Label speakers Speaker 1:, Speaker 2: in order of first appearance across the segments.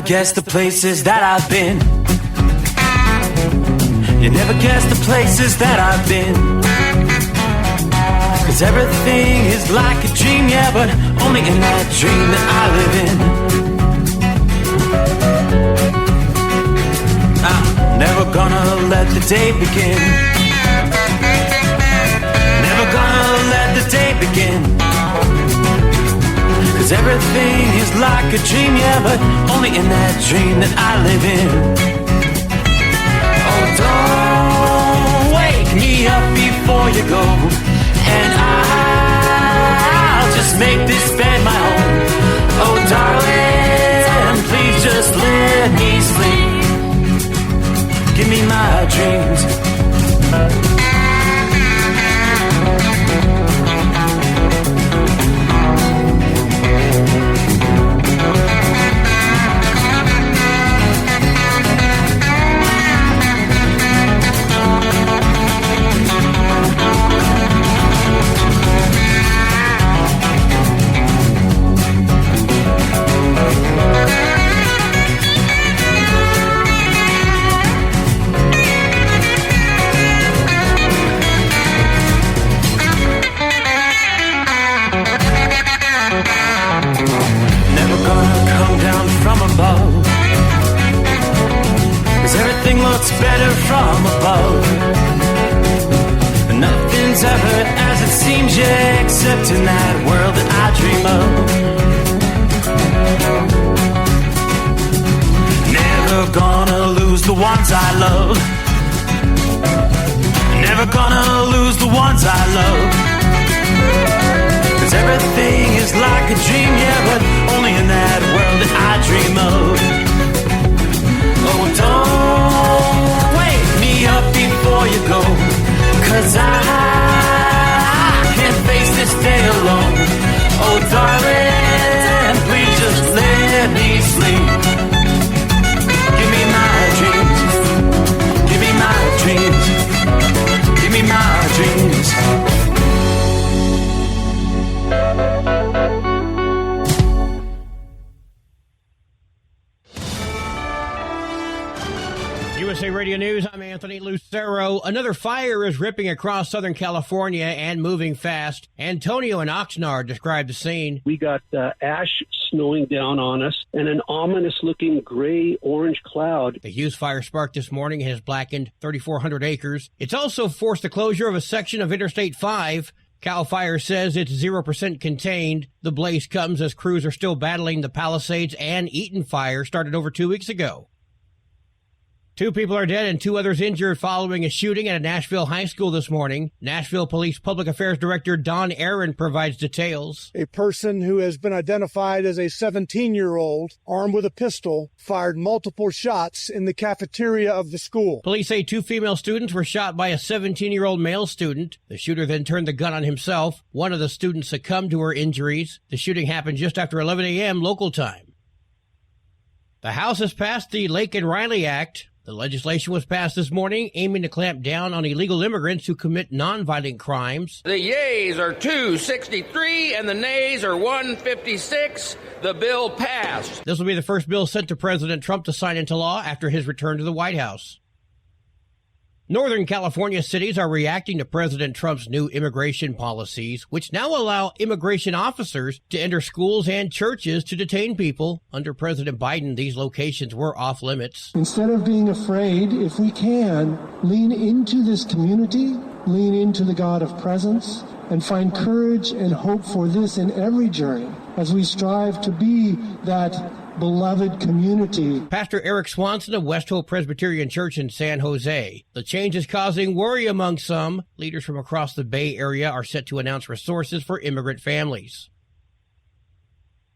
Speaker 1: guess the places that I've been. You never guess the places that I've been. 'Cause everything is like a dream, yeah, but only in that dream that I live in. I'm never gonna let the day begin. Never gonna let the day begin. 'Cause everything is like a dream, yeah, but only in that dream that I live in. Oh, don't wake me up before you go, and I'll just make this bed my home. Oh, darling, please just let me sleep. Give me my dreams. Better from above. Nothing's ever as it seems, yeah, except in that world that I dream of. Never gonna lose the ones I love. Never gonna lose the ones I love. 'Cause everything is like a dream, yeah, but only in that world that I dream of. Oh, don't wake me up before you go, 'cause I can't face this day alone. Oh, darling, please just let me sleep. Give me my dreams. Give me my dreams. Give me my dreams.
Speaker 2: USA Radio News, I'm Anthony Lucero. Another fire is ripping across Southern California and moving fast. Antonio in Oxnard described the scene.
Speaker 3: We got ash snowing down on us and an ominous-looking gray-orange cloud.
Speaker 2: The Hughes fire sparked this morning has blackened 3,400 acres. It's also forced the closure of a section of Interstate 5. CAL FIRE says it's 0% contained. The blaze comes as crews are still battling the Palisades and Eaton fire started over 2 weeks ago. 2 people are dead and 2 others injured following a shooting at a Nashville high school this morning. Nashville Police Public Affairs Director Don Aaron provides details.
Speaker 4: A person who has been identified as a 17-year-old, armed with a pistol, fired multiple shots in the cafeteria of the school.
Speaker 2: Police say 2 female students were shot by a 17-year-old male student. The shooter then turned the gun on himself. One of the students succumbed to her injuries. The shooting happened just after 11 a.m. local time. The House has passed the Lake and Riley Act. The legislation was passed this morning, aiming to clamp down on illegal immigrants who commit nonviolent crimes.
Speaker 5: The yeas are 263 and the nays are 156. The bill passed.
Speaker 2: This will be the first bill sent to President Trump to sign into law after his return to the White House. Northern California cities are reacting to President Trump's new immigration policies, which now allow immigration officers to enter schools and churches to detain people. Under President Biden, these locations were off limits.
Speaker 6: Instead of being afraid, if we can, lean into this community, lean into the God of presence, and find courage and hope for this in every journey as we strive to be that beloved community.
Speaker 2: Pastor Eric Swanson of West Hope Presbyterian Church in San Jose. The change is causing worry among some. Leaders from across the Bay Area are set to announce resources for immigrant families.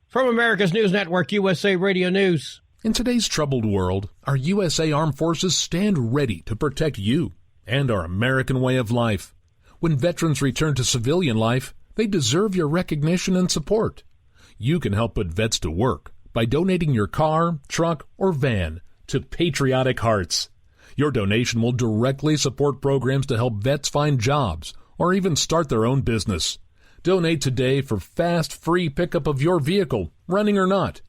Speaker 2: From America's News Network, USA Radio News.
Speaker 7: In today's troubled world, our USA Armed Forces stand ready to protect you and our American way of life. When veterans return to civilian life, they deserve your recognition and support. You can help put vets to work by donating your car, truck, or van to Patriotic Hearts. Your donation will directly support programs to help vets find jobs or even start their own business. Donate today for fast, free pickup of your vehicle, running or not.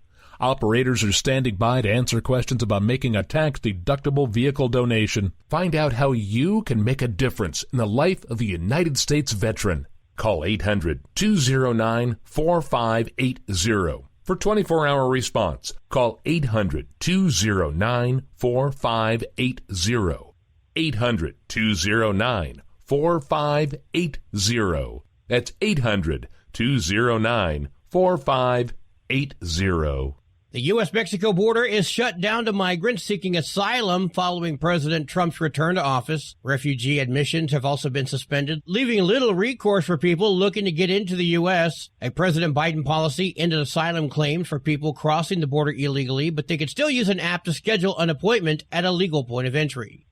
Speaker 7: Operators are standing by to answer questions about making a tax-deductible vehicle donation. Find out how you can make a difference in the life of a United States veteran. Call 800-209-4580 for 24-hour response. Call 800-209-4580. 800-209-4580. That's 800-209-4580.
Speaker 2: The U.S.-Mexico border is shut down to migrants seeking asylum following President Trump's return to office. Refugee admissions have also been suspended, leaving little recourse for people looking to get into the U.S. A President Biden policy ended asylum claims for people crossing the border illegally, but they could still use an app to schedule an appointment at a legal point of entry.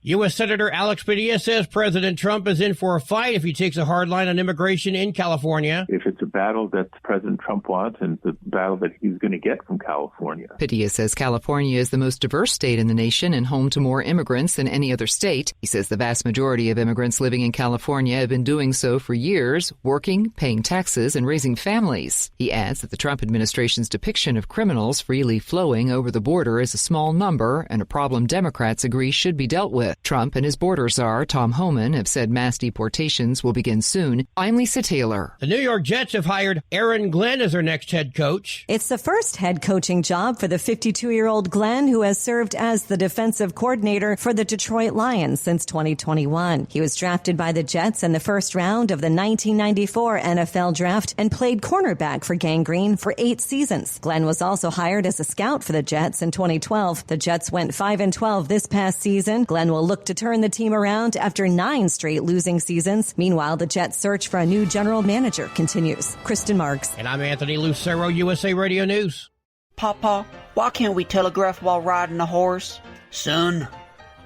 Speaker 2: U.S. Senator Alex Padilla says President Trump is in for a fight if he takes a hard line on immigration in California.
Speaker 8: If it's a battle that President Trump wants and the battle that he's going to get from California.
Speaker 9: Padilla says California is the most diverse state in the nation and home to more immigrants than any other state. He says the vast majority of immigrants living in California have been doing so for years, working, paying taxes, and raising families. He adds that the Trump administration's depiction of criminals freely flowing over the border is a small number and a problem Democrats agree should be dealt with. Trump and his border czar, Tom Homan, have said mass deportations will begin soon. I'm Lisa Taylor.
Speaker 2: The New York Jets have hired Aaron Glenn as their next head coach.
Speaker 10: It's the first head coaching job for the 52-year-old Glenn, who has served as the defensive coordinator for the Detroit Lions since 2021. He was drafted by the Jets in the first round of the 1994 NFL Draft and played cornerback for Gang Green for 8 seasons. Glenn was also hired as a scout for the Jets in 2012. The Jets went 5-12 this past season. Glenn will look to turn the team around after 9 straight losing seasons. Meanwhile, the Jets' search for a new general manager continues. Kristen Marks.
Speaker 2: And I'm Anthony Lucero, USA Radio News.
Speaker 11: Papa, why can't we telegraph while riding a horse?
Speaker 12: Son,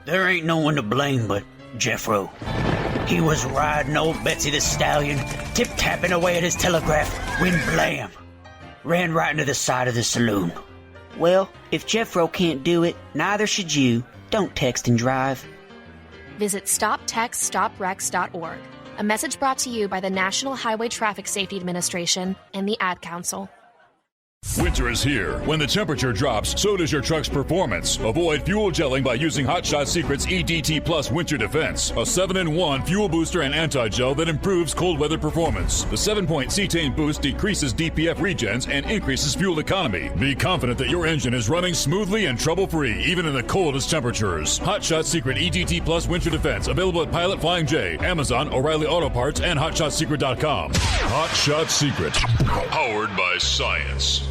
Speaker 12: there ain't no one to blame but Jeffro. He was riding old Betsy the Stallion, tip-tapping away at his telegraph when blam! Ran right into the side of the saloon.
Speaker 11: Well, if Jeffro can't do it, neither should you. Don't text and drive.
Speaker 13: Visit StopTextStopWrecks.org. A message brought to you by the National Highway Traffic Safety Administration and the Ad Council.
Speaker 14: Winter is here. When the temperature drops, so does your truck's performance. Avoid fuel gelling by using Hot Shot Secret's EDT Plus Winter Defense, a 7-in-1 fuel booster and anti-gel that improves cold weather performance. The 7-point cetane boost decreases DPF regens and increases fuel economy. Be confident that your engine is running smoothly and trouble-free, even in the coldest temperatures. Hot Shot Secret EDT Plus Winter Defense, available at Pilot Flying J, Amazon, O'Reilly Auto Parts, and HotShotSecret.com. Hot Shot Secret, powered by science.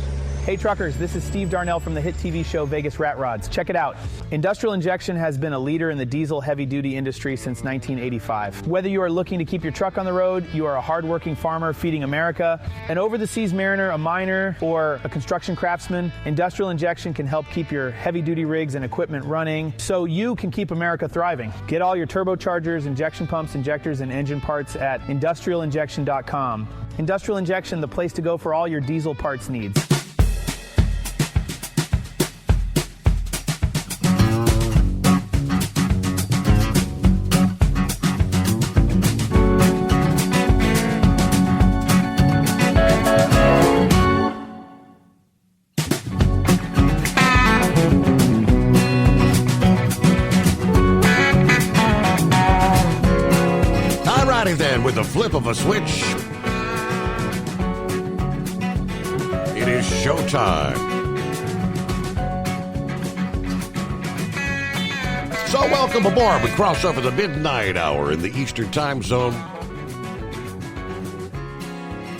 Speaker 15: Hey truckers, this is Steve Darnell from the hit TV show Vegas Rat Rods. Check it out. Industrial Injection has been a leader in the diesel heavy-duty industry since 1985. Whether you are looking to keep your truck on the road, you are a hard-working farmer feeding America, an over-the-seas mariner, a miner, or a construction craftsman, Industrial Injection can help keep your heavy-duty rigs and equipment running so you can keep America thriving. Get all your turbochargers, injection pumps, injectors, and engine parts at industrialinjection.com. Industrial Injection, the place to go for all your diesel parts needs.
Speaker 16: With the flip of a switch, it is showtime. So welcome aboard. We cross over the midnight hour in the Eastern time zone.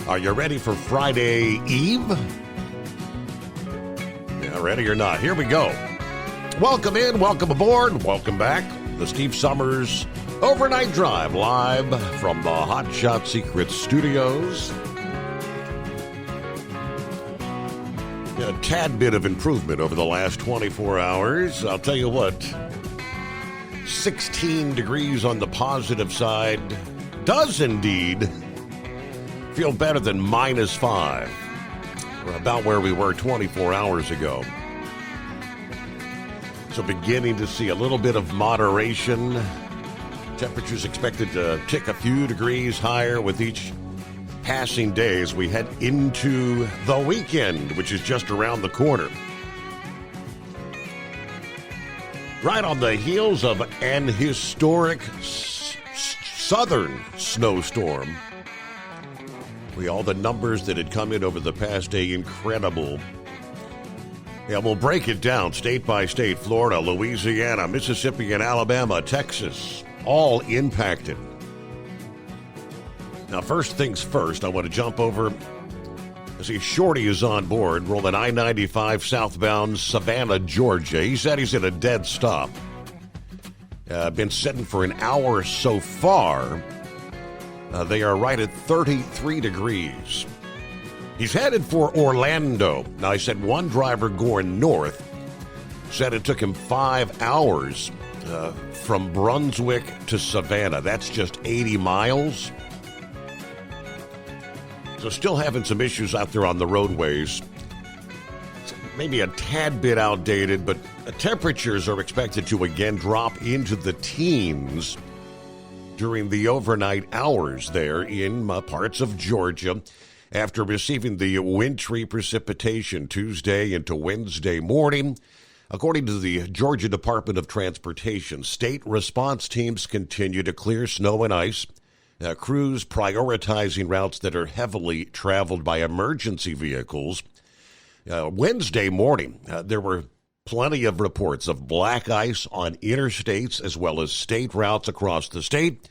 Speaker 16: Are you ready for Friday Eve? Yeah, ready or not? Here we go. Welcome in, welcome aboard, welcome back. The Steve Summers Overnight Drive, live from the Hot Shot Secret Studios. A tad bit of improvement over the last 24 hours. I'll tell you what, 16 degrees on the positive side does indeed feel better than -5. We're about where we were 24 hours ago. So beginning to see a little bit of moderation. Temperatures expected to tick a few degrees higher with each passing day as we head into the weekend, which is just around the corner. Right on the heels of an historic southern snowstorm. All the numbers that had come in over the past day, incredible. Yeah, we'll break it down state by state. Florida, Louisiana, Mississippi, and Alabama, Texas, all impacted. Now, first things first, I want to jump over. I see Shorty is on board, rolling I-95 southbound Savannah, Georgia. He said he's at a dead stop. Been sitting for an hour so far. They are right at 33 degrees. He's headed for Orlando. Now, I said one driver going north said it took him 5 hours from Brunswick to Savannah. That's just 80 miles. So still having some issues out there on the roadways. It's maybe a tad bit outdated, but temperatures are expected to again drop into the teens during the overnight hours there in parts of Georgia after receiving the wintry precipitation Tuesday into Wednesday morning. According to the Georgia Department of Transportation, state response teams continue to clear snow and ice. Crews prioritizing routes that are heavily traveled by emergency vehicles. Wednesday morning, there were plenty of reports of black ice on interstates as well as state routes across the state.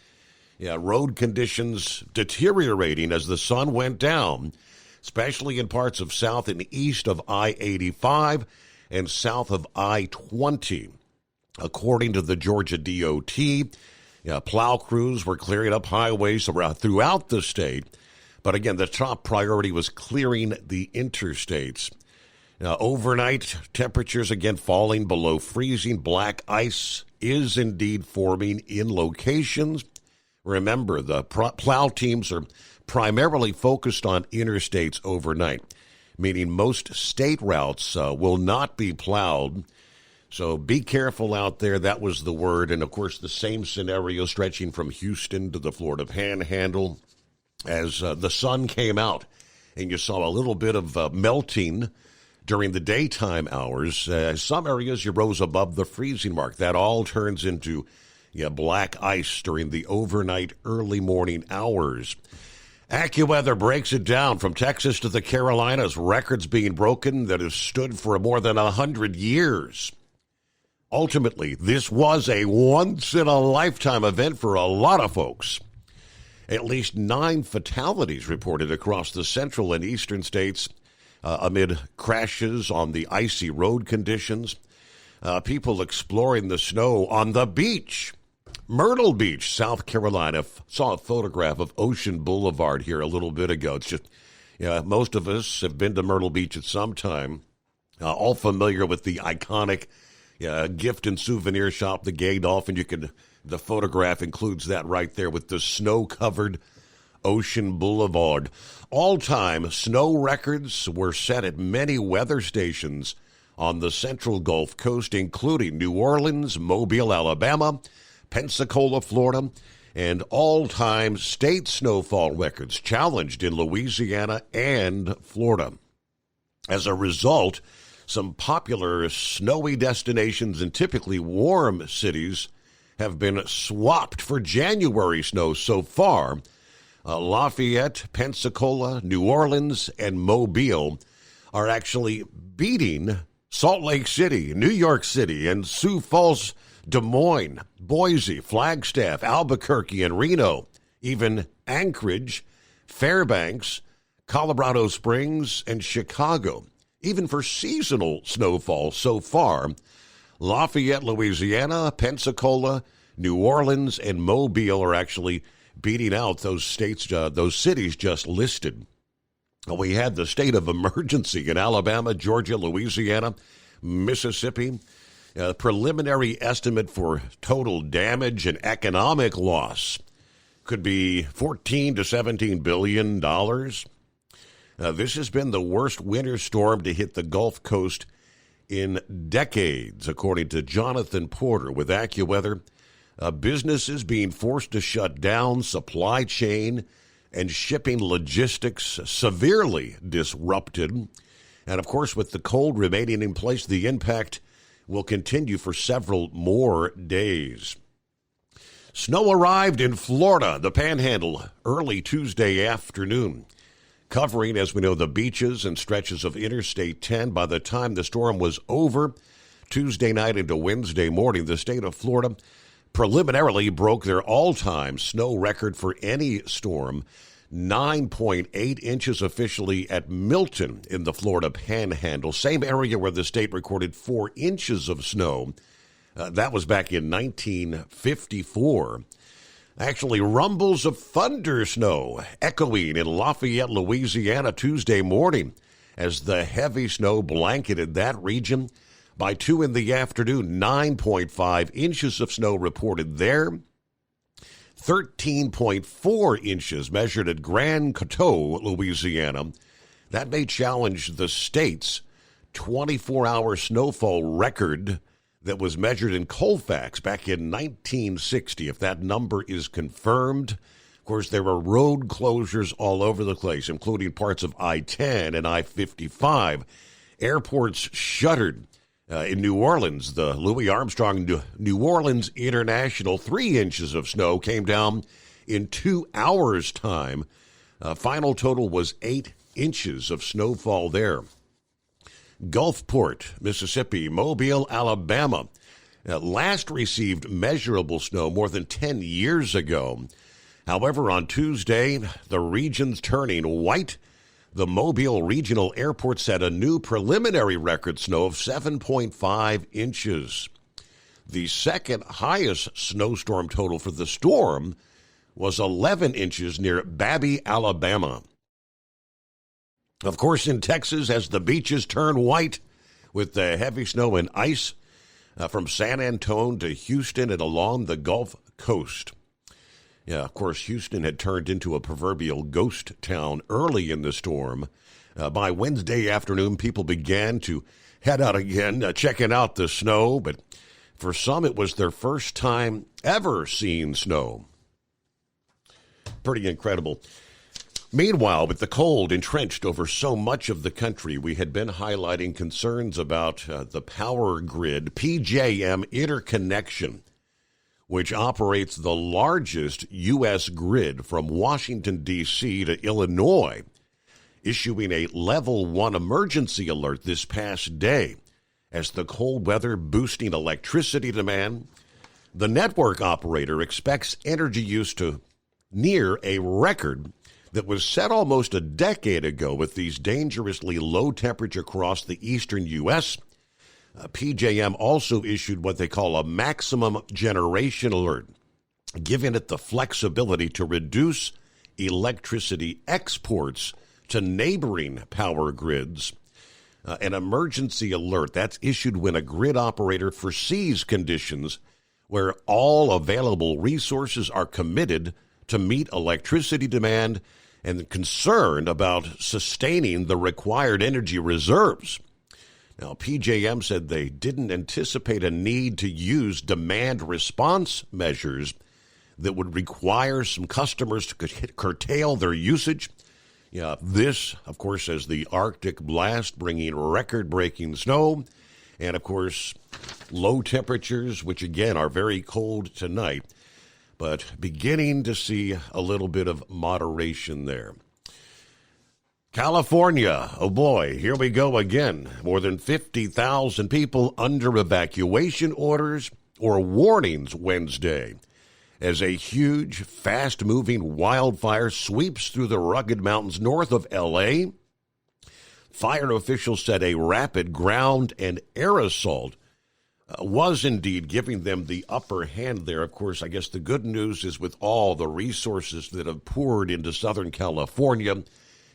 Speaker 16: Road conditions deteriorating as the sun went down, especially in parts of south and east of I-85 and south of I-20. According to the Georgia DOT, plow crews were clearing up highways throughout the state. But again, the top priority was clearing the interstates. Overnight temperatures again falling below freezing. Black ice is indeed forming in locations. Remember, the plow teams are primarily focused on interstates overnight, meaning most state routes will not be plowed. So be careful out there. That was the word. And, of course, the same scenario stretching from Houston to the Florida Panhandle as the sun came out and you saw a little bit of melting during the daytime hours. Some areas you rose above the freezing mark. That all turns into black ice during the overnight early morning hours. AccuWeather breaks it down from Texas to the Carolinas. Records being broken that have stood for more than 100 years. Ultimately, this was a once-in-a-lifetime event for a lot of folks. At least 9 fatalities reported across the central and eastern states amid crashes on the icy road conditions. People exploring the snow on the beach. Myrtle Beach, South Carolina. Saw a photograph of Ocean Boulevard here a little bit ago. It's just, most of us have been to Myrtle Beach at some time. All familiar with the iconic gift and souvenir shop, the Gay Dolphin. The photograph includes that right there with the snow-covered Ocean Boulevard. All-time snow records were set at many weather stations on the central Gulf Coast, including New Orleans, Mobile, Alabama, Pensacola, Florida, and all-time state snowfall records challenged in Louisiana and Florida. As a result, some popular snowy destinations and typically warm cities have been swapped for January snow so far. Lafayette, Pensacola, New Orleans, and Mobile are actually beating Salt Lake City, New York City, and Sioux Falls, Des Moines, Boise, Flagstaff, Albuquerque, and Reno, even Anchorage, Fairbanks, Colorado Springs, and Chicago. Even for seasonal snowfall so far, Lafayette, Louisiana, Pensacola, New Orleans, and Mobile are actually beating out those states, those cities just listed. We had the state of emergency in Alabama, Georgia, Louisiana, Mississippi. Preliminary estimate for total damage and economic loss could be $14 to $17 billion. This has been the worst winter storm to hit the Gulf Coast in decades, according to Jonathan Porter with AccuWeather. Businesses being forced to shut down, supply chain and shipping logistics severely disrupted. And of course, with the cold remaining in place, the impact will continue for several more days. Snow arrived in Florida, the Panhandle, early Tuesday afternoon, covering, as we know, the beaches and stretches of Interstate 10. By the time the storm was over, Tuesday night into Wednesday morning, the state of Florida preliminarily broke their all-time snow record for any storm, 9.8 inches officially at Milton in the Florida Panhandle, same area where the state recorded 4 inches of snow. That was back in 1954. Actually, rumbles of thunder snow echoing in Lafayette, Louisiana, Tuesday morning as the heavy snow blanketed that region. By 2 in the afternoon, 9.5 inches of snow reported there. 13.4 inches measured at Grand Coteau, Louisiana. That may challenge the state's 24-hour snowfall record that was measured in Colfax back in 1960, if that number is confirmed. Of course, there were road closures all over the place, including parts of I-10 and I-55. Airports shuttered. In New Orleans, the Louis Armstrong New Orleans International, 3 inches of snow came down in 2 hours' time. Final total was 8 inches of snowfall there. Gulfport, Mississippi, Mobile, Alabama, last received measurable snow more than 10 years ago. However, on Tuesday, the region's turning white. The Mobile Regional Airport set a new preliminary record snow of 7.5 inches. The second highest snowstorm total for the storm was 11 inches near Babby, Alabama. Of course, in Texas, as the beaches turn white with the heavy snow and ice from San Antonio to Houston and along the Gulf Coast. Yeah, of course, Houston had turned into a proverbial ghost town early in the storm. By Wednesday afternoon, people began to head out again, checking out the snow. But for some, it was their first time ever seeing snow. Pretty incredible. Meanwhile, with the cold entrenched over so much of the country, we had been highlighting concerns about the power grid, PJM interconnection, which operates the largest U.S. grid from Washington, D.C. to Illinois, issuing a Level 1 emergency alert this past day as the cold weather boosting electricity demand. The network operator expects energy use to near a record that was set almost a decade ago with these dangerously low temperatures across the eastern U.S. PJM also issued what they call a maximum generation alert, giving it the flexibility to reduce electricity exports to neighboring power grids. An emergency alert, that's issued when a grid operator foresees conditions where all available resources are committed to meet electricity demand and concerned about sustaining the required energy reserves. Now, PJM said they didn't anticipate a need to use demand response measures that would require some customers to curtail their usage. Yeah, this, of course, as the Arctic blast bringing record-breaking snow and, of course, low temperatures, which, again, are very cold tonight, but beginning to see a little bit of moderation there. California, oh boy, here we go again. More than 50,000 people under evacuation orders or warnings Wednesday as a huge, fast-moving wildfire sweeps through the rugged mountains north of L.A. Fire officials said a rapid ground and air assault was indeed giving them the upper hand there. Of course, I guess the good news is with all the resources that have poured into Southern California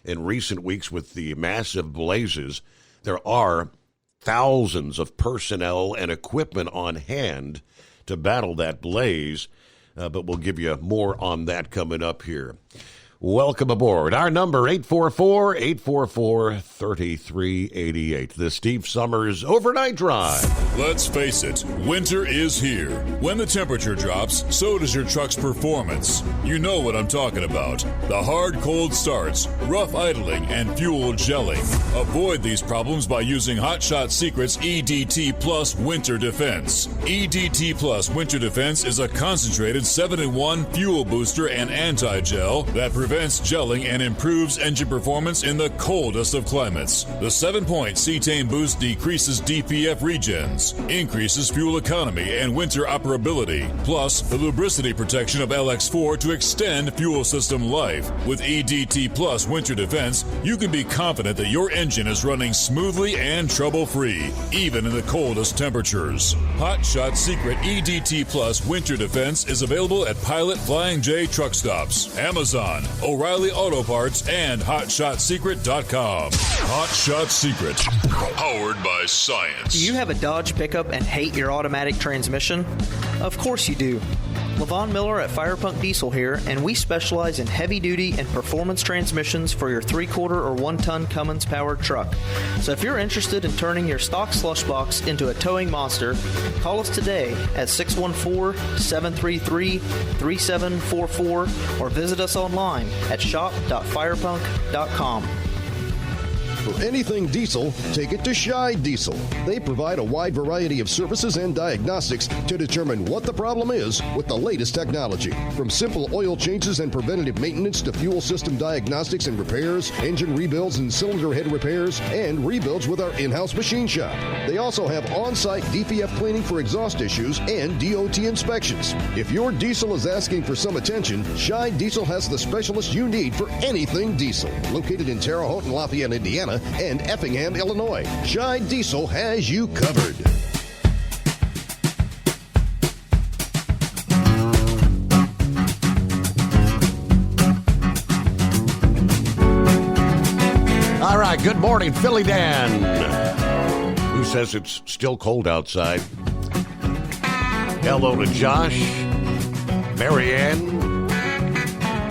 Speaker 16: in recent weeks with the massive blazes, there are thousands of personnel and equipment on hand to battle that blaze. But we'll give you more on that coming up here. welcome aboard. Our number, 844-844-3388. The Steve Summers Overnight Drive.
Speaker 14: Let's face it, winter is here. When the temperature drops, so does your truck's performance. You know what I'm talking about. The hard, cold starts, rough idling, and fuel gelling. Avoid these problems by using Hot Shot Secret's EDT Plus Winter Defense. EDT Plus Winter Defense is a concentrated 7-in-1 fuel booster and anti-gel that prevents gelling and improves engine performance in the coldest of climates. The 7-point cetane boost decreases DPF regens, increases fuel economy and winter operability, plus the lubricity protection of LX4 to extend fuel system life. With EDT Plus Winter Defense, you can be confident that your engine is running smoothly and trouble-free, even in the coldest temperatures. Hot Shot Secret EDT Plus Winter Defense is available at Pilot Flying J truck stops, Amazon, O'Reilly Auto Parts, and HotShotSecret.com. Hot Shot Secret, powered by science.
Speaker 17: Do you have a Dodge pickup and hate your automatic transmission? Of course you do. Levon Miller at Firepunk Diesel here, and we specialize in heavy-duty and performance transmissions for your 3-quarter or 1-ton Cummins-powered truck. So if you're interested in turning your stock slush box into a towing monster, call us today at 614-733-3744 or visit us online at shop.firepunk.com.
Speaker 18: For anything diesel, take it to Scheid Diesel. They provide a wide variety of services and diagnostics to determine what the problem is with the latest technology. From simple oil changes and preventative maintenance to fuel system diagnostics and repairs, engine rebuilds and cylinder head repairs, and rebuilds with our in-house machine shop. They also have on-site DPF cleaning for exhaust issues and DOT inspections. If your diesel is asking for some attention, Scheid Diesel has the specialist you need for anything diesel. Located in Terre Haute and Lafayette, Indiana, and Effingham, Illinois. Scheid Diesel has you covered.
Speaker 16: All right, good morning, Philly Dan, who says it's still cold outside. Hello to Josh, Marianne.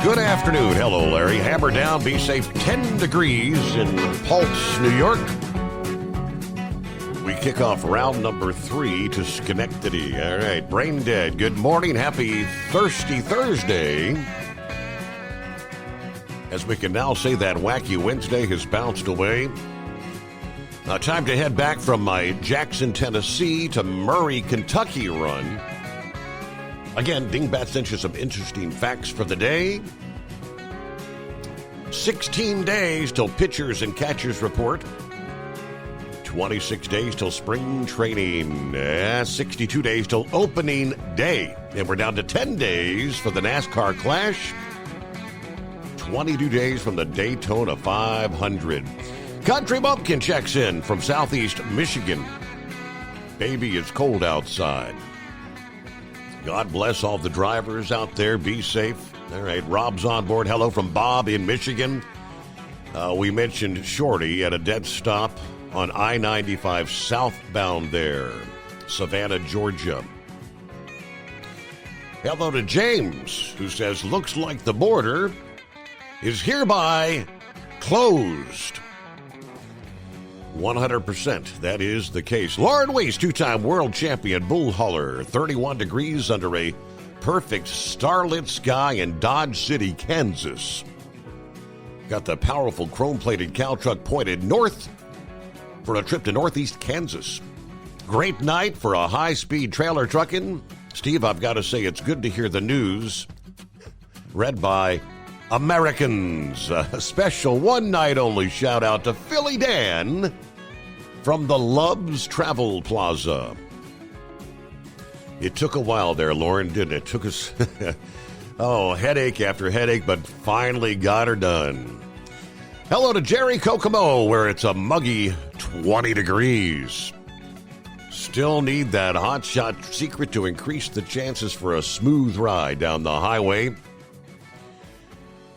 Speaker 16: Good afternoon. Hello, Larry. Hammer down, be safe. 10 degrees in Pulse, New York. We kick off round number 3 to Schenectady. All right, Brain Dead. Good morning. Happy Thirsty Thursday. As we can now say that wacky Wednesday has bounced away. Now, time to head back from my Jackson, Tennessee to Murray, Kentucky run. Again, Dingbat sent you some interesting facts for the day. 16 days till pitchers and catchers report. 26 days till spring training. 62 days till opening day. And we're down to 10 days for the NASCAR Clash. 22 days from the Daytona 500. Country Bumpkin checks in from Southeast Michigan. Baby, it's cold outside. God bless all the drivers out there. Be safe. All right, Rob's on board. Hello from Bob in Michigan. We mentioned Shorty at a dead stop on I-95 southbound there, Savannah, Georgia. Hello to James, who says, looks like the border is hereby closed. 100%. That is the case. Lauren Weiss, 2-time world champion bull hauler, 31 degrees under a perfect starlit sky in Dodge City, Kansas. Got the powerful chrome-plated cow truck pointed north for a trip to northeast Kansas. Great night for a high-speed trailer trucking. Steve, I've got to say it's good to hear the news read by Americans. A special one-night-only shout-out to Philly Dan from the Love's Travel Plaza. It took a while there, Lauren, didn't it? It took us, headache after headache, but finally got her done. Hello to Jerry Kokomo, where it's a muggy 20 degrees. Still need that Hot Shot Secret to increase the chances for a smooth ride down the highway.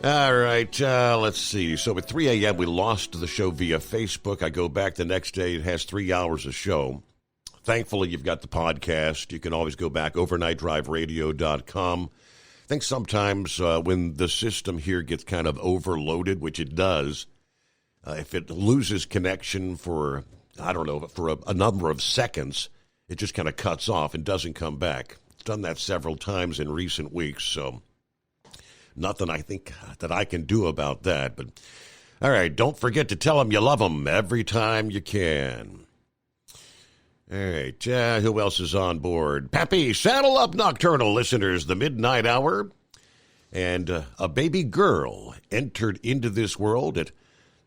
Speaker 16: All right, let's see. So at 3 a.m., we lost the show via Facebook. I go back the next day. It has 3 hours of show. Thankfully, you've got the podcast. You can always go back, overnightdriveradio.com. I think sometimes when the system here gets kind of overloaded, which it does, if it loses connection for, I don't know, for a number of seconds, it just kind of cuts off and doesn't come back. It's done that several times in recent weeks, so nothing I think that I can do about that. But all right, don't forget to tell them you love them every time you can. All right, who else is on board? Pappy, saddle up, nocturnal listeners, the midnight hour. And a baby girl entered into this world at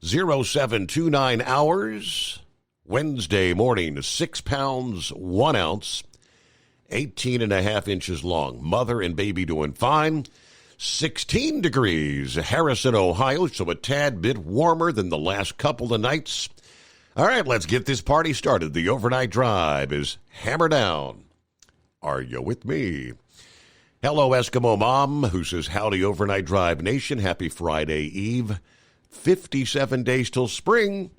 Speaker 16: 0729 hours, Wednesday morning, 6 pounds, 1 ounce, 18.5 inches long. Mother and baby doing fine. 16 degrees, Harrison, Ohio, so a tad bit warmer than the last couple of nights. All right, let's get this party started. The overnight drive is hammer down. Are you with me? Hello, Eskimo Mom, who says, howdy, Overnight Drive Nation. Happy Friday Eve. 57 days till spring.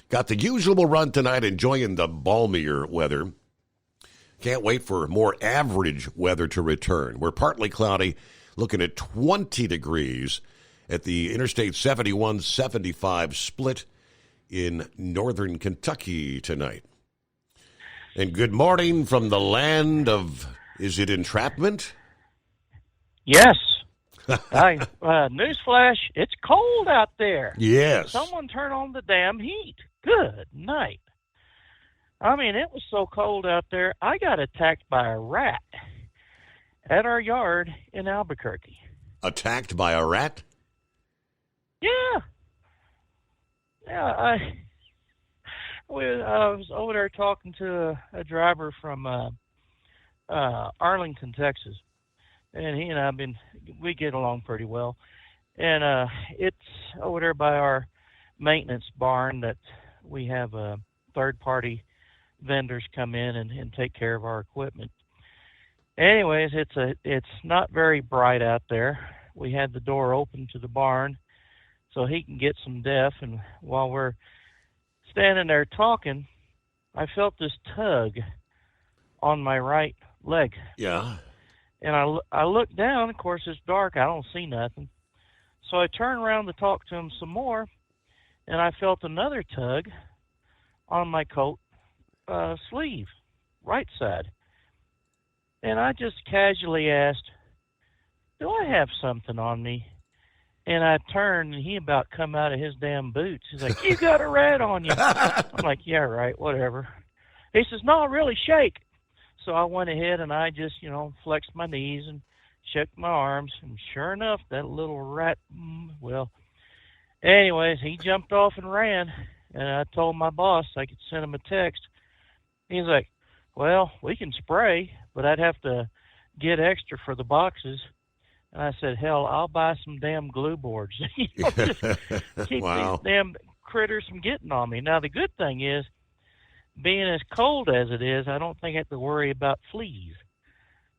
Speaker 16: Got the usual run tonight, enjoying the balmier weather. Can't wait for more average weather to return. We're partly cloudy, looking at 20 degrees at the Interstate 71-75 split in northern Kentucky tonight. And good morning from the land of, is it entrapment?
Speaker 19: Yes. Newsflash, it's cold out there.
Speaker 16: Yes.
Speaker 19: Someone turn on the damn heat. Good night. I mean, it was so cold out there, I got attacked by a rat at our yard in Albuquerque.
Speaker 16: Attacked by a rat?
Speaker 19: Yeah. Yeah, I was over there talking to a driver from Arlington, Texas, and he and I we get along pretty well. And it's over there by our maintenance barn that we have third-party vendors come in and take care of our equipment. Anyways, it's not very bright out there. We had the door open to the barn so he can get some def, and while we're standing there talking, I felt this tug on my right leg.
Speaker 16: Yeah.
Speaker 19: And I look down, of course it's dark, I don't see nothing. So I turn around to talk to him some more, and I felt another tug on my coat sleeve, right side. And I just casually asked, do I have something on me? And I turned, and he about come out of his damn boots. He's like, you got a rat on you. I'm like, yeah, right, whatever. He says, no, really, shake. So I went ahead, and I just, flexed my knees and shook my arms. And sure enough, that little rat, anyways, he jumped off and ran. And I told my boss I could send him a text. He's like, well, we can spray, but I'd have to get extra for the boxes. And I said, hell, I'll buy some damn glue boards. Just keep
Speaker 16: Wow.
Speaker 19: these damn critters from getting on me. Now, the good thing is, being as cold as it is, I don't think I have to worry about fleas.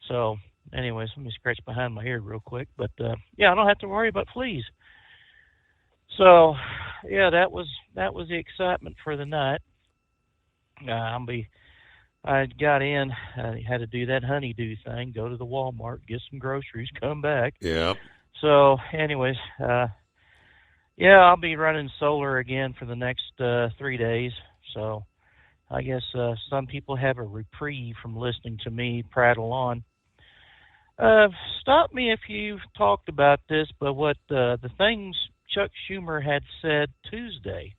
Speaker 19: So, anyways, let me scratch behind my ear real quick. But, yeah, I don't have to worry about fleas. So, yeah, that was the excitement for the night. I got in, I had to do that honeydew thing, go to the Walmart, get some groceries, come back.
Speaker 16: Yeah.
Speaker 19: So, anyways, yeah, I'll be running solar again for the next 3 days. So, I guess some people have a reprieve from listening to me prattle on. Stop me if you've talked about this, but what the things Chuck Schumer had said Tuesday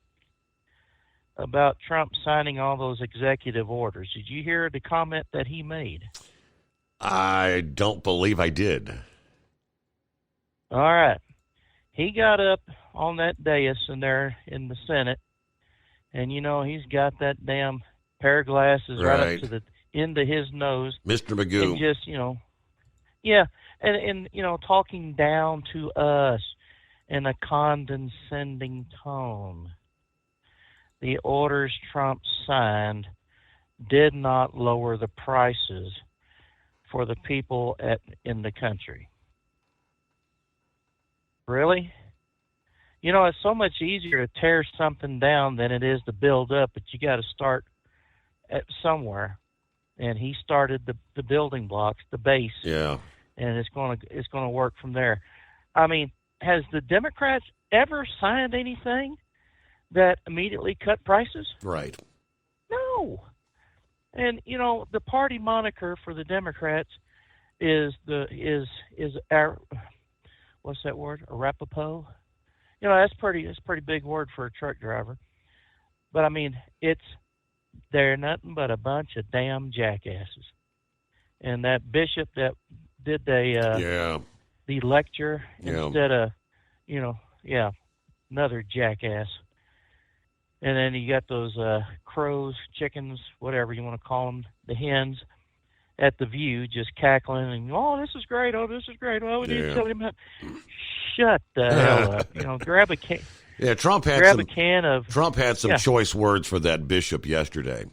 Speaker 19: about Trump signing all those executive orders. Did you hear the comment that he made?
Speaker 16: I don't believe I did.
Speaker 19: All right. He got up on that dais in there in the Senate, and, he's got that damn pair of glasses right up to the end of his nose.
Speaker 16: Mr. Magoo.
Speaker 19: And just, yeah, and talking down to us in a condescending tone. The orders Trump signed did not lower the prices for the people in the country. Really? It's so much easier to tear something down than it is to build up, but you got to start at somewhere. And he started the building blocks, the base.
Speaker 16: Yeah.
Speaker 19: and it's going to work from there. I mean, has the Democrats ever signed anything that immediately cut prices?
Speaker 16: Right.
Speaker 19: No. And the party moniker for the Democrats is what's that word? Arapaho. That's a pretty big word for a truck driver. But I mean, they're nothing but a bunch of damn jackasses. And that bishop that did the lecture instead of, another jackass. And then you got those crows, chickens, whatever you want to call them, the hens at the View just cackling and, oh, this is great. Oh, this is great. Oh, we need to tell him that. Shut the hell up. Grab a can.
Speaker 16: Yeah, Trump had some choice words for that bishop yesterday.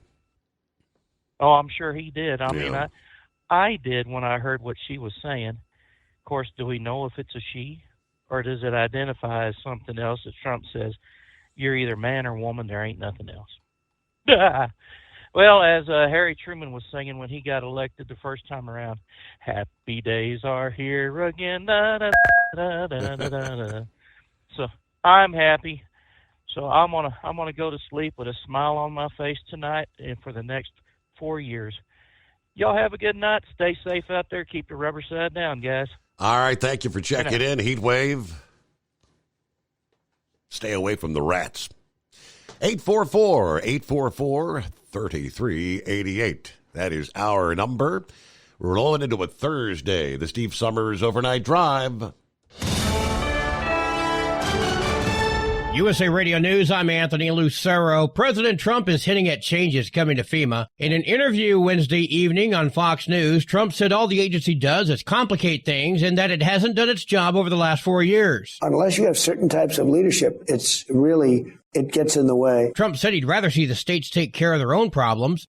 Speaker 19: Oh, I'm sure he did. I mean, I did when I heard what she was saying. Of course, do we know if it's a she, or does it identify as something else that Trump says, you're either man or woman, there ain't nothing else? Well, as Harry Truman was singing when he got elected the first time around, happy days are here again. Da, da, da, da, da, da, da. So I'm happy. So I'm gonna go to sleep with a smile on my face tonight and for the next 4 years. Y'all have a good night. Stay safe out there. Keep the rubber side down, guys.
Speaker 16: All right, thank you for checking in. Heat wave. Stay away from the rats. 844-844-3388. That is our number. We're rolling into a Thursday, the Steve Summers Overnight Drive.
Speaker 2: USA Radio News, I'm Anthony Lucero. President Trump is hinting at changes coming to FEMA. In an interview Wednesday evening on Fox News, Trump said all the agency does is complicate things and that it hasn't done its job over the last 4 years.
Speaker 20: Unless you have certain types of leadership, it gets in the way.
Speaker 2: Trump said he'd rather see the states take care of their own problems.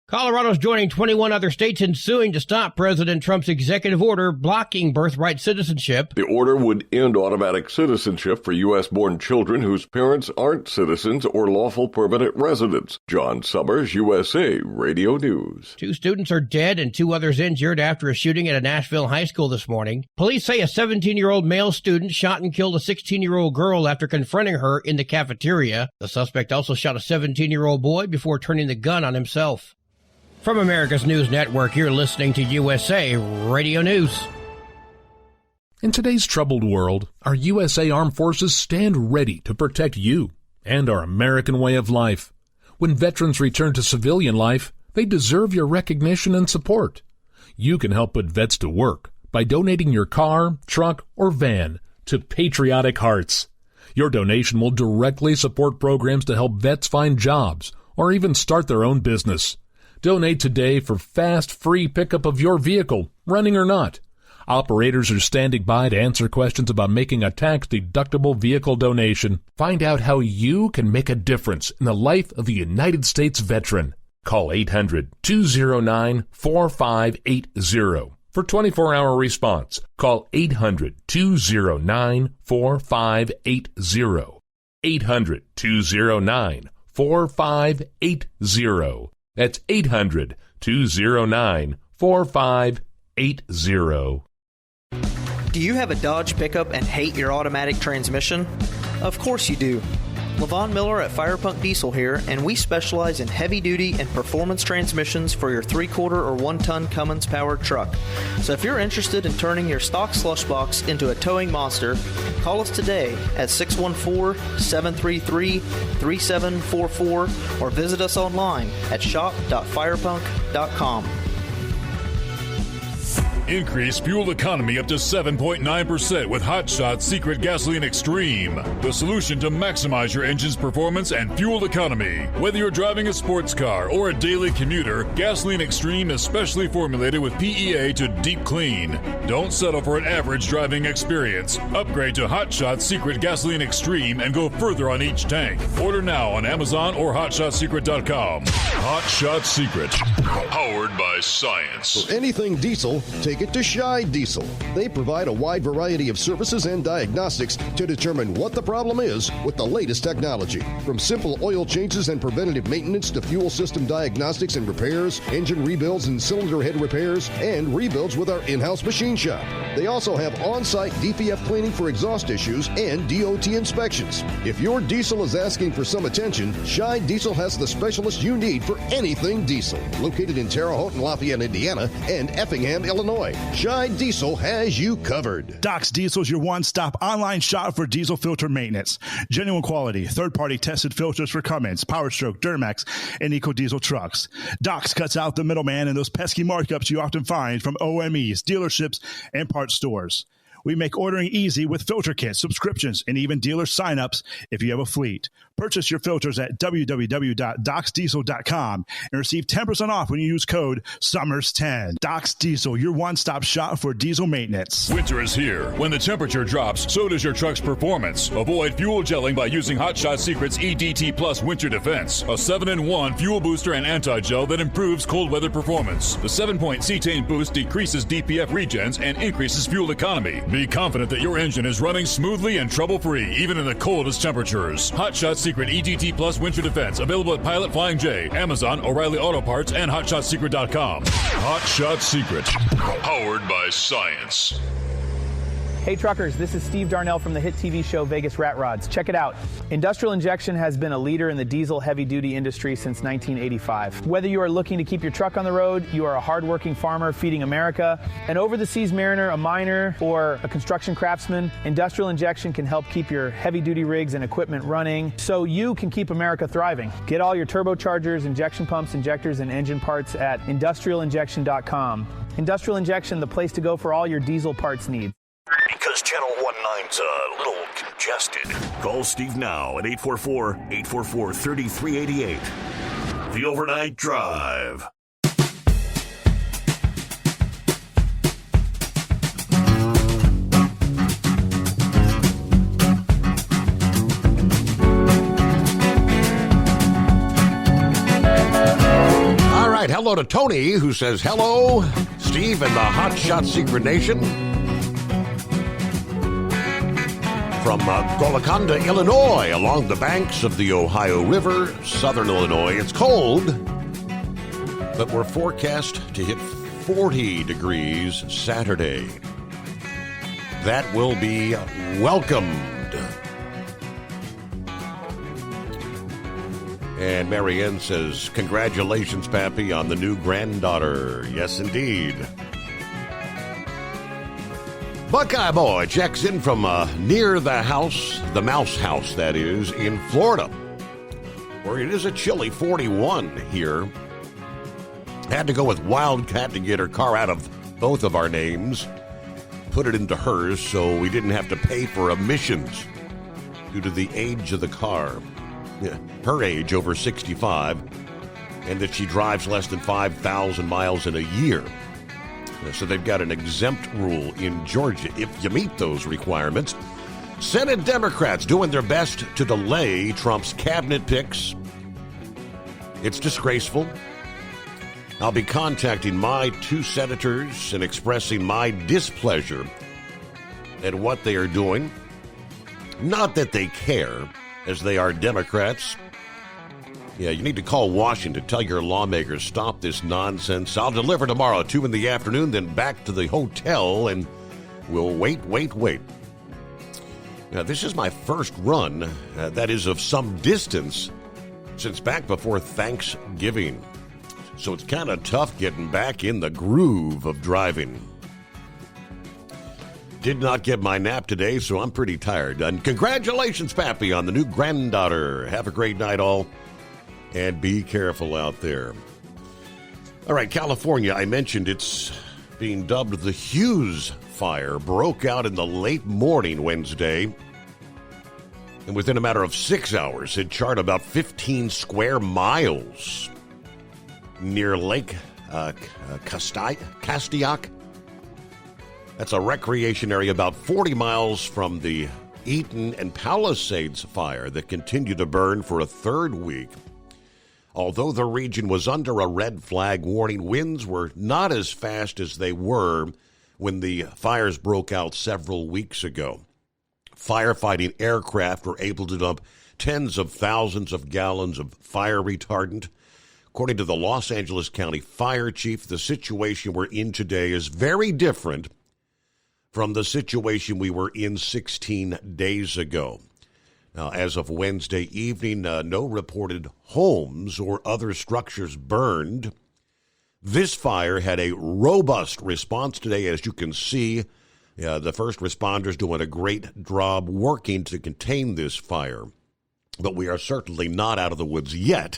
Speaker 2: Colorado's joining 21 other states in suing to stop President Trump's executive order blocking birthright citizenship.
Speaker 21: The order would end automatic citizenship for U.S.-born children whose parents aren't citizens or lawful permanent residents. John Summers, USA Radio News.
Speaker 2: 2 students are dead and 2 others injured after a shooting at a Nashville high school this morning. Police say a 17-year-old male student shot and killed a 16-year-old girl after confronting her in the cafeteria. The suspect also shot a 17-year-old boy before turning the gun on himself. From America's News Network, you're listening to USA Radio News.
Speaker 7: In today's troubled world, our USA Armed Forces stand ready to protect you and our American way of life. When veterans return to civilian life, they deserve your recognition and support. You can help put vets to work by donating your car, truck, or van to Patriotic Hearts. Your donation will directly support programs to help vets find jobs or even start their own business. Donate today for fast, free pickup of your vehicle, running or not. Operators are standing by to answer questions about making a tax-deductible vehicle donation. Find out how you can make a difference in the life of a United States veteran. Call 800-209-4580 for 24-hour response. Call 800-209-4580. 800-209-4580. That's 800-209-4580.
Speaker 17: Do you have a Dodge pickup and hate your automatic transmission? Of course you do. Levon Miller at Firepunk Diesel here, and we specialize in heavy-duty and performance transmissions for your 3-quarter or 1-ton Cummins-powered truck. So if you're interested in turning your stock slush box into a towing monster, call us today at 614-733-3744 or visit us online at shop.firepunk.com.
Speaker 14: Increase fuel economy up to 7.9% with Hot Shot Secret Gasoline Extreme. The solution to maximize your engine's performance and fuel economy. Whether you're driving a sports car or a daily commuter, Gasoline Extreme is specially formulated with PEA to deep clean. Don't settle for an average driving experience. Upgrade to Hot Shot Secret Gasoline Extreme and go further on each tank. Order now on Amazon or HotShotSecret.com. Hot Shot Secret. Powered by science.
Speaker 18: For anything diesel, take take it to Scheid Diesel. They provide a wide variety of services and diagnostics to determine what the problem is with the latest technology. From simple oil changes and preventative maintenance to fuel system diagnostics and repairs, engine rebuilds and cylinder head repairs, and rebuilds with our in-house machine shop. They also have on-site DPF cleaning for exhaust issues and DOT inspections. If your diesel is asking for some attention, Scheid Diesel has the specialist you need for anything diesel. Located in Terre Haute and Lafayette, Indiana, and Effingham, Illinois, Scheid Diesel has you covered.
Speaker 1: Docs Diesel is your one-stop online shop for diesel filter maintenance. Genuine quality, third-party tested filters for Cummins, PowerStroke, Duramax, and EcoDiesel trucks. Docs cuts out the middleman and those pesky markups you often find from OMEs, dealerships, and parts stores. We make ordering easy with filter kits, subscriptions, and even dealer sign-ups if you have a fleet. Purchase your filters at www.docsdiesel.com and receive 10% off when you use code SUMMERS10. Docs Diesel, your one-stop shop for diesel maintenance.
Speaker 14: Winter is here. When the temperature drops, so does your truck's performance. Avoid fuel gelling by using Hot Shot Secret's EDT Plus Winter Defense, a 7-in-1 fuel booster and anti-gel that improves cold weather performance. The 7-point cetane boost decreases DPF regens and increases fuel economy. Be confident that your engine is running smoothly and trouble-free, even in the coldest temperatures. Hot Shot Secret EDT Plus Winter Defense, available at Pilot Flying J, Amazon, O'Reilly Auto Parts, and HotShotSecret.com. Hot Shot Secret, powered by science.
Speaker 15: Hey truckers, this is Steve Darnell from the hit TV show Vegas Rat Rods. Check it out. Industrial Injection has been a leader in the diesel heavy-duty industry since 1985. Whether you are looking to keep your truck on the road, you are a hardworking farmer feeding America, an over-the-seas mariner, a miner, or a construction craftsman, Industrial Injection can help keep your heavy-duty rigs and equipment running so you can keep America thriving. Get all your turbochargers, injection pumps, injectors, and engine parts at industrialinjection.com. Industrial Injection, the place to go for all your diesel parts needs.
Speaker 22: Because Channel 19's a little congested. Call Steve now at 844-844-3388. The Overnight Drive.
Speaker 16: All right, hello to Tony, who says, hello, Steve and the Hot Shot Secret Nation. From Golconda, Illinois, along the banks of the Ohio River, southern Illinois. It's cold, but we're forecast to hit 40 degrees Saturday. That will be welcomed. And Marianne says, congratulations, Pappy, on the new granddaughter. Yes, indeed. Buckeye Boy checks in from near the house, the Mouse House, that is, in Florida, where it is a chilly 41 here. Had to go with Wildcat to get her car out of both of our names, put it into hers so we didn't have to pay for emissions due to the age of the car. Yeah, her age, over 65, and that she drives less than 5,000 miles in a year. So they've got an exempt rule in Georgia if you meet those requirements. Senate Democrats doing their best to delay Trump's cabinet picks. It's disgraceful. I'll be contacting my two senators and expressing my displeasure at what they are doing. Not that they care, as they are Democrats. Yeah, you need to call Washington, tell your lawmakers, stop this nonsense. I'll deliver tomorrow, 2 in the afternoon, then back to the hotel, and we'll wait. Now, this is my first run, that is of some distance, since back before Thanksgiving. So it's kind of tough getting back in the groove of driving. Did not get my nap today, so I'm pretty tired. And congratulations, Pappy, on the new granddaughter. Have a great night, all. And be careful out there. All right, California, I mentioned it's being dubbed the Hughes Fire. Broke out in the late morning Wednesday. And within a matter of 6 hours, it charred about 15 square miles near Lake Castaic. That's a recreation area about 40 miles from the Eaton and Palisades fire that continued to burn for a third week. Although the region was under a red flag warning, winds were not as fast as they were when the fires broke out several weeks ago. Firefighting aircraft were able to dump tens of thousands of gallons of fire retardant. According to the Los Angeles County Fire Chief, the situation we're in today is very different from the situation we were in 16 days ago. Now, as of Wednesday evening, no reported homes or other structures burned. This fire had a robust response today, as you can see. The first responders doing a great job working to contain this fire. But we are certainly not out of the woods yet.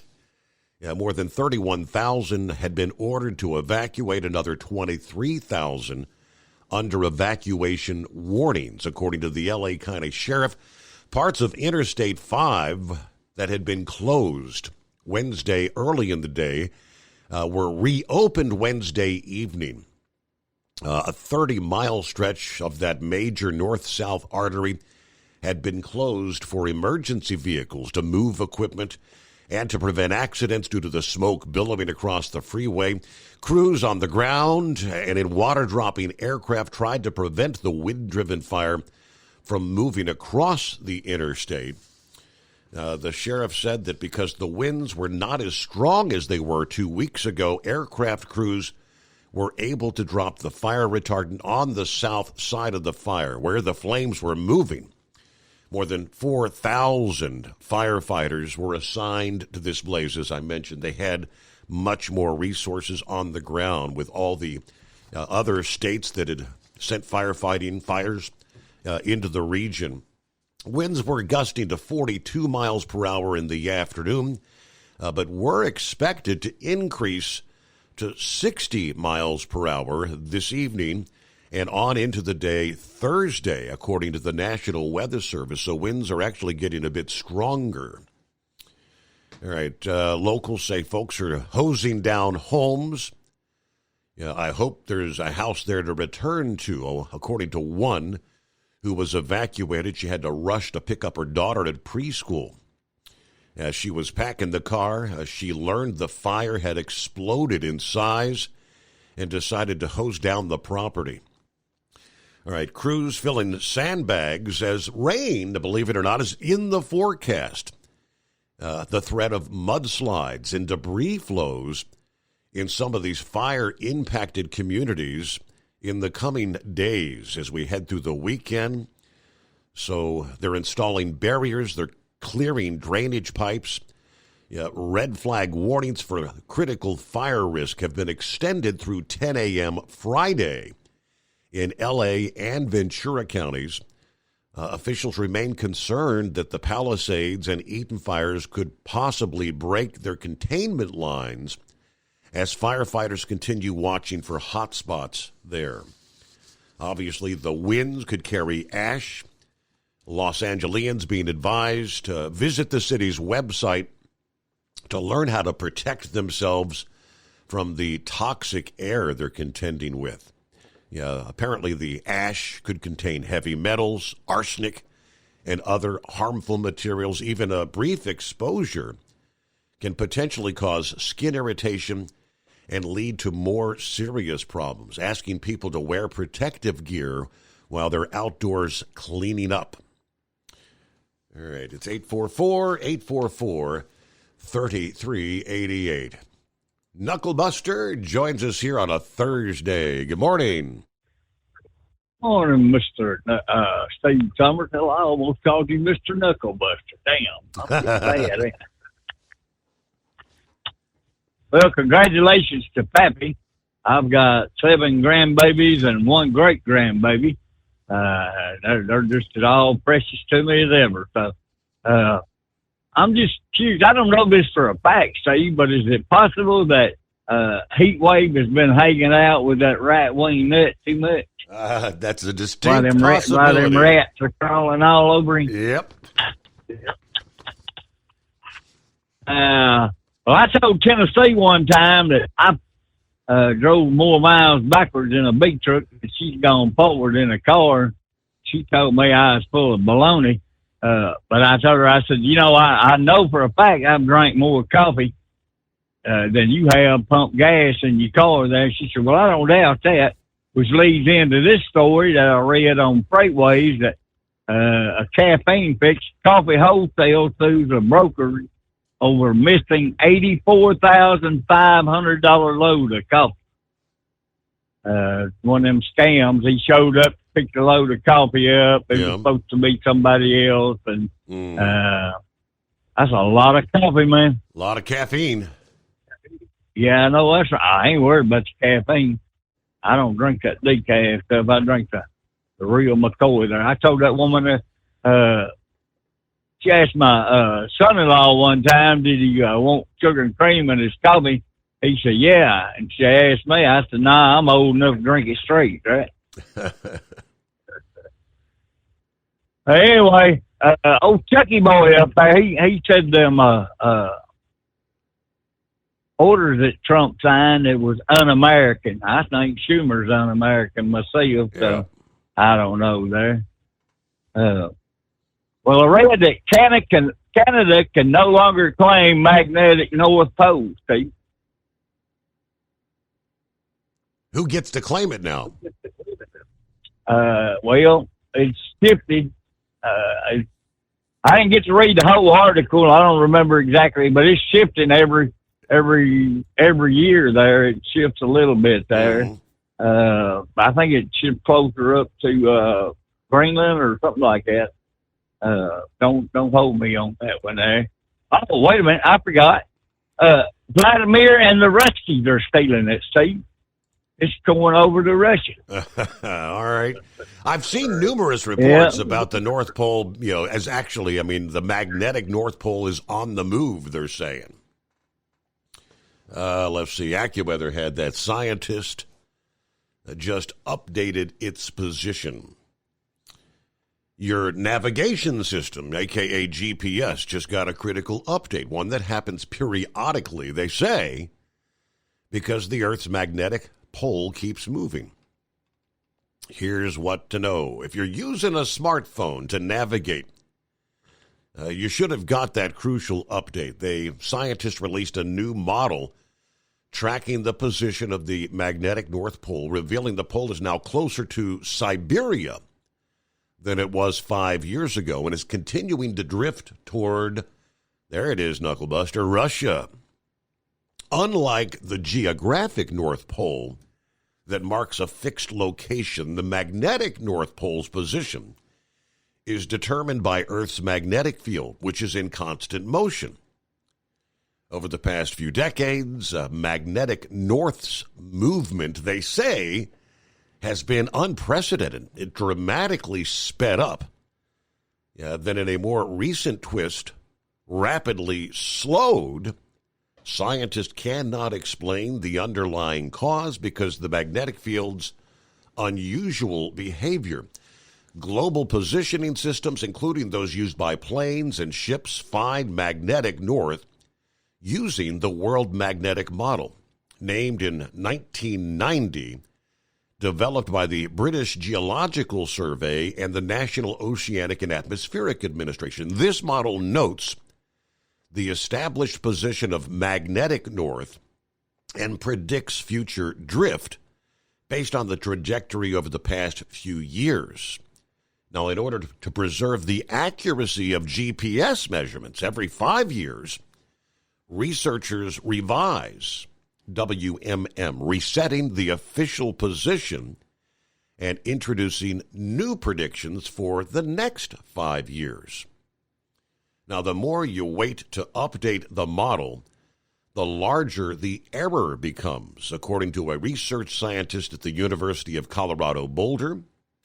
Speaker 16: More than 31,000 had been ordered to evacuate, another 23,000 under evacuation warnings, according to the L.A. County Sheriff. Parts of Interstate 5 that had been closed Wednesday early in the day were reopened Wednesday evening. A 30-mile stretch of that major north-south artery had been closed for emergency vehicles to move equipment and to prevent accidents due to the smoke billowing across the freeway. Crews on the ground and in water-dropping aircraft tried to prevent the wind-driven fire from moving across the interstate. The sheriff said that because the winds were not as strong as they were 2 weeks ago, aircraft crews were able to drop the fire retardant on the south side of the fire, where the flames were moving. More than 4,000 firefighters were assigned to this blaze. As I mentioned, they had much more resources on the ground with all the other states that had sent firefighting fires into the region. Winds were gusting to 42 miles per hour in the afternoon, but were expected to increase to 60 miles per hour this evening and on into the day Thursday, according to the National Weather Service. So winds are actually getting a bit stronger. All right, locals say folks are hosing down homes. I hope there's a house there to return to. According to one who was evacuated, she had to rush to pick up her daughter at preschool. As she was packing the car, she learned the fire had exploded in size and decided to hose down the property. All right, crews filling sandbags as rain, believe it or not, is in the forecast. The threat of mudslides and debris flows in some of these fire-impacted communities in the coming days as we head through the weekend. So they're installing barriers, they're clearing drainage pipes. Red flag warnings for critical fire risk have been extended through 10 a.m. Friday in L.A. and Ventura counties. Officials remain concerned that the Palisades and Eaton fires could possibly break their containment lines as firefighters continue watching for hot spots there. Obviously, the winds could carry ash. Los Angeles being advised to visit the city's website to learn how to protect themselves from the toxic air they're contending with. Apparently the ash could contain heavy metals, arsenic, and other harmful materials. Even a brief exposure can potentially cause skin irritation and lead to more serious problems. Asking people to wear protective gear while they're outdoors cleaning up. All right, it's 844-844-3388. Knucklebuster joins us here on a Thursday. Good morning.
Speaker 3: Morning, Mr. Steve Summers. Hell, I almost called you Mr. Knucklebuster. Damn. I'm bad. Well, congratulations to Pappy. I've got 7 grandbabies and 1 great-grandbaby. They're just as all precious to me as ever. So, I'm just curious. I don't know this for a fact, Steve, but is it possible that heat wave has been hanging out with that right wing nut too much?
Speaker 16: That's a distinct possibility.
Speaker 3: Why them rats are crawling all over him?
Speaker 16: Yep.
Speaker 3: Well, I told Tennessee one time that I drove more miles backwards in a big truck than she's gone forward in a car. She told me I was full of baloney. But I told her, I said, I know for a fact I've drank more coffee than you have pumped gas in your car there. She said, well, I don't doubt that. which leads into this story that I read on Freightways that a caffeine fix coffee wholesale sues a broker over missing $84,500 load of coffee. One of them scams. He showed up, picked a load of coffee up. It was supposed to be somebody else, and that's a lot of coffee, man.
Speaker 16: A lot of caffeine.
Speaker 3: Yeah, I know that's right. I ain't worried about the caffeine. I don't drink that decaf stuff. I drink the real McCoy there. I told that woman she asked my son-in-law one time, did he want sugar and cream in his coffee? He said, yeah. And she asked me, I said, nah, I'm old enough to drink it straight, right? Anyway, old Chucky boy up there, he said them orders that Trump signed, it was un-American. I think Schumer's un-American myself, so I don't know there. Well, I read that Canada can no longer claim magnetic North Pole, Steve.
Speaker 16: Who gets to claim it now?
Speaker 3: Well, it's shifted. I didn't get to read the whole article. I don't remember exactly, but it's shifting every year there. It shifts a little bit there. I think it should closer up to Greenland or something like that. Don't hold me on that one there. Oh, wait a minute, I forgot. Vladimir and the Ruskies are stealing it, Steve. It's going over to Russia.
Speaker 16: All right. I've seen numerous reports about the North Pole, as actually, the magnetic North Pole is on the move, they're saying. Let's see. AccuWeather had that scientist just updated its position. Your navigation system, a.k.a. GPS, just got a critical update, one that happens periodically, they say, because the Earth's magnetic pole keeps moving. Here's what to know. If you're using a smartphone to navigate, you should have got that crucial update. Scientists released a new model tracking the position of the magnetic North Pole, revealing the pole is now closer to Siberia than it was 5 years ago and is continuing to drift toward, there it is, Knucklebuster, Russia. Unlike the geographic North Pole that marks a fixed location, the magnetic North Pole's position is determined by Earth's magnetic field, which is in constant motion. Over the past few decades, magnetic North's movement, they say, has been unprecedented. It dramatically sped up. Then in a more recent twist, rapidly slowed. Scientists cannot explain the underlying cause because the magnetic field's unusual behavior. Global positioning systems, including those used by planes and ships, find magnetic north using the World Magnetic Model, named in 1990, developed by the British Geological Survey and the National Oceanic and Atmospheric Administration. This model notes the established position of magnetic north and predicts future drift based on the trajectory over the past few years. Now, in order to preserve the accuracy of GPS measurements every 5 years, researchers revise WMM, resetting the official position and introducing new predictions for the next 5 years. Now, the more you wait to update the model, the larger the error becomes, according to a research scientist at the University of Colorado Boulder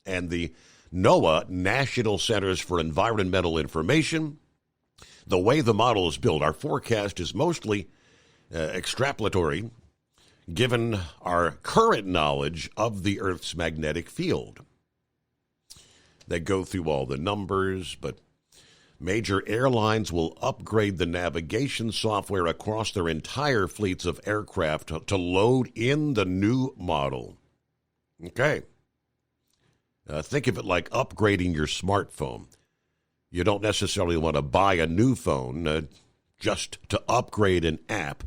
Speaker 16: and the NOAA, National Centers for Environmental Information. The way the model is built, our forecast is mostly extrapolatory, given our current knowledge of the Earth's magnetic field. They go through all the numbers, but major airlines will upgrade the navigation software across their entire fleets of aircraft to load in the new model. Okay. Think of it like upgrading your smartphone. You don't necessarily want to buy a new phone just to upgrade an app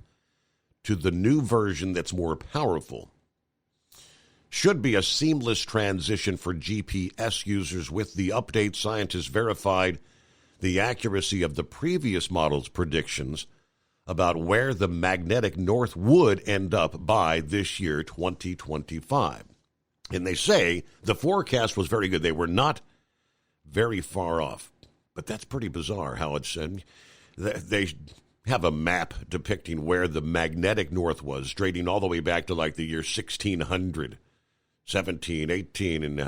Speaker 16: to the new version that's more powerful. Should be a seamless transition for GPS users. With the update, scientists verified the accuracy of the previous model's predictions about where the magnetic north would end up by this year, 2025. And they say the forecast was very good. They were not very far off. But that's pretty bizarre how it's they have a map depicting where the magnetic north was, dating all the way back to like the year 1600, 17, 18, and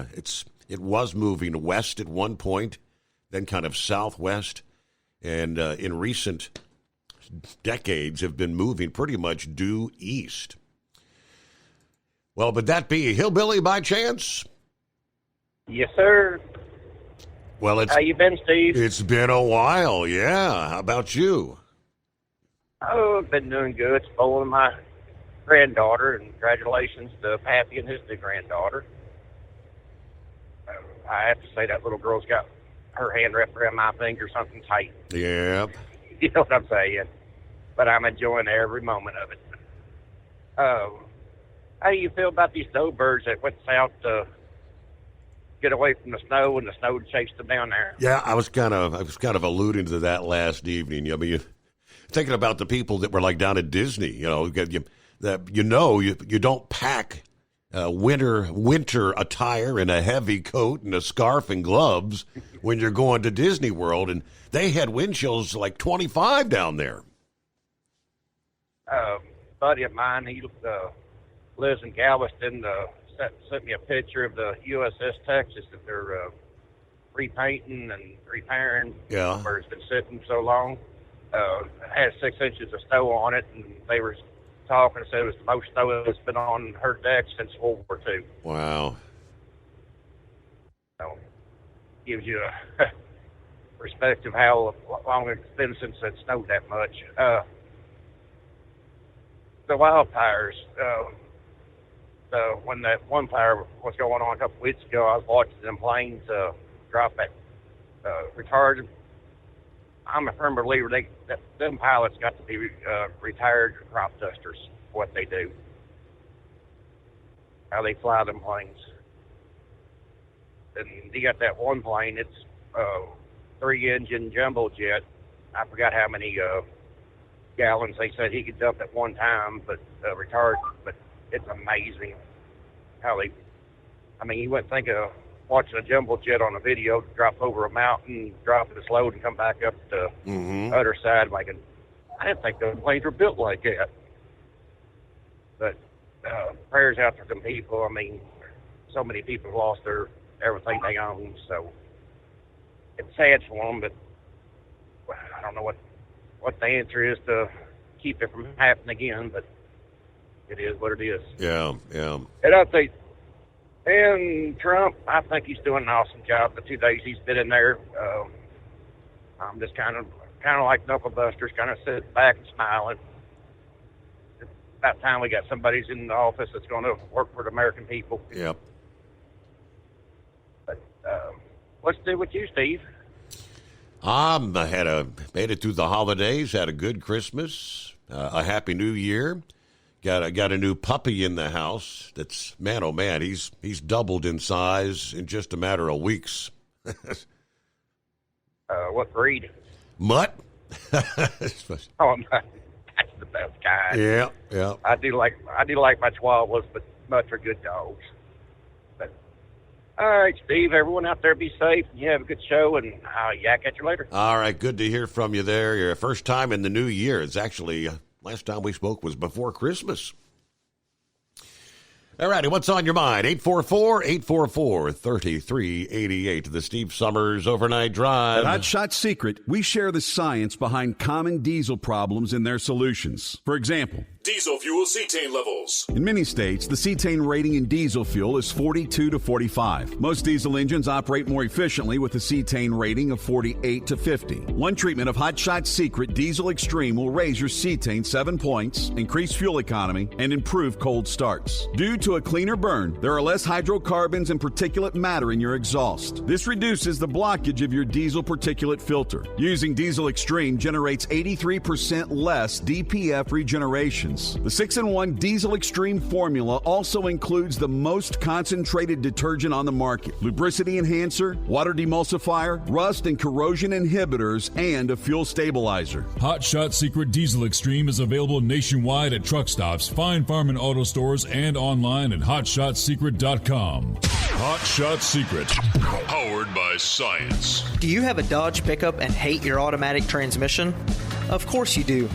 Speaker 16: it was moving west at one point, then kind of southwest, and in recent decades have been moving pretty much due east. Well, would that be a hillbilly by chance?
Speaker 4: Yes, sir.
Speaker 16: Well,
Speaker 4: how you been, Steve?
Speaker 16: It's been a while, yeah. How about you?
Speaker 4: Oh, I've been doing good. Spoiling my granddaughter, and congratulations to Pappy and his new granddaughter. I have to say that little girl's got her hand wrapped around my finger, something tight.
Speaker 16: Yep.
Speaker 4: You know what I'm saying? But I'm enjoying every moment of it. How do you feel about these snowbirds that went south to get away from the snow, and the snow chased them down there?
Speaker 16: Yeah, I was kind of alluding to that last evening. I mean, thinking about the people that were like down at Disney. You don't pack winter attire and a heavy coat and a scarf and gloves when you're going to Disney World, and they had wind chills like 25 down there.
Speaker 4: Buddy of mine, he lives in Galveston, sent me a picture of the USS Texas that they're repainting and repairing.
Speaker 16: Yeah.
Speaker 4: Where it's been sitting so long. It had 6 inches of snow on it, and they were talking and said it was the most snow that's been on her deck since World War II.
Speaker 16: Wow.
Speaker 4: So, gives you a perspective how long it's been since it snowed that much. The wildfires, when that one fire was going on a couple weeks ago, I was watching them planes drop that retarded. I'm a firm believer that them pilots got to be retired crop dusters, what they do, how they fly them planes. And you got that one plane, it's 3-engine jumbo jet. I forgot how many gallons they said he could dump at one time, but retarded. But it's amazing how they. I mean, you wouldn't think of watching a jumbo jet on a video drop over a mountain, drop its load, and come back up to the other side. I didn't think those planes were built like that. But prayers out to them people. I mean, so many people have lost everything they own, so it's sad for them. But I don't know what the answer is to keep it from happening again. But it is what it is.
Speaker 16: Yeah.
Speaker 4: And I think. And Trump, I think he's doing an awesome job the 2 days he's been in there. I'm just kind of like knuckle busters, kind of sitting back and smiling. It's about time we got somebody in the office that's going to work for the American people.
Speaker 16: Yep.
Speaker 4: But what's to do with you, Steve?
Speaker 16: I made it through the holidays, had a good Christmas, a happy New Year. Got a new puppy in the house. That's, man, oh man, he's doubled in size in just a matter of weeks.
Speaker 4: What breed?
Speaker 16: Mutt.
Speaker 4: Oh, that's the best kind.
Speaker 16: Yeah.
Speaker 4: I do like my Chihuahuas, but Mutts are good dogs. But all right, Steve. Everyone out there, be safe. You have a good show, and I'll yak at you later.
Speaker 16: All right, good to hear from you there. Your first time in the new year. It's actually. Last time we spoke was before Christmas. All righty, what's on your mind? 844-844-3388. The Steve Summers Overnight Drive.
Speaker 5: At Hot Shot Secret, we share the science behind common diesel problems and their solutions. For example,
Speaker 14: diesel fuel cetane levels.
Speaker 5: In many states, the cetane rating in diesel fuel is 42 to 45. Most diesel engines operate more efficiently with a cetane rating of 48 to 50. One treatment of Hot Shot Secret Diesel Extreme will raise your cetane 7 points, increase fuel economy, and improve cold starts. Due to a cleaner burn, there are less hydrocarbons and particulate matter in your exhaust. This reduces the blockage of your diesel particulate filter. Using Diesel Extreme generates 83% less DPF regeneration difference. The 6-in-1 Diesel Extreme formula also includes the most concentrated detergent on the market, lubricity enhancer, water demulsifier, rust and corrosion inhibitors, and a fuel stabilizer.
Speaker 14: Hot Shot Secret Diesel Extreme is available nationwide at truck stops, fine farm and auto stores, and online at hotshotsecret.com. Hot Shot Secret, powered by science.
Speaker 17: Do you have a Dodge pickup and hate your automatic transmission? Of course you do.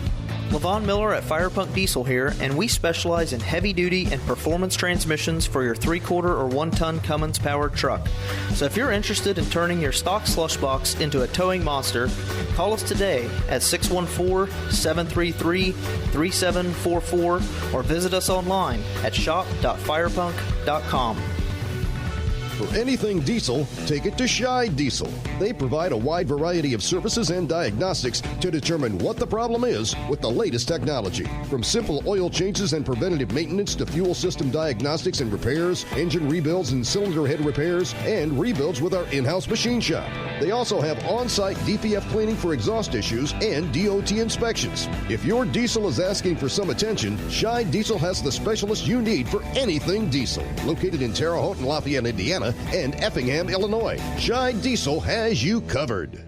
Speaker 17: Levon Miller at Firepunk Diesel here, and we specialize in heavy-duty and performance transmissions for your 3-quarter or 1-ton Cummins-powered truck. So if you're interested in turning your stock slush box into a towing monster, call us today at 614-733-3744 or visit us online at shop.firepunk.com.
Speaker 18: For anything diesel, take it to Scheid Diesel. They provide a wide variety of services and diagnostics to determine what the problem is with the latest technology. From simple oil changes and preventative maintenance to fuel system diagnostics and repairs, engine rebuilds and cylinder head repairs, and rebuilds with our in-house machine shop. They also have on-site DPF cleaning for exhaust issues and DOT inspections. If your diesel is asking for some attention, Scheid Diesel has the specialist you need for anything diesel. Located in Terre Haute and Lafayette, Indiana, and Effingham, Illinois, Scheid Diesel has you covered.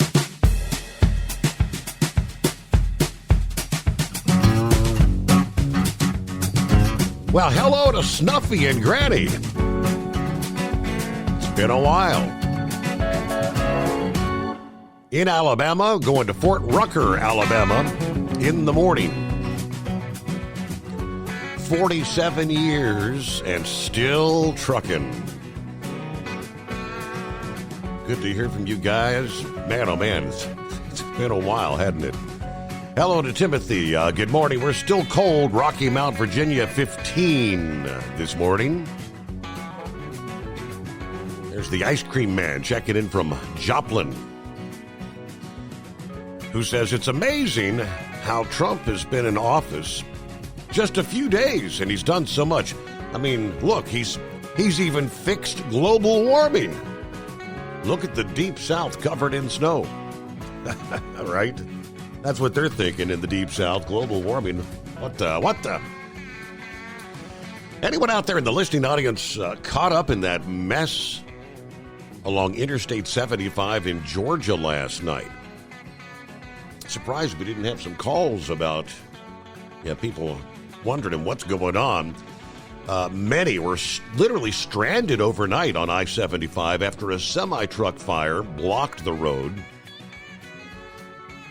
Speaker 16: Well, hello to Snuffy and Granny. It's been a while. In Alabama, going to Fort Rucker, Alabama, in the morning. 47 years and still trucking. Good to hear from you guys. Man, oh man, it's been a while, hasn't it? Hello to Timothy. Good morning. We're still cold. Rocky Mount, Virginia, 15 this morning. There's the ice cream man checking in from Joplin, who says it's amazing how Trump has been in office just a few days and he's done so much. I mean, look, he's even fixed global warming. Look at the deep south covered in snow. Right? That's what they're thinking in the deep south, global warming. What the? Anyone out there in the listening audience caught up in that mess along Interstate 75 in Georgia last night? Surprised we didn't have some calls about people wondering what's going on. Many were literally stranded overnight on I-75 after a semi-truck fire blocked the road.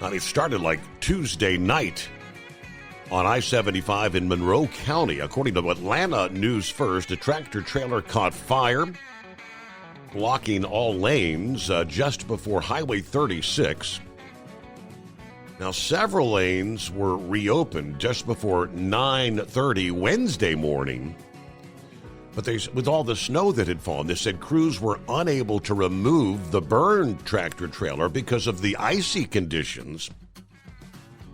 Speaker 16: And it started like Tuesday night on I-75 in Monroe County. According to Atlanta News First, a tractor-trailer caught fire, blocking all lanes just before Highway 36. Now, several lanes were reopened just before 9:30 Wednesday morning. But with all the snow that had fallen, they said crews were unable to remove the burned tractor-trailer because of the icy conditions.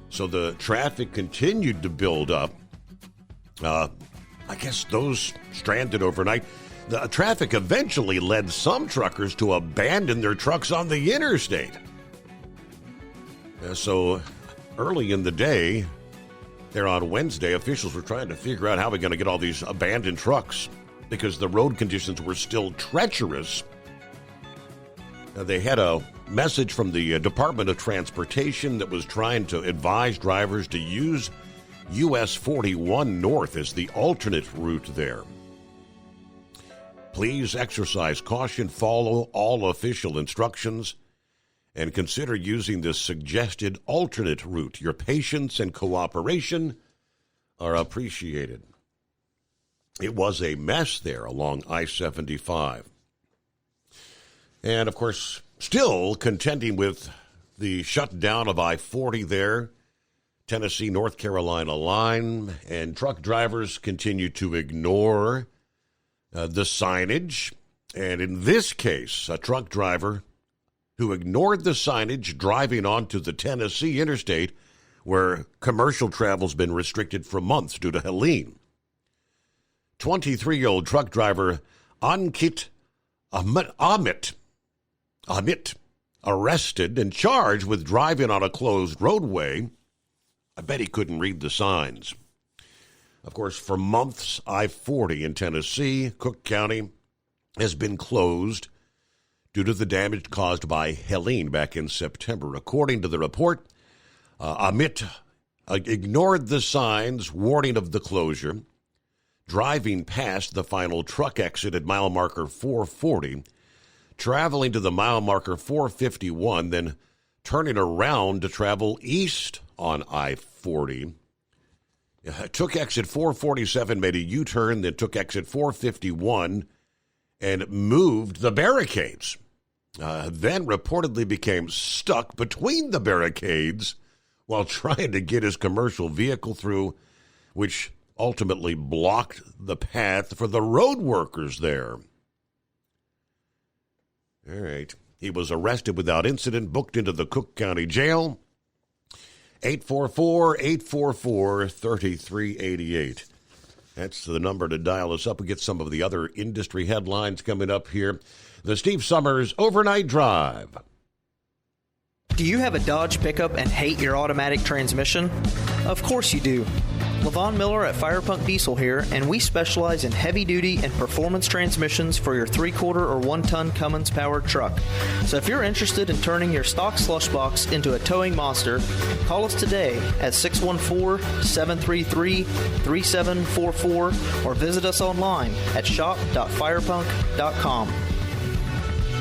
Speaker 16: So the traffic continued to build up. I guess those stranded overnight. The traffic eventually led some truckers to abandon their trucks on the interstate. So early in the day, there on Wednesday, officials were trying to figure out how we're going to get all these abandoned trucks because the road conditions were still treacherous. They had a message from the Department of Transportation that was trying to advise drivers to use US 41 North as the alternate route there. Please exercise caution, follow all official instructions, and consider using this suggested alternate route. Your patience and cooperation are appreciated. It was a mess there along I-75. And, of course, still contending with the shutdown of I-40 there, Tennessee-North Carolina line, and truck drivers continue to ignore the signage. And in this case, a truck driver who ignored the signage driving onto the Tennessee interstate where commercial travel's been restricted for months due to Helene. 23-year-old truck driver Ankit Amit, arrested and charged with driving on a closed roadway. I bet he couldn't read the signs. Of course, for months, I-40 in Tennessee, Cook County, has been closed due to the damage caused by Helene back in September. According to the report, Amit ignored the signs warning of the closure, driving past the final truck exit at mile marker 440, traveling to the mile marker 451, then turning around to travel east on I-40. Took exit 447, made a U-turn, then took exit 451 and moved the barricades. Then reportedly became stuck between the barricades while trying to get his commercial vehicle through, which ultimately blocked the path for the road workers there. All right. He was arrested without incident, booked into the Cook County Jail. 844-844-3388. That's the number to dial us up and get some of the other industry headlines coming up here. The Steve Summers Overnight Drive.
Speaker 17: Do you have a Dodge pickup and hate your automatic transmission? Of course you do. Levon Miller at Firepunk Diesel here, and we specialize in heavy-duty and performance transmissions for your 3-quarter or 1-ton Cummins-powered truck. So if you're interested in turning your stock slush box into a towing monster, call us today at 614-733-3744 or visit us online at shop.firepunk.com.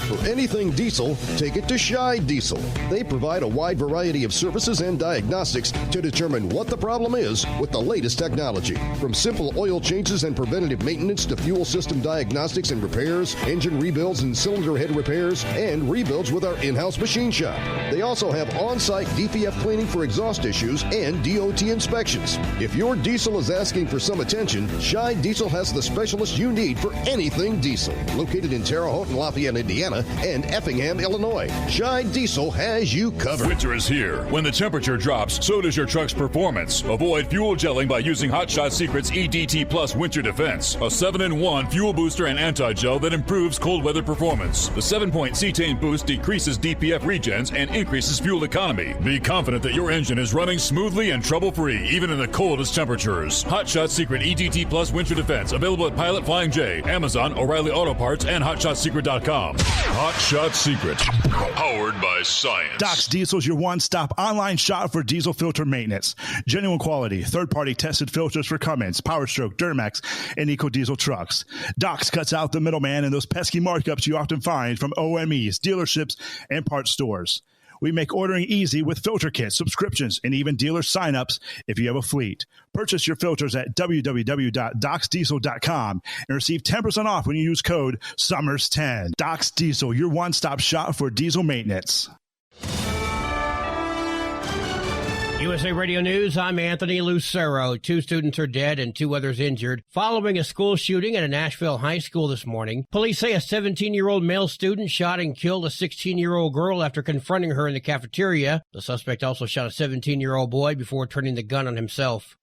Speaker 18: For anything diesel, take it to Scheid Diesel. They provide a wide variety of services and diagnostics to determine what the problem is with the latest technology. From simple oil changes and preventative maintenance to fuel system diagnostics and repairs, engine rebuilds and cylinder head repairs, and rebuilds with our in-house machine shop. They also have on-site DPF cleaning for exhaust issues and DOT inspections. If your diesel is asking for some attention, Scheid Diesel has the specialist you need for anything diesel. Located in Terre Haute and Lafayette, Indiana, and Effingham, Illinois. Scheid Diesel has you covered.
Speaker 14: Winter is here. When the temperature drops, so does your truck's performance. Avoid fuel gelling by using Hot Shot Secret's EDT Plus Winter Defense, a 7-in-1 fuel booster and anti-gel that improves cold weather performance. The 7-point cetane boost decreases DPF regens and increases fuel economy. Be confident that your engine is running smoothly and trouble-free, even in the coldest temperatures. Hot Shot Secret EDT Plus Winter Defense, available at Pilot Flying J, Amazon, O'Reilly Auto Parts, and HotShotSecret.com. Hot Shot Secret, powered by science.
Speaker 1: Doc's Diesel is your one-stop online shop for diesel filter maintenance. Genuine quality, third-party tested filters for Cummins, PowerStroke, Duramax, and EcoDiesel trucks. Doc's cuts out the middleman and those pesky markups you often find from OMEs, dealerships, and parts stores. We make ordering easy with filter kits, subscriptions, and even dealer sign-ups if you have a fleet. Purchase your filters at www.docsdiesel.com and receive 10% off when you use code SUMMERS10. Doc's Diesel, your one-stop shop for diesel maintenance.
Speaker 2: USA Radio News, I'm Anthony Lucero. 2 students are dead and 2 others injured following a school shooting at a Nashville high school this morning. Police say a 17-year-old male student shot and killed a 16-year-old girl after confronting her in the cafeteria. The suspect also shot a 17-year-old boy before turning the gun on himself.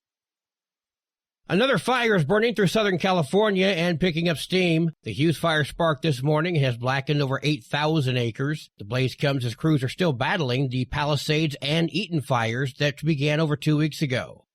Speaker 2: Another fire is burning through Southern California and picking up steam. The Hughes fire sparked this morning and has blackened over 8,000 acres. The blaze comes as crews are still battling the Palisades and Eaton fires that began over 2 weeks ago.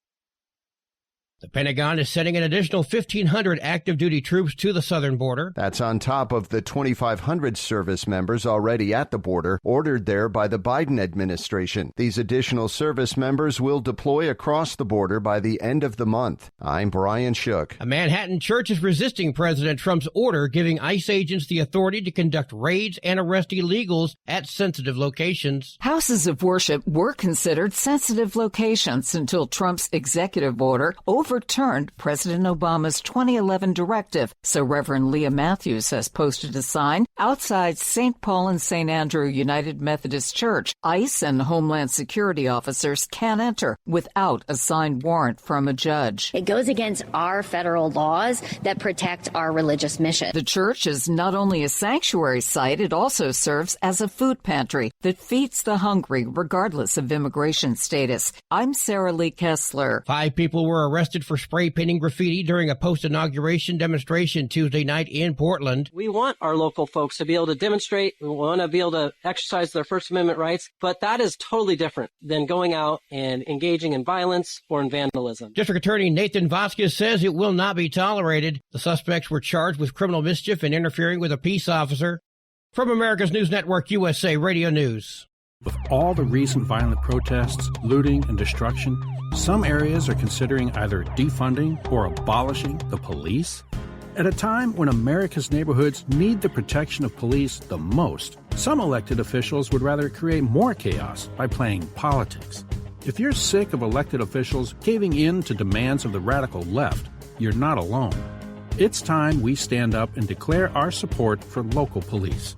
Speaker 2: The Pentagon is sending an additional 1,500 active-duty troops to the southern border.
Speaker 6: That's on top of the 2,500 service members already at the border, ordered there by the Biden administration. These additional service members will deploy across the border by the end of the month. I'm Brian Shook.
Speaker 2: A Manhattan church is resisting President Trump's order giving ICE agents the authority to conduct raids and arrest illegals at sensitive locations.
Speaker 8: Houses of worship were considered sensitive locations until Trump's executive order overturned President Obama's 2011 directive, so Reverend Leah Matthews has posted a sign outside St. Paul and St. Andrew United Methodist Church. ICE and Homeland Security officers can't enter without a signed warrant from a judge.
Speaker 23: It goes against our federal laws that protect our religious mission.
Speaker 8: The church is not only a sanctuary site, it also serves as a food pantry that feeds the hungry regardless of immigration status. I'm Sarah Lee Kessler.
Speaker 2: 5 people were arrested arrested for spray painting graffiti during a post-inauguration demonstration Tuesday night in Portland.
Speaker 9: We want our local folks to be able to demonstrate. We want to be able to exercise their First Amendment rights, but that is totally different than going out and engaging in violence or in vandalism.
Speaker 2: District Attorney Nathan Vasquez says it will not be tolerated. The suspects were charged with criminal mischief and interfering with a peace officer. From America's News Network, USA Radio News.
Speaker 10: With all the recent violent protests, looting, and destruction, some areas are considering either defunding or abolishing the police. At a time when America's neighborhoods need the protection of police the most, some elected officials would rather create more chaos by playing politics. If you're sick of elected officials caving in to demands of the radical left, you're not alone. It's time we stand up and declare our support for local police.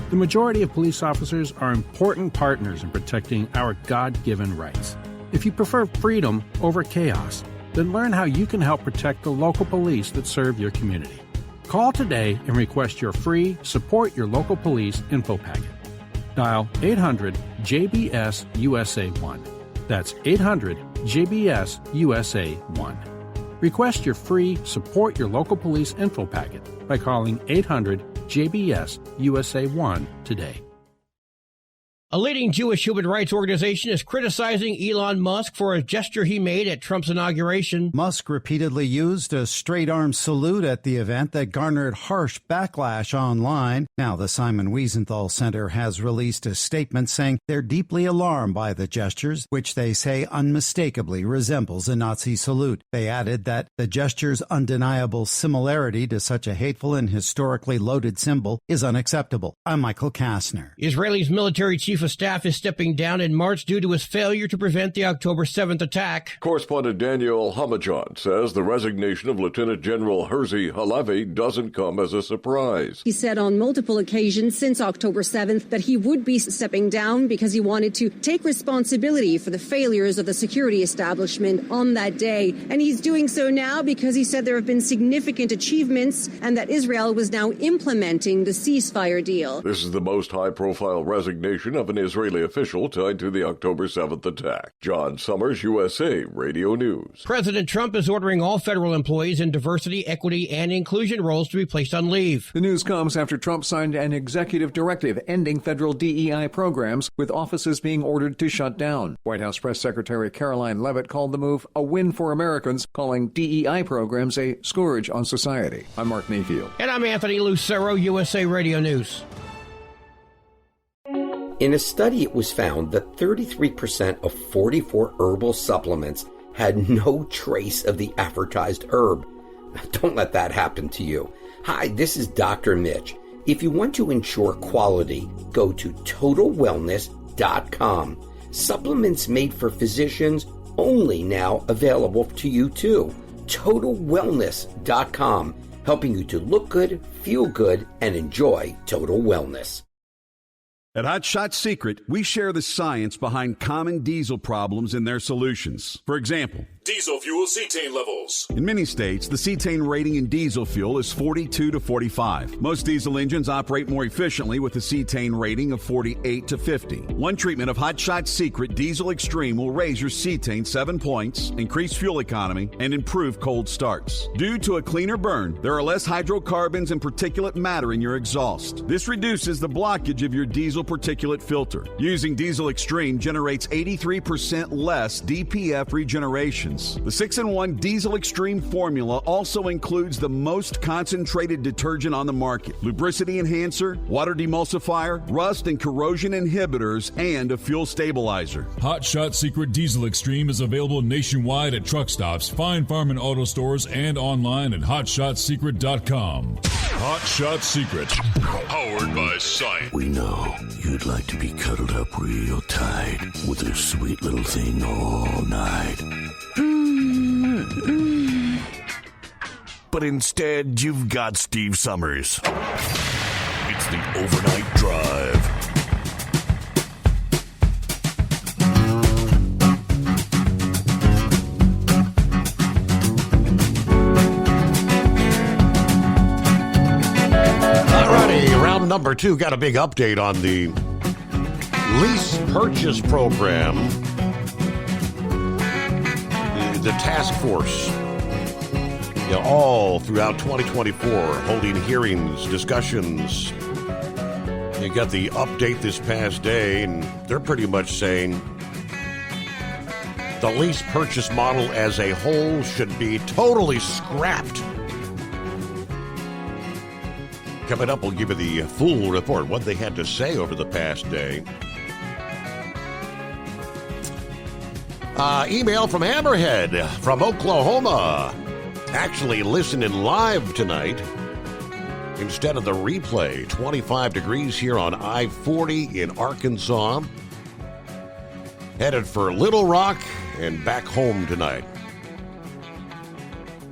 Speaker 10: The majority of police officers are important partners in protecting our God-given rights. If you prefer freedom over chaos, then learn how you can help protect the local police that serve your community. Call today and request your free Support Your Local Police info packet. Dial 800-JBS-USA1. That's 800-JBS-USA1. Request your free Support Your Local Police info packet by calling 800-JBS-USA1 today.
Speaker 2: A leading Jewish human rights organization is criticizing Elon Musk for a gesture he made at Trump's inauguration.
Speaker 12: Musk repeatedly used a straight-arm salute at the event that garnered harsh backlash online. Now the Simon Wiesenthal Center has released a statement saying they're deeply alarmed by the gestures, which they say unmistakably resembles a Nazi salute. They added that the gesture's undeniable similarity to such a hateful and historically loaded symbol is unacceptable. I'm Michael Kastner.
Speaker 2: Israel's military chief of staff is stepping down in March due to his failure to prevent the October 7th attack.
Speaker 21: Correspondent Daniel Hamajan says the resignation of Lieutenant General Herzi Halevi doesn't come as a surprise.
Speaker 24: He said on multiple occasions since October 7th that he would be stepping down because he wanted to take responsibility for the failures of the security establishment on that day. And he's doing so now because he said there have been significant achievements and that Israel was now implementing the ceasefire deal.
Speaker 21: This is the most high-profile resignation of an Israeli official tied to the October 7th attack. John Summers, USA Radio News.
Speaker 2: President Trump is ordering all federal employees in diversity, equity, and inclusion roles to be placed on leave.
Speaker 25: The news comes after Trump signed an executive directive ending federal DEI programs, with offices being ordered to shut down. White House Press Secretary Caroline Leavitt called the move a win for Americans, calling DEI programs a scourge on society. I'm Mark Mayfield.
Speaker 2: And I'm Anthony Lucero, USA Radio News.
Speaker 26: In a study, it was found that 33% of 44 herbal supplements had no trace of the advertised herb. Don't let that happen to you. Hi, this is Dr. Mitch. If you want to ensure quality, go to TotalWellness.com. Supplements made for physicians, only now available to you too. TotalWellness.com, helping you to look good, feel good, and enjoy total wellness.
Speaker 5: At Hot Shot Secret, we share the science behind common diesel problems and their solutions. For example,
Speaker 14: diesel fuel cetane levels.
Speaker 5: In many states, the cetane rating in diesel fuel is 42 to 45. Most diesel engines operate more efficiently with a cetane rating of 48 to 50. One treatment of Hot Shot Secret Diesel Extreme will raise your cetane 7 points, increase fuel economy, and improve cold starts. Due to a cleaner burn, there are less hydrocarbons and particulate matter in your exhaust. This reduces the blockage of your diesel particulate filter. Using Diesel Extreme generates 83% less DPF regeneration. The 6-in-1 Diesel Extreme formula also includes the most concentrated detergent on the market, lubricity enhancer, water demulsifier, rust and corrosion inhibitors, and a fuel stabilizer.
Speaker 14: Hot Shot Secret Diesel Extreme is available nationwide at truck stops, Fine Farm and auto stores, and online at hotshotsecret.com. Hot Shot Secret, powered by science.
Speaker 22: We know you'd like to be cuddled up real tight with a sweet little thing all night. But instead, you've got Steve Summers. It's the Overnight Drive.
Speaker 16: Alrighty, round number 2. Got a big update on the lease purchase program. The task force all throughout 2024, holding hearings, discussions. You got the update this past day, and they're pretty much saying the lease purchase model as a whole should be totally scrapped. Coming up, we'll give you the full report, what they had to say over the past day. Email from Hammerhead from Oklahoma. Actually listening live tonight instead of the replay. 25 degrees here on I-40 in Arkansas. Headed for Little Rock and back home tonight.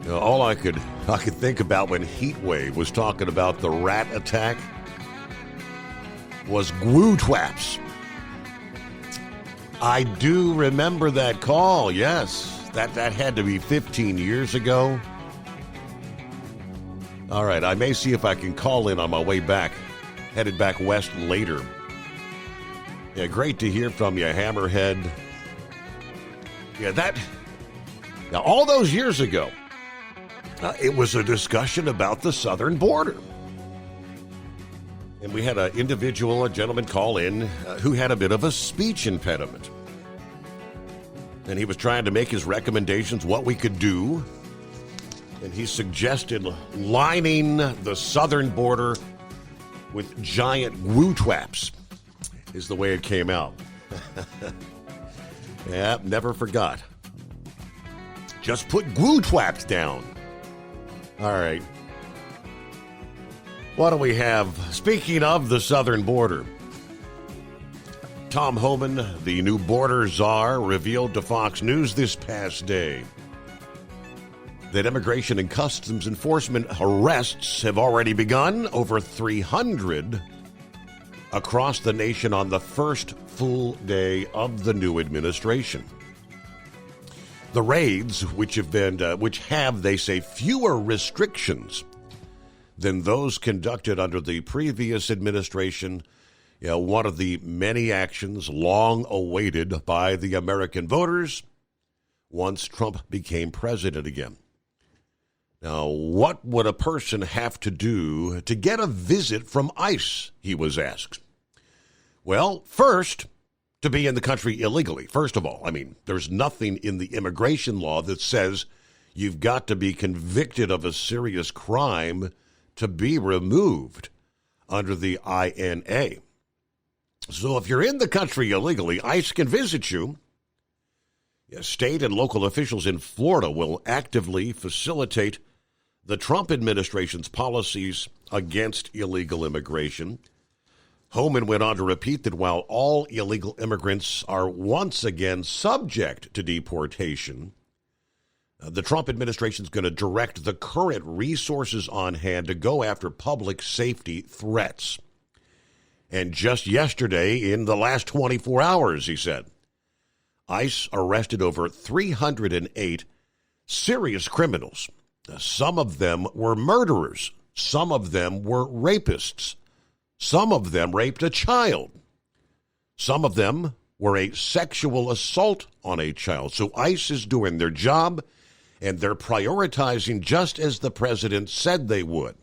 Speaker 16: You know, all I could think about when Heatwave was talking about the rat attack was glue twaps. I do remember that call, yes. That had to be 15 years ago. All right, I may see if I can call in on my way back. Headed back west later. Yeah, great to hear from you, Hammerhead. Yeah, now all those years ago, it was a discussion about the southern border. And we had a gentleman call in who had a bit of a speech impediment. And he was trying to make his recommendations, what we could do. And he suggested lining the southern border with giant glue twaps, is the way it came out. Yeah, never forgot. Just put glue twaps down. All right. What do we have? Speaking of the southern border, Tom Homan, the new border czar, revealed to Fox News this past day that Immigration and Customs Enforcement arrests have already begun, over 300 across the nation on the first full day of the new administration. The raids, which have, they say, fewer restrictions than those conducted under the previous administration, one of the many actions long awaited by the American voters once Trump became president again. Now, what would a person have to do to get a visit from ICE, he was asked. Well, first, to be in the country illegally. First of all, I mean, there's nothing in the immigration law that says you've got to be convicted of a serious crime to be removed under the INA. So if you're in the country illegally, ICE can visit you. State and local officials in Florida will actively facilitate the Trump administration's policies against illegal immigration. Homan went on to repeat that while all illegal immigrants are once again subject to deportation, the Trump administration is going to direct the current resources on hand to go after public safety threats. And just yesterday, in the last 24 hours, he said, ICE arrested over 308 serious criminals. Some of them were murderers. Some of them were rapists. Some of them raped a child. Some of them were a sexual assault on a child. So ICE is doing their job, and they're prioritizing just as the president said they would.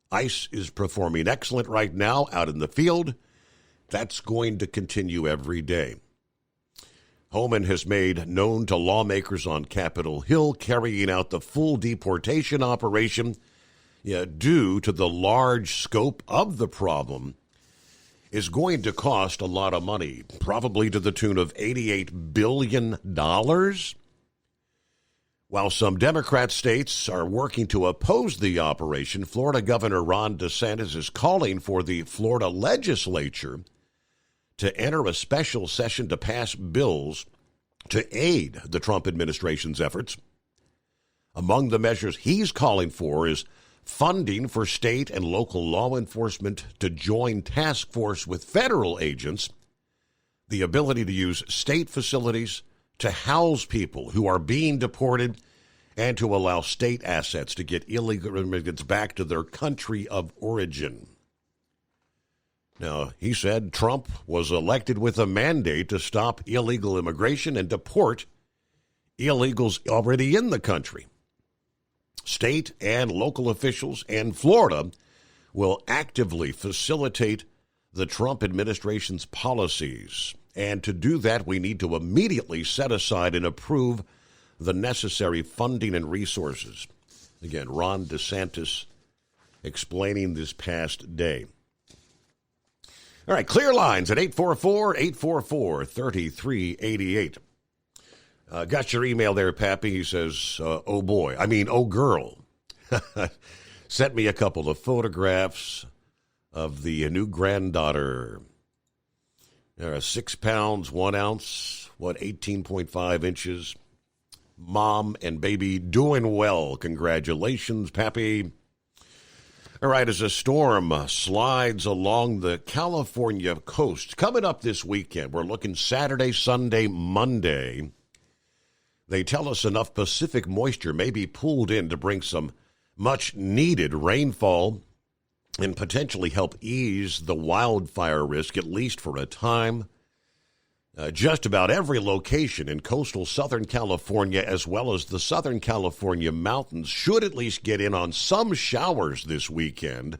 Speaker 16: ICE is performing excellent right now out in the field. That's going to continue every day. Homan has made known to lawmakers on Capitol Hill carrying out the full deportation operation due to the large scope of the problem is going to cost a lot of money, probably to the tune of $88 billion. While some Democrat states are working to oppose the operation, Florida Governor Ron DeSantis is calling for the Florida legislature to enter a special session to pass bills to aid the Trump administration's efforts. Among the measures he's calling for is funding for state and local law enforcement to join task force with federal agents, the ability to use state facilities to house people who are being deported, and to allow state assets to get illegal immigrants back to their country of origin. Now, he said Trump was elected with a mandate to stop illegal immigration and deport illegals already in the country. State and local officials and Florida will actively facilitate the Trump administration's policies. And to do that, we need to immediately set aside and approve the necessary funding and resources. Again, Ron DeSantis explaining this past day. All right, clear lines at 844-844-3388. Got your email there, Pappy. He says, oh girl. Sent me a couple of photographs of the new granddaughter. 6 pounds, 1 ounce, 18.5 inches. Mom and baby doing well. Congratulations, Pappy. All right, as a storm slides along the California coast, coming up this weekend, we're looking Saturday, Sunday, Monday. They tell us enough Pacific moisture may be pulled in to bring some much-needed rainfall and potentially help ease the wildfire risk, at least for a time. Just about every location in coastal Southern California, as well as the Southern California mountains, should at least get in on some showers this weekend.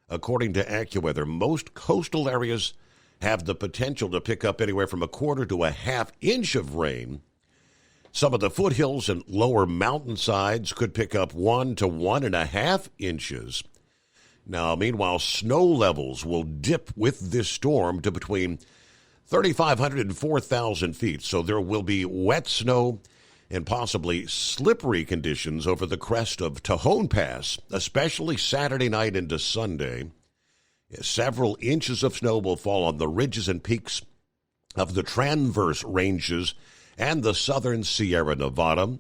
Speaker 16: According to AccuWeather, most coastal areas have the potential to pick up anywhere from 1/4 to 1/2 inch of rain. Some of the foothills and lower mountainsides could pick up 1 to 1.5 inches. Now, meanwhile, snow levels will dip with this storm to between 3,500 and 4,000 feet. So there will be wet snow and possibly slippery conditions over the crest of Tejon Pass, especially Saturday night into Sunday. Several inches of snow will fall on the ridges and peaks of the Transverse Ranges and the southern Sierra Nevada.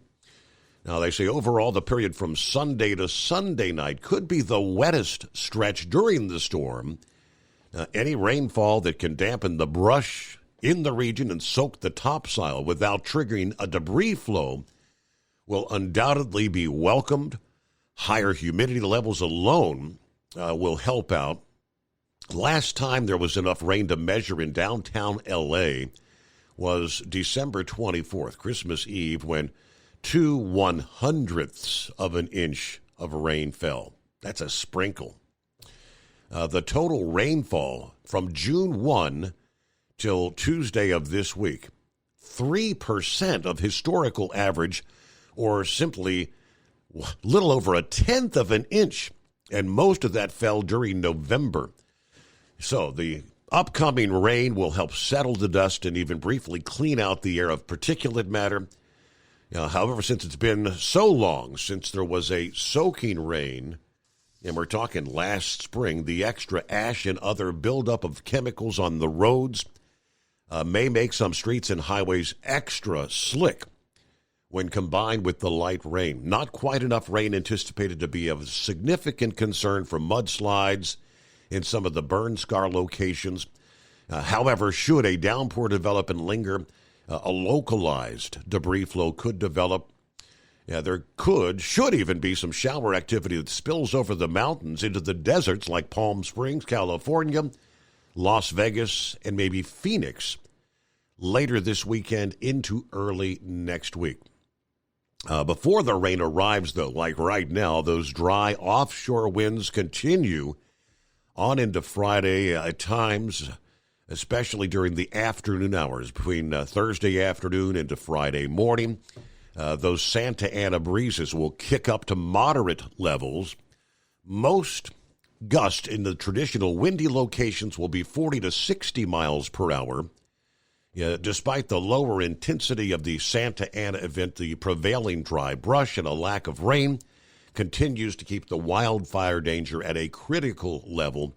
Speaker 16: Now, they say overall the period from Sunday to Sunday night could be the wettest stretch during the storm. Any rainfall that can dampen the brush in the region and soak the topsoil without triggering a debris flow will undoubtedly be welcomed. Higher humidity levels alone will help out. Last time there was enough rain to measure in downtown L.A. was December 24th, Christmas Eve, when 2/100ths of an inch of rain fell. That's a sprinkle. The total rainfall from June 1 till Tuesday of this week, 3% of historical average, or simply little over 1/10 of an inch, and most of that fell during November. So the upcoming rain will help settle the dust and even briefly clean out the air of particulate matter. However, since it's been so long since there was a soaking rain, and we're talking last spring, the extra ash and other buildup of chemicals on the roads may make some streets and highways extra slick when combined with the light rain. Not quite enough rain anticipated to be of significant concern for mudslides in some of the burn scar locations. However, should a downpour develop and linger, a localized debris flow could develop. There should even be some shower activity that spills over the mountains into the deserts like Palm Springs, California, Las Vegas, and maybe Phoenix later this weekend into early next week. Before the rain arrives, though, like right now, those dry offshore winds continue on into Friday at times, especially during the afternoon hours between Thursday afternoon into Friday morning. Those Santa Ana breezes will kick up to moderate levels. Most gusts in the traditional windy locations will be 40 to 60 miles per hour. Despite the lower intensity of the Santa Ana event, the prevailing dry brush and a lack of rain continues to keep the wildfire danger at a critical level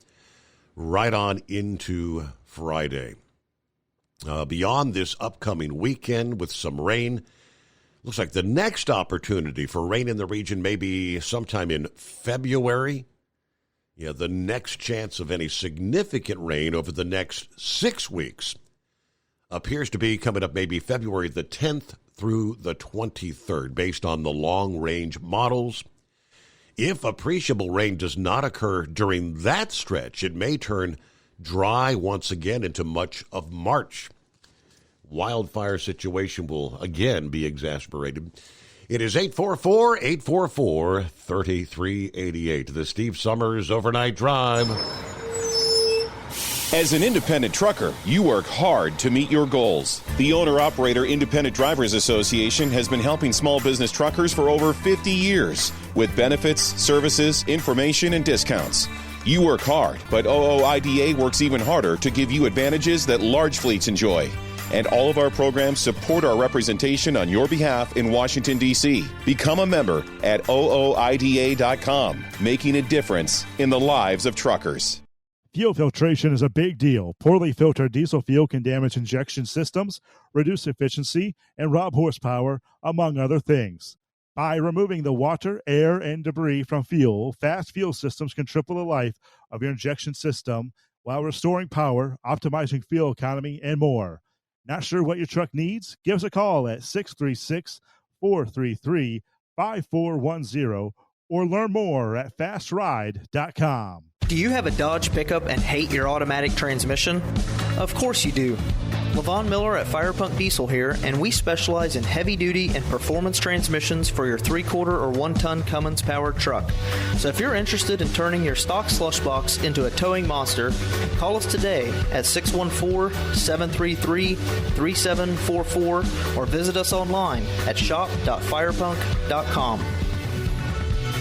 Speaker 16: right on into Friday. Beyond this upcoming weekend with some rain, looks like the next opportunity for rain in the region may be sometime in February. The next chance of any significant rain over the next 6 weeks appears to be coming up maybe February the 10th through the 23rd, based on the long-range models. If appreciable rain does not occur during that stretch, it may turn dry once again into much of March. Wildfire situation will again be exacerbated. It is 844-844-3388. The Steve Summers Overnight Drive.
Speaker 7: As an independent trucker, you work hard to meet your goals. The Owner-Operator Independent Drivers Association has been helping small business truckers for over 50 years with benefits, services, information, and discounts. You work hard, but OOIDA works even harder to give you advantages that large fleets enjoy. And all of our programs support our representation on your behalf in Washington, D.C. Become a member at OOIDA.com, making a difference in the lives of truckers.
Speaker 1: Fuel filtration is a big deal. Poorly filtered diesel fuel can damage injection systems, reduce efficiency, and rob horsepower, among other things. By removing the water, air, and debris from fuel, fast fuel systems can triple the life of your injection system while restoring power, optimizing fuel economy, and more. Not sure what your truck needs? Give us a call at 636-433-5410 or learn more at fastride.com.
Speaker 17: Do you have a Dodge pickup and hate your automatic transmission? Of course you do. Levon Miller at Firepunk Diesel here, and we specialize in heavy-duty and performance transmissions for your 3-quarter or 1-ton Cummins-powered truck. So if you're interested in turning your stock slush box into a towing monster, call us today at 614-733-3744 or visit us online at shop.firepunk.com.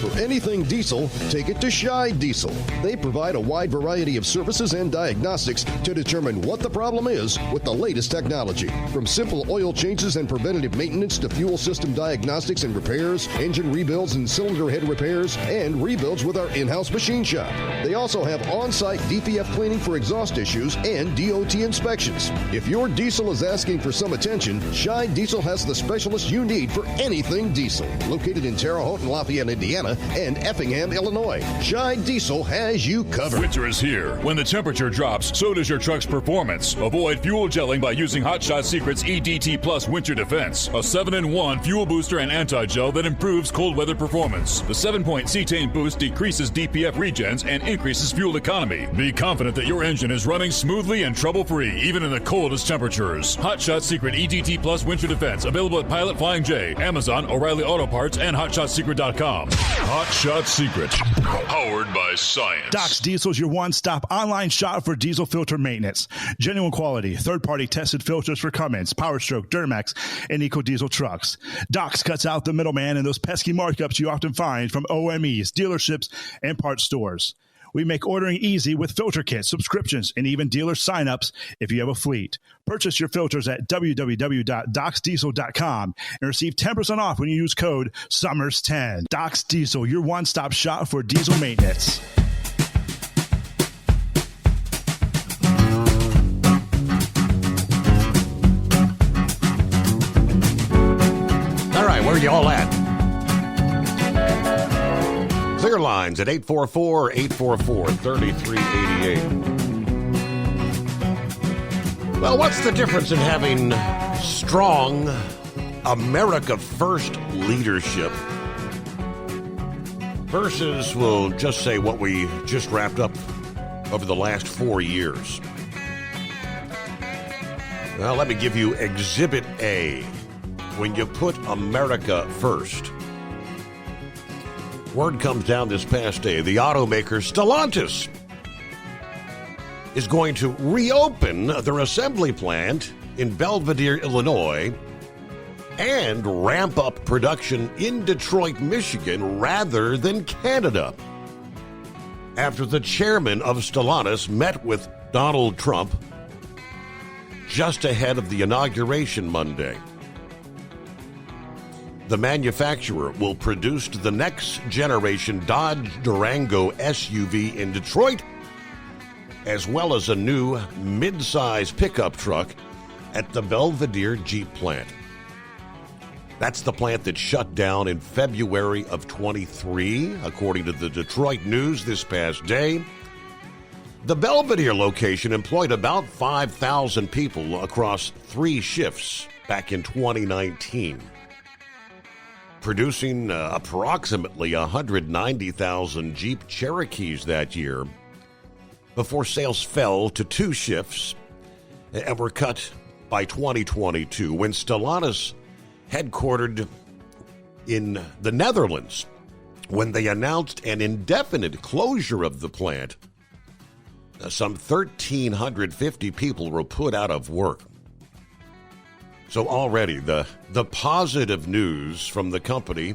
Speaker 18: For anything diesel, take it to Scheid Diesel. They provide a wide variety of services and diagnostics to determine what the problem is with the latest technology. From simple oil changes and preventative maintenance to fuel system diagnostics and repairs, engine rebuilds and cylinder head repairs, and rebuilds with our in-house machine shop. They also have on-site DPF cleaning for exhaust issues and DOT inspections. If your diesel is asking for some attention, Scheid Diesel has the specialist you need for anything diesel. Located in Terre Haute and Lafayette, Indiana, and Effingham, Illinois. Scheid Diesel has you covered.
Speaker 14: Winter is here. When the temperature drops, so does your truck's performance. Avoid fuel gelling by using Hot Shot Secret's EDT Plus Winter Defense, a 7-in-1 fuel booster and anti-gel that improves cold weather performance. The 7-point cetane boost decreases DPF regens and increases fuel economy. Be confident that your engine is running smoothly and trouble-free, even in the coldest temperatures. Hot Shot Secret EDT Plus Winter Defense, available at Pilot Flying J, Amazon, O'Reilly Auto Parts, and HotShotSecret.com. Hot Shot Secret, powered by science.
Speaker 1: Doc's Diesel is your one-stop online shop for diesel filter maintenance. Genuine quality, third-party tested filters for Cummins, PowerStroke, Duramax, and EcoDiesel trucks. Doc's cuts out the middleman and those pesky markups you often find from OMEs, dealerships, and parts stores. We make ordering easy with filter kits, subscriptions, and even dealer sign-ups if you have a fleet. Purchase your filters at www.docsdiesel.com and receive 10% off when you use code SUMMERS10. Doc's Diesel, your one-stop shop for diesel maintenance.
Speaker 16: All right, where are you all at? Clear lines at 844-844-3388. Well, what's the difference in having strong America First leadership versus, we'll just say, what we just wrapped up over the last 4 years? Well, let me give you Exhibit A. When you put America first. Word comes down this past day. The automaker Stellantis is going to reopen their assembly plant in Belvidere, Illinois, and ramp up production in Detroit, Michigan, rather than Canada. After the chairman of Stellantis met with Donald Trump just ahead of the inauguration Monday. The manufacturer will produce the next generation Dodge Durango SUV in Detroit, as well as a new mid-size pickup truck at the Belvidere Jeep plant. That's the plant that shut down in February of 23, according to the Detroit News this past day. The Belvidere location employed about 5,000 people across 3 shifts back in 2019. Producing approximately 190,000 Jeep Cherokees that year before sales fell to 2 shifts and were cut by 2022 when Stellantis headquartered in the Netherlands when they announced an indefinite closure of the plant. Some 1,350 people were put out of work. So already the positive news from the company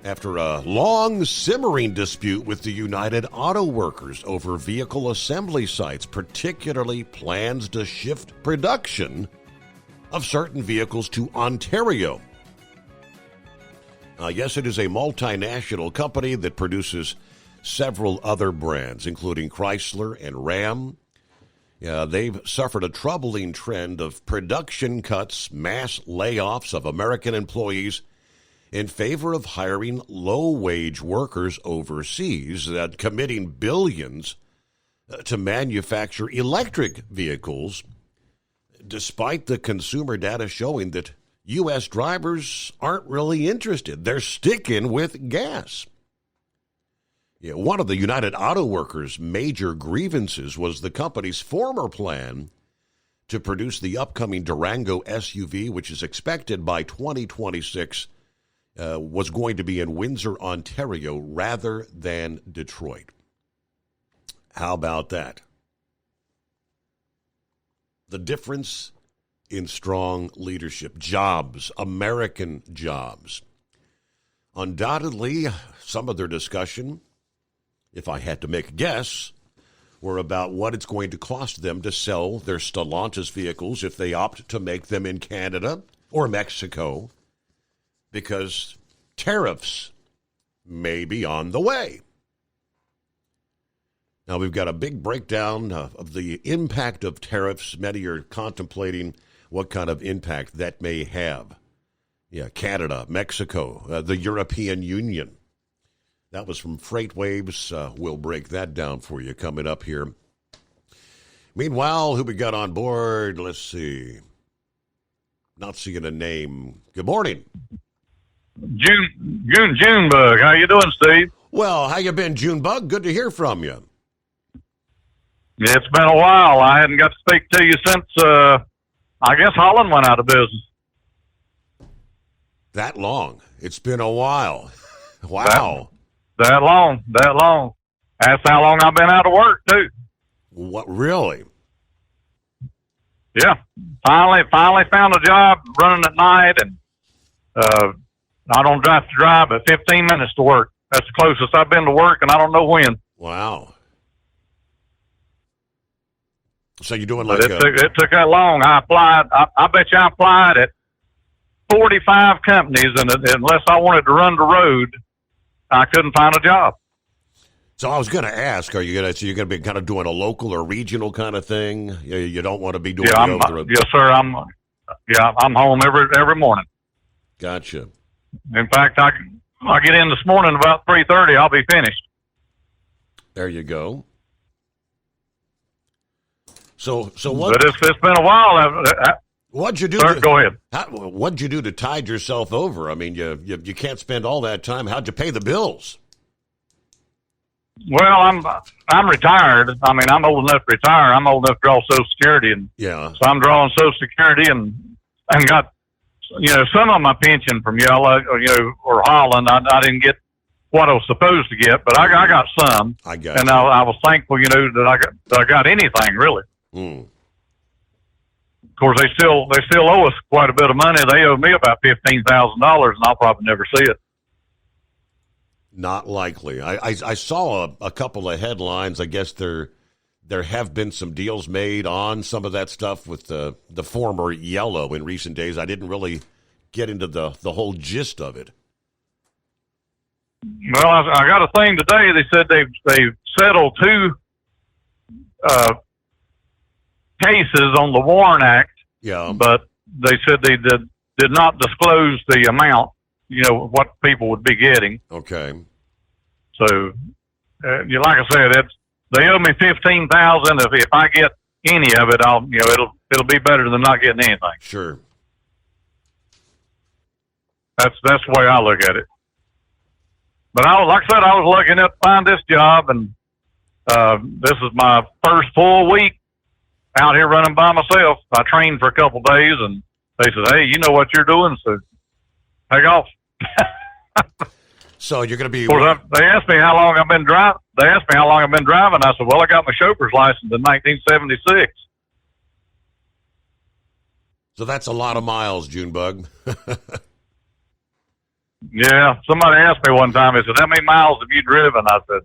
Speaker 16: after a long simmering dispute with the United Auto Workers over vehicle assembly sites, particularly plans to shift production of certain vehicles to Ontario. Yes, it is a multinational company that produces several other brands, including Chrysler and Ram. They've suffered a troubling trend of production cuts, mass layoffs of American employees in favor of hiring low-wage workers overseas, committing billions to manufacture electric vehicles, despite the consumer data showing that U.S. drivers aren't really interested. They're sticking with gas. One of the United Auto Workers' major grievances was the company's former plan to produce the upcoming Durango SUV, which is expected by 2026, was going to be in Windsor, Ontario, rather than Detroit. How about that? The difference in strong leadership. Jobs, American jobs. Undoubtedly, some of their discussion, if I had to make a guess, were about what it's going to cost them to sell their Stellantis vehicles if they opt to make them in Canada or Mexico, because tariffs may be on the way. Now, we've got a big breakdown of the impact of tariffs. Many are contemplating what kind of impact that may have. Canada, Mexico, the European Union. That was from FreightWaves. We'll break that down for you coming up here. Meanwhile, who we got on board? Let's see. Not seeing a name. Good morning.
Speaker 3: Junebug. How you doing, Steve?
Speaker 16: Well, how you been, Junebug? Good to hear from you.
Speaker 3: Yeah, it's been a while. I hadn't got to speak to you since, I guess Holland went out of business.
Speaker 16: That long? It's been a while. Wow.
Speaker 3: That long. That's how long I've been out of work, too.
Speaker 16: What, really?
Speaker 3: Yeah. Finally found a job running at night, and I don't have to drive but 15 minutes to work. That's the closest I've been to work, and I don't know when.
Speaker 16: Wow. So you're doing
Speaker 3: it took that long. I applied. I bet you I applied at 45 companies, and unless I wanted to run the road, I couldn't find a job.
Speaker 16: So I was going to ask, you're going to be kind of doing a local or regional kind of thing? You don't want to be doing over the road?
Speaker 3: Yes, sir. I'm home every morning.
Speaker 16: Gotcha.
Speaker 3: In fact, I get in this morning about 3:30. I'll be finished.
Speaker 16: There you go. So what?
Speaker 3: But it's been a while.
Speaker 16: What'd you do?
Speaker 3: Sir, go ahead.
Speaker 16: What'd you do to tide yourself over? I mean, you can't spend all that time. How'd you pay the bills?
Speaker 3: Well, I'm retired. I mean, I'm old enough to retire. I'm old enough to draw Social Security, and so I'm drawing Social Security and got some of my pension from Yellow or Holland. I didn't get what I was supposed to get, but I got some. I was thankful, that I got anything really.
Speaker 16: Mm.
Speaker 3: Of course, they still owe us quite a bit of money. They owe me about $15,000, and I'll probably never see it.
Speaker 16: Not likely. I saw a couple of headlines. I guess there have been some deals made on some of that stuff with the former Yellow in recent days. I didn't really get into the whole gist of it.
Speaker 3: Well, I got a thing today. They said they've settled two cases on the Warren Act.
Speaker 16: Yeah.
Speaker 3: But they said they did not disclose the amount, what people would be getting.
Speaker 16: Okay.
Speaker 3: So, like I said, they owe me $15,000. If I get any of it, it'll be better than not getting anything.
Speaker 16: Sure.
Speaker 3: That's the way I look at it. But like I said, I was lucky enough to find this job, and this is my first full week out here running by myself. I trained for a couple of days, and they said, "Hey, you know what you're doing, so take off."
Speaker 16: So you're going to be.
Speaker 3: Well, they asked me how long I've been driving. I said, "Well, I got my chauffeur's license in 1976."
Speaker 16: So that's a lot of miles, Junebug.
Speaker 3: Yeah, somebody asked me one time. He said, "How many miles have you driven?" I said,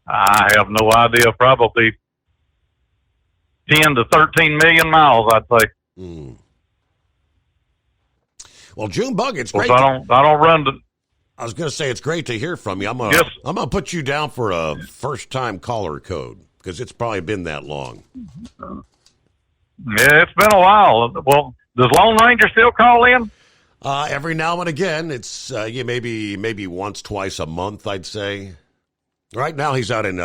Speaker 3: "I have no idea. Probably 10 to 13 million miles, I'd say."
Speaker 16: Well, Junebug, it's great.
Speaker 3: I don't run to.
Speaker 16: I was going to say it's great to hear from you. I'm gonna put you down for a first-time caller code because it's probably been that long.
Speaker 3: Yeah, it's been a while. Well, does Lone Ranger still call in?
Speaker 16: Every now and again. It's maybe once, twice a month, I'd say. Right now he's out in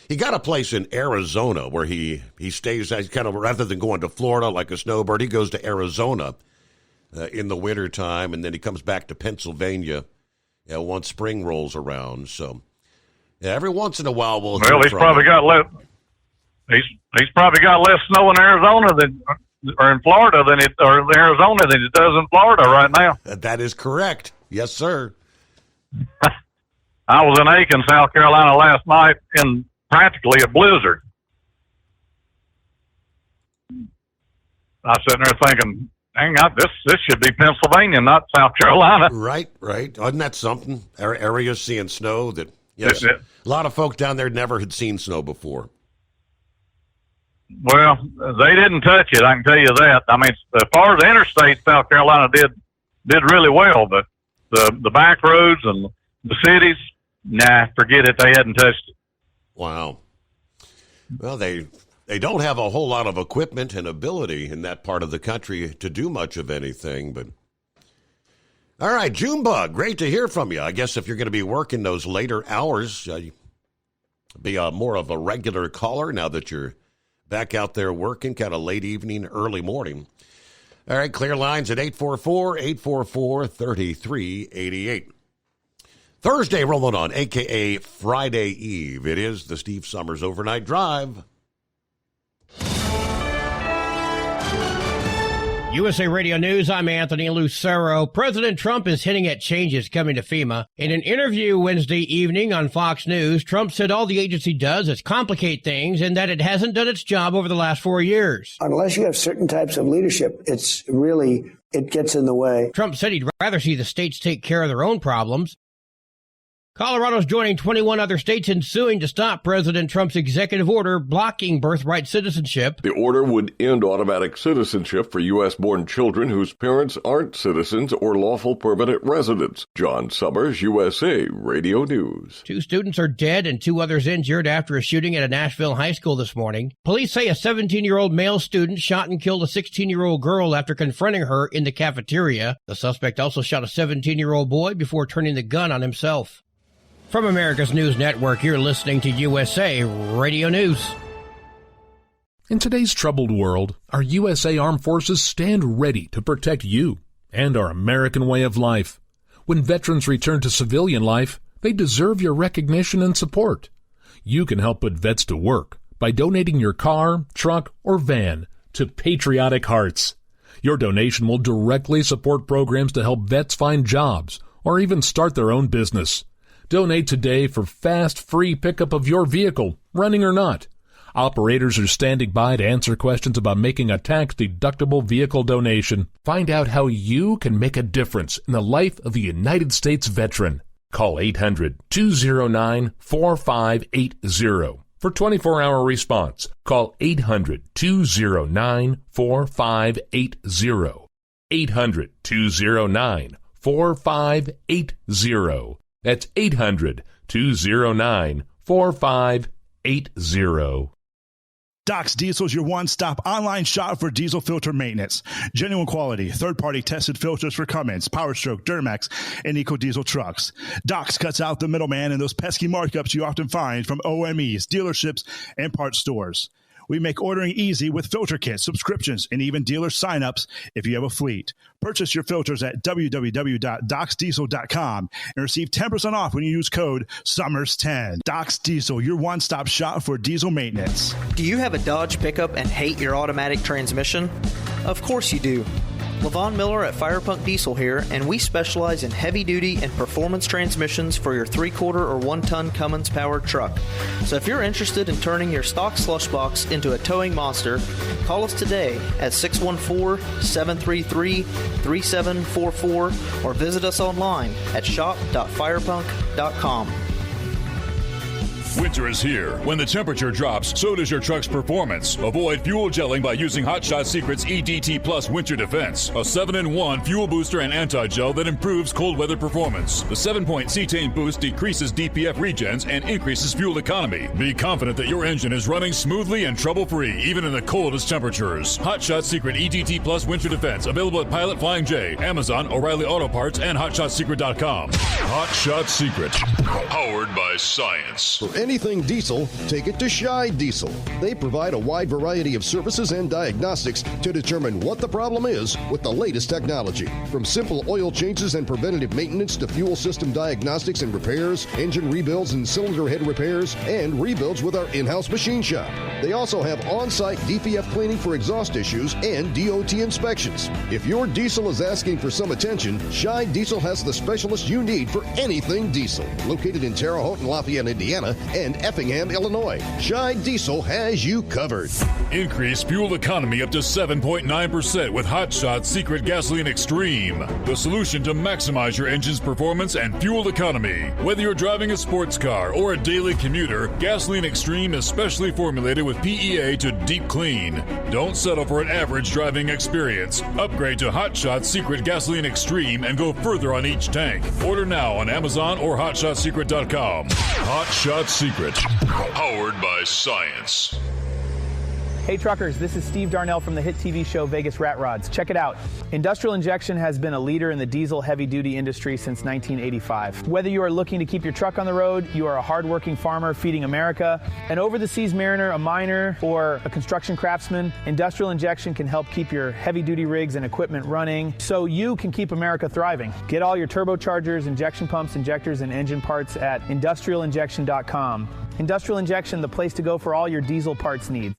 Speaker 16: he got a place in Arizona where he stays. Kind of rather than going to Florida like a snowbird, he goes to Arizona in the wintertime, and then he comes back to Pennsylvania once spring rolls around. So every once in a while
Speaker 3: he's probably got less. He's probably got less snow in Arizona or in Florida or in Arizona than it does in Florida right now.
Speaker 16: That is correct. Yes, sir.
Speaker 3: I was in Aiken, South Carolina last night in practically a blizzard. I was sitting there thinking, hang on, this should be Pennsylvania, not South Carolina.
Speaker 16: Right. Isn't that something? Areas seeing snow that, yes, a lot of folk down there never had seen snow before.
Speaker 3: Well, they didn't touch it, I can tell you that. I mean, as far as the interstate, South Carolina did really well, but the back roads and the cities, nah, forget it. They hadn't touched it.
Speaker 16: Wow. Well, they don't have a whole lot of equipment and ability in that part of the country to do much of anything, but all right, Junebug, great to hear from you. I guess if you're going to be working those later hours, be more of a regular caller now that you're back out there working, kind of late evening, early morning. All right, clear lines at 844-844-3388. Thursday rolling on, a.k.a. Friday Eve. It is the Steve Summers Overnight Drive.
Speaker 2: USA Radio News, I'm Anthony Lucero. President Trump is hinting at changes coming to FEMA. In an interview Wednesday evening on Fox News, Trump said all the agency does is complicate things and that it hasn't done its job over the last 4 years.
Speaker 4: Unless you have certain types of leadership, it gets in the way.
Speaker 2: Trump said he'd rather see the states take care of their own problems. Colorado's joining 21 other states in suing to stop President Trump's executive order blocking birthright citizenship.
Speaker 21: The order would end automatic citizenship for U.S.-born children whose parents aren't citizens or lawful permanent residents. John Summers, USA Radio News.
Speaker 2: 2 students are dead and 2 others injured after a shooting at a Nashville high school this morning. Police say a 17-year-old male student shot and killed a 16-year-old girl after confronting her in the cafeteria. The suspect also shot a 17-year-old boy before turning the gun on himself. From America's News Network, you're listening to USA Radio News.
Speaker 11: In today's troubled world, our USA Armed Forces stand ready to protect you and our American way of life. When veterans return to civilian life, they deserve your recognition and support. You can help put vets to work by donating your car, truck, or van to Patriotic Hearts. Your donation will directly support programs to help vets find jobs or even start their own business. Donate today for fast, free pickup of your vehicle, running or not. Operators are standing by to answer questions about making a tax-deductible vehicle donation. Find out how you can make a difference in the life of a United States veteran. Call 800-209-4580 for 24-hour response. Call 800-209-4580. 800-209-4580. That's 800-209-4580.
Speaker 1: Doc's Diesel is your one-stop online shop for diesel filter maintenance. Genuine quality, third-party tested filters for Cummins, PowerStroke, Duramax, and EcoDiesel trucks. Doc's cuts out the middleman and those pesky markups you often find from OMEs, dealerships, and parts stores. We make ordering easy with filter kits, subscriptions, and even dealer sign-ups if you have a fleet. Purchase your filters at www.docsdiesel.com and receive 10% off when you use code SUMMERS10. Doc's Diesel, your one-stop shop for diesel maintenance.
Speaker 17: Do you have a Dodge pickup and hate your automatic transmission? Of course you do. Levon Miller at Firepunk Diesel here, and we specialize in heavy-duty and performance transmissions for your 3-quarter or 1-ton Cummins-powered truck. So if you're interested in turning your stock slush box into a towing monster, call us today at 614-733-3744 or visit us online at shop.firepunk.com.
Speaker 14: Winter is here. When the temperature drops, so does your truck's performance. Avoid fuel gelling by using Hot Shot Secret's EDT Plus Winter Defense, a 7-in-1 fuel booster and anti-gel that improves cold weather performance. The 7-point cetane boost decreases DPF regens and increases fuel economy. Be confident that your engine is running smoothly and trouble-free, even in the coldest temperatures. Hot Shot Secret EDT Plus Winter Defense, available at Pilot Flying J, Amazon, O'Reilly Auto Parts, and HotShotSecret.com. Hot Shot Secret, powered by science.
Speaker 18: For anything diesel, take it to Scheid Diesel. They provide a wide variety of services and diagnostics to determine what the problem is with the latest technology. From simple oil changes and preventative maintenance to fuel system diagnostics and repairs, engine rebuilds and cylinder head repairs, and rebuilds with our in-house machine shop. They also have on-site DPF cleaning for exhaust issues and DOT inspections. If your diesel is asking for some attention, Scheid Diesel has the specialist you need for anything diesel. Located in Terre Haute and Lafayette, Indiana, and Effingham, Illinois, Scheid Diesel has you covered.
Speaker 14: Increase fuel economy up to 7.9% with Hot Shot Secret Gasoline Extreme, the solution to maximize your engine's performance and fuel economy. Whether you're driving a sports car or a daily commuter, Gasoline Extreme is specially formulated with PEA to deep clean. Don't settle for an average driving experience. Upgrade to Hot Shot Secret Gasoline Extreme and go further on each tank. Order now on Amazon or HotShotSecret.com. Hot Shot Secret, powered by science.
Speaker 6: Hey truckers, this is Steve Darnell from the hit TV show Vegas Rat Rods. Check it out. Industrial Injection has been a leader in the diesel heavy-duty industry since 1985. Whether you are looking to keep your truck on the road, you are a hard-working farmer feeding America, an over-the-seas mariner, a miner, or a construction craftsman, Industrial Injection can help keep your heavy-duty rigs and equipment running so you can keep America thriving. Get all your turbochargers, injection pumps, injectors, and engine parts at industrialinjection.com. Industrial Injection, the place to go for all your diesel parts needs.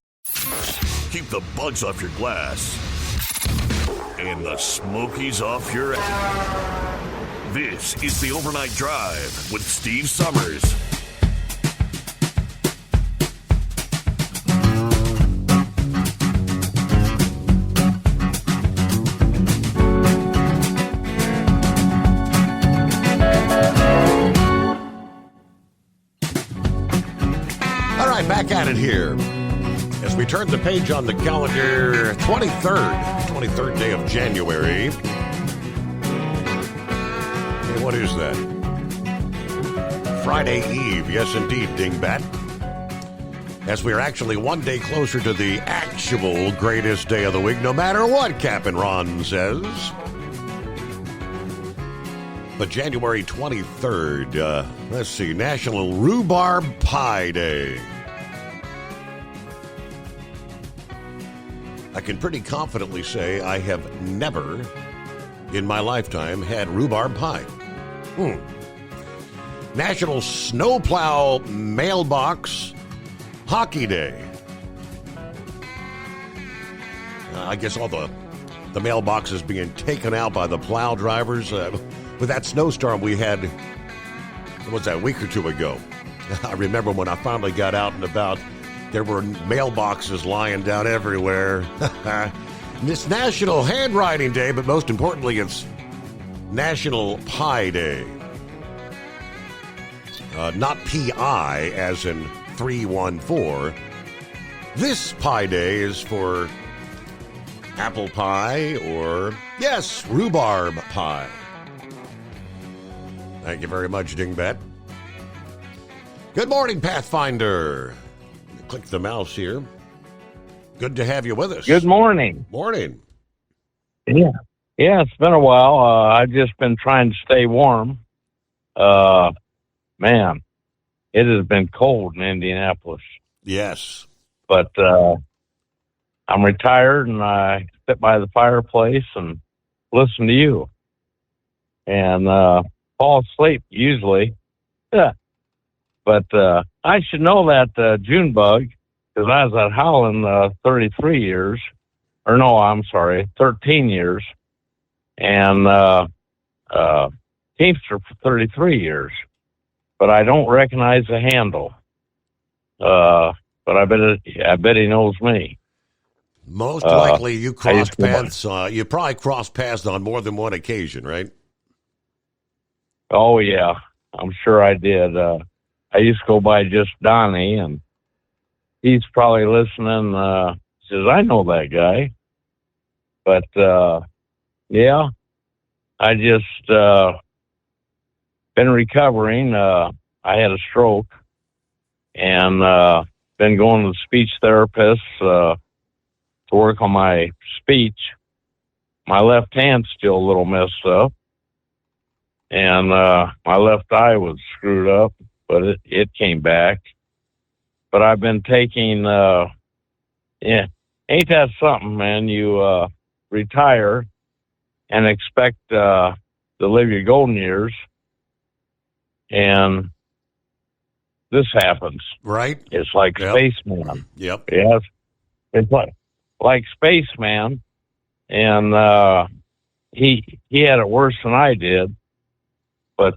Speaker 22: Keep the bugs off your glass and the smokies off your ass. This is the Overnight Drive with Steve Summers.
Speaker 16: All right, back at it here. As we turn the page on the calendar, 23rd day of January. Hey, what is that? Friday Eve. Yes, indeed, Dingbat. As we're actually one day closer to the actual greatest day of the week, no matter what Cap'n Ron says. But January 23rd, let's see, National Rhubarb Pie Day. I can pretty confidently say I have never in my lifetime had rhubarb pie. National Snowplow Mailbox Hockey Day. I guess all the mailboxes being taken out by the plow drivers. With that snowstorm we had, what was that, a week or two ago? I remember when I finally got out and about, there were mailboxes lying down everywhere. It's National Handwriting Day, but most importantly, it's National Pie Day. Not P-I, as in 314. This Pie Day is for apple pie or, yes, rhubarb pie. Thank you very much, Dingbat. Good morning, Pathfinder. Click the mouse here. Good to have you with us.
Speaker 13: Good morning.
Speaker 16: Morning.
Speaker 13: Yeah, it's been a while. I've just been trying to stay warm. Man, it has been cold in Indianapolis.
Speaker 16: Yes.
Speaker 13: But I'm retired, and I sit by the fireplace and listen to you. And fall asleep, usually. Yeah. But I should know that June bug, because I was at Howland 13 years. and Teamster for 33 years. But I don't recognize the handle. But I bet he knows me.
Speaker 16: Most likely you crossed paths. You probably crossed paths on more than one occasion, right?
Speaker 13: Oh, yeah. I'm sure I did. I used to go by just Donnie, and he's probably listening. Says, I know that guy. But, yeah, I just been recovering. I had a stroke and been going to the speech therapist to work on my speech. My left hand's still a little messed up. And my left eye was screwed up, but it came back. But I've been taking, ain't that something, man? You retire and expect to live your golden years, and this happens.
Speaker 16: Right.
Speaker 13: It's like Spaceman.
Speaker 16: Yep.
Speaker 13: Yes. It's like Spaceman, and he had it worse than I did. But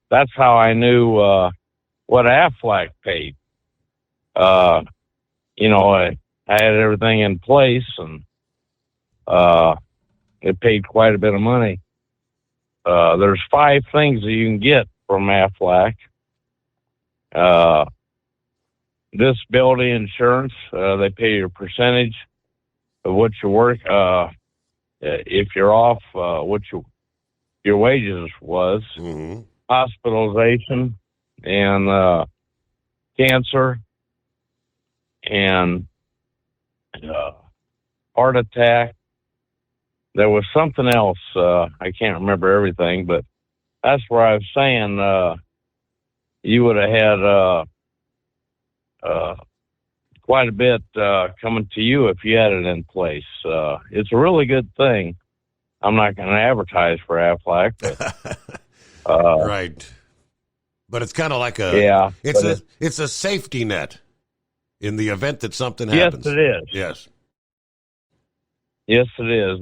Speaker 13: that's how I knew what Aflac paid. You know, I had everything in place, and it paid quite a bit of money. There's 5 things that you can get from Aflac. Disability insurance, they pay your percentage of what you work. If you're off, what your wages was.
Speaker 16: Mm-hmm.
Speaker 13: Hospitalization and cancer and heart attack. There was something else. I can't remember everything, but that's where I was saying you would have had quite a bit coming to you if you had it in place. It's a really good thing. I'm not going to advertise for Aflac, but
Speaker 16: right. But it's kind of like it's a safety net in the event that something happens.
Speaker 13: Yes, it is.
Speaker 16: Yes.
Speaker 13: Yes, it is.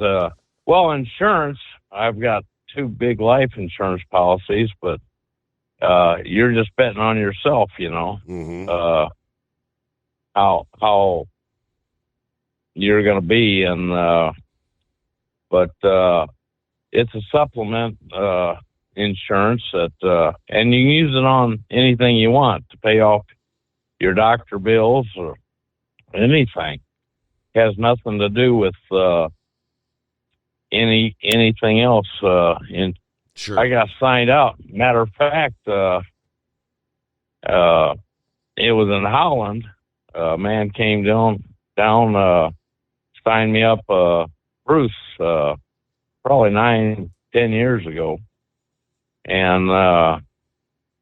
Speaker 13: Well, insurance, I've got 2 big life insurance policies, but you're just betting on yourself, you know, how you're going to be. And, but it's a supplement insurance that, and you can use it on anything you want to pay off your doctor bills or anything. It has nothing to do with anything else.
Speaker 16: Sure.
Speaker 13: I got signed out. Matter of fact, it was in Holland. A man came down, signed me up, Bruce, probably 9-10 years ago. And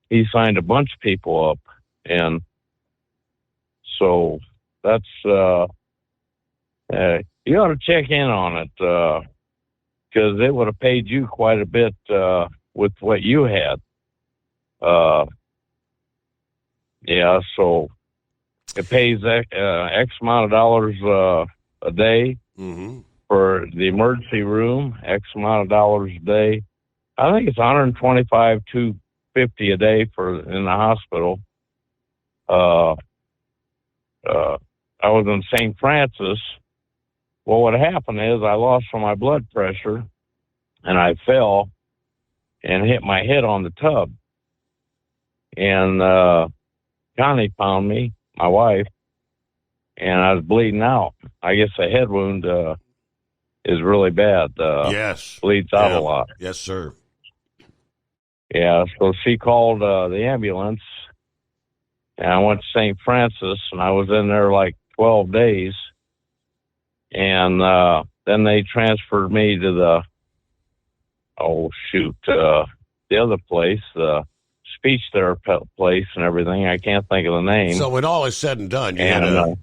Speaker 13: he signed a bunch of people up. And so that's, you ought to check in on it, because it would have paid you quite a bit with what you had. Yeah, so it pays X amount of dollars a day for the emergency room, X amount of dollars a day. I think it's $125, $250 a day in the hospital. I was in St. Francis. Well, what happened is I lost my blood pressure, and I fell and hit my head on the tub. And Connie found me, my wife, and I was bleeding out. I guess a head wound is really bad.
Speaker 16: Yes.
Speaker 13: Bleeds out a lot.
Speaker 16: Yes, sir.
Speaker 13: Yeah, so she called the ambulance, and I went to St. Francis, and I was in there like 12 days. And then they transferred me to the other place, the speech therapy place and everything. I can't think of the name.
Speaker 16: So when all is said and done,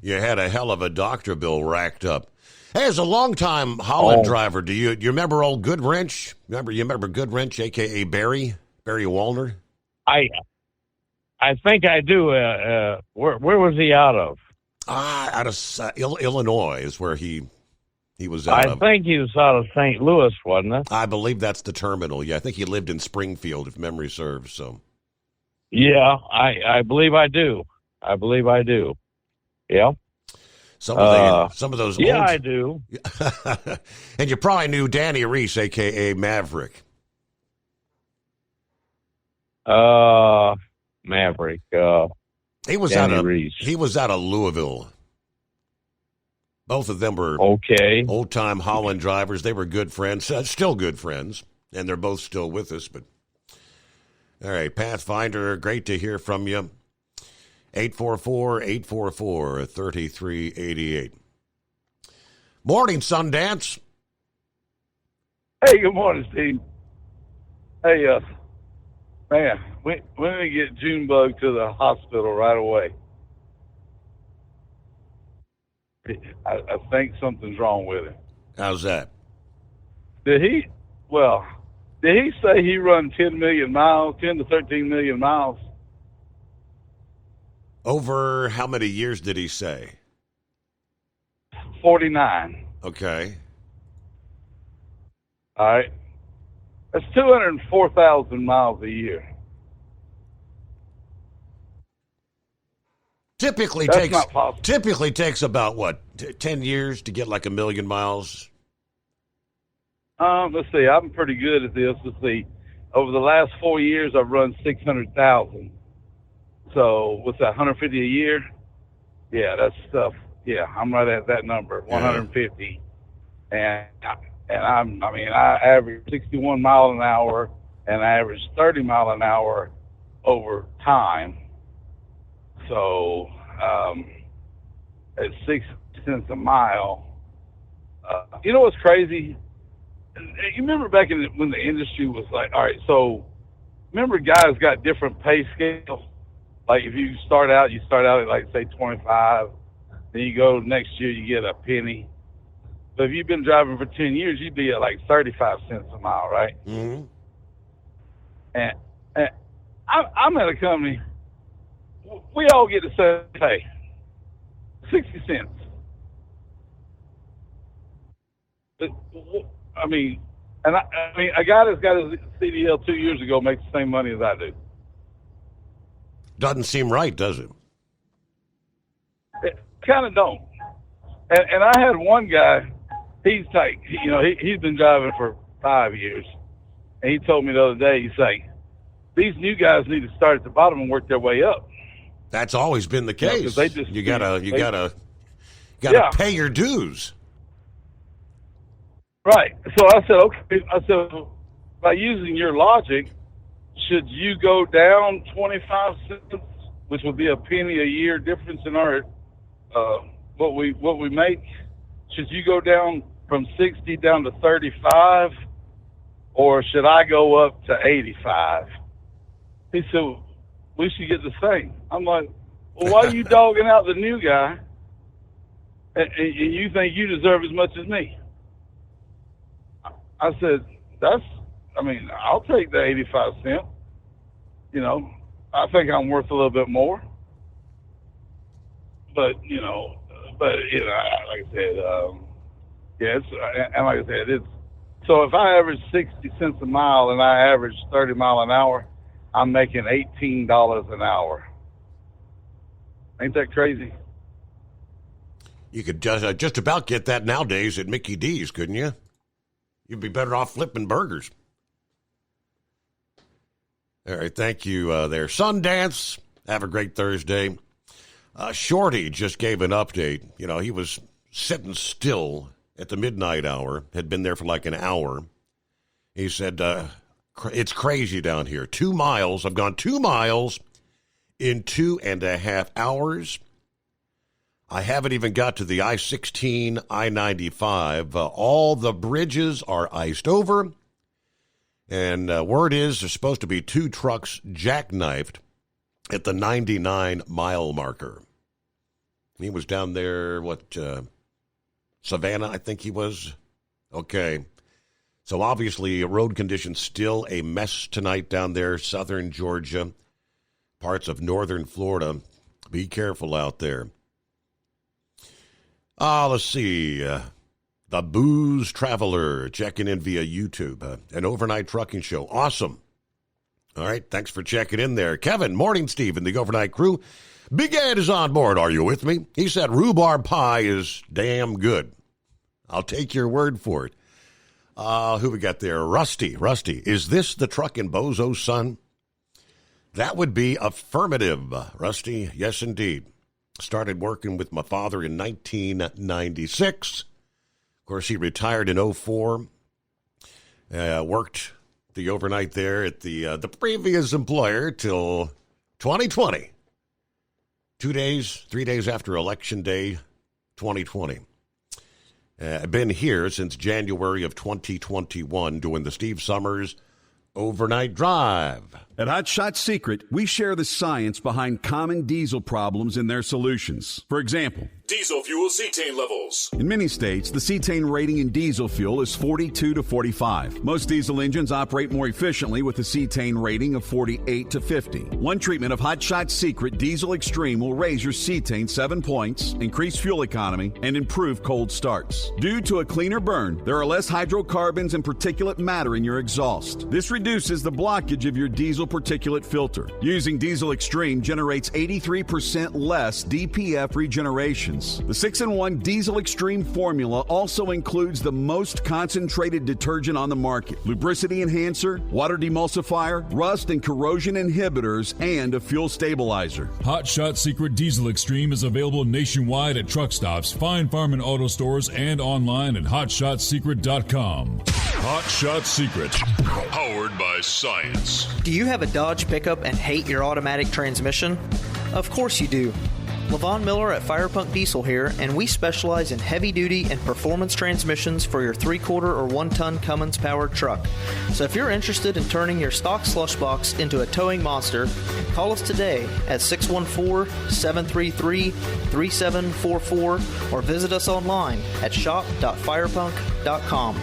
Speaker 16: you had a hell of a doctor bill racked up. Hey, as a longtime Holland driver, do you remember old Goodwrench? You remember Goodwrench, a.k.a. Barry Wallner?
Speaker 13: I think I do. Where was he out of?
Speaker 16: Out of Illinois is where he He was out
Speaker 13: I think he was out of St. Louis, wasn't it?
Speaker 16: I believe that's the terminal. Yeah, I think he lived in Springfield, if memory serves. So.
Speaker 13: Yeah, I believe I do. Yeah.
Speaker 16: Some of those.
Speaker 13: Yeah,
Speaker 16: old...
Speaker 13: I do.
Speaker 16: And you probably knew Danny Reese, a.k.a. Maverick.
Speaker 13: Maverick.
Speaker 16: He was
Speaker 13: Danny
Speaker 16: out of
Speaker 13: Reese.
Speaker 16: He was out of Louisville. Both of them were old-time Holland drivers. They were good friends, still good friends, and they're both still with us. But all right, Pathfinder, great to hear from you. 844-844-3388. Morning, Sundance.
Speaker 8: Hey, good morning, Steve. Hey, man, when we get Junebug to the hospital right away? I think something's wrong with him.
Speaker 16: How's that?
Speaker 8: Did he say he run 10 to 13 million miles?
Speaker 16: Over how many years did he say?
Speaker 8: 49.
Speaker 16: Okay.
Speaker 8: All right. That's 204,000 miles a year.
Speaker 16: Typically takes about what, 10 years to get like 1 million miles?
Speaker 8: Let's see. I'm pretty good at this. Let's see. Over the last 4 years, I've run 600,000. So what's that? 150 a year? Yeah, that's stuff. Yeah, I'm right at that number, 150. And I average 61 mile an hour, and I average 30 mile an hour over time. So at 6 cents a mile, you know what's crazy? You remember back when the industry was like, all right, so remember guys got different pay scales? Like if you start out at like say 25, then you go next year you get a penny. But if you've been driving for 10 years, you'd be at like 35 cents a mile, right?
Speaker 16: Mm-hmm.
Speaker 8: And I'm at a company, we all get the same pay, 60 cents. But, I mean, a guy that's got his CDL 2 years ago makes the same money as I do.
Speaker 16: Doesn't seem right, does it?
Speaker 8: It kind of don't. And I had one guy, he's been driving for 5 years. And he told me the other day, he's like, these new guys need to start at the bottom and work their way up.
Speaker 16: That's always been the case. You gotta pay your dues.
Speaker 8: Right. So I said, okay. I said, by using your logic, should you go down 25 cents, which would be a penny a year difference in our what we make? Should you go down from 60 down to 35, or should I go up to 85? He said, we should get the same. I'm like, well, why are you dogging out the new guy, and you think you deserve as much as me? I said, I'll take the 85 cents. You know, I think I'm worth a little bit more. But like I said, and like I said, so if I average 60 cents a mile and I average 30 mile an hour, I'm making $18 an hour. Ain't that crazy?
Speaker 16: You could just about get that nowadays at Mickey D's, couldn't you? You'd be better off flipping burgers. All right, thank you there. Sundance, have a great Thursday. Shorty just gave an update. You know, he was sitting still at the midnight hour, had been there for like an hour. He said, it's crazy down here. 2 miles. I've gone 2 miles in 2.5 hours. I haven't even got to the I-16, I-95. All the bridges are iced over. And word is there's supposed to be 2 trucks jackknifed at the 99-mile marker. He was down there, Savannah, I think he was. Okay. So obviously road conditions still a mess tonight down there, southern Georgia, parts of northern Florida. Be careful out there. Let's see. The The Booze Traveler checking in via YouTube. An overnight trucking show. Awesome. All right, thanks for checking in there. Kevin, morning, Steve, and the overnight crew. Big Ed is on board. Are you with me? He said rhubarb pie is damn good. I'll take your word for it. Who we got there? Rusty. Rusty, is this the truckin' bozo's son? That would be affirmative, Rusty. Yes, indeed. Started working with my father in 1996. Of course, he retired in 2004. Worked the overnight there at the previous employer till 2020. 3 days after Election Day 2020. I've been here since January of 2021 doing the Steve Summers Overnight Drive.
Speaker 5: At Hot Shot Secret, we share the science behind common diesel problems and their solutions. For example,
Speaker 14: diesel fuel cetane levels.
Speaker 5: In many states, the cetane rating in diesel fuel is 42 to 45. Most diesel engines operate more efficiently with a cetane rating of 48 to 50. One treatment of Hot Shot Secret Diesel Extreme will raise your cetane 7 points, increase fuel economy, and improve cold starts. Due to a cleaner burn, there are less hydrocarbons and particulate matter in your exhaust. This reduces the blockage of your diesel particulate filter. Using Diesel Extreme generates 83% less DPF regenerations. The 6-in-1 Diesel Extreme formula also includes the most concentrated detergent on the market, lubricity enhancer, water demulsifier, rust and corrosion inhibitors, and a fuel stabilizer.
Speaker 14: Hot Shot Secret Diesel Extreme is available nationwide at truck stops, fine farm and auto stores, and online at hotshotsecret.com. Hot Shot Secret, powered by science.
Speaker 17: Do you have a Dodge pickup and hate your automatic transmission? Of course you do. Levon Miller at Firepunk Diesel here, and we specialize in heavy-duty and performance transmissions for your 3-quarter or 1-ton Cummins-powered truck. So if you're interested in turning your stock slush box into a towing monster, call us today at 614-733-3744 or visit us online at shop.firepunk.com.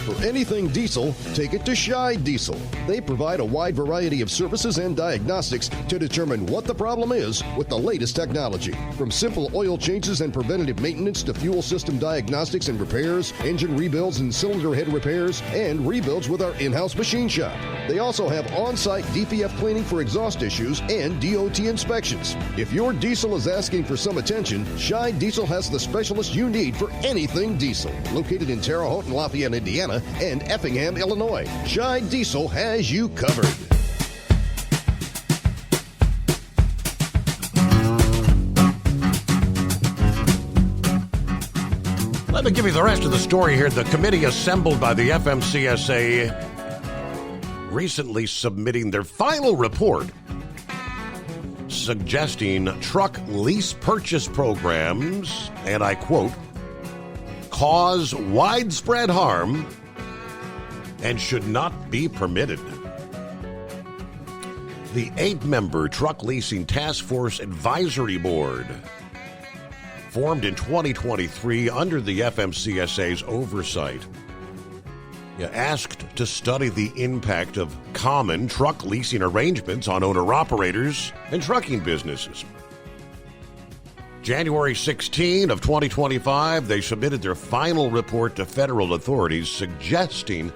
Speaker 18: For anything diesel, take it to Scheid Diesel. They provide a wide variety of services and diagnostics to determine what the problem is with the latest technology. From simple oil changes and preventative maintenance to fuel system diagnostics and repairs, engine rebuilds and cylinder head repairs, and rebuilds with our in-house machine shop. They also have on-site DPF cleaning for exhaust issues and DOT inspections. If your diesel is asking for some attention, Scheid Diesel has the specialist you need for anything diesel. Located in Terre Haute and Lafayette, Indiana, and Effingham, Illinois. Scheid Diesel has you covered.
Speaker 16: Let me give you the rest of the story here. The committee assembled by the FMCSA recently submitting their final report suggesting truck lease purchase programs, and I quote, cause widespread harm and should not be permitted. The 8-member Truck Leasing Task Force Advisory Board, formed in 2023 under the FMCSA's oversight, asked to study the impact of common truck leasing arrangements on owner-operators and trucking businesses. January 16 of 2025, they submitted their final report to federal authorities suggesting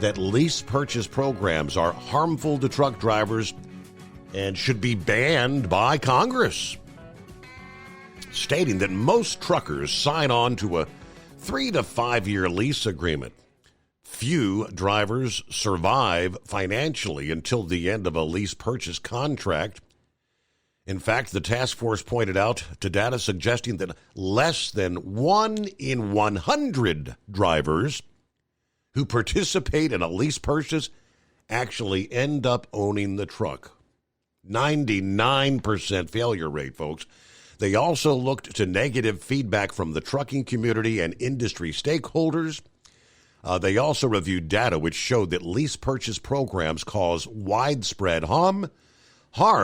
Speaker 16: that lease purchase programs are harmful to truck drivers and should be banned by Congress, stating that most truckers sign on to a 3 to 5 year lease agreement. Few drivers survive financially until the end of a lease purchase contract. In fact, the task force pointed out to data suggesting that less than 1 in 100 drivers who participate in a lease purchase actually end up owning the truck. 99% failure rate, folks. They also looked to negative feedback from the trucking community and industry stakeholders. They also reviewed data which showed that lease purchase programs cause widespread harm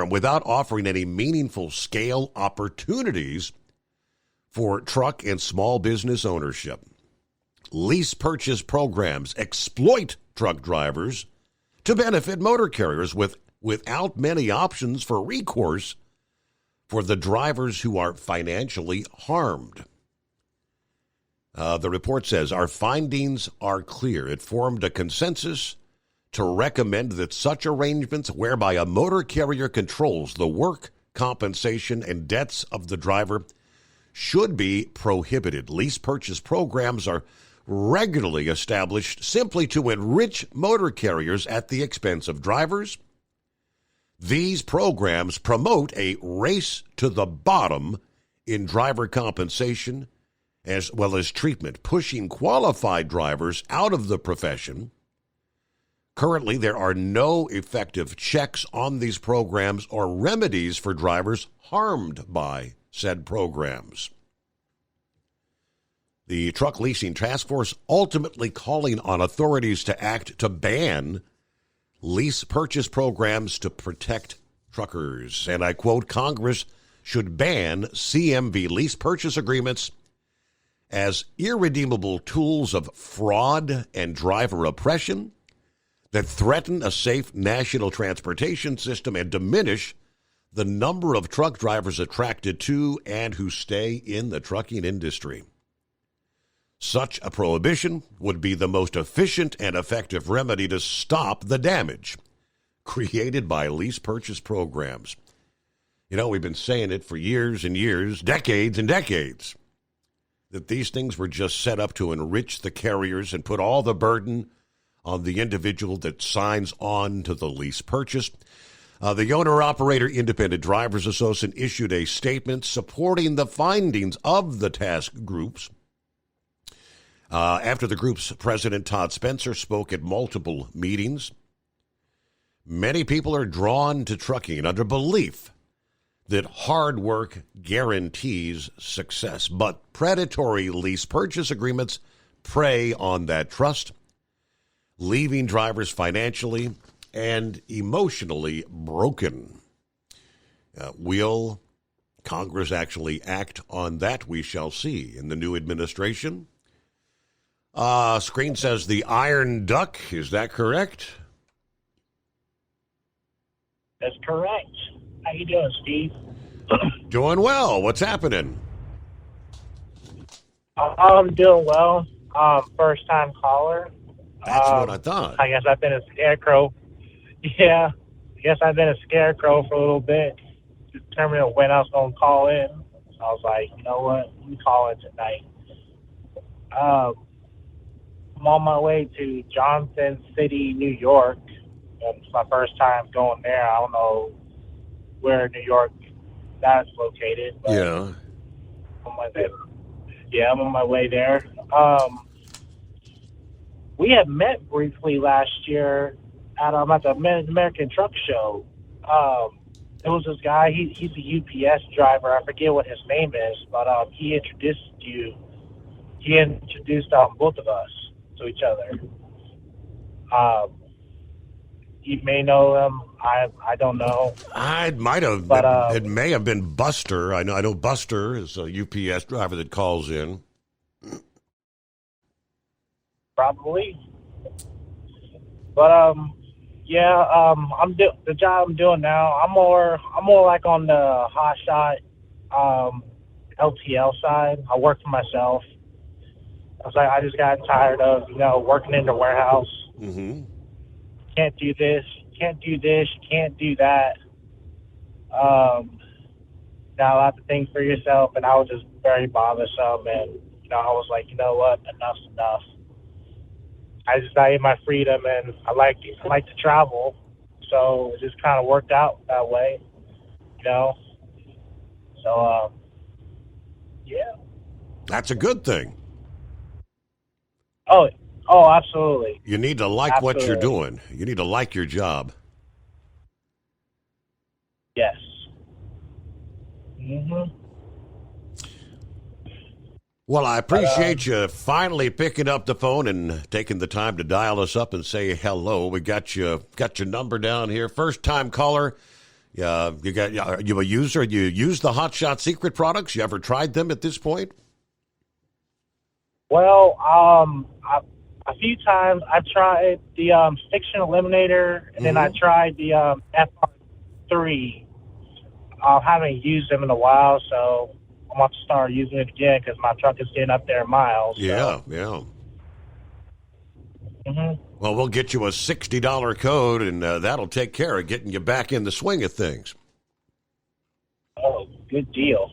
Speaker 16: without offering any meaningful scale opportunities for truck and small business ownership. Lease purchase programs exploit truck drivers to benefit motor carriers without many options for recourse for the drivers who are financially harmed. The report says, our findings are clear. It formed a consensus to recommend that such arrangements whereby a motor carrier controls the work, compensation, and debts of the driver should be prohibited. Lease purchase programs are regularly established simply to enrich motor carriers at the expense of drivers. These programs promote a race to the bottom in driver compensation as well as treatment, pushing qualified drivers out of the profession. Currently, there are no effective checks on these programs or remedies for drivers harmed by said programs. The Truck Leasing Task Force ultimately calling on authorities to act to ban lease purchase programs to protect truckers. And I quote, Congress should ban CMV lease purchase agreements as irredeemable tools of fraud and driver oppression that threaten a safe national transportation system and diminish the number of truck drivers attracted to and who stay in the trucking industry. Such a prohibition would be the most efficient and effective remedy to stop the damage created by lease purchase programs. You know, we've been saying it for years and years, decades and decades, that these things were just set up to enrich the carriers and put all the burden on the individual that signs on to the lease purchase. The Owner-Operator Independent Drivers Association issued a statement supporting the findings of the task groups. After the group's president, Todd Spencer, spoke at multiple meetings, many people are drawn to trucking under belief that hard work guarantees success, but predatory lease purchase agreements prey on that trust, leaving drivers financially and emotionally broken. Will Congress actually act on that? We shall see in the new administration. Screen says the Iron Duck. Is that correct?
Speaker 9: That's correct. How you doing, Steve?
Speaker 16: Doing well. What's happening?
Speaker 9: I'm doing well. First-time caller.
Speaker 16: That's what I thought.
Speaker 9: I guess I've been a scarecrow. Yeah, I guess I've been a scarecrow for a little bit, determining when I was going to call in. So I was like, you know what, let me call in tonight. I'm on my way to Johnson City, New York. It's my first time going there. I don't know where in New York that's located. But
Speaker 16: yeah.
Speaker 9: I'm on my way there. We had met briefly last year at the American Truck Show. There was this guy. He's a UPS driver. I forget what his name is, but he introduced you. He introduced both of us to each other. You may know him. I don't know.
Speaker 16: I might have.
Speaker 9: But,
Speaker 16: it may have been Buster. I know Buster is a UPS driver that calls in.
Speaker 9: Probably. But the job I'm doing now. I'm more like on the hot shot LTL side. I work for myself. I just got tired of working in the warehouse.
Speaker 16: Mm-hmm.
Speaker 9: Can't do this. Can't do this. Can't do that. Now I have to think for yourself, and I was just very bothersome. And I was like, you know what? Enough's enough. I just value my freedom, and I like to travel, so it just kind of worked out that way, So, yeah.
Speaker 16: That's a good thing.
Speaker 9: Oh, absolutely.
Speaker 16: You need to like what you're doing. You need to like your job.
Speaker 9: Yes. Mm-hmm.
Speaker 16: Well, I appreciate you finally picking up the phone and taking the time to dial us up and say hello. We got your number down here. First time caller. Are you a user? You use the Hot Shot Secret products? You ever tried them at this point?
Speaker 9: Well, a few times I tried the Fiction Eliminator, and then I tried the FR3. I haven't used them in a while, so I'm about to start using it again because my truck is getting up there in miles.
Speaker 16: Yeah,
Speaker 9: so.
Speaker 16: yeah.
Speaker 9: Mm-hmm.
Speaker 16: Well, we'll get you a $60 code, and that'll take care of getting you back in the swing of things.
Speaker 9: Oh, good deal.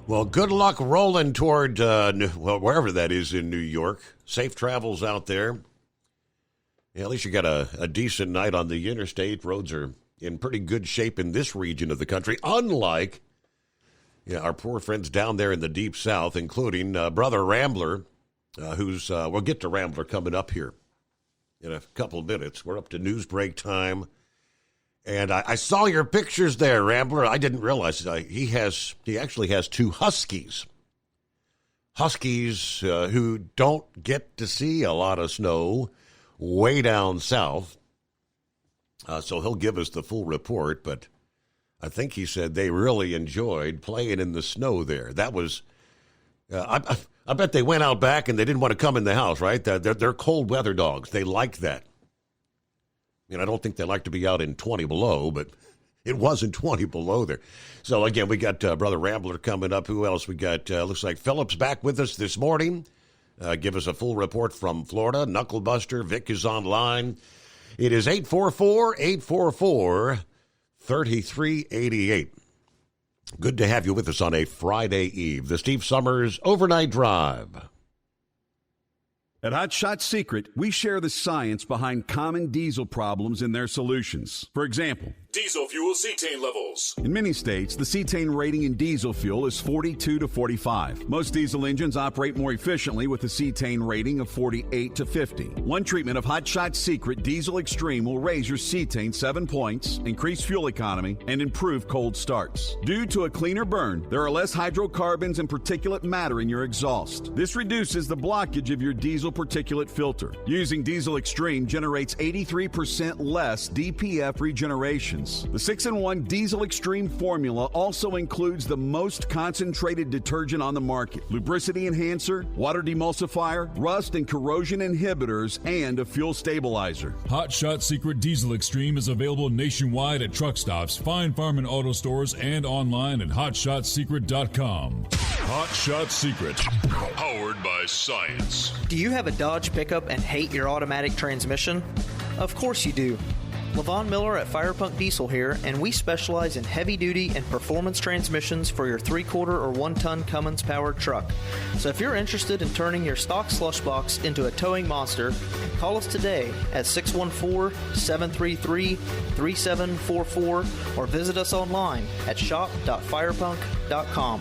Speaker 16: Well, good luck rolling toward, wherever that is in New York. Safe travels out there. Yeah, at least you got a decent night on the interstate. Roads are in pretty good shape in this region of the country, unlike our poor friends down there in the Deep South, including Brother Rambler, we'll get to Rambler coming up here in a couple of minutes. We're up to news break time. And I saw your pictures there, Rambler. I didn't realize he actually has 2 huskies. Huskies who don't get to see a lot of snow way down south. So he'll give us the full report, but I think he said they really enjoyed playing in the snow there. That was, I bet they went out back and they didn't want to come in the house, right? They're cold weather dogs. They like that. I don't think they like to be out in 20 below, but it wasn't 20 below there. So, again, we got Brother Rambler coming up. Who else we got? Looks like Philip's back with us this morning. Give us a full report from Florida. Knucklebuster, Vic is online. It is 844-844-3388. Good to have you with us on a Friday eve. The Steve Summers Overnight Drive.
Speaker 5: At Hot Shot Secret, we share the science behind common diesel problems and their solutions. For example,
Speaker 14: diesel fuel cetane levels.
Speaker 5: In many states, the cetane rating in diesel fuel is 42 to 45. Most diesel engines operate more efficiently with a cetane rating of 48 to 50. One treatment of Hot Shot Secret Diesel Extreme will raise your cetane 7 points, increase fuel economy, and improve cold starts. Due to a cleaner burn, there are less hydrocarbons and particulate matter in your exhaust. This reduces the blockage of your diesel particulate filter. Using Diesel Extreme generates 83% less DPF regeneration. The 6-in-1 Diesel Extreme formula also includes the most concentrated detergent on the market, lubricity enhancer, water demulsifier, rust and corrosion inhibitors, and a fuel stabilizer.
Speaker 14: Hot Shot Secret Diesel Extreme is available nationwide at truck stops, fine farm and auto stores, and online at hotshotsecret.com. Hot Shot Secret, powered by science.
Speaker 17: Do you have a Dodge pickup and hate your automatic transmission? Of course you do. Levon Miller at Fire Punk Diesel here, and we specialize in heavy-duty and performance transmissions for your 3-quarter or 1-ton Cummins-powered truck. So if you're interested in turning your stock slush box into a towing monster, call us today at 614-733-3744 or visit us online at shop.firepunk.com.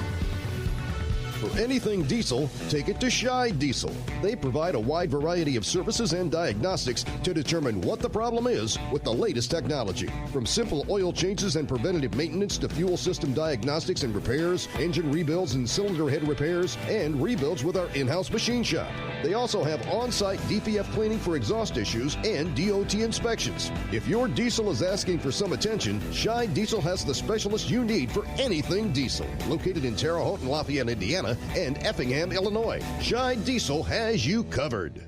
Speaker 18: For anything diesel, take it to Shy Diesel. They provide a wide variety of services and diagnostics to determine what the problem is with the latest technology. From simple oil changes and preventative maintenance to fuel system diagnostics and repairs, engine rebuilds and cylinder head repairs, and rebuilds with our in-house machine shop. They also have on-site DPF cleaning for exhaust issues and DOT inspections. If your diesel is asking for some attention, Shy Diesel has the specialist you need for anything diesel. Located in Terre Haute and Lafayette, Indiana, and Effingham, Illinois. Shy Diesel has you covered.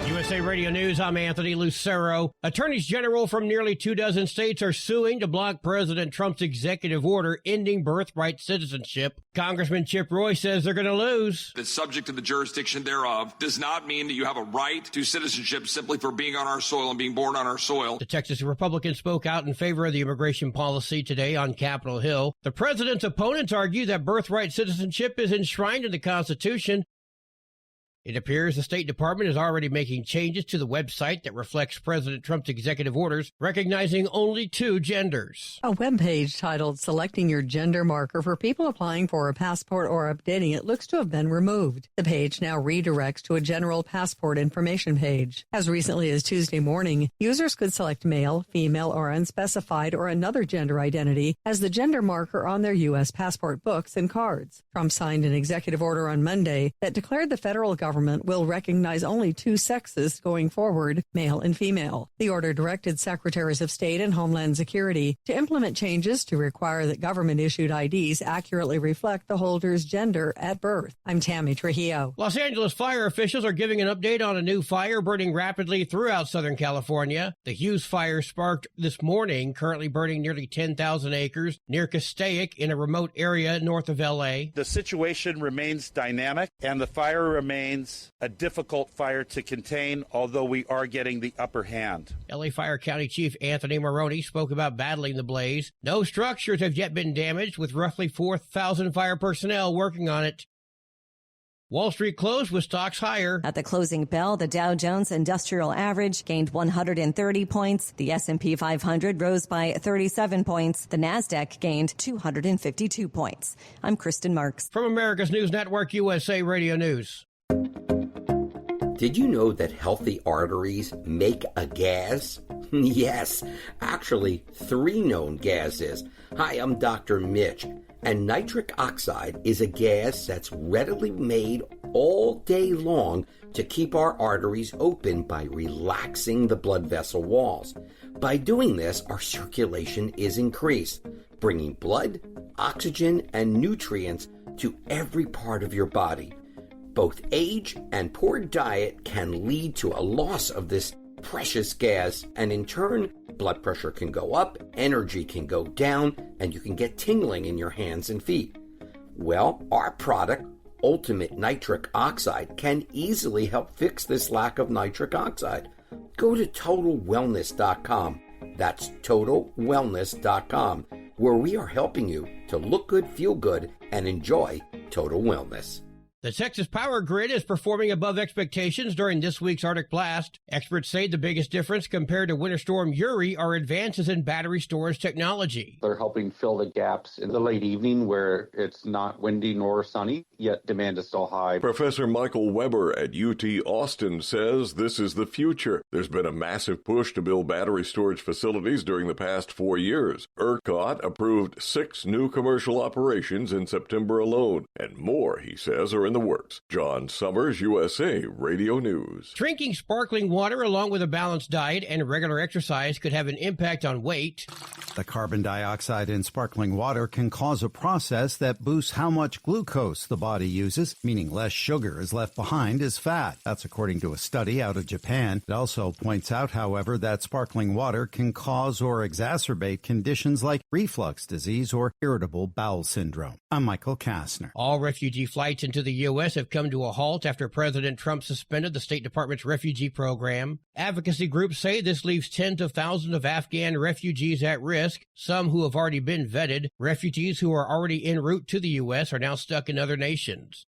Speaker 2: USA Radio News, I'm Anthony Lucero. Attorneys general from nearly 24 states are suing to block President Trump's executive order ending birthright citizenship. Congressman Chip Roy says they're going to lose.
Speaker 10: The subject of the jurisdiction thereof does not mean that you have a right to citizenship simply for being on our soil and being born on our soil.
Speaker 2: The Texas Republican spoke out in favor of the immigration policy today on Capitol Hill. The president's opponents argue that birthright citizenship is enshrined in the Constitution. It appears the State Department is already making changes to the website that reflects President Trump's executive orders, recognizing only 2 genders.
Speaker 12: A webpage titled Selecting Your Gender Marker for people applying for a passport or updating it looks to have been removed. The page now redirects to a general passport information page. As recently as Tuesday morning, users could select male, female, or unspecified or another gender identity as the gender marker on their U.S. passport books and cards. Trump signed an executive order on Monday that declared the federal government government will recognize only two sexes going forward, male and female. The order directed Secretaries of State and Homeland Security to implement changes to require that government-issued IDs accurately reflect the holder's gender at birth. I'm Tammy Trujillo.
Speaker 2: Los Angeles fire officials are giving an update on a new fire burning rapidly throughout Southern California. The Hughes fire sparked this morning, currently burning nearly 10,000 acres near Castaic in a remote area north of L.A.
Speaker 15: The situation remains dynamic, and the fire remains a difficult fire to contain, although we are getting the upper hand.
Speaker 2: L.A. Fire County Chief Anthony Maroney spoke about battling the blaze. No structures have yet been damaged, with roughly 4,000 fire personnel working on it. Wall Street closed with stocks higher.
Speaker 19: At the closing bell, the Dow Jones Industrial Average gained 130 points. The S&P 500 rose by 37 points. The Nasdaq gained 252 points. I'm Kristen Marks.
Speaker 2: From America's News Network, USA Radio News.
Speaker 26: Did you know that healthy arteries make a gas? Yes, actually 3 known gases. Hi, I'm Dr. Mitch. And nitric oxide is a gas that's readily made all day long to keep our arteries open by relaxing the blood vessel walls. By doing this, our circulation is increased, bringing blood, oxygen, and nutrients to every part of your body. Both age and poor diet can lead to a loss of this precious gas, and in turn, blood pressure can go up, energy can go down, and you can get tingling in your hands and feet. Well, our product, Ultimate Nitric Oxide, can easily help fix this lack of nitric oxide. Go to TotalWellness.com. That's TotalWellness.com, where we are helping you to look good, feel good, and enjoy total wellness.
Speaker 2: The Texas power grid is performing above expectations during this week's Arctic blast. Experts say the biggest difference compared to Winter Storm Uri are advances in battery storage technology.
Speaker 20: They're helping fill the gaps in the late evening where it's not windy nor sunny, yet demand is still high.
Speaker 21: Professor Michael Weber at UT Austin says this is the future. There's been a massive push to build battery storage facilities during the past 4 years. ERCOT approved 6 new commercial operations in September alone, and more, he says, are in the works. John Summers, USA Radio News.
Speaker 2: Drinking sparkling water along with a balanced diet and regular exercise could have an impact on weight.
Speaker 23: The carbon dioxide in sparkling water can cause a process that boosts how much glucose the body uses, meaning less sugar is left behind as fat. That's according to a study out of Japan. It also points out, however, that sparkling water can cause or exacerbate conditions like reflux disease or irritable bowel syndrome. I'm Michael Kastner.
Speaker 2: All refugee flights into the U.S. have come to a halt after President Trump suspended the State Department's refugee program. Advocacy groups say this leaves tens of thousands of Afghan refugees at risk, some who have already been vetted. Refugees who are already en route to the U.S. are now stuck in other nations.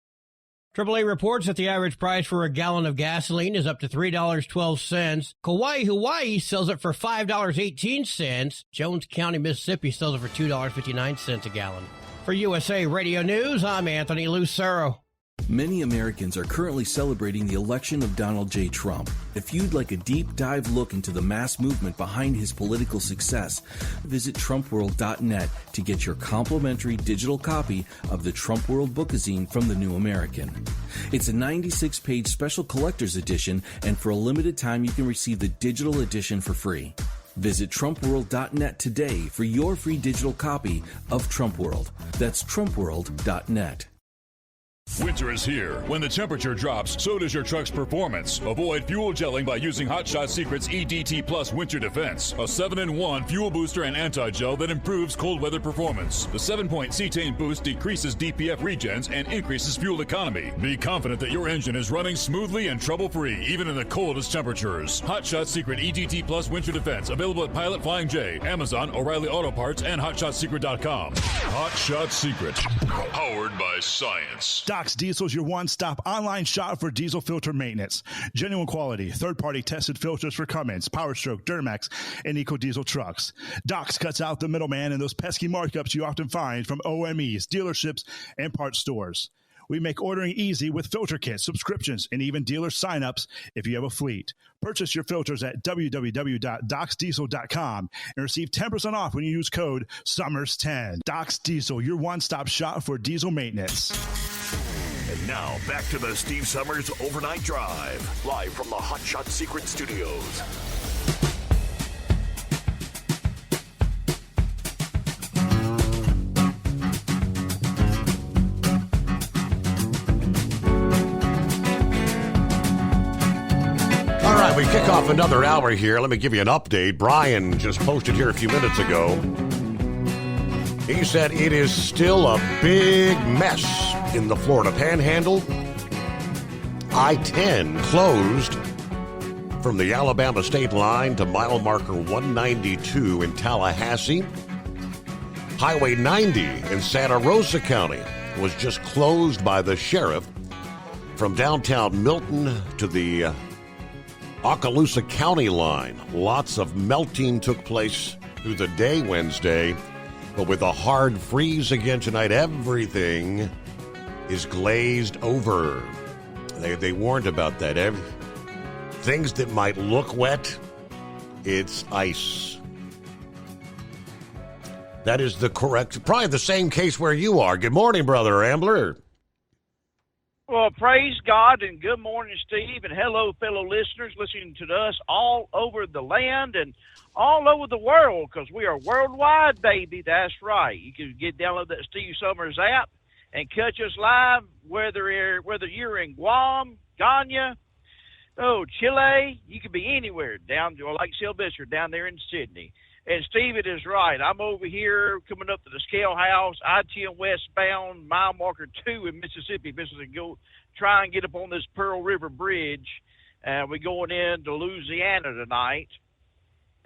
Speaker 2: AAA reports that the average price for a gallon of gasoline is up to $3.12. Kauai, Hawaii sells it for $5.18. Jones County, Mississippi sells it for $2.59 a gallon. For USA Radio News, I'm Anthony Lucero.
Speaker 24: Many Americans are currently celebrating the election of Donald J. Trump. If you'd like a deep dive look into the mass movement behind his political success, visit TrumpWorld.net to get your complimentary digital copy of the Trump World Bookazine from The New American. It's a 96-page special collector's edition, and for a limited time you can receive the digital edition for free. Visit TrumpWorld.net today for your free digital copy of Trump World. That's TrumpWorld.net.
Speaker 14: Winter is here. When the temperature drops, so does your truck's performance. Avoid fuel gelling by using Hot Shot Secret's EDT Plus Winter Defense, a 7-in-1 fuel booster and anti-gel that improves cold weather performance. The 7-point cetane boost decreases DPF regens and increases fuel economy. Be confident that your engine is running smoothly and trouble-free, even in the coldest temperatures. Hot Shot Secret EDT Plus Winter Defense, available at Pilot Flying J, Amazon, O'Reilly Auto Parts, and HotShotSecret.com. Hot Shot Secret, powered by science.
Speaker 1: Doc's Diesel is your one-stop online shop for diesel filter maintenance. Genuine quality, third-party tested filters for Cummins, PowerStroke, Duramax, and EcoDiesel trucks. Doc's cuts out the middleman and those pesky markups you often find from OMEs, dealerships, and parts stores. We make ordering easy with filter kits, subscriptions, and even dealer sign-ups if you have a fleet. Purchase your filters at www.docsdiesel.com and receive 10% off when you use code SUMMERS10. Doc's Diesel, your one-stop shop for diesel maintenance.
Speaker 22: And now, back to the Steve Summers Overnight Drive, live from the Hot Shot Secret Studios.
Speaker 16: All right, we kick off another hour here. Let me give you an update. Brian just posted here a few minutes ago. He said it is still a big mess in the Florida Panhandle. I-10 closed from the Alabama state line to mile marker 192 in Tallahassee. Highway 90 in Santa Rosa County was just closed by the sheriff from downtown Milton to the Okaloosa County line. Lots of melting took place through the day Wednesday, but with a hard freeze again tonight, everything is glazed over. They warned about that. Things that might look wet, it's ice. That is the correct, probably the same case where you are. Good morning, Brother Ambler.
Speaker 3: Well, praise God, and good morning, Steve, and hello, fellow listeners listening to us all over the land and all over the world, because we are worldwide, baby. That's right. You can download that Steve Summers app and catch us live, whether you're in Guam, Ghana, Chile. You could be anywhere, down to like Sylvester, down there in Sydney. And Steve, it is right. I'm over here coming up to the Scale House, I-10 westbound, mile marker 2 in Mississippi. Go try and get up on this Pearl River Bridge. We're going into Louisiana tonight.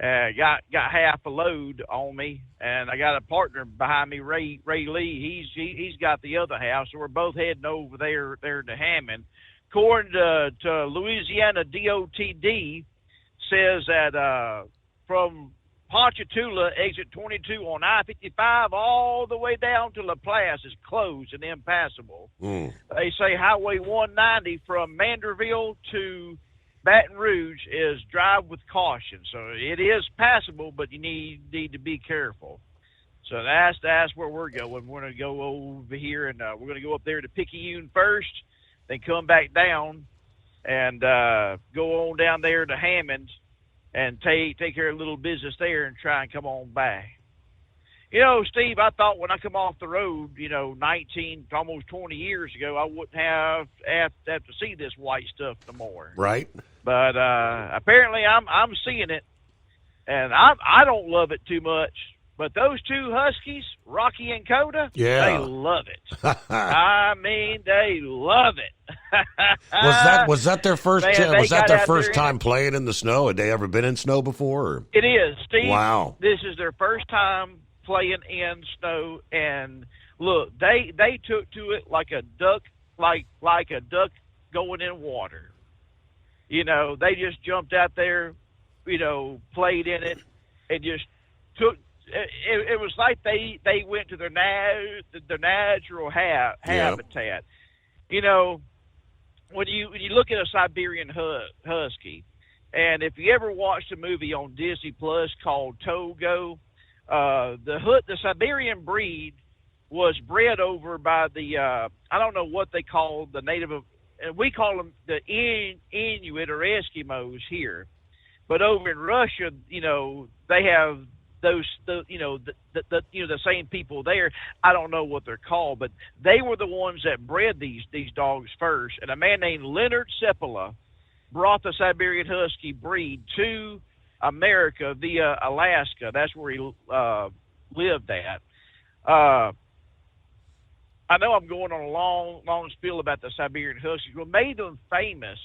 Speaker 3: Got half a load on me, and I got a partner behind me, Ray Lee. He's got the other half, so we're both heading over there to Hammond. According to Louisiana DOTD, says that from Ponchatoula, exit 22 on I-55 all the way down to Laplace is closed and impassable. They say Highway 190 from Manderville to Baton Rouge is drive with caution. So it is passable, but you need to be careful. So that's where we're going. We're going to go over here, and we're going to go up there to Picayune first, then come back down and go on down there to Hammond and take care of a little business there and try and come on back. You know, Steve, I thought when I come off the road, 19, almost 20 years ago, I wouldn't have to see this white stuff no more.
Speaker 16: Right.
Speaker 3: But apparently I'm seeing it, and I don't love it too much. But those two Huskies, Rocky and Coda, they love it. I mean, they love it.
Speaker 16: Was that their first? Was that their first time playing in the snow? Had they ever been in snow before? Or?
Speaker 3: It is, Steve.
Speaker 16: Wow.
Speaker 3: This is their first time playing in snow, and look, they took to it like a duck, like a duck going in water. They just jumped out there, played in it, and just took. It was like they went to their natural habitat. When you look at a Siberian husky, and if you ever watched a movie on Disney Plus called Togo, the Siberian breed was bred over by the I don't know what they call the native, we call them the Inuit or Eskimos here, but over in Russia, they have the same people there. I don't know what they're called, but they were the ones that bred these dogs first. And a man named Leonard Seppala brought the Siberian Husky breed to America via Alaska. That's where he lived at. I know I'm going on a long spiel about the Siberian Huskies. What made them famous,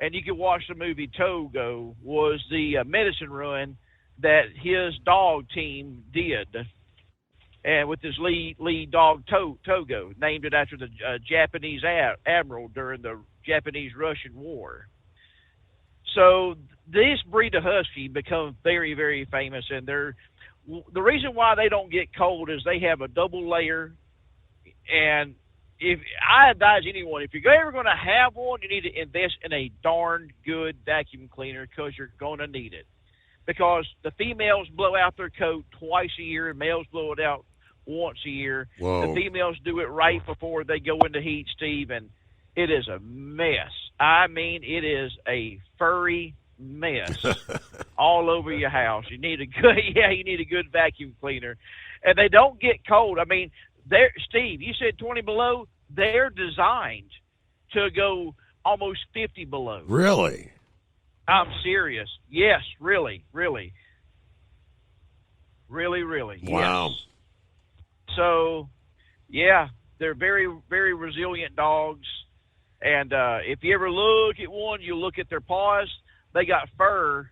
Speaker 3: and you can watch the movie Togo, was the medicine run that his dog team did, and with his lead dog Togo, named it after the Japanese admiral during the Japanese-Russian War. So this breed of husky become very, very famous, and the reason why they don't get cold is they have a double layer. And if I advise anyone, if you're ever going to have one, you need to invest in a darn good vacuum cleaner, because you're going to need it. Because the females blow out their coat twice a year and males blow it out once a year.
Speaker 16: Whoa.
Speaker 3: The females do it right before they go into heat, Steve, and it is a mess. I mean, it is a furry mess all over your house. You need a good vacuum cleaner. And they don't get cold. I mean, Steve, you said 20 below. They're designed to go almost 50 below.
Speaker 16: Really?
Speaker 3: I'm serious. Yes, really. Really,
Speaker 16: Wow.
Speaker 3: yes. So, yeah, they're very, very resilient dogs. And if you ever look at one, you look at their paws. They got fur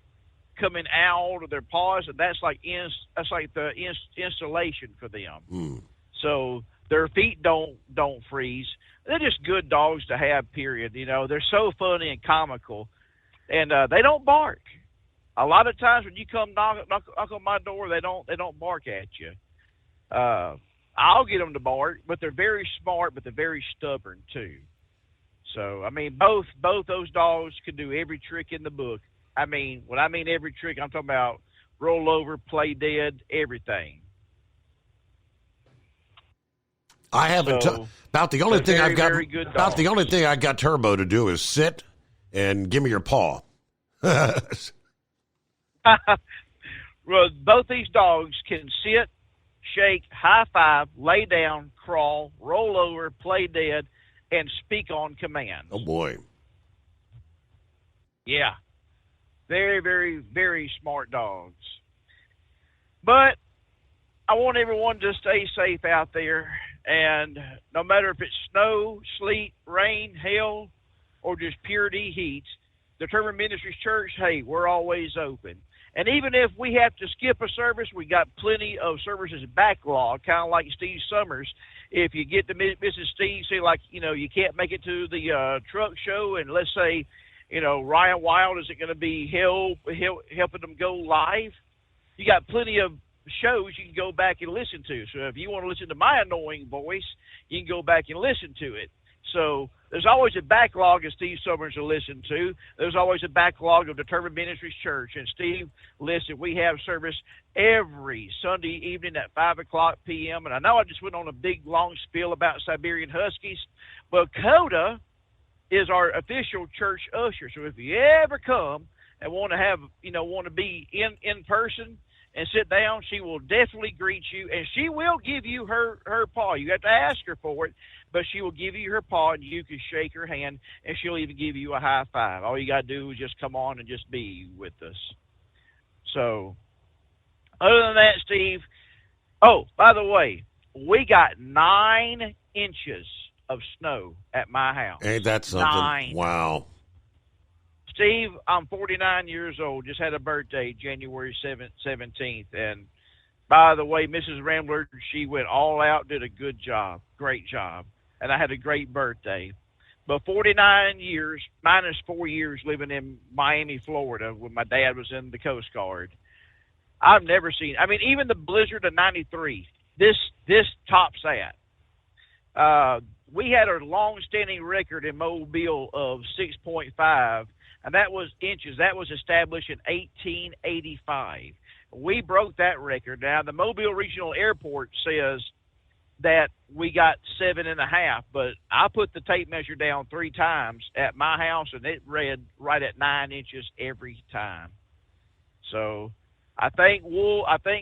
Speaker 3: coming out of their paws, and that's like the insulation for them. So their feet don't freeze. They're just good dogs to have. Period. You know, they're so funny and comical, and they don't bark. A lot of times when you come knock on my door, they don't bark at you. I'll get them to bark, but they're very smart, but they're very stubborn too. So, I mean, both those dogs can do every trick in the book. I mean, when I mean every trick, I'm talking about roll over, play dead, everything.
Speaker 16: I haven't about the only thing I've got
Speaker 3: about
Speaker 16: the only thing I got Turbo to do is sit and give me your paw.
Speaker 3: Well, both these dogs can sit, shake, high five, lay down, crawl, roll over, play dead, and speak on command.
Speaker 16: Oh boy.
Speaker 3: Yeah. Very, very, very smart dogs. But I want everyone to stay safe out there. And no matter if it's snow, sleet, rain, hail, or just purity heat, the Determined Ministries Church, hey, we're always open. And even if we have to skip a service, we got plenty of services backlog, kind of like Steve Summers. If you get to Mrs. Steve, say like, you know, you can't make it to the truck show, and let's say, you know, Ryan Wild isn't going to be helping them go live, you got plenty of shows you can go back and listen to. So if you want to listen to my annoying voice, you can go back and listen to it. So there's always a backlog of Steve Summers to listen to. There's always a backlog of Determined Ministries Church. And Steve, listen, we have service every Sunday evening at 5 o'clock p.m. And I know I just went on a big, long spiel about Siberian Huskies, but Coda is our official church usher. So if you ever come and want to be in person and sit down, she will definitely greet you, and she will give you her paw. You have to ask her for it, but she will give you her paw, and you can shake her hand, and she'll even give you a high five. All you got to do is just come on and just be with us. So, other than that, Steve, oh, by the way, we got 9 inches of snow at my house.
Speaker 16: Ain't that something?
Speaker 3: 9.
Speaker 16: Wow.
Speaker 3: Steve, I'm 49 years old, just had a birthday January 17th. And by the way, Mrs. Rambler, she went all out, did a good job, great job. And I had a great birthday. But 49 years, minus 4 years living in Miami, Florida, when my dad was in the Coast Guard, I've never seen, I mean, even the blizzard of 93, this tops that. We had a long-standing record in Mobile of 6.5, and that was inches. That was established in 1885. We broke that record. Now, the Mobile Regional Airport says that we got 7.5, but I put the tape measure down 3 times at my house, and it read right at 9 inches every time. So I thank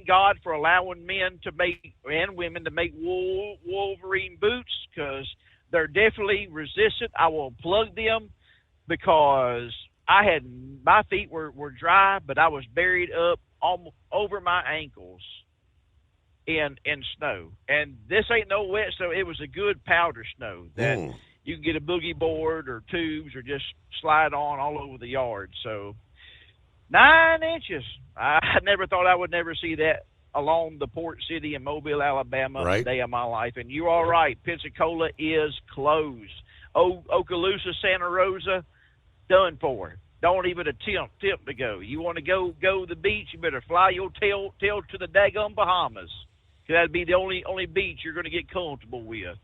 Speaker 3: God for allowing men to make, and women to make Wolverine boots, because they're definitely resistant. I will plug them because my feet were dry, but I was buried up almost over my ankles in snow. And this ain't no wet snow. It was a good powder snow that you can get a boogie board or tubes or just slide on all over the yard. So 9 inches. I never thought I would never see that along the port city in Mobile, Alabama,
Speaker 16: right.
Speaker 3: The day of my life. And you're all right. Pensacola is closed. Okaloosa, Santa Rosa, done for. Don't even attempt to go. You want to go to the beach, you better fly your tail to the daggum Bahamas. That'd be the only beach you're going to get comfortable with.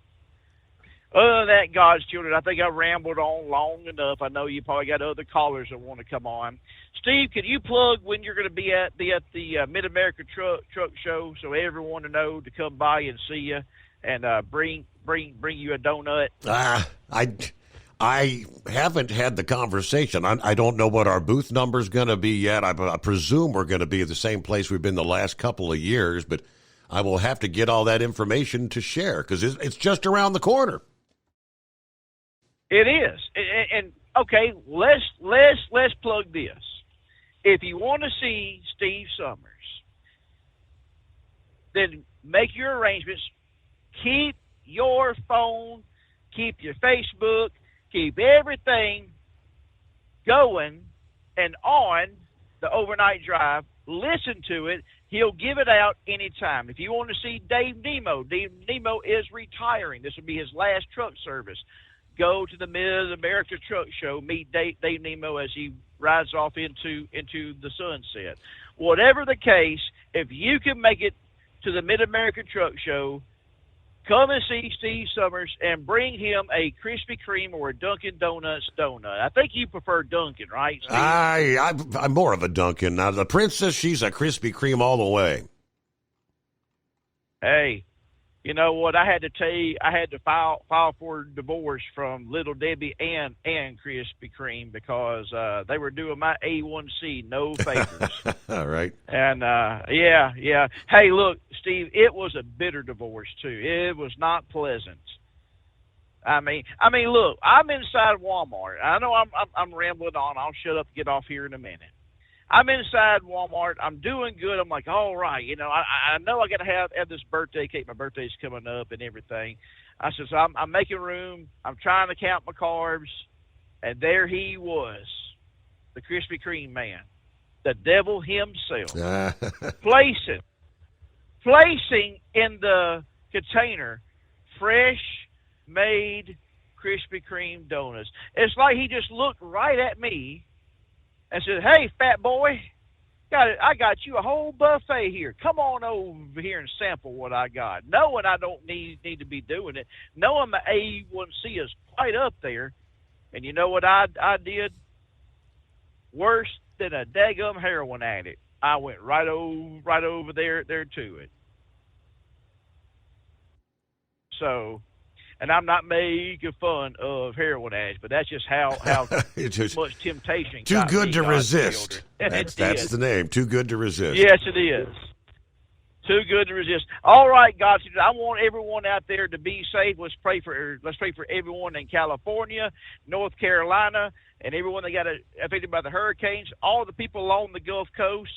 Speaker 3: Other than that, God's children, I think I rambled on long enough. I know you probably got other callers that want to come on. Steve, can you plug when you're going to be at the Mid-America Truck Show so everyone to know to come by and see you and bring you a donut?
Speaker 16: I haven't had the conversation. I don't know what our booth number is going to be yet. I presume we're going to be at the same place we've been the last couple of years, but I will have to get all that information to share because it's just around the corner.
Speaker 3: It is, and okay, let's plug this. If you want to see Steve Summers, then make your arrangements. Keep your phone, keep your Facebook, keep everything going and on the overnight drive. Listen to it. He'll give it out anytime. If you want to see Dave Nemo is retiring. This will be his last truck service. Go to the Mid-America Truck Show, meet Dave Nemo as he rides off into the sunset. Whatever the case, if you can make it to the Mid-America Truck Show, come and see Steve Summers and bring him a Krispy Kreme or a Dunkin' Donuts donut. I think you prefer Dunkin', right, Steve?
Speaker 16: I'm more of a Dunkin'. Now, the princess, she's a Krispy Kreme all the way.
Speaker 3: Hey, you know what? I had to tell you, I had to file for divorce from Little Debbie and Krispy Kreme because they were doing my A1C no favors.
Speaker 16: All right.
Speaker 3: And yeah. Hey, look, Steve, it was a bitter divorce too. It was not pleasant. I mean, look, I'm inside Walmart. I know I'm rambling on. I'll shut up and get off here in a minute. I'm inside Walmart. I'm doing good. I'm like, all right, you know, I know I got to have this birthday cake. My birthday's coming up and everything. I said, so I'm making room. I'm trying to count my carbs. And there he was, the Krispy Kreme man, the devil himself, placing in the container fresh-made Krispy Kreme donuts. It's like he just looked right at me and said, hey, fat boy, I got you a whole buffet here. Come on over here and sample what I got. Knowing I don't need to be doing it. Knowing my A1C is quite up there. And you know what I did? Worse than a daggum heroin addict. I went right over there to it. So... And I'm not making fun of heroin addicts, but that's just how much temptation.
Speaker 16: Too good to resist. That's the name. Too good to resist.
Speaker 3: Yes, it is. Too good to resist. All right, God, I want everyone out there to be safe. Let's pray for everyone in California, North Carolina, and everyone that got affected by the hurricanes. All the people along the Gulf Coast,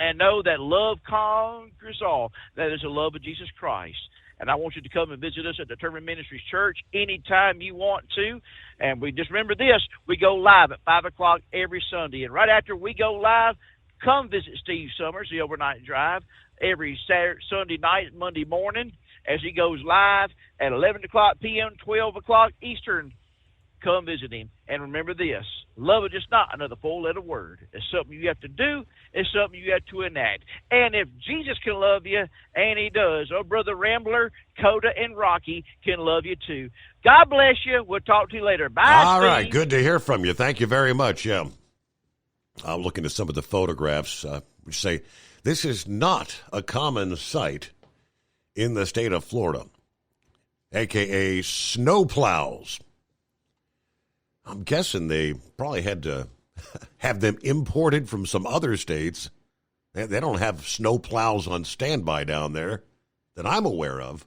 Speaker 3: and know that love conquers all. That is the love of Jesus Christ. And I want you to come and visit us at Determined Ministries Church anytime you want to. And we just remember this, we go live at 5 o'clock every Sunday. And right after we go live, come visit Steve Summers, the Overnight Drive, every Sunday night, Monday morning, as he goes live at 11 o'clock p.m., 12 o'clock Eastern. Come visit him. And remember this, love is just not another four-letter word. It's something you have to do. It's something you have to enact. And if Jesus can love you, and he does, oh, Brother Rambler, Coda, and Rocky can love you too. God bless you. We'll talk to you later. Bye,
Speaker 16: All
Speaker 3: Steve.
Speaker 16: right. Good to hear from you. Thank you very much. Yeah. I'm looking at some of the photographs which say this is not a common sight in the state of Florida, a.k.a. snowplows. I'm guessing they probably had to have them imported from some other states. They don't have snow plows on standby down there that I'm aware of.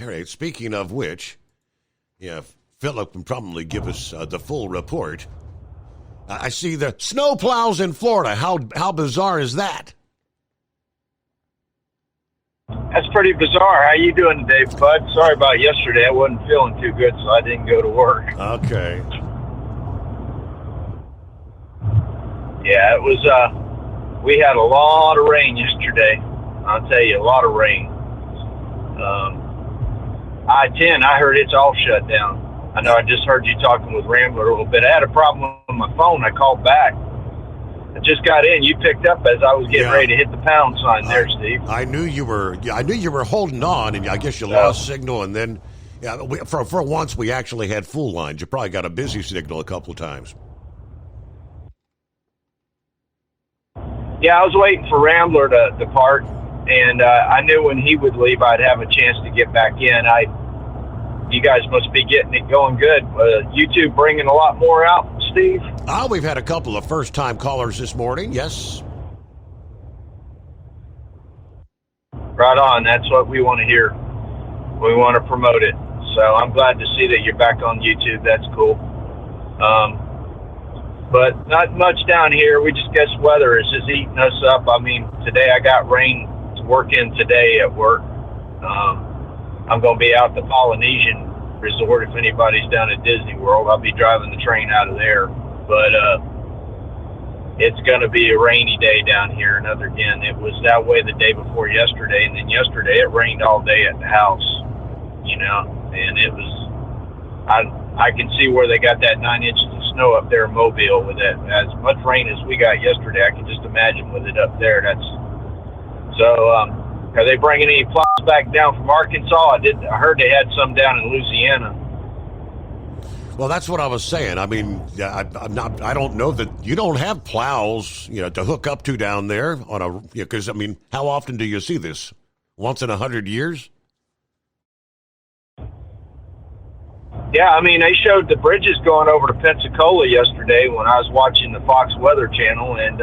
Speaker 16: All right, speaking of which, yeah, Philip can probably give us the full report. I see the snow plows in Florida. How bizarre is that?
Speaker 4: That's pretty bizarre. How you doing today, bud? Sorry about yesterday. I wasn't feeling too good, so I didn't go to work.
Speaker 16: Okay.
Speaker 4: Yeah, it was, we had a lot of rain yesterday. I'll tell you, a lot of rain. I-10, I heard it's all shut down. I know I just heard you talking with Rambler a little bit. I had a problem with my phone. I called back, I just got in. You picked up as I was getting ready to hit the pound sign there, Steve.
Speaker 16: I knew you were holding on, and I guess you lost signal, and then for once we actually had full lines. You probably got a busy signal a couple of times.
Speaker 4: Yeah, I was waiting for Rambler to depart, and I knew when he would leave, I'd have a chance to get back in. You guys must be getting it going good. YouTube bringing a lot more out, Steve?
Speaker 16: We've had a couple of first-time callers this morning, yes.
Speaker 4: Right on. That's what we want to hear. We want to promote it. So I'm glad to see that you're back on YouTube. That's cool. But not much down here. We just guess weather is just eating us up. I mean, today I got rain to work in today at work. I'm going to be out at the Polynesian Resort. If anybody's down at Disney World, I'll be driving the train out of there. But it's going to be a rainy day down here. And again, it was that way the day before yesterday. And then yesterday it rained all day at the house, and it was, I can see where they got that 9 inches of snow up there in Mobile with it. As much rain as we got yesterday, I can just imagine with it up there. Are they bringing any plows back down from Arkansas? I heard they had some down in Louisiana.
Speaker 16: Well, that's what I was saying. I mean, I don't know that you don't have plows, to hook up to down there because I mean, how often do you see this? Once in 100 years?
Speaker 4: Yeah, I mean, they showed the bridges going over to Pensacola yesterday when I was watching the Fox Weather Channel, and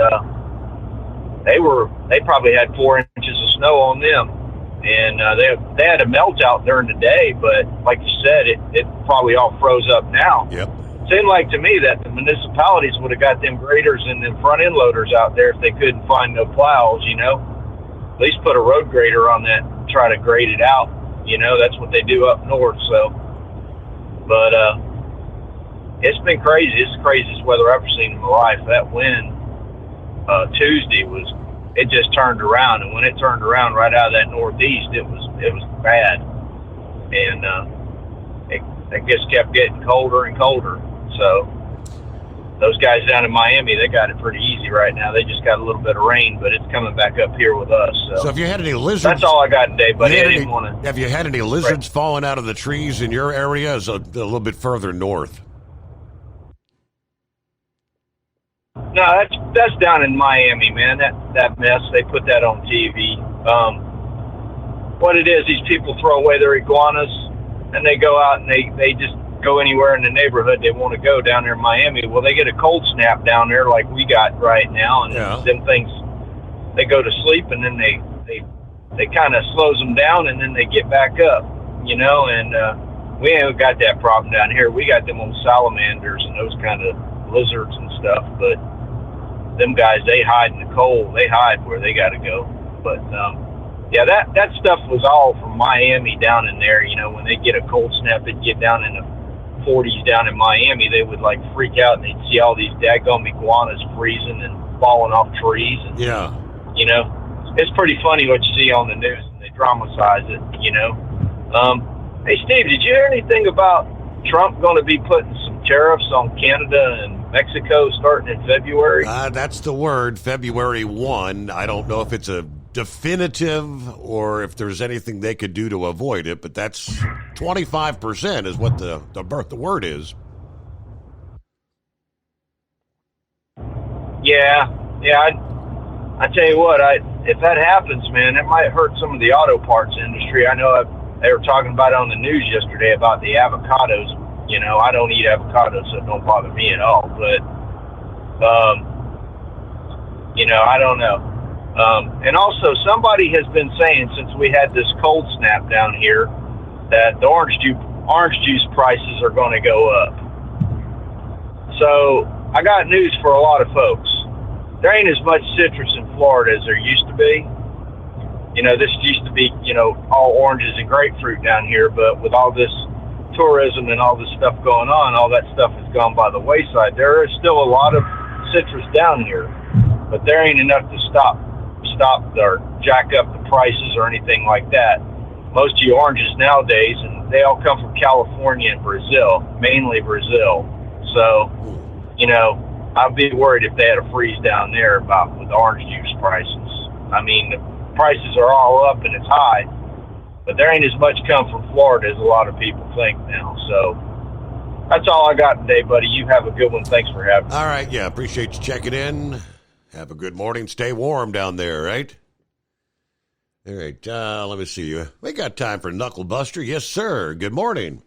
Speaker 4: they probably had 4 inches of snow on them, and they had a melt out during the day, but like you said, it probably all froze up now.
Speaker 16: Yep.
Speaker 4: Seemed like to me that the municipalities would have got them graders and them front end loaders out there if they couldn't find no plows. At least put a road grader on that and try to grade it out. That's what they do up north. So. But it's been crazy. It's the craziest weather I've ever seen in my life. That wind Tuesday it just turned around, and when it turned around right out of that northeast, it was bad, and it just kept getting colder and colder. So those guys down in Miami, they got it pretty easy right now. They just got a little bit of rain, but it's coming back up here with us. So
Speaker 16: have you had any lizards?
Speaker 4: That's all I got today, but I didn't want to.
Speaker 16: Have you had any lizards falling out of the trees in your area? Is a little bit further north.
Speaker 4: No, that's down in Miami, man. That mess, they put that on TV. What it is, these people throw away their iguanas, and they go out and they just go anywhere in the neighborhood they want to go down there in Miami. Well, they get a cold snap down there like we got right now, and them things, they go to sleep, and then they kind of slows them down, and then they get back up, and we ain't got that problem down here. We got them old salamanders and those kind of lizards and stuff, but them guys, they hide in the cold. They hide where they got to go. But yeah, that stuff was all from Miami down in there. When they get a cold snap, it'd get down in the 40s down in Miami. They would like freak out, and they'd see all these daggone iguanas freezing and falling off trees. And, it's pretty funny what you see on the news, and they dramatize it. Hey Steve, did you hear anything about Trump going to be putting some tariffs on Canada and Mexico starting in February?
Speaker 16: That's the word, February 1. I don't know if it's a definitive or if there's anything they could do to avoid it, but that's 25% is what the word is.
Speaker 4: Yeah. I tell you what, if that happens, man, it might hurt some of the auto parts industry. I know they were talking about it on the news yesterday about the avocados. I don't eat avocados, so it don't bother me at all. But, I don't know. And also, somebody has been saying since we had this cold snap down here that the orange juice prices are going to go up. So I got news for a lot of folks. There ain't as much citrus in Florida as there used to be. This used to be, all oranges and grapefruit down here, but with all this tourism and all this stuff going on, all that stuff has gone by the wayside. There is still a lot of citrus down here, but there ain't enough to stop or jack up the prices or anything like that. Most of your oranges nowadays, and they all come from California and Brazil, mainly Brazil. So, I'd be worried if they had a freeze down there about with orange juice prices. I mean, the prices are all up and it's high, but there ain't as much come from Florida as a lot of people think now. So that's all I got today, buddy. You have a good one. Thanks for having me.
Speaker 16: All right, yeah, appreciate you checking in. Have a good morning. Stay warm down there, right? All right, let me see. We got time for Knuckle Buster. Yes, sir. Good morning.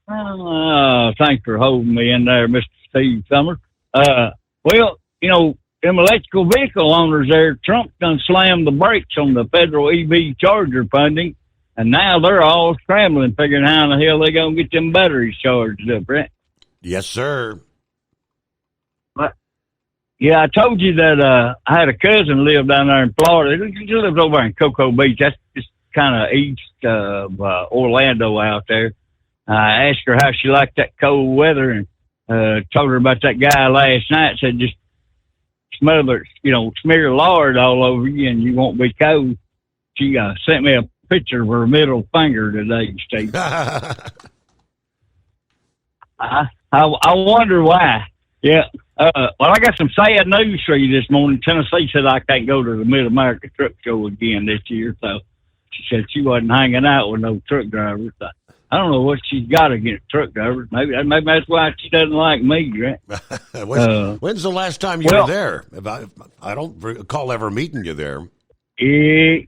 Speaker 6: Thanks for holding me in there, Mr. Steve Summer. Well, you know, them electrical vehicle owners there, Trump done slammed the brakes on the federal EV charger funding, and now they're all scrambling, figuring how in the hell they going to get them batteries charged up, right?
Speaker 16: Yes, sir.
Speaker 6: Yeah, I told you that I had a cousin live down there in Florida. He lives over in Cocoa Beach. That's just kind of east of Orlando out there. I asked her how she liked that cold weather and told her about that guy last night. Said just smear lard all over you and you won't be cold. She sent me a picture of her middle finger today, Steve. I wonder why. Yeah. Well, I got some sad news for you this morning. Tennessee said I can't go to the Mid-America Truck Show again this year, so she said she wasn't hanging out with no truck drivers. I don't know what she's got against truck drivers. Maybe that's why she doesn't like me, right?
Speaker 16: When's the last time you were there? I don't recall ever meeting you there.
Speaker 6: Yeah.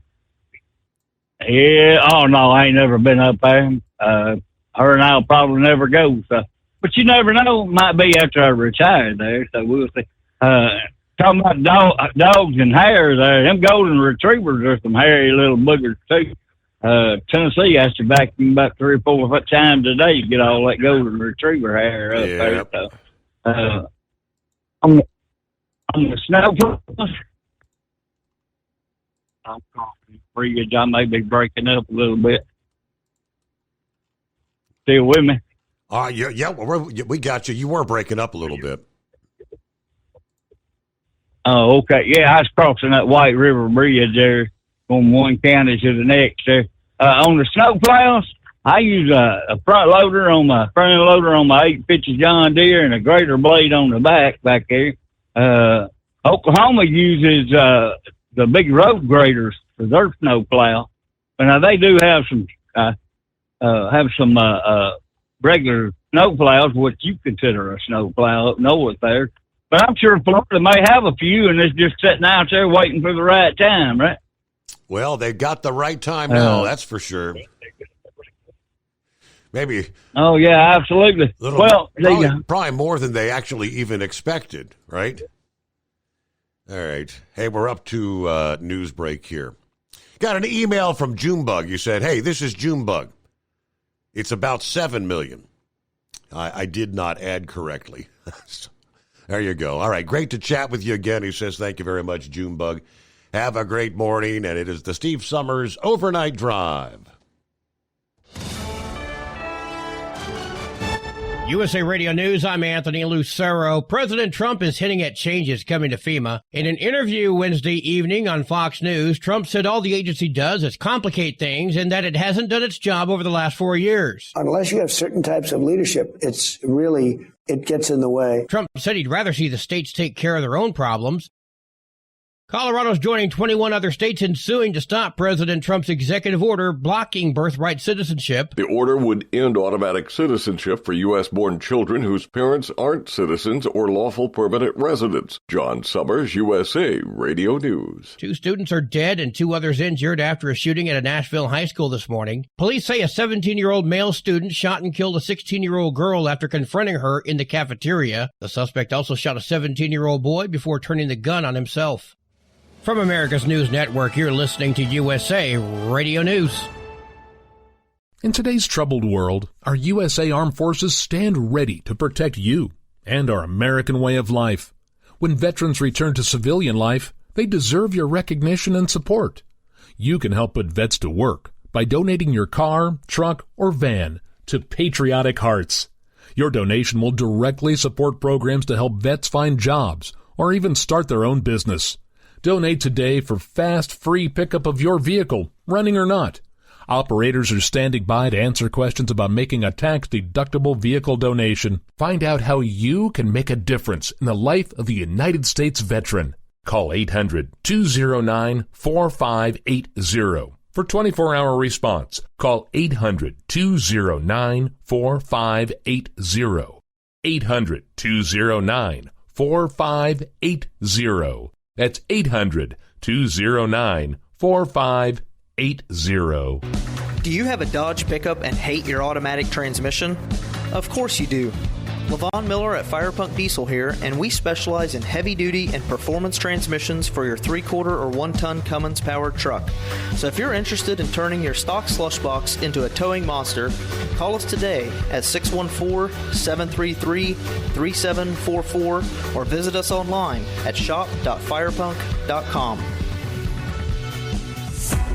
Speaker 6: Oh, no, I ain't never been up there. Her and I'll probably never go, so. But you never know. Might be after I retire there, so we'll see. Talking about dogs and hair there, them golden retrievers are some hairy little boogers, too. Tennessee has to vacuum about 3 or 4 times a day to get all that golden retriever hair up there. So, on the snow, I'm confident bridge. I may be breaking up a little bit. Still with me?
Speaker 16: Yeah, we got you. You were breaking up a little bit.
Speaker 6: Oh, okay. Yeah, I was crossing that White River Bridge there from one county to the next there. On the snow plows, I use a front end loader on my 850 John Deere and a grader blade on the back there. Oklahoma uses the big road graders for their snow plow. But now they do have some regular snow plows, what you consider a snow plow up north there. But I'm sure Florida may have a few, and it's just sitting out there waiting for the right time, right?
Speaker 16: Well, they got the right time now, that's for sure. Maybe.
Speaker 6: Oh, yeah, absolutely.
Speaker 16: Probably more than they actually even expected, right? All right. Hey, we're up to news break here. Got an email from Junebug. You said, hey, this is Junebug. It's about 7 million. I did not add correctly. There you go. All right, great to chat with you again. He says, thank you very much, Junebug. Have a great morning, and it is the Steve Summers Overnight Drive.
Speaker 2: USA Radio News, I'm Anthony Lucero. President Trump is hinting at changes coming to FEMA. In an interview Wednesday evening on Fox News, Trump said all the agency does is complicate things and that it hasn't done its job over the last 4 years.
Speaker 7: Unless you have certain types of leadership, it gets in the way.
Speaker 2: Trump said he'd rather see the states take care of their own problems. Colorado's joining 21 other states in suing to stop President Trump's executive order blocking birthright citizenship.
Speaker 21: The order would end automatic citizenship for U.S.-born children whose parents aren't citizens or lawful permanent residents. John Summers, USA Radio News.
Speaker 2: 2 students are dead and 2 others injured after a shooting at a Nashville high school this morning. Police say a 17-year-old male student shot and killed a 16-year-old girl after confronting her in the cafeteria. The suspect also shot a 17-year-old boy before turning the gun on himself. From America's News Network, you're listening to USA Radio News.
Speaker 8: In today's troubled world, our USA Armed Forces stand ready to protect you and our American way of life. When veterans return to civilian life, they deserve your recognition and support. You can help put vets to work by donating your car, truck, or van to Patriotic Hearts. Your donation will directly support programs to help vets find jobs or even start their own business. Donate today for fast, free pickup of your vehicle, running or not. Operators are standing by to answer questions about making a tax-deductible vehicle donation. Find out how you can make a difference in the life of a United States veteran. Call 800-209-4580 for 24-hour response. Call 800-209-4580. 800-209-4580. That's 800-209-4580.
Speaker 5: Do you have a Dodge pickup and hate your automatic transmission? Of course you do. LaVon Miller at Firepunk Diesel here, and we specialize in heavy-duty and performance transmissions for your 3/4 or 1-ton Cummins-powered truck. So if you're interested in turning your stock slush box into a towing monster, call us today at 614-733-3744 or visit us online at shop.firepunk.com.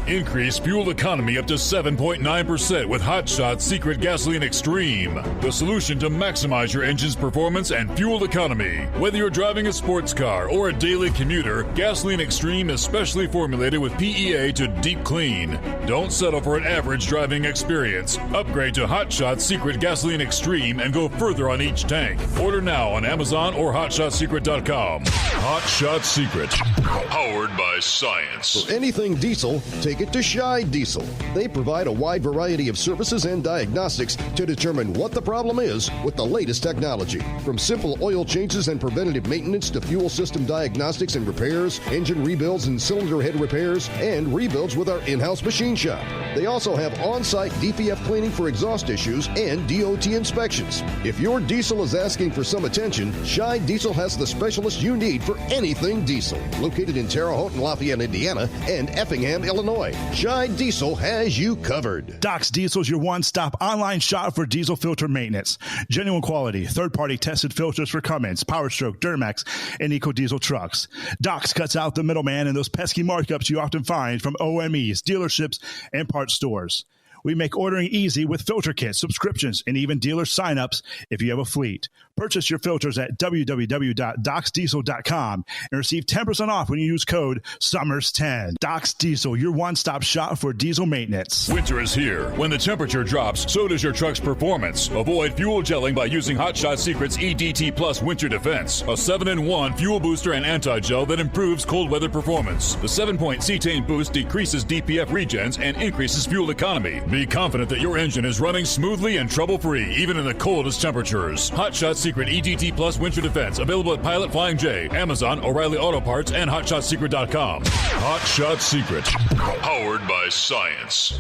Speaker 14: Increase fuel economy up to 7.9% with Hot Shot Secret Gasoline Extreme. The solution to maximize your engine's performance and fuel economy. Whether you're driving a sports car or a daily commuter, Gasoline Extreme is specially formulated with PEA to deep clean. Don't settle for an average driving experience. Upgrade to Hot Shot Secret Gasoline Extreme and go further on each tank. Order now on Amazon or HotShotSecret.com. Hot Shot Secret. Powered by science.
Speaker 18: For anything diesel, take it to Shy Diesel. They provide a wide variety of services and diagnostics to determine what the problem is with the latest technology. From simple oil changes and preventative maintenance to fuel system diagnostics and repairs, engine rebuilds and cylinder head repairs, and rebuilds with our in-house machine shop. They also have on-site DPF cleaning for exhaust issues and DOT inspections. If your diesel is asking for some attention, Shy Diesel has the specialist you need for anything diesel. Located in Terre Haute and Lafayette, Indiana, and Effingham, Illinois. Shy Diesel has you covered.
Speaker 1: Doc's Diesel is your one-stop online shop for diesel filter maintenance. Genuine quality, third-party tested filters for Cummins, Powerstroke, Duramax, and EcoDiesel trucks. Doc's cuts out the middleman and those pesky markups you often find from OMEs, dealerships, and parts stores. We make ordering easy with filter kits, subscriptions, and even dealer sign-ups if you have a fleet. Purchase your filters at www.docsdiesel.com and receive 10% off when you use code SUMMERS10. Doc's Diesel, your one-stop shop for diesel maintenance.
Speaker 14: Winter is here. When the temperature drops, so does your truck's performance. Avoid fuel gelling by using Hot Shot Secret's EDT Plus Winter Defense, a 7-in-1 fuel booster and anti-gel that improves cold weather performance. The 7-point cetane boost decreases DPF regens and increases fuel economy. Be confident that your engine is running smoothly and trouble-free, even in the coldest temperatures. Hot Shot Secret EDT Plus Winter Defense, available at Pilot Flying J, Amazon, O'Reilly Auto Parts, and HotShotSecret.com. Hot Shot Secret, powered by science.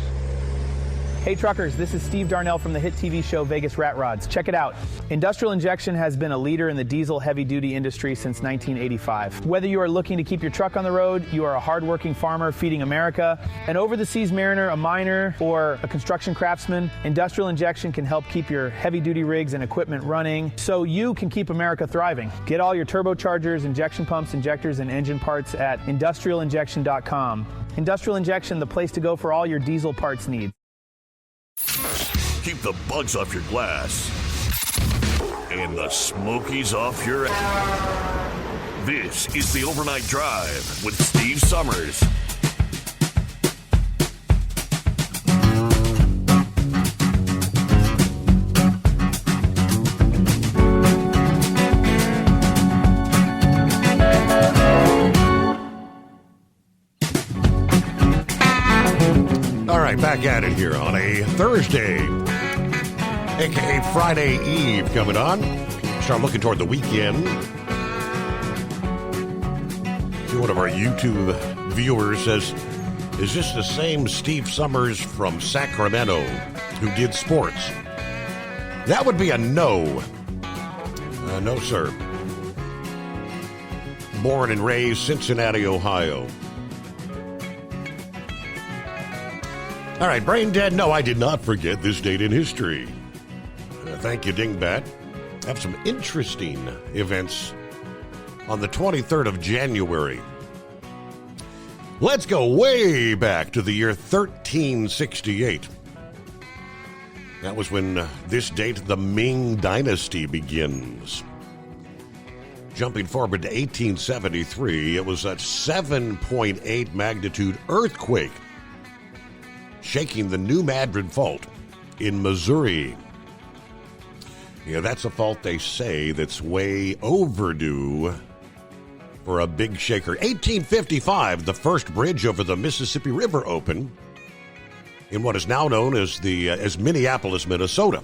Speaker 9: Hey truckers, this is Steve Darnell from the hit TV show Vegas Rat Rods. Check it out. Industrial Injection has been a leader in the diesel heavy-duty industry since 1985. Whether you are looking to keep your truck on the road, you are a hardworking farmer feeding America, an over-the-seas mariner, a miner, or a construction craftsman, Industrial Injection can help keep your heavy-duty rigs and equipment running so you can keep America thriving. Get all your turbochargers, injection pumps, injectors, and engine parts at industrialinjection.com. Industrial Injection, the place to go for all your diesel parts needs.
Speaker 22: Keep the bugs off your glass and the smokies off your ass. This is the Overnight Drive with Steve Summers.
Speaker 16: All right, back at it here on a Thursday, a.k.a. Friday Eve coming on. Start looking toward the weekend. One of our YouTube viewers says, is this the same Steve Summers from Sacramento who did sports? That would be a no. No, sir. Born and raised Cincinnati, Ohio. All right, brain dead. No, I did not forget this date in history. Thank you, Dingbat. Have some interesting events on the 23rd of January. Let's go way back to the year 1368. That was when this date, the Ming Dynasty begins. Jumping forward to 1873, it was a 7.8 magnitude earthquake shaking the New Madrid Fault in Missouri. Yeah, that's a fault they say that's way overdue for a big shaker. 1855, the first bridge over the Mississippi River opened in what is now known as as Minneapolis, Minnesota.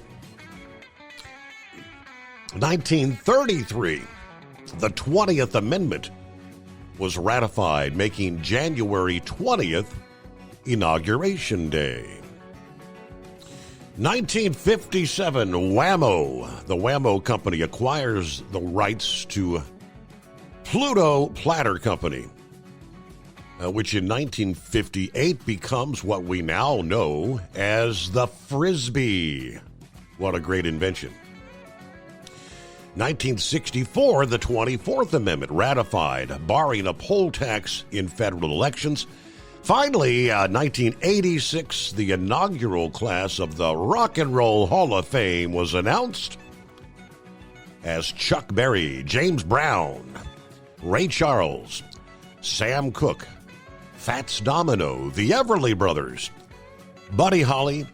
Speaker 16: 1933, the 20th Amendment was ratified, making January 20th Inauguration Day. 1957, Wham-O. The Wham-O Company acquires the rights to Pluto Platter Company, which in 1958 becomes what we now know as the Frisbee. What a great invention. 1964, the 24th Amendment ratified, barring a poll tax in federal elections. Finally, 1986, the inaugural class of the Rock and Roll Hall of Fame was announced as Chuck Berry, James Brown, Ray Charles, Sam Cooke, Fats Domino, the Everly Brothers, Buddy Holly,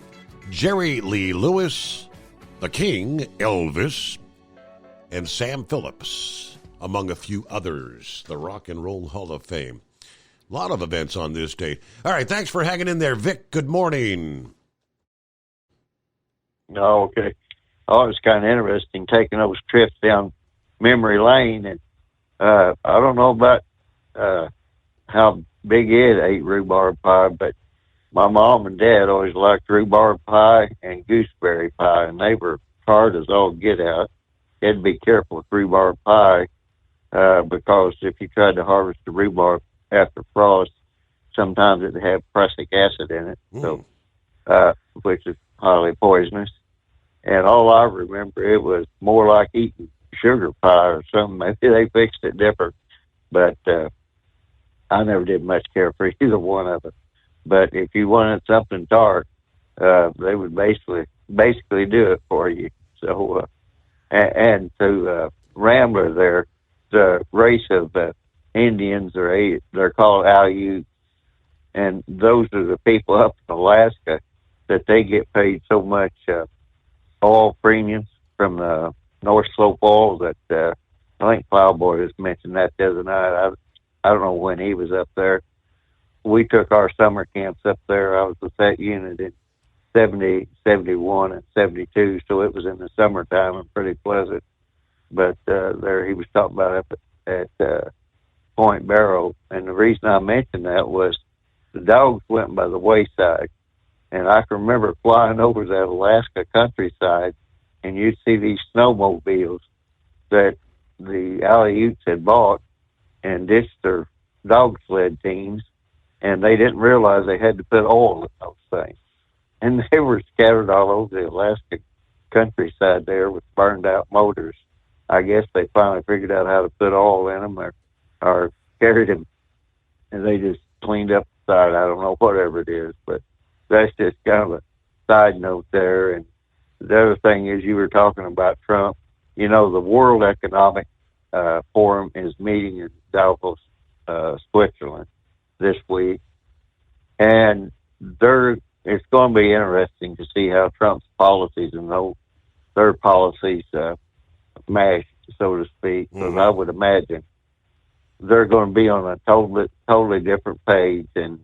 Speaker 16: Jerry Lee Lewis, the King, Elvis, and Sam Phillips, among a few others, the Rock and Roll Hall of Fame. A lot of events on this date. All right, thanks for hanging in there. Vic, good morning.
Speaker 10: Oh, okay. Oh, it's kind of interesting taking those trips down memory lane. And I don't know about how Big Ed ate rhubarb pie, but my mom and dad always liked rhubarb pie and gooseberry pie, and they were hard as all get out. You had to be careful with rhubarb pie because if you tried to harvest the rhubarb after frost, sometimes it had prussic acid in it, so which is highly poisonous. And all I remember, it was more like eating sugar pie or something. Maybe they fixed it different, but I never did much care for either one of them. But if you wanted something dark, they would basically do it for you. So, and to Rambler there, the race of Indians, they're called Aleuts, and those are the people up in Alaska that they get paid so much oil premiums from the North Slope oil that I think Plowboy has mentioned that the other night. I don't know when he was up there. We took our summer camps up there. I was with that unit in 70, 71, and 72, so it was in the summertime and pretty pleasant. But there he was talking about up at Point Barrow, and the reason I mentioned that was the dogs went by the wayside, and I can remember flying over that Alaska countryside, and you'd see these snowmobiles that the Aleuts had bought and ditched their dog sled teams, and they didn't realize they had to put oil in those things. And they were scattered all over the Alaska countryside there with burned out motors. I guess they finally figured out how to put oil in them or carried them, and they just cleaned up the side. I don't know, whatever it is, but that's just kind of a side note there. And the other thing is, you were talking about Trump. You know, the World Economic Forum is meeting in Davos, Switzerland this week, and it's going to be interesting to see how Trump's policies and their policies mash, so to speak. Because I would imagine they're going to be on a totally different page. And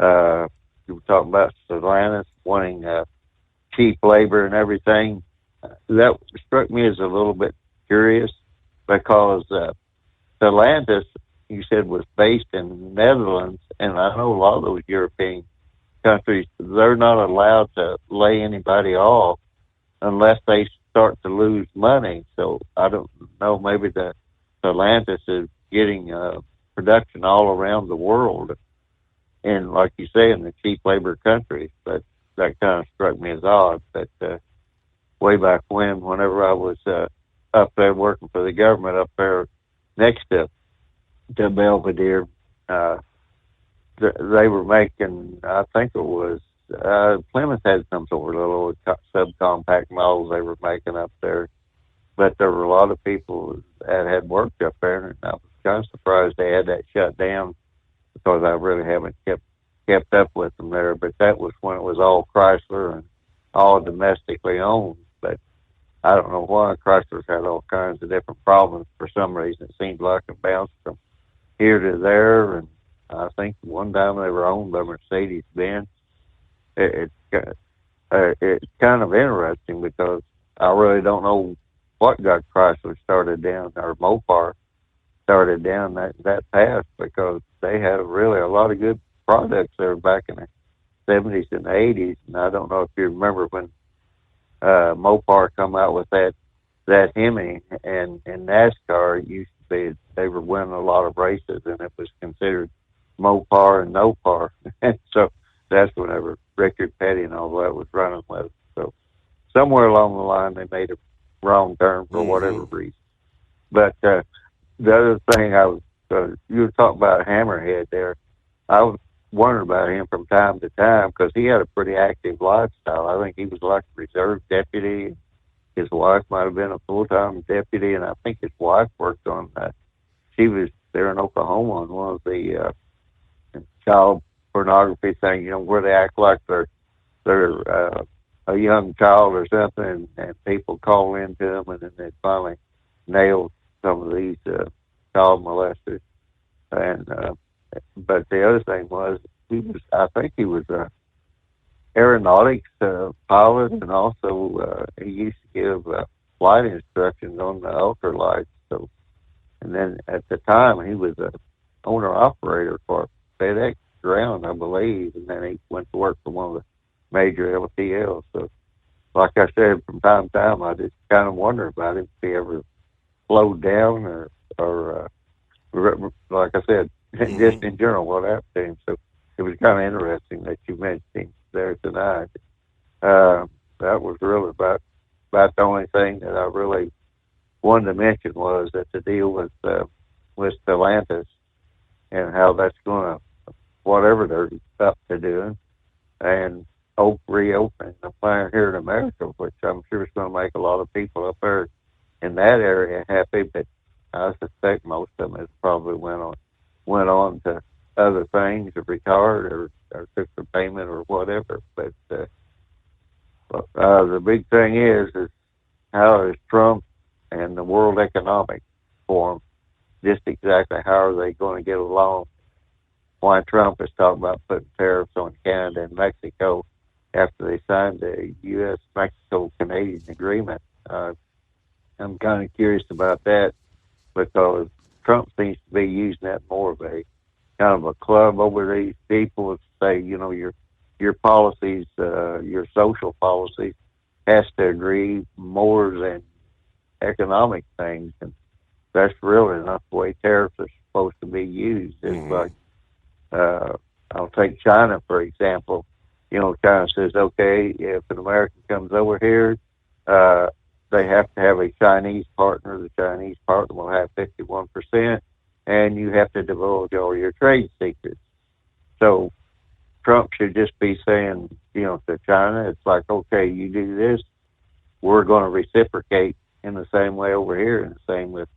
Speaker 10: you were talking about Stellantis wanting cheap labor and everything. That struck me as a little bit curious because Stellantis, you said, was based in the Netherlands, and I know a lot of those European countries, they're not allowed to lay anybody off unless they start to lose money. So I don't know, maybe the Stellantis is getting production all around the world, and like you say, in the cheap labor countries. But that kind of struck me as odd. But way back whenever I was up there working for the government up there next to Belvedere, they were making, I think it was, Plymouth had some sort of little subcompact models they were making up there. But there were a lot of people that had worked up there, and I was kind of surprised they had that shut down, because I really haven't kept kept up with them there, but that was when it was all Chrysler and all domestically owned. But I don't know why Chrysler's had all kinds of different problems. For some reason, it seemed like it bounced from here to there. And I think one time they were owned by Mercedes-Benz. It's kind of interesting because I really don't know what got Chrysler started down, or Mopar started down that path, because they had really a lot of good products there back in the 70s and 80s. And I don't know if you remember when Mopar come out with that Hemi, and in NASCAR, it used to be they were winning a lot of races, and it was considered Mopar and Nopar. And so that's whenever Richard Petty and all that was running with it. So somewhere along the line, they made a wrong turn for whatever reason. But the other thing you were talking about Hammerhead there. I was wondering about him from time to time because he had a pretty active lifestyle. I think he was like a reserve deputy. His wife might have been a full-time deputy, and I think his wife worked on that. She was there in Oklahoma on one of the child pornography things, where they act like they're a young child or something, and people call into them, and then they finally nail some of these child molesters. And but the other thing was I think he was a aeronautics pilot, and also he used to give flight instructions on the ultralights. So, and then at the time he was a owner operator for FedEx Ground, I believe, and then he went to work for one of the major LTLs. So, like I said, from time to time, I just kind of wonder about him, if he ever slowed down or like I said, just in general, what happened to him. So it was kind of interesting that you mentioned him there tonight. That was really about the only thing that I really wanted to mention was that the deal with Stellantis and how that's going to, whatever they're up to doing, and reopening the plant here in America, which I'm sure is going to make a lot of people up there in that area happy. But I suspect most of them has probably went on to other things, or retired, or took the payment, or whatever. But the big thing is how is Trump and the World Economic Forum, just exactly how are they going to get along? Why Trump is talking about putting tariffs on Canada and Mexico after they signed the U.S.-Mexico-Canadian agreement. I'm kind of curious about that, because Trump seems to be using that more of a kind of a club over these people to say, your policies, your social policies has to agree more than economic things. And that's really not the way tariffs are supposed to be used. It's like, I'll take China, for example. China says, okay, if an American comes over here, they have to have a Chinese partner. The Chinese partner will have 51%, and you have to divulge all your trade secrets. So Trump should just be saying, to China, it's like, okay, you do this, we're going to reciprocate in the same way over here, and the same with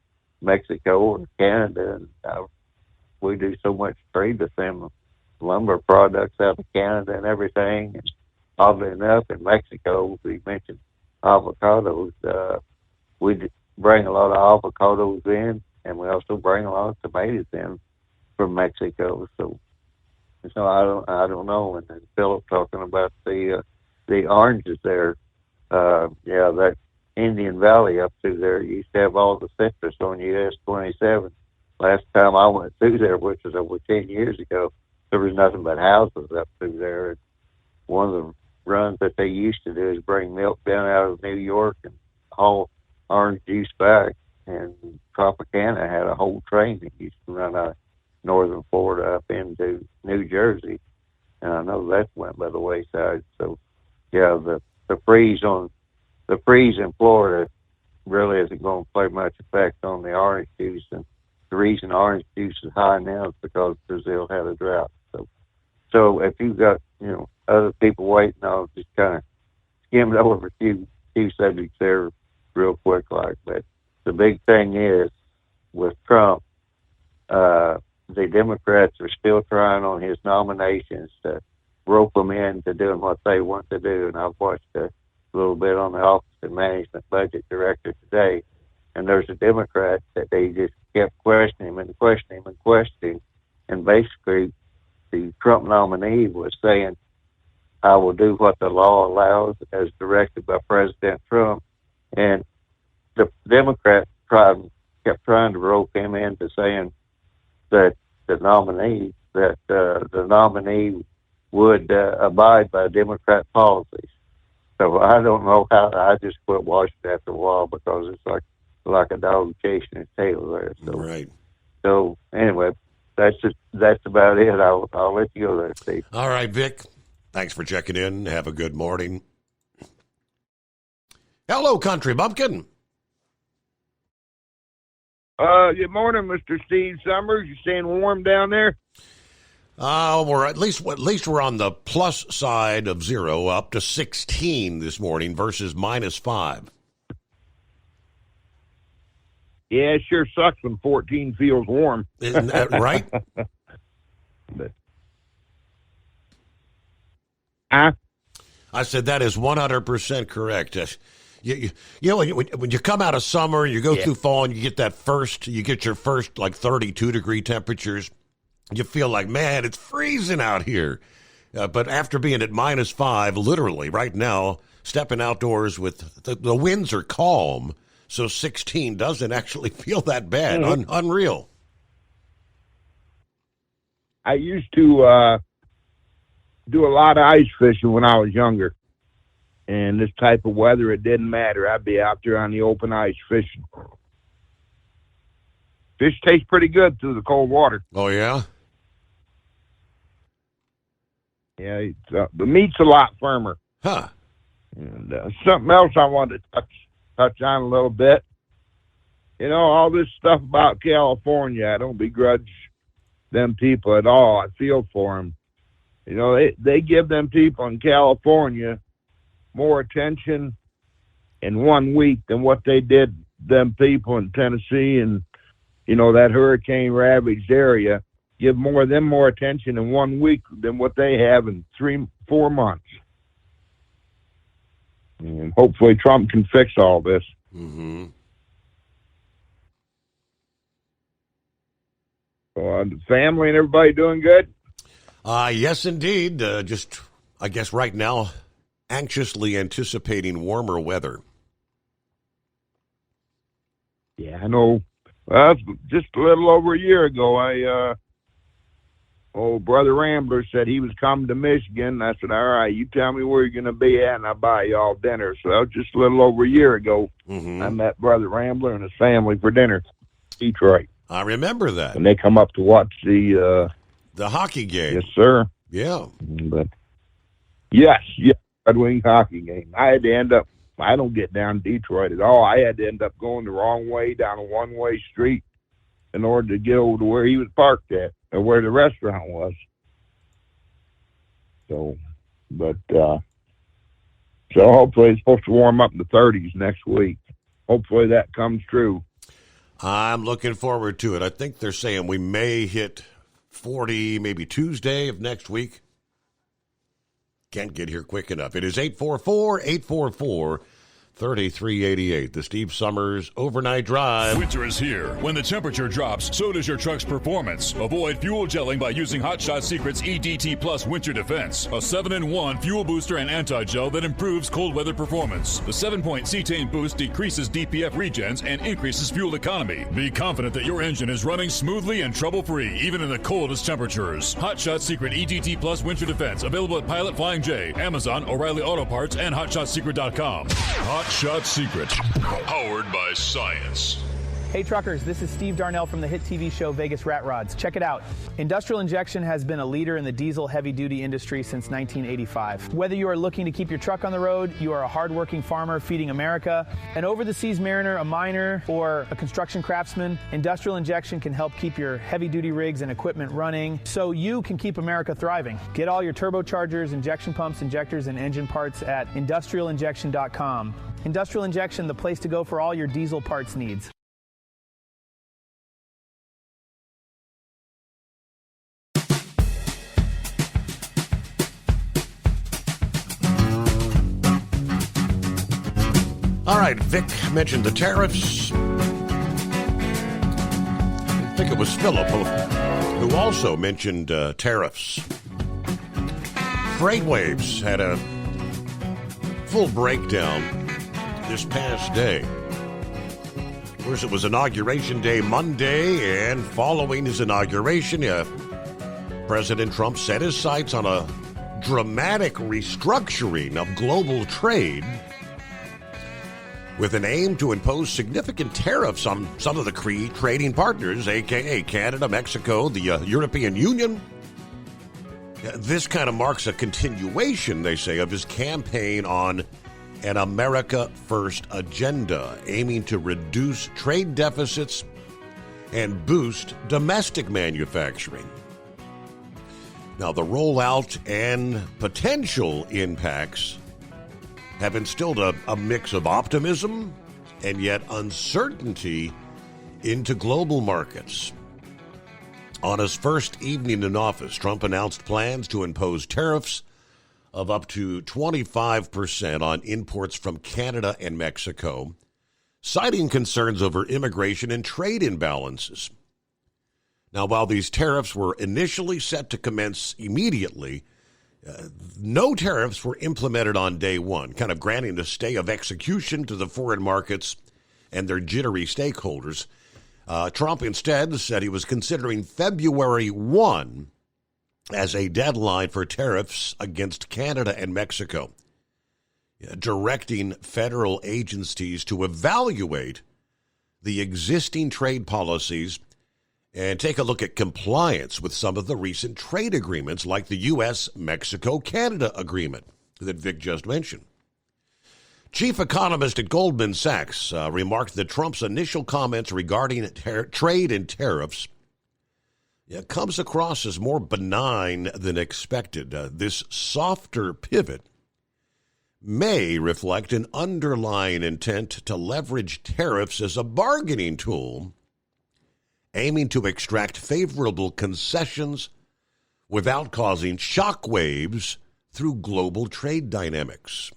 Speaker 10: Mexico or Canada. And we do so much trade with them, lumber products out of Canada and everything. And oddly enough, in Mexico, we mentioned avocados. We bring a lot of avocados in, and we also bring a lot of tomatoes in from Mexico. So I don't know. And then Philip talking about the oranges there. That Indian Valley up through there used to have all the citrus on US 27. Last time I went through there, which was over 10 years ago, there was nothing but houses up through there. And one of the runs that they used to do is bring milk down out of New York and haul orange juice back. And Tropicana had a whole train that used to run out of northern Florida up into New Jersey. And I know that went by the wayside. So, yeah, the freeze in Florida really isn't going to play much effect on the orange juice. And the reason orange juice is high now is because Brazil had a drought. So if you've got, other people waiting, I'll just kind of skim over a few subjects there real quick. But the big thing is with Trump, the Democrats are still trying on his nominations to rope them into doing what they want to do. And I've watched a little bit on the Office of Management Budget Director today, and there's a Democrat that they just kept questioning him and questioning him and questioning. And basically, the Trump nominee was saying, I will do what the law allows as directed by President Trump. And the Democrats kept trying to rope him into saying that the nominee would abide by Democrat policies. So I don't know how. I just quit watching after a while because it's like a dog chasing its tail there. So,
Speaker 16: right.
Speaker 10: So anyway, that's about it. I'll let you go there, Steve.
Speaker 16: All right, Vic. Thanks for checking in. Have a good morning. Hello, Country Bumpkin.
Speaker 11: Good morning, Mr. Steve Summers. You staying warm down there?
Speaker 16: We're at least we're on the plus side of 0, up to 16 this morning versus -5.
Speaker 11: Yeah, it sure sucks when 14 feels warm.
Speaker 16: Isn't that right? I said that is 100% correct. You know, when you come out of summer, you go through fall, and you get your first like 32-degree temperatures. You feel like, man, it's freezing out here. But after being at -5, literally right now, stepping outdoors with the winds are calm, so 16 doesn't actually feel that bad.
Speaker 11: Mm-hmm.
Speaker 16: Unreal.
Speaker 11: I used to do a lot of ice fishing when I was younger. And this type of weather, it didn't matter. I'd be out there on the open ice fishing. Fish taste pretty good through the cold water.
Speaker 16: Oh, yeah?
Speaker 11: Yeah, the meat's a lot firmer.
Speaker 16: Huh.
Speaker 11: And something else I wanted to touch on a little bit. You know, all this stuff about California, I don't begrudge them people at all. I feel for them. You know, they give them people in California more attention in 1 week than what they did them people in Tennessee and, you know, that hurricane ravaged area. Give them more attention in 1 week than what they have in 3-4 months. And hopefully Trump can fix all this.
Speaker 16: Mm-hmm.
Speaker 11: So, the family and everybody doing good?
Speaker 16: Yes, indeed. Just, I guess right now, anxiously anticipating warmer weather.
Speaker 11: Yeah, I know. Just a little over a year ago, Brother Rambler said he was coming to Michigan. I said, all right, you tell me where you're going to be at, and I'll buy you all dinner. So that was just a little over a year ago.
Speaker 16: Mm-hmm.
Speaker 11: I met Brother Rambler and his family for dinner in Detroit.
Speaker 16: I remember that.
Speaker 11: And they come up to watch the
Speaker 16: hockey game.
Speaker 11: Yes, sir.
Speaker 16: Yeah.
Speaker 11: But yes, Red Wing hockey game. I don't get down Detroit at all. I had to end up going the wrong way down a one-way street in order to get over to where he was parked at, or where the restaurant was. So hopefully it's supposed to warm up in the 30s next week. Hopefully that comes true.
Speaker 16: I'm looking forward to it. I think they're saying we may hit 40 maybe Tuesday of next week. Can't get here quick enough. It is 844-844-3388. The Steve Summers Overnight Drive.
Speaker 14: Winter is here. When the temperature drops, so does your truck's performance. Avoid fuel gelling by using Hot Shot Secret's EDT Plus Winter Defense, a 7-in-1 fuel booster and anti-gel that improves cold weather performance. The 7-point cetane boost decreases DPF regens and increases fuel economy. Be confident that your engine is running smoothly and trouble-free, even in the coldest temperatures. Hot Shot Secret EDT Plus Winter Defense, available at Pilot Flying J, Amazon, O'Reilly Auto Parts, and HotShotSecret.com. Hot Shot Secret, powered by science.
Speaker 9: Hey truckers, this is Steve Darnell from the hit TV show Vegas Rat Rods. Check it out. Industrial Injection has been a leader in the diesel heavy-duty industry since 1985. Whether you are looking to keep your truck on the road, you are a hardworking farmer feeding America, an over-the-seas mariner, a miner, or a construction craftsman, Industrial Injection can help keep your heavy-duty rigs and equipment running so you can keep America thriving. Get all your turbochargers, injection pumps, injectors, and engine parts at industrialinjection.com. Industrial Injection, the place to go for all your diesel parts needs.
Speaker 16: All right, Vic mentioned the tariffs. I think it was Philip who also mentioned tariffs. Freightwaves had a full breakdown this past day. Of course, it was Inauguration Day Monday, and following his inauguration, President Trump set his sights on a dramatic restructuring of global trade with an aim to impose significant tariffs on some of the trading partners, a.k.a. Canada, Mexico, the European Union. This kind of marks a continuation, they say, of his campaign on an America First agenda, aiming to reduce trade deficits and boost domestic manufacturing. Now, the rollout and potential impacts have instilled a mix of optimism and yet uncertainty into global markets. On his first evening in office, Trump announced plans to impose tariffs of up to 25% on imports from Canada and Mexico, citing concerns over immigration and trade imbalances. Now, while these tariffs were initially set to commence immediately, no tariffs were implemented on day one, kind of granting a stay of execution to the foreign markets and their jittery stakeholders. Trump instead said he was considering February 1 as a deadline for tariffs against Canada and Mexico, directing federal agencies to evaluate the existing trade policies and take a look at compliance with some of the recent trade agreements like the U.S.-Mexico-Canada agreement that Vic just mentioned. Chief economist at Goldman Sachs remarked that Trump's initial comments regarding trade and tariffs comes across as more benign than expected. This softer pivot may reflect an underlying intent to leverage tariffs as a bargaining tool, aiming to extract favorable concessions without causing shockwaves through global trade dynamics.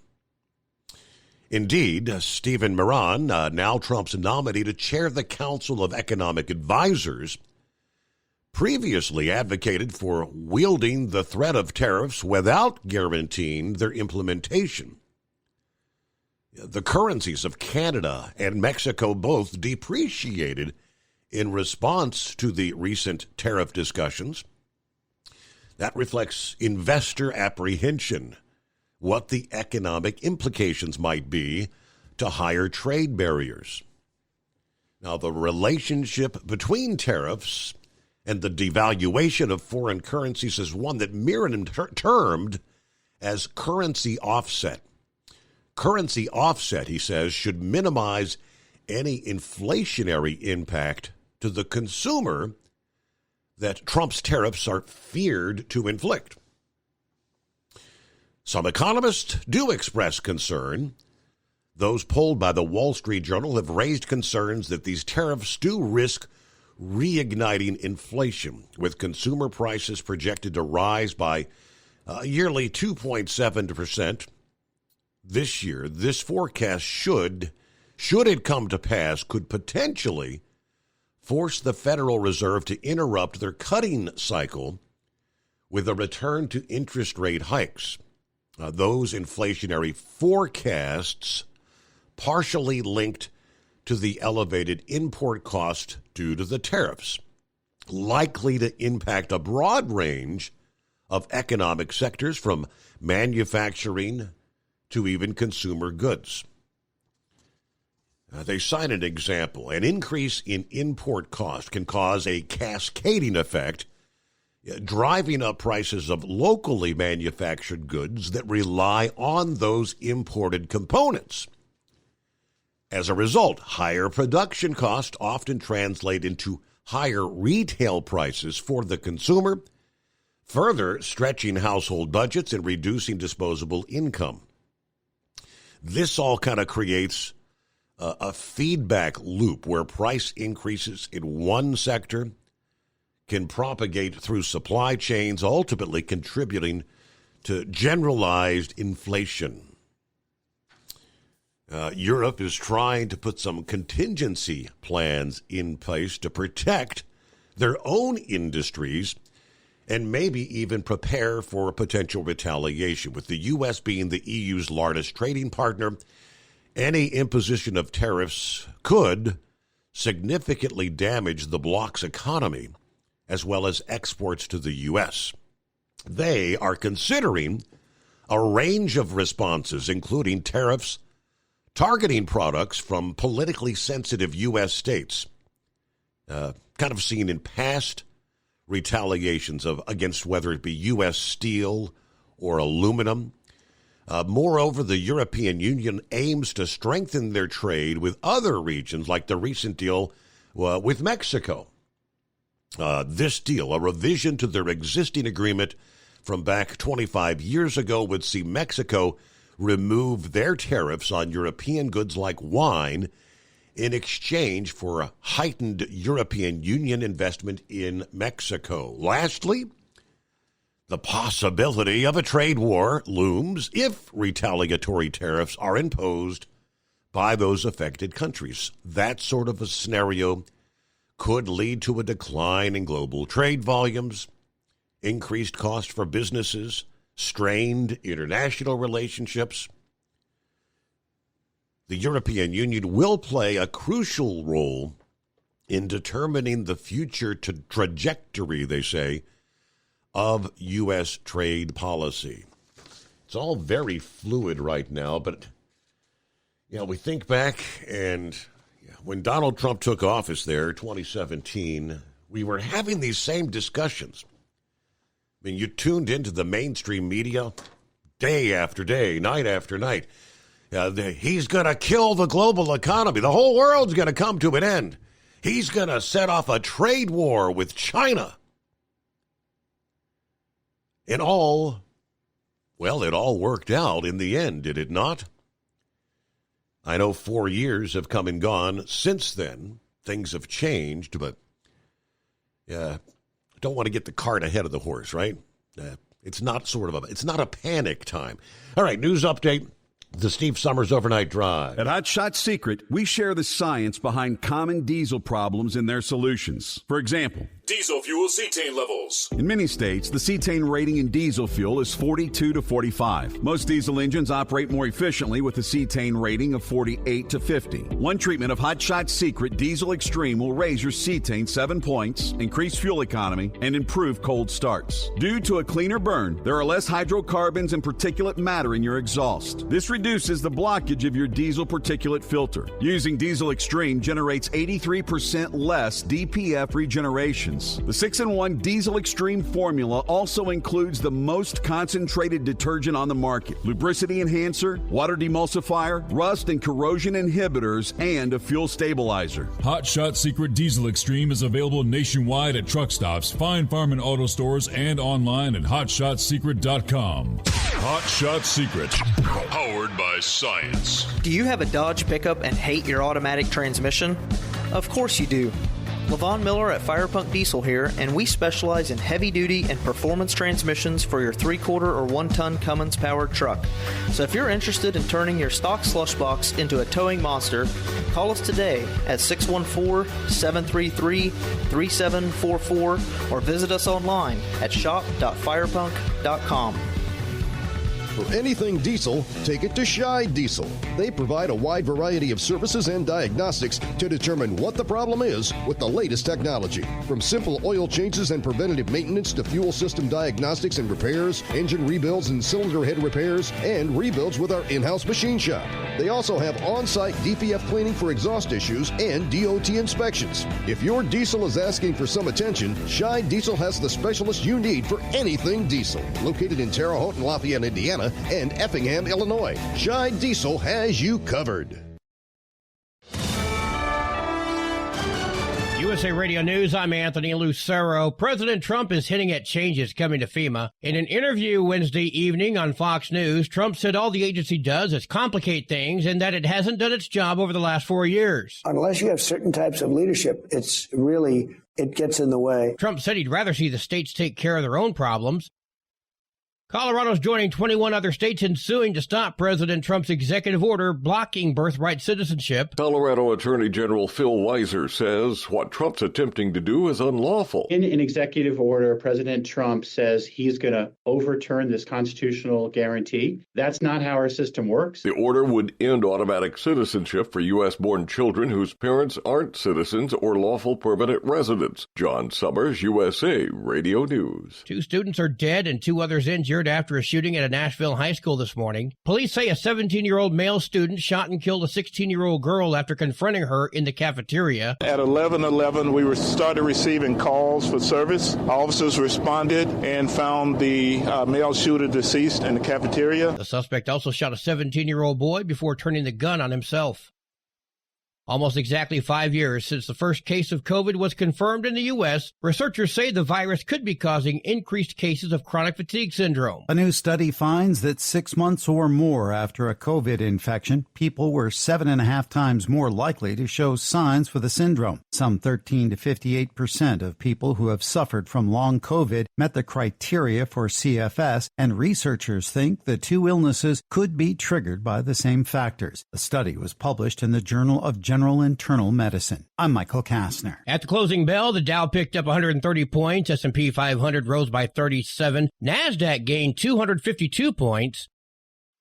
Speaker 16: Indeed, Stephen Moran, now Trump's nominee to chair the Council of Economic Advisors, previously advocated for wielding the threat of tariffs without guaranteeing their implementation. The currencies of Canada and Mexico both depreciated in response to the recent tariff discussions. That reflects investor apprehension, what the economic implications might be to higher trade barriers. Now, the relationship between tariffs and the devaluation of foreign currencies is one that Mirren termed as currency offset. Currency offset, he says, should minimize any inflationary impact to the consumer that Trump's tariffs are feared to inflict. Some economists do express concern. Those polled by the Wall Street Journal have raised concerns that these tariffs do risk reigniting inflation, with consumer prices projected to rise by yearly 2.7% this year. This forecast should it come to pass, could potentially force the Federal Reserve to interrupt their cutting cycle with a return to interest rate hikes. Those inflationary forecasts partially linked to the elevated import cost due to the tariffs, likely to impact a broad range of economic sectors from manufacturing to even consumer goods. They cite an example. An increase in import cost can cause a cascading effect, driving up prices of locally manufactured goods that rely on those imported components. As a result, higher production costs often translate into higher retail prices for the consumer, further stretching household budgets and reducing disposable income. This all kind of creates a feedback loop where price increases in one sector can propagate through supply chains, ultimately contributing to generalized inflation. Europe is trying to put some contingency plans in place to protect their own industries and maybe even prepare for potential retaliation. With the U.S. being the EU's largest trading partner, any imposition of tariffs could significantly damage the bloc's economy as well as exports to the U.S. They are considering a range of responses, including tariffs targeting products from politically sensitive U.S. states, kind of seen in past retaliations against whether it be U.S. steel or aluminum. Moreover, the European Union aims to strengthen their trade with other regions, like the recent deal with Mexico. This deal, a revision to their existing agreement from back 25 years ago, would see Mexico remove their tariffs on European goods like wine in exchange for heightened European Union investment in Mexico. Lastly, the possibility of a trade war looms if retaliatory tariffs are imposed by those affected countries. That sort of a scenario could lead to a decline in global trade volumes, increased cost for businesses, strained international relationships. The European Union will play a crucial role in determining the future trajectory, they say, of U.S. trade policy. It's all very fluid right now, but we think back, and when Donald Trump took office there, 2017, we were having these same discussions. I mean, you tuned into the mainstream media day after day, night after night. He's going to kill the global economy. The whole world's going to come to an end. He's going to set off a trade war with China. It all worked out in the end, did it not? I know 4 years have come and gone since then. Things have changed, but don't want to get the cart ahead of the horse, right? It's not a panic time. All right, news update. The Steve Summers Overnight Drive.
Speaker 12: At Hot Shot Secret, we share the science behind common diesel problems and their solutions. For example,
Speaker 14: diesel fuel cetane levels.
Speaker 12: In many states, the cetane rating in diesel fuel is 42 to 45. Most diesel engines operate more efficiently with a cetane rating of 48 to 50. One treatment of Hot Shot Secret Diesel Extreme will raise your cetane 7 points, increase fuel economy, and improve cold starts. Due to a cleaner burn, there are less hydrocarbons and particulate matter in your exhaust. This reduces the blockage of your diesel particulate filter. Using Diesel Extreme generates 83% less DPF regeneration. The 6-in-1 Diesel Extreme formula also includes the most concentrated detergent on the market, lubricity enhancer, water demulsifier, rust and corrosion inhibitors, and a fuel stabilizer.
Speaker 14: Hot Shot Secret Diesel Extreme is available nationwide at truck stops, Fine Farm and auto stores, and online at hotshotsecret.com. Hot Shot Secret, powered by science.
Speaker 5: Do you have a Dodge pickup and hate your automatic transmission? Of course you do. Levon Miller at Firepunk Diesel here, and we specialize in heavy-duty and performance transmissions for your 3-quarter or 1-ton Cummins-powered truck. So if you're interested in turning your stock slush box into a towing monster, call us today at 614-733-3744 or visit us online at shop.firepunk.com.
Speaker 18: For anything diesel, take it to Scheid Diesel. They provide a wide variety of services and diagnostics to determine what the problem is with the latest technology. From simple oil changes and preventative maintenance to fuel system diagnostics and repairs, engine rebuilds and cylinder head repairs, and rebuilds with our in-house machine shop. They also have on-site DPF cleaning for exhaust issues and DOT inspections. If your diesel is asking for some attention, Scheid Diesel has the specialist you need for anything diesel. Located in Terre Haute and Lafayette, Indiana, and Effingham, Illinois, Scheid Diesel has you covered.
Speaker 2: USA Radio News, I'm Anthony Lucero. President Trump is hinting at changes coming to FEMA. In an interview Wednesday evening on Fox News, Trump said all the agency does is complicate things and that it hasn't done its job over the last 4 years.
Speaker 7: Unless you have certain types of leadership, it gets in the way.
Speaker 2: Trump said he'd rather see the states take care of their own problems. Colorado's joining 21 other states in suing to stop President Trump's executive order blocking birthright citizenship.
Speaker 21: Colorado Attorney General Phil Weiser says what Trump's attempting to do is unlawful.
Speaker 13: In an executive order, President Trump says he's going to overturn this constitutional guarantee. That's not how our system works.
Speaker 21: The order would end automatic citizenship for U.S.-born children whose parents aren't citizens or lawful permanent residents. John Summers, USA Radio News.
Speaker 2: 2 students are dead and 2 others injured after a shooting at a Nashville high school this morning. Police say a 17-year-old male student shot and killed a 16-year-old girl after confronting her in the cafeteria.
Speaker 15: At 11:11, we started receiving calls for service. Officers responded and found the male shooter deceased in the cafeteria.
Speaker 2: The suspect also shot a 17-year-old boy before turning the gun on himself. Almost exactly 5 years since the first case of COVID was confirmed in the U.S., researchers say the virus could be causing increased cases of chronic fatigue syndrome.
Speaker 23: A new study finds that 6 months or more after a COVID infection, people were 7.5 times more likely to show signs for the syndrome. Some 13 to 58% of people who have suffered from long COVID met the criteria for CFS, and researchers think the 2 illnesses could be triggered by the same factors. The study was published in the Journal of General Internal Medicine. I'm Michael Kastner.
Speaker 2: At the closing bell, the Dow picked up 130 points, S&P 500 rose by 37, NASDAQ gained 252 points.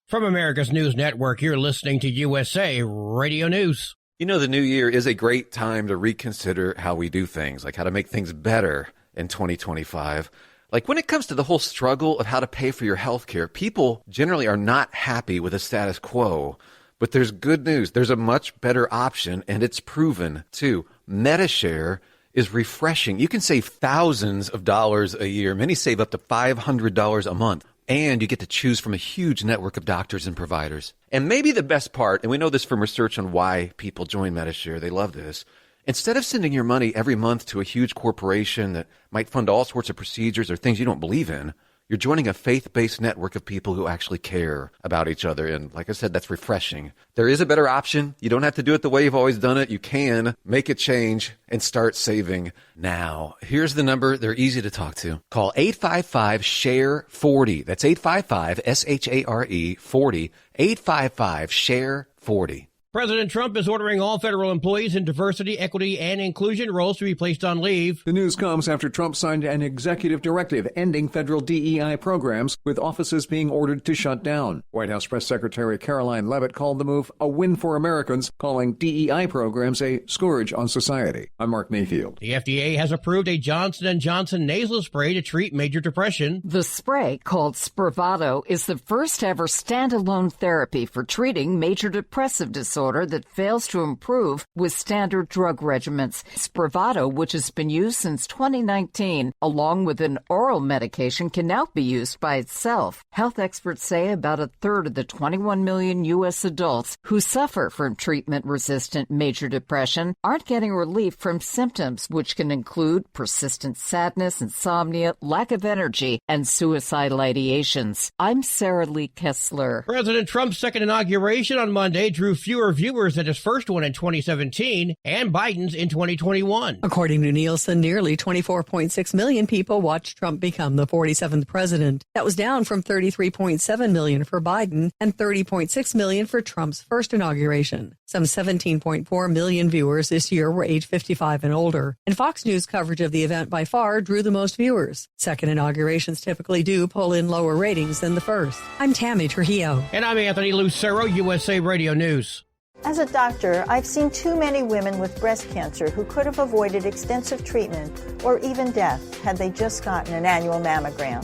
Speaker 2: From America's News Network, you're listening to USA Radio News.
Speaker 17: You know, the new year is a great time to reconsider how we do things, like how to make things better in 2025. Like when it comes to the whole struggle of how to pay for your health care, people generally are not happy with the status quo. But there's good news. There's a much better option, and it's proven, too. Medi-Share is refreshing. You can save thousands of dollars a year. Many save up to $500 a month. And you get to choose from a huge network of doctors and providers. And maybe the best part, and we know this from research on why people join Medi-Share, they love this. Instead of sending your money every month to a huge corporation that might fund all sorts of procedures or things you don't believe in, you're joining a faith-based network of people who actually care about each other. And like I said, that's refreshing. There is a better option. You don't have to do it the way you've always done it. You can make a change and start saving now. Here's the number. They're easy to talk to. Call 855-SHARE-40. That's 855-SHARE 40. 855-SHARE-40.
Speaker 2: President Trump is ordering all federal employees in diversity, equity, and inclusion roles to be placed on leave.
Speaker 19: The news comes after Trump signed an executive directive ending federal DEI programs, with offices being ordered to shut down. White House Press Secretary Caroline Leavitt called the move a win for Americans, calling DEI programs a scourge on society. I'm Mark Mayfield.
Speaker 2: The FDA has approved a Johnson & Johnson nasal spray to treat major depression.
Speaker 25: The spray, called Spravato, is the first ever standalone therapy for treating major depressive disorder that fails to improve with standard drug regimens. Spravato, which has been used since 2019, along with an oral medication, can now be used by itself. Health experts say about a third of the 21 million U.S. adults who suffer from treatment-resistant major depression aren't getting relief from symptoms, which can include persistent sadness, insomnia, lack of energy, and suicidal ideations. I'm Sarah Lee Kessler.
Speaker 2: President Trump's second inauguration on Monday drew fewer viewers than his first one in 2017 and Biden's in 2021.
Speaker 26: According to Nielsen, nearly 24.6 million people watched Trump become the 47th president. That was down from 33.7 million for Biden and 30.6 million for Trump's first inauguration. Some 17.4 million viewers this year were age 55 and older, and Fox News coverage of the event by far drew the most viewers. Second inaugurations typically do pull in lower ratings than the first. I'm Tammy Trujillo.
Speaker 2: And I'm Anthony Lucero, USA Radio News.
Speaker 27: As a doctor, I've seen too many women with breast cancer who could have avoided extensive treatment or even death had they just gotten an annual mammogram.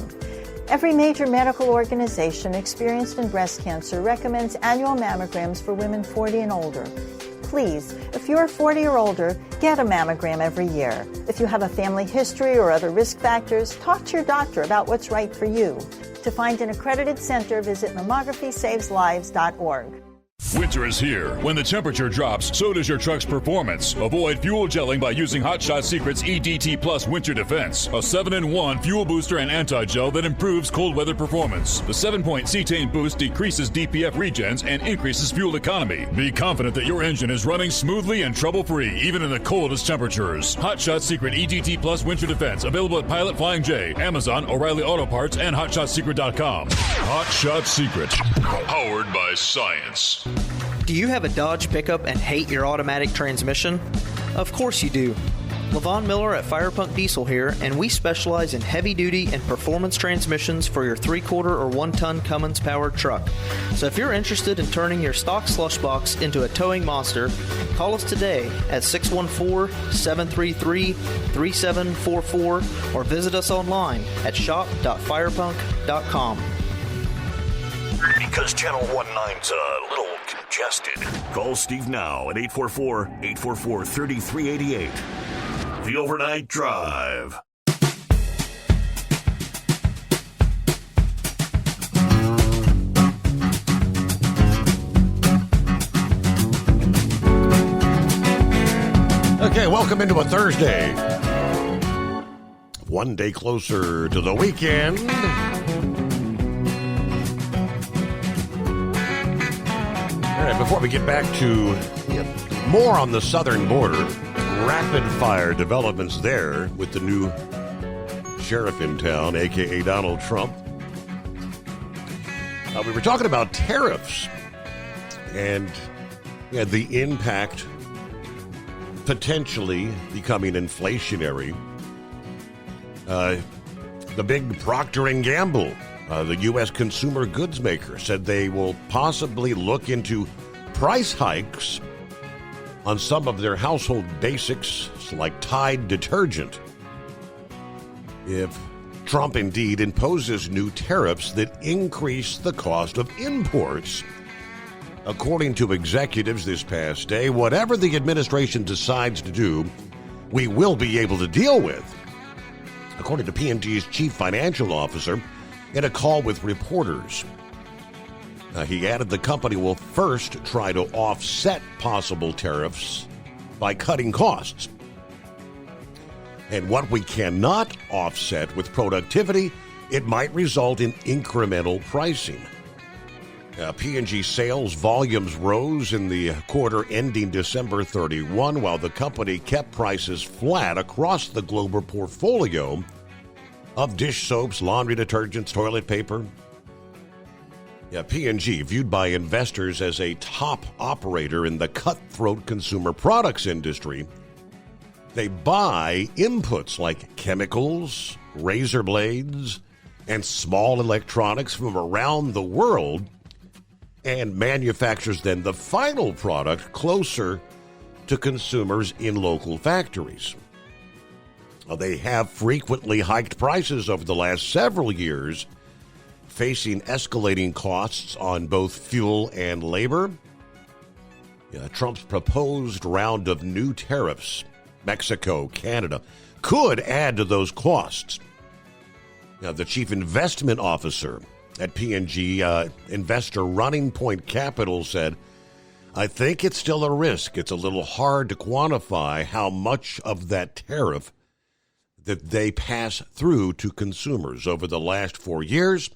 Speaker 27: Every major medical organization experienced in breast cancer recommends annual mammograms for women 40 and older. Please, if you're 40 or older, get a mammogram every year. If you have a family history or other risk factors, talk to your doctor about what's right for you. To find an accredited center, visit mammography-saves-lives.org.
Speaker 14: Winter is here. When the temperature drops, so does your truck's performance. Avoid fuel gelling by using Hot Shot Secret's EDT Plus Winter Defense, a 7-in-1 fuel booster and anti-gel that improves cold weather performance. The 7-point cetane boost decreases DPF regens and increases fuel economy. Be confident that your engine is running smoothly and trouble-free, even in the coldest temperatures. Hot Shot Secret EDT Plus Winter Defense, available at Pilot Flying J, Amazon, O'Reilly Auto Parts, and HotShotSecret.com. Hot Shot Secret, powered by science.
Speaker 5: Do you have a Dodge pickup and hate your automatic transmission? Of course you do. Levon Miller at Firepunk Diesel here, and we specialize in heavy-duty and performance transmissions for your 3-quarter or 1-ton Cummins-powered truck. So if you're interested in turning your stock slush box into a towing monster, call us today at 614-733-3744 or visit us online at shop.firepunk.com.
Speaker 22: Because Channel 19's a little congested. Call Steve now at 844-844-3388. The Overnight Drive.
Speaker 16: Okay, welcome into a Thursday. One day closer to the weekend. All right, before we get back to more on the southern border, rapid-fire developments there with the new sheriff in town, a.k.a. Donald Trump. We were talking about tariffs and the impact potentially becoming inflationary. The big Procter & Gamble, the U.S. consumer goods maker, said they will possibly look into price hikes on some of their household basics, like Tide detergent, if Trump indeed imposes new tariffs that increase the cost of imports. According to executives this past day, whatever the administration decides to do, we will be able to deal with. According to P&G's chief financial officer in a call with reporters. He added the company will first try to offset possible tariffs by cutting costs. And what we cannot offset with productivity, it might result in incremental pricing. P&G sales volumes rose in the quarter ending December 31, while the company kept prices flat across the global portfolio of dish soaps, laundry detergents, toilet paper. P&G, viewed by investors as a top operator in the cutthroat consumer products industry, they buy inputs like chemicals, razor blades, and small electronics from around the world and manufactures then the final product closer to consumers in local factories. They have frequently hiked prices over the last several years, facing escalating costs on both fuel and labor. Trump's proposed round of new tariffs, Mexico, Canada, could add to those costs. The chief investment officer at P&G, investor Running Point Capital, said, I think it's still a risk. It's a little hard to quantify how much of that tariff that they pass through to consumers. Over the last 4 years,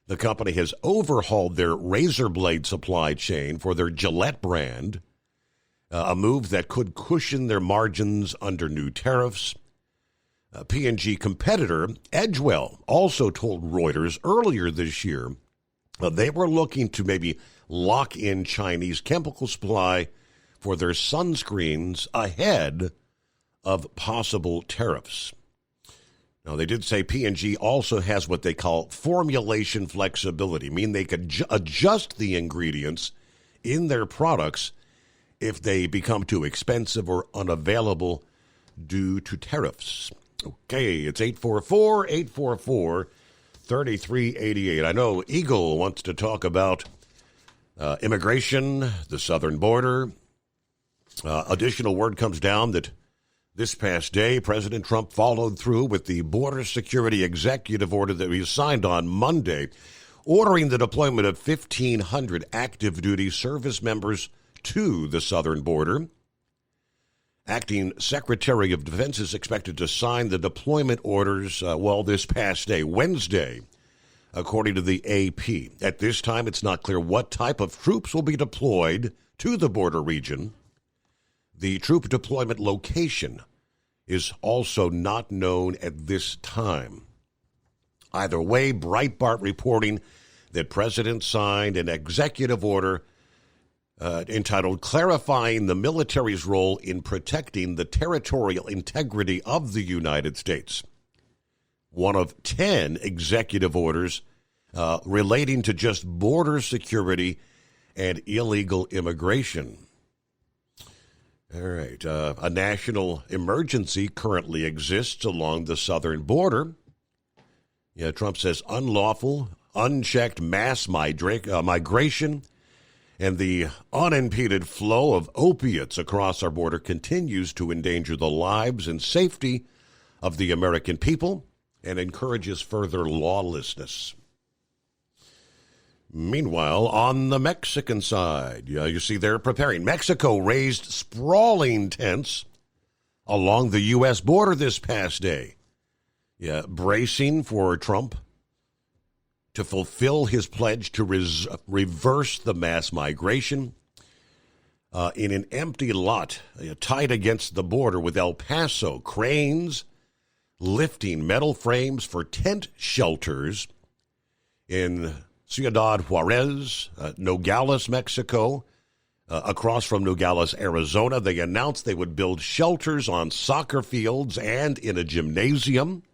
Speaker 16: the company has overhauled their razor blade supply chain for their Gillette brand, a move that could cushion their margins under new tariffs. P&G competitor Edgewell also told Reuters earlier this year they were looking to maybe lock in Chinese chemical supply for their sunscreens ahead of possible tariffs. Now, they did say P&G also has what they call formulation flexibility, meaning they could adjust the ingredients in their products if they become too expensive or unavailable due to tariffs. Okay, it's 844-844-3388. I know Eagle wants to talk about immigration, the southern border. Additional word comes down that this past day, President Trump followed through with the border security executive order that he signed on Monday, ordering the deployment of 1,500 active duty service members to the southern border. Acting Secretary of Defense is expected to sign the deployment orders, this past day, Wednesday, according to the AP. At this time, it's not clear what type of troops will be deployed to the border region. The troop deployment location is also not known at this time. Either way, Breitbart reporting that President signed an executive order entitled Clarifying the Military's Role in Protecting the Territorial Integrity of the United States. One of 10 executive orders relating to just border security and illegal immigration. All right. A national emergency currently exists along the southern border. Yeah, Trump says unlawful, unchecked mass migration and the unimpeded flow of opiates across our border continues to endanger the lives and safety of the American people and encourages further lawlessness. Meanwhile, on the Mexican side, you see they're preparing. Mexico raised sprawling tents along the U.S. border this past day, bracing for Trump to fulfill his pledge to reverse the mass migration. In an empty lot tied against the border with El Paso, cranes lifting metal frames for tent shelters in Ciudad Juarez, Nogales, Mexico. Across from Nogales, Arizona, they announced they would build shelters on soccer fields and in a gymnasium.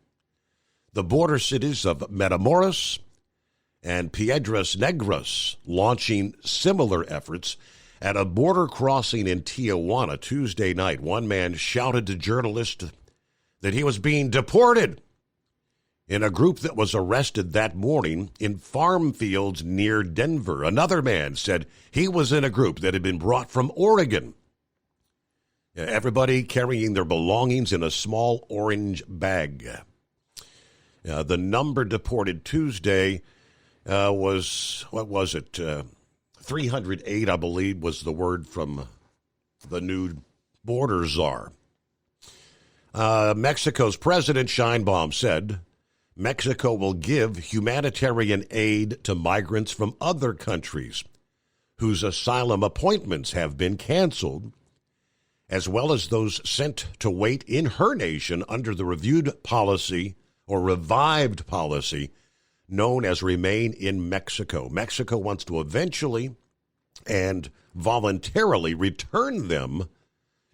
Speaker 16: The border cities of Matamoros and Piedras Negras launching similar efforts. At a border crossing in Tijuana Tuesday night, one man shouted to journalists that he was being deported in a group that was arrested that morning in farm fields near Denver. Another man said he was in a group that had been brought from Oregon. Everybody carrying their belongings in a small orange bag. The number deported Tuesday was, 308, I believe, was the word from the new border czar. Mexico's President Sheinbaum said Mexico will give humanitarian aid to migrants from other countries whose asylum appointments have been canceled, as well as those sent to wait in her nation under the revived policy known as Remain in Mexico. Mexico wants to eventually and voluntarily return them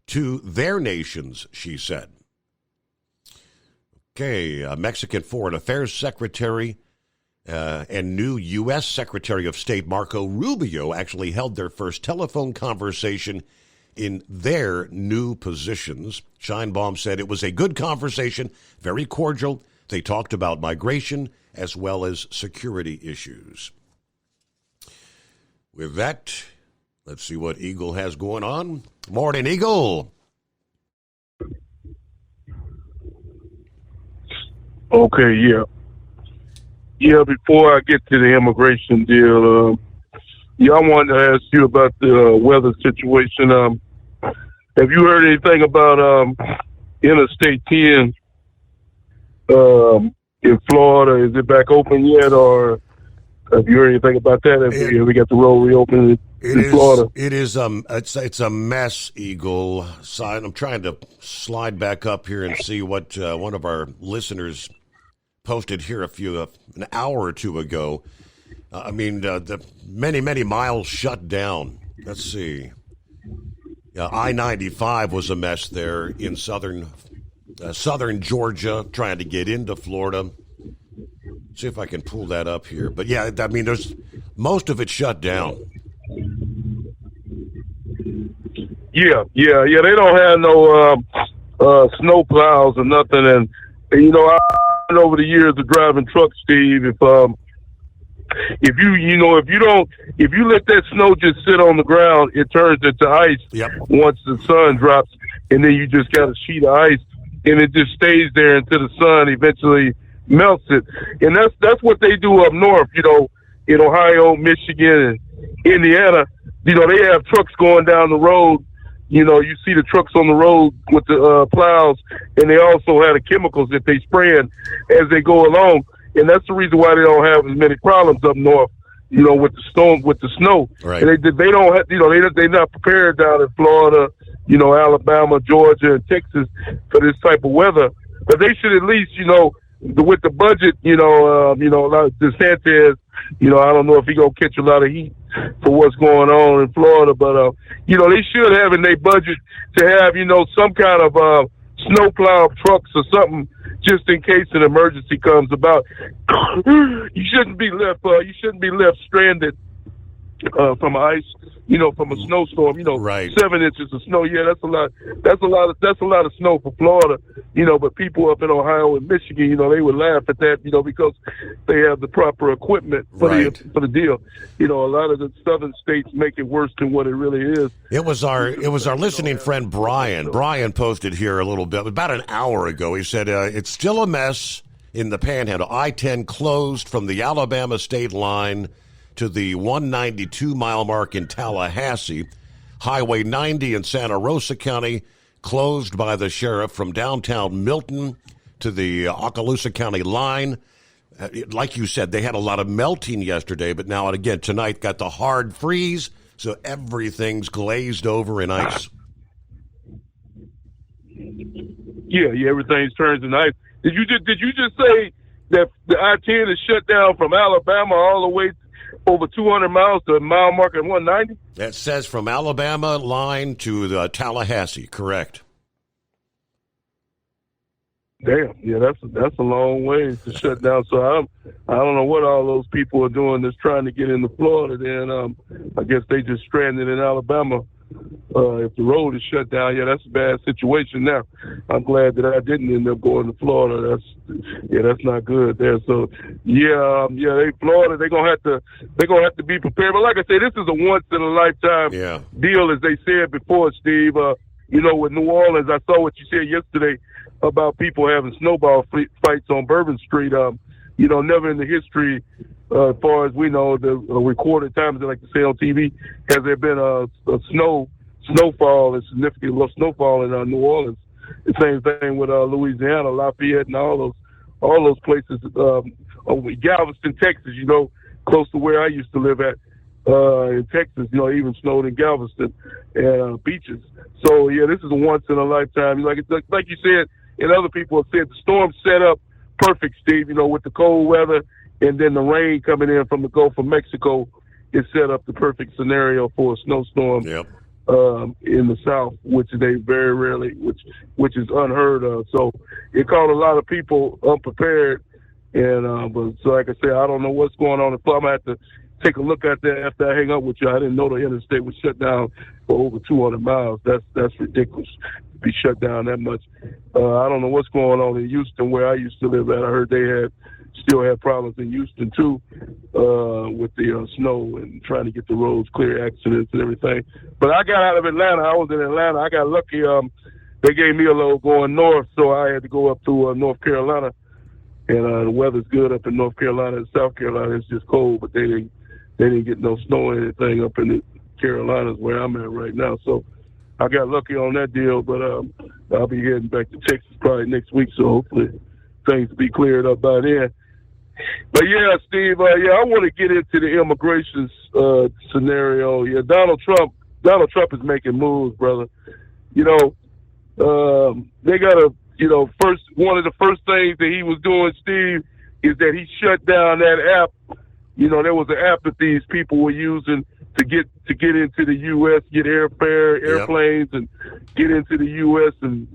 Speaker 16: to their nations, she said. Okay, Mexican Foreign Affairs Secretary and new U.S. Secretary of State Marco Rubio actually held their first telephone conversation in their new positions. Sheinbaum said it was a good conversation, very cordial. They talked about migration as well as security issues. With that, let's see what Eagle has going on. Morning, Eagle.
Speaker 1: Okay, yeah. Before I get to the immigration deal, I wanted to ask you about the weather situation. Have you heard anything about Interstate 10 in Florida? Is it back open yet, or have you heard anything about that? Have we got the road reopened in Florida?
Speaker 16: It is. It's a mess, Eagle. I'm trying to slide back up here and see what one of our listeners posted here an hour or two ago. The many miles shut down. Let's see. I-95 was a mess there in southern Georgia, trying to get into Florida. See if I can pull that up here. But yeah, there's most of it shut down.
Speaker 1: Yeah. They don't have no snow plows or nothing. And over the years of driving trucks, Steve, if you let that snow just sit on the ground, it turns into ice.
Speaker 16: Yep.
Speaker 1: Once the sun drops, and then you just got a sheet of ice, and it just stays there until the sun eventually melts it. And that's what they do up north. in Ohio, Michigan, and Indiana, they have trucks going down the road. You see the trucks on the road with the plows, and they also have the chemicals that they spraying as they go along. And that's the reason why they don't have as many problems up north, with the storm, with the snow.
Speaker 16: Right.
Speaker 1: And they don't have, they're not prepared down in Florida, Alabama, Georgia, and Texas for this type of weather. But they should at least, with the budget, like DeSantis, I don't know if he gonna catch a lot of heat for what's going on in Florida, but they should have in their budget to have, some kind of snowplow trucks or something just in case an emergency comes about. You shouldn't be left stranded from ice, from a snowstorm.
Speaker 16: Right.
Speaker 1: 7 inches of snow. Yeah, that's a lot. That's a lot of snow for Florida. But people up in Ohio and Michigan, they would laugh at that, because they have the proper equipment for the deal. A lot of the southern states make it worse than what it really is.
Speaker 16: It was our listening friend Brian. Brian posted here a little bit about an hour ago. He said it's still a mess in the Panhandle. I-10 closed from the Alabama state line to the 192-mile mark in Tallahassee. Highway 90 in Santa Rosa County closed by the sheriff from downtown Milton to the Okaloosa County line. Like you said, they had a lot of melting yesterday, but now and again tonight got the hard freeze, so everything's glazed over in ice.
Speaker 1: Yeah, everything's turned to ice. Did you just say that the I-10 is shut down from Alabama all the way over 200 miles to a mile marker 190?
Speaker 16: That says from Alabama line to the Tallahassee, correct.
Speaker 1: Damn, yeah, that's a long way to shut down. So I don't know what all those people are doing that's trying to get into Florida. Then I guess they just stranded in Alabama. If the road is shut down, that's a bad situation. Now, I'm glad that I didn't end up going to Florida. That's not good there. So Florida, they're gonna have to be prepared. But like I said, this is a once in a lifetime deal, as they said before, Steve. With New Orleans, I saw what you said yesterday about people having snowball fights on Bourbon Street. Never in the history, as far as we know, the recorded times, they like to say on TV, has there been a snowfall, a significant snowfall in New Orleans. The same thing with Louisiana, Lafayette, and all those places. Galveston, Texas, close to where I used to live at in Texas. Even snowed in Galveston and beaches. So this is a once in a lifetime. Like you said, and other people have said, the storm set up perfect, Steve. With the cold weather and then the rain coming in from the Gulf of Mexico, it set up the perfect scenario for a snowstorm in the South, which they very rarely, which is unheard of. So it caught a lot of people unprepared. And but so like I said, I don't know what's going on. I'm gonna have to take a look at that after I hang up with you. I didn't know the interstate was shut down for over 200 miles. That's ridiculous to be shut down that much. I don't know what's going on in Houston, where I used to live at. I heard they still had problems in Houston too, with the snow and trying to get the roads clear, accidents and everything. But I got out of Atlanta. I was in Atlanta. I got lucky. They gave me a load going north, so I had to go up to North Carolina. And the weather's good up in North Carolina and South Carolina. It's just cold, but they didn't get no snow or anything up in the Carolinas where I'm at right now. So I got lucky on that deal, but I'll be heading back to Texas probably next week, so hopefully things will be cleared up by then. But yeah, Steve, I want to get into the immigration scenario. Yeah, Donald Trump is making moves, brother. They got to, first, one of the first things that he was doing, Steve, is that he shut down that app. There was an app that these people were using to get into the U.S., get airfare, airplanes, and get into the U.S. and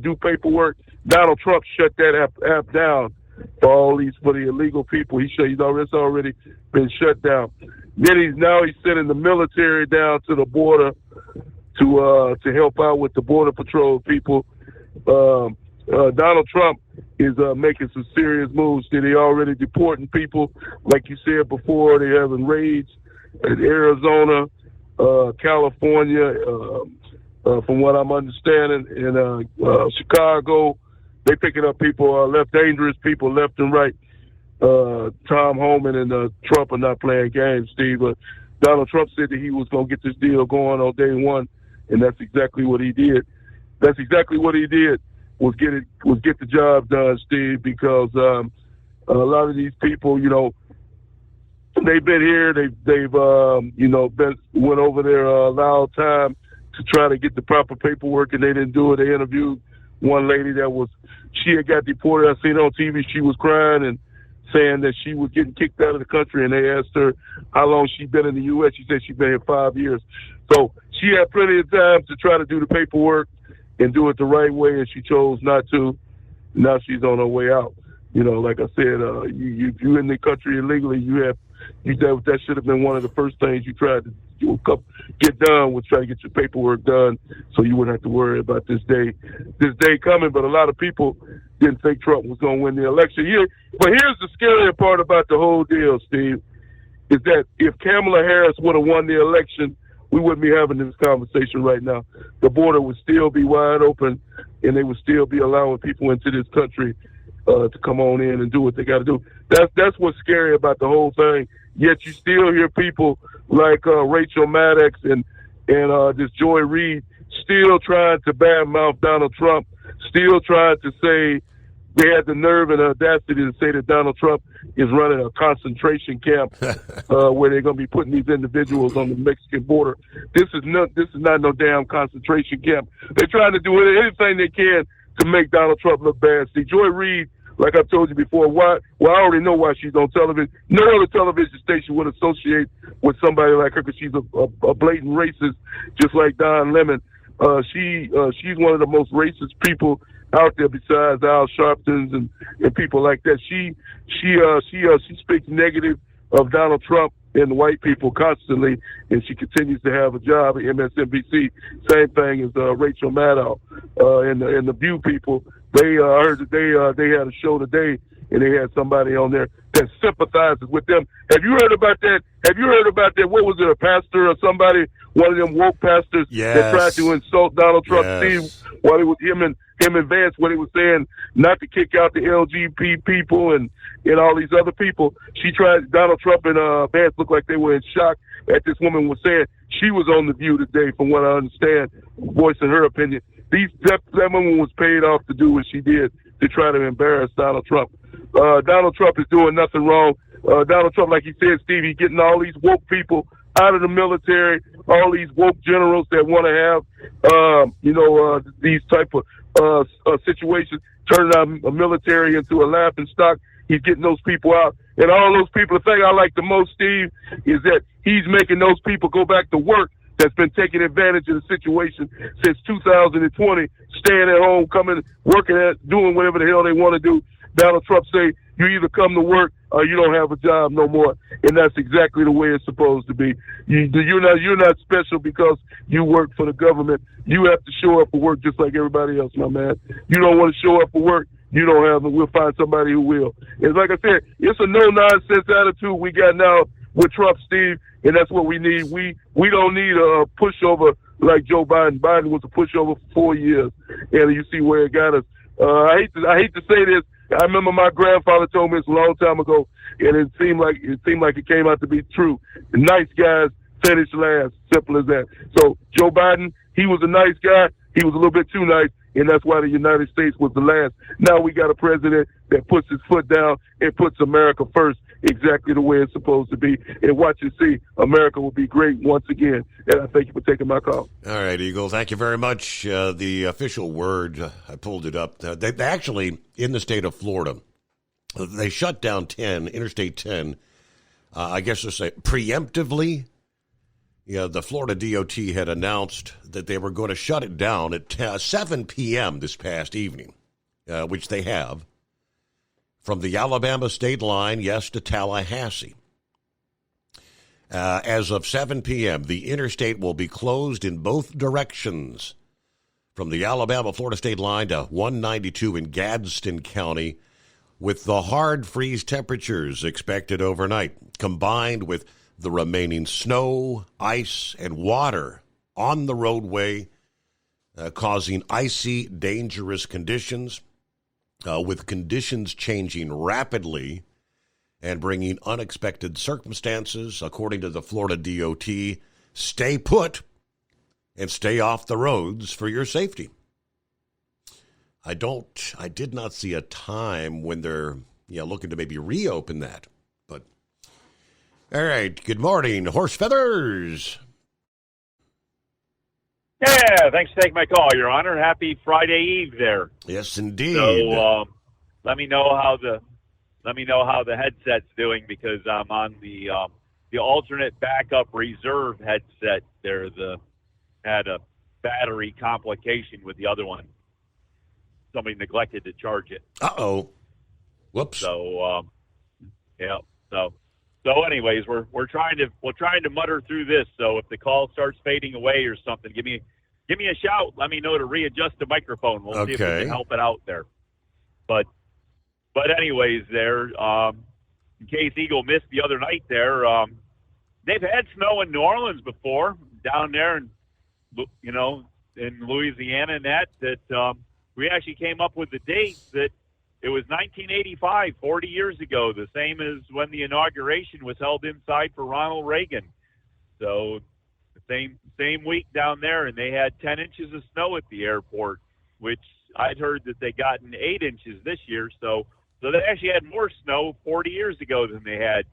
Speaker 1: do paperwork. Donald Trump shut that app down for the illegal people. It's already been shut down. Then he's sending the military down to the border to help out with the border patrol people. Donald Trump is making some serious moves. They already deporting people, like you said before. They're having raids in Arizona, California, from what I'm understanding, in Chicago. They picking up people, dangerous people left and right. Tom Homan and Trump are not playing games, Steve. But Donald Trump said that he was going to get this deal going on day one, and that's exactly what he did. That's exactly what he did, was get the job done, Steve, because a lot of these people, you know, they've been here, they've went over there allowed time to try to get the proper paperwork, and they didn't do it. They interviewed one lady she had got deported. I seen her on TV. She was crying and saying that she was getting kicked out of the country, and they asked her how long she'd been in the U.S. She said she'd been here 5 years. So she had plenty of time to try to do the paperwork and do it the right way, and she chose not to. Now she's on her way out. You know, like I said, you in the country illegally, that should have been one of the first things you tried to get done, was try to get your paperwork done so you wouldn't have to worry about this day coming. But a lot of people didn't think Trump was going to win the election. But here's the scary part about the whole deal, Steve, is that if Kamala Harris would have won the election, we wouldn't be having this conversation right now. The border would still be wide open, and they would still be allowing people into this country to come on in and do what they got to do. That's what's scary about the whole thing. Yet you still hear people like Rachel Maddow and this Joy Reid still trying to badmouth Donald Trump, still trying to say they had the nerve and the audacity to say that Donald Trump is running a concentration camp where they're going to be putting these individuals on the Mexican border. This is not no damn concentration camp. They're trying to do anything they can to make Donald Trump look bad. See, Joy Reid, like I've told you before, I already know why she's on television. No other television station would associate with somebody like her because she's a blatant racist, just like Don Lemon. She's one of the most racist people out there besides Al Sharpton and people like that. She speaks negative of Donald Trump and white people constantly, and she continues to have a job at MSNBC. Same thing as Rachel Maddow and the View people. I heard that they had a show today, and they had somebody on there that sympathizes with them. Have you heard about that? What was it, a pastor or somebody, one of them woke pastors that tried to insult Donald Trump?
Speaker 16: Yes.
Speaker 1: Steve, while it was him and Vance, when he was saying not to kick out the LGBT people and all these other people. Donald Trump and Vance looked like they were in shock at this woman was saying. She was on The View today, from what I understand, voicing her opinion. That woman was paid off to do what she did to try to embarrass Donald Trump. Donald Trump is doing nothing wrong. Donald Trump, like he said, Steve, he's getting all these woke people out of the military, all these woke generals that want to have, these type of situations, turning our military into a laughing stock. He's getting those people out. And all those people, the thing I like the most, Steve, is that he's making those people go back to work that's been taking advantage of the situation since 2020, staying at home, doing whatever the hell they want to do. Donald Trump say, you either come to work or you don't have a job no more. And that's exactly the way it's supposed to be. You're not special because you work for the government. You have to show up for work just like everybody else, my man. You don't want to show up for work, you don't have it. We'll find somebody who will. And like I said, it's a no-nonsense attitude we got now with Trump, Steve, and that's what we need. We don't need a pushover like Joe Biden. Biden was a pushover for 4 years, and you see where it got us. I hate to say this. I remember my grandfather told me this a long time ago, and it seemed like it came out to be true. The nice guys finish last. Simple as that. So Joe Biden, he was a nice guy. He was a little bit too nice, and that's why the United States was the last. Now we got a president that puts his foot down and puts America first, exactly the way it's supposed to be. And watch and see, America will be great once again. And I thank you for taking my call.
Speaker 16: All right, Eagle, thank you very much. The official word, I pulled it up. They actually, in the state of Florida, they shut down Interstate 10, I guess to say preemptively. Yeah, the Florida DOT had announced that they were going to shut it down at 7 p.m. this past evening, which they have, from the Alabama state line, to Tallahassee. As of 7 p.m., the interstate will be closed in both directions, from the Alabama-Florida state line to 192 in Gadsden County, with the hard freeze temperatures expected overnight, combined with the remaining snow, ice, and water on the roadway, causing icy, dangerous conditions, with conditions changing rapidly and bringing unexpected circumstances. According to the Florida DOT, stay put and stay off the roads for your safety. I did not see a time when they're looking to maybe reopen that. But all right, good morning, Horse Feathers.
Speaker 3: Yeah, thanks for taking my call, Your Honor. Happy Friday Eve there.
Speaker 16: Yes, indeed.
Speaker 3: So let me know how the headset's doing, because I'm on the alternate backup reserve headset there. Had a battery complication with the other one. Somebody neglected to charge it.
Speaker 16: Uh-oh. Whoops.
Speaker 3: So So anyways, we're trying to mutter through this. So if the call starts fading away or something, give me a shout. Let me know to readjust the microphone. We'll see if we can help it out there. But anyways, there, in case Eagle missed the other night there, they've had snow in New Orleans before, down there, and in Louisiana, and that we actually came up with the date that it was 1985, 40 years ago, the same as when the inauguration was held inside for Ronald Reagan. So the same week down there, and they had 10 inches of snow at the airport, which I'd heard that they gotten 8 inches this year. So they actually had more snow 40 years ago than they had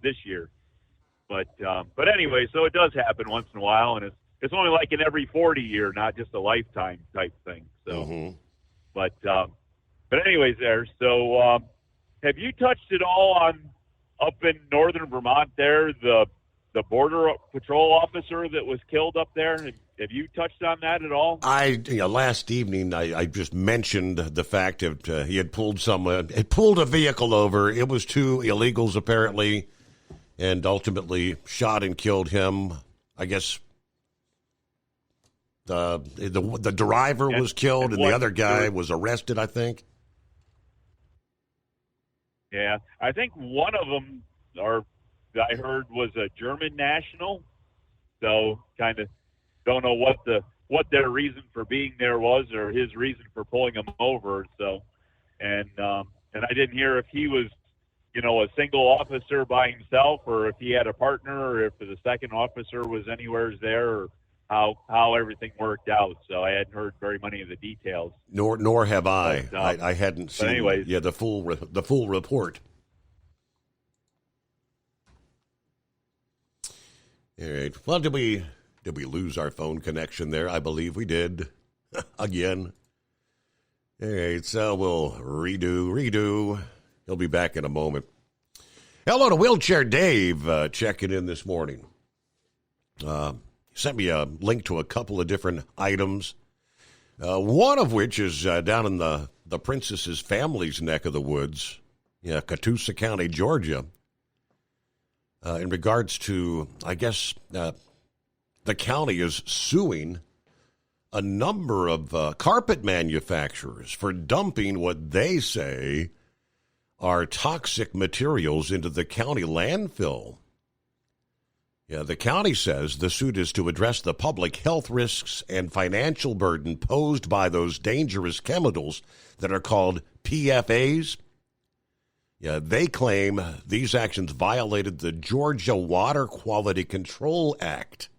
Speaker 3: this year. But anyway, so it does happen once in a while, and it's only like in every 40 year, not just a lifetime type thing. So, But anyways, there. So, have you touched at all on up in northern Vermont there, the border patrol officer that was killed up there? Have you touched on that at all?
Speaker 16: Last evening I just mentioned the fact that he had pulled a vehicle over. It was two illegals apparently, and ultimately shot and killed him. I guess the driver was killed, and the other guy was arrested, I think.
Speaker 3: Yeah, I think one of them, I heard, was a German national. So kind of don't know what their reason for being there was, or his reason for pulling him over. So, and I didn't hear if he was, a single officer by himself, or if he had a partner, or if the second officer was anywhere there, or how everything worked out. So I hadn't heard very many of the details.
Speaker 16: Nor have I. But, I hadn't seen.
Speaker 3: Anyways,
Speaker 16: the full report. All right. Well, did we lose our phone connection there? I believe we did. Again. All right. So we'll redo. He'll be back in a moment. Hello to Wheelchair Dave, checking in this morning. Sent me a link to a couple of different items, one of which is down in the Princess's family's neck of the woods, Catoosa County, Georgia, in regards to, I guess, the county is suing a number of carpet manufacturers for dumping what they say are toxic materials into the county landfill. Yeah, the county says the suit is to address the public health risks and financial burden posed by those dangerous chemicals that are called PFAs. Yeah, they claim these actions violated the Georgia Water Quality Control Act.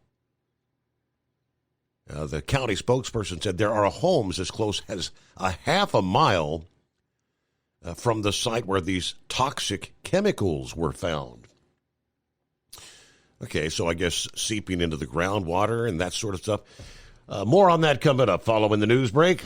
Speaker 16: The county spokesperson said there are homes as close as a half a mile from the site where these toxic chemicals were found. Okay, so I guess seeping into the groundwater and that sort of stuff. More on that coming up following the news break.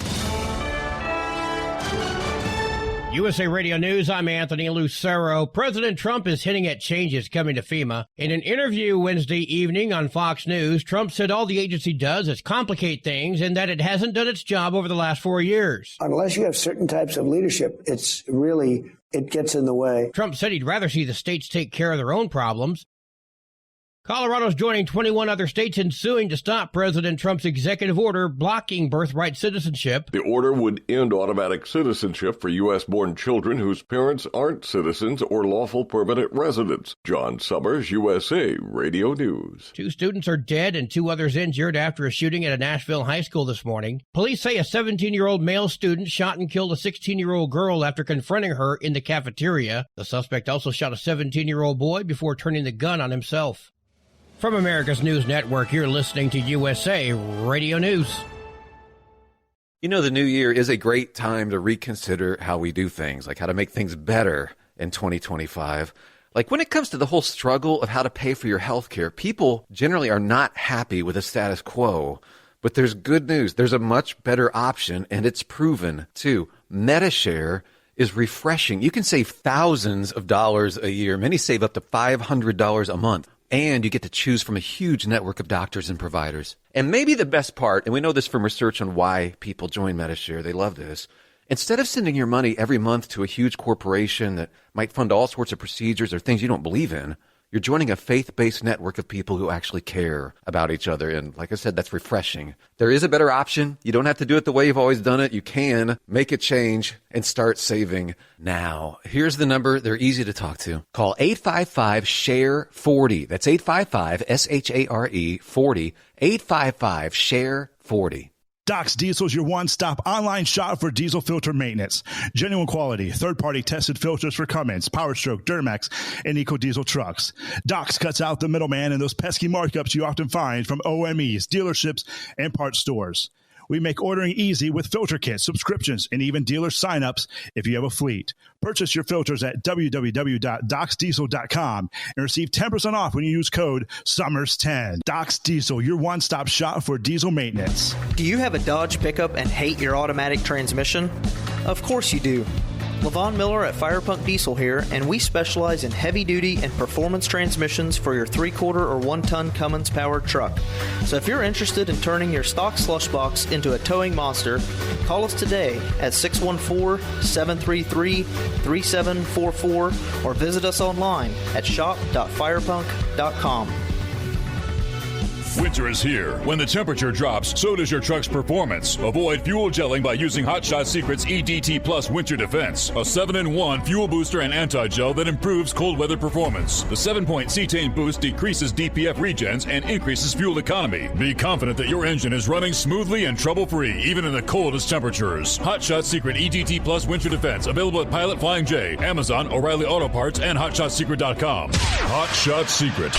Speaker 2: USA Radio News, I'm Anthony Lucero. President Trump is hinting at changes coming to FEMA. In an interview Wednesday evening on Fox News, Trump said all the agency does is complicate things and that it hasn't done its job over the last 4 years.
Speaker 7: Unless you have certain types of leadership, it gets in the way.
Speaker 2: Trump said he'd rather see the states take care of their own problems. Colorado's joining 21 other states in suing to stop President Trump's executive order blocking birthright citizenship.
Speaker 21: The order would end automatic citizenship for U.S.-born children whose parents aren't citizens or lawful permanent residents. John Summers, USA Radio News.
Speaker 2: 2 students are dead and 2 others injured after a shooting at a Nashville high school this morning. Police say a 17-year-old male student shot and killed a 16-year-old girl after confronting her in the cafeteria. The suspect also shot a 17-year-old boy before turning the gun on himself. From America's News Network, you're listening to USA Radio News.
Speaker 17: You know, the new year is a great time to reconsider how we do things, like how to make things better in 2025. Like when it comes to the whole struggle of how to pay for your health care, people generally are not happy with the status quo. But there's good news. There's a much better option, and it's proven, too. Medi-Share is refreshing. You can save thousands of dollars a year. Many save up to $500 a month. And you get to choose from a huge network of doctors and providers. And maybe the best part, and we know this from research on why people join Medi-Share, they love this. Instead of sending your money every month to a huge corporation that might fund all sorts of procedures or things you don't believe in, you're joining a faith-based network of people who actually care about each other. And like I said, that's refreshing. There is a better option. You don't have to do it the way you've always done it. You can make a change and start saving now. Here's the number. They're easy to talk to. Call 855-SHARE-40. That's 855-SHARE 40. 855-SHARE-40.
Speaker 4: Docs Diesel is your one-stop online shop for diesel filter maintenance. Genuine quality, third-party tested filters for Cummins, PowerStroke, Duramax, and EcoDiesel trucks. Docs cuts out the middleman and those pesky markups you often find from OMEs, dealerships, and parts stores. We make ordering easy with filter kits, subscriptions, and even dealer sign-ups if you have a fleet. Purchase your filters at www.docsdiesel.com and receive 10% off when you use code SUMMERS10. Docs Diesel, your one-stop shop for diesel maintenance.
Speaker 5: Do you have a Dodge pickup and hate your automatic transmission? Of course you do. Levon Miller at Firepunk Diesel here, and we specialize in heavy-duty and performance transmissions for your 3/4 or 1-ton Cummins-powered truck. So if you're interested in turning your stock slush box into a towing monster, call us today at 614-733-3744 or visit us online at shop.firepunk.com.
Speaker 14: Winter is here. When the temperature drops, so does your truck's performance. Avoid fuel gelling by using Hot Shot Secret's EDT Plus Winter Defense, a 7-in-1 fuel booster and anti-gel that improves cold weather performance. The 7-point cetane boost decreases DPF regens and increases fuel economy. Be confident that your engine is running smoothly and trouble-free, even in the coldest temperatures. Hot Shot Secret EDT Plus Winter Defense, available at Pilot Flying J, Amazon, O'Reilly Auto Parts, and HotShotSecret.com. Hot Shot Secret,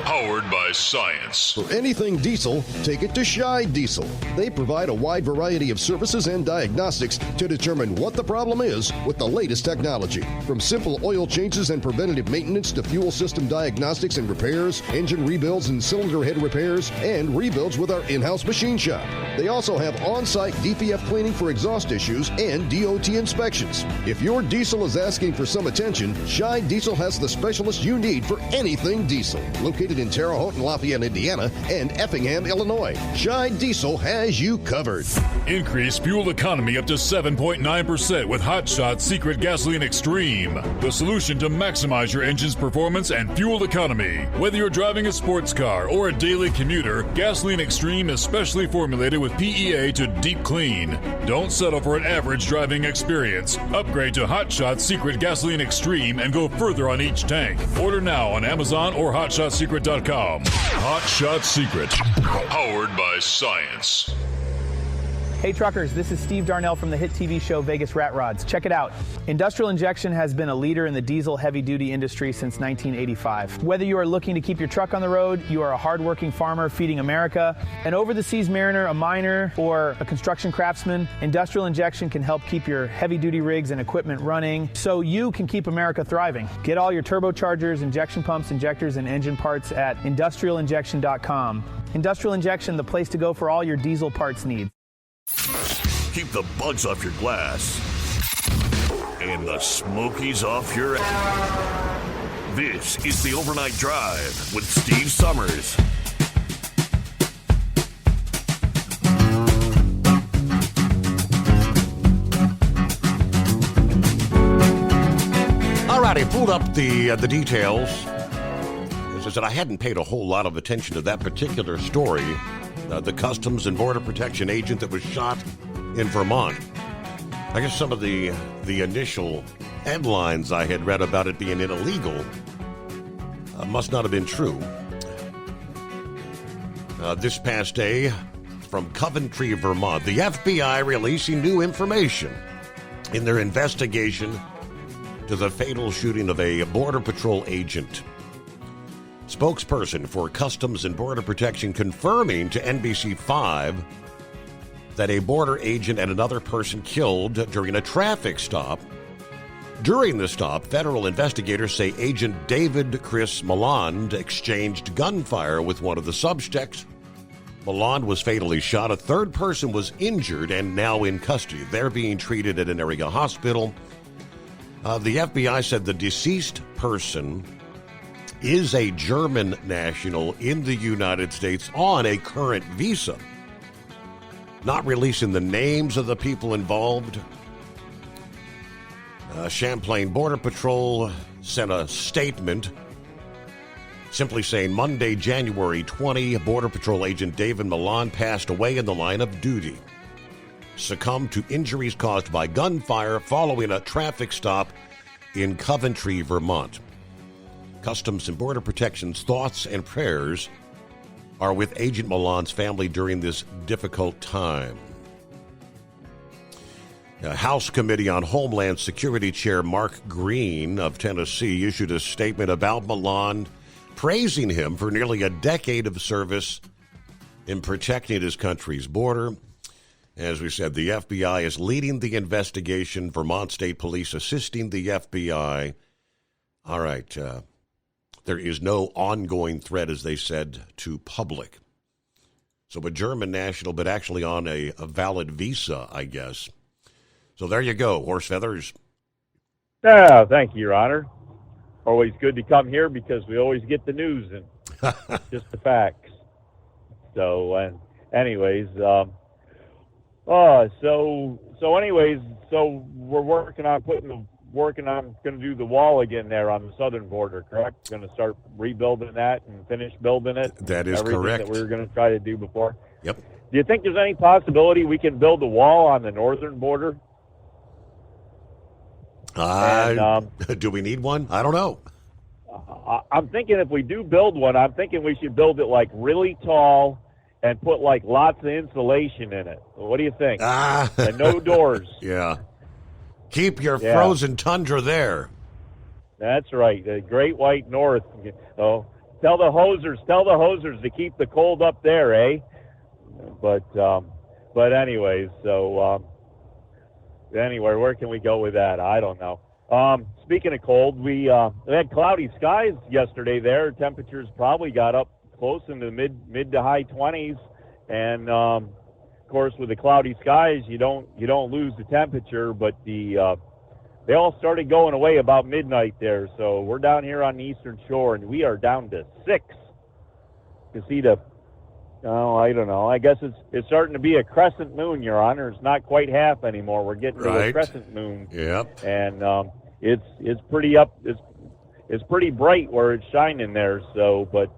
Speaker 14: powered by science.
Speaker 18: Anything diesel, take it to Shy Diesel. They provide a wide variety of services and diagnostics to determine what the problem is with the latest technology. From simple oil changes and preventative maintenance to fuel system diagnostics and repairs, engine rebuilds and cylinder head repairs, and rebuilds with our in-house machine shop. They also have on-site DPF cleaning for exhaust issues and DOT inspections. If your diesel is asking for some attention, Shy Diesel has the specialist you need for anything diesel. Located in Terre Haute and Lafayette, Indiana, and Effingham, Illinois. Shy Diesel has you covered.
Speaker 14: Increase fuel economy up to 7.9% with Hot Shot Secret Gasoline Extreme, the solution to maximize your engine's performance and fuel economy. Whether you're driving a sports car or a daily commuter, Gasoline Extreme is specially formulated with PEA to deep clean. Don't settle for an average driving experience. Upgrade to Hot Shot Secret Gasoline Extreme and go further on each tank. Order now on Amazon or HotShotSecret.com. Hot Shot Secret, powered by science.
Speaker 9: Hey truckers, this is Steve Darnell from the hit TV show Vegas Rat Rods. Check it out. Industrial Injection has been a leader in the diesel heavy-duty industry since 1985. Whether you are looking to keep your truck on the road, you are a hard-working farmer feeding America, an over-the-seas mariner, a miner, or a construction craftsman, Industrial Injection can help keep your heavy-duty rigs and equipment running so you can keep America thriving. Get all your turbochargers, injection pumps, injectors, and engine parts at industrialinjection.com. Industrial Injection, the place to go for all your diesel parts needs.
Speaker 22: Keep the bugs off your glass and the smokies off your ass. This is the Overnight Drive with Steve Summers.
Speaker 16: All right, I pulled up the details. As I said, I hadn't paid a whole lot of attention to that particular story. The Customs and Border Protection agent that was shot in Vermont. I guess some of the initial headlines I had read about it being illegal must not have been true. This past day, from Coventry, Vermont, the FBI releasing new information in their investigation to the fatal shooting of a Border Patrol agent. Spokesperson for Customs and Border Protection confirming to NBC5 that a border agent and another person killed during a traffic stop. During the stop, federal investigators say Agent David Chris Malond exchanged gunfire with one of the suspects. Malond was fatally shot. A third person was injured and now in custody. They're being treated at an area hospital. The FBI said the deceased person is a German national in the United States on a current visa. Not releasing the names of the people involved. Champlain Border Patrol sent a statement simply saying Monday, January 20, Border Patrol agent David Malond passed away in the line of duty. Succumbed to injuries caused by gunfire following a traffic stop in Coventry, Vermont. Customs and Border Protection's thoughts and prayers are with Agent Malond's family during this difficult time. House Committee on Homeland Security Chair Mark Green of Tennessee issued a statement about Malond, praising him for nearly a decade of service in protecting his country's border. As we said, the FBI is leading the investigation. Vermont State Police assisting the FBI. All right. There is no ongoing threat, as they said, to public. So a German national, but actually on a valid visa, I guess. So there you go, Horse Feathers.
Speaker 3: Yeah, thank you, Your Honor. Always good to come here because we always get the news and just the facts. So, anyways, so we're working on going to do the wall again there on the southern border, correct? Going to start rebuilding that and finish building it.
Speaker 16: That is
Speaker 3: everything
Speaker 16: correct.
Speaker 3: That we were going to try to do before.
Speaker 16: Yep.
Speaker 3: Do you think there's any possibility we can build a wall on the northern border?
Speaker 16: Do we need one? I don't know.
Speaker 3: I'm thinking if we do build one, I'm thinking we should build it like really tall and put like lots of insulation in it. What do you think? And no doors.
Speaker 16: Yeah. Keep your frozen tundra there.
Speaker 3: That's right. The Great White North. Oh, tell the hosers to keep the cold up there, eh? But anyways, so anyway, where can we go with that? I don't know. Speaking of cold, we had cloudy skies yesterday there. Temperatures probably got up close into the mid to high 20s, and of course with the cloudy skies you don't lose the temperature, but they all started going away about midnight there. So we're down here on the eastern shore and we are down to 6. You see I don't know. I guess it's starting to be a crescent moon, Your Honor. It's not quite half anymore. We're getting to a crescent moon.
Speaker 16: Yep.
Speaker 3: And it's pretty up. It's pretty bright where it's shining there. So, but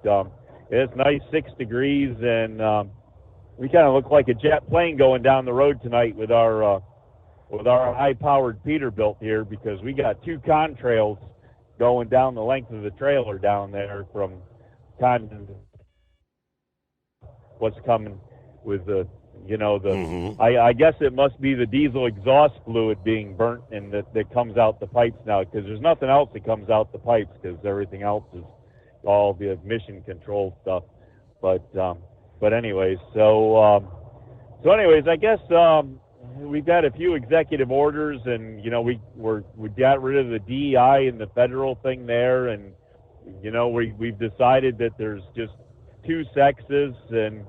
Speaker 3: it's nice 6 degrees, and we kind of look like a jet plane going down the road tonight with our high-powered Peterbilt here, because we got 2 contrails going down the length of the trailer down there from Condon. What's coming with the I guess it must be the diesel exhaust fluid being burnt and that comes out the pipes now, because there's nothing else that comes out the pipes, because everything else is all the emission control stuff. But anyways, so anyways, I guess we've got a few executive orders, and we got rid of the DEI and the federal thing there, and we've decided that there's just 2 sexes, and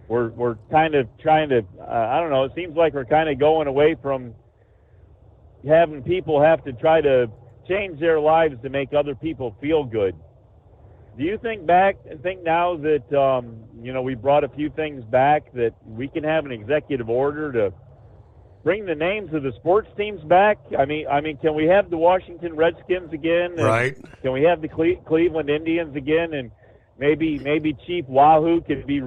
Speaker 3: we're kind of trying to I don't know, it seems like we're kind of going away from having people have to try to change their lives to make other people feel good. Do you think now that we brought a few things back, that we can have an executive order bring the names of the sports teams back. I mean, can we have the Washington Redskins again?
Speaker 16: Right.
Speaker 3: Can we have the Cleveland Indians again? And maybe Chief Wahoo could be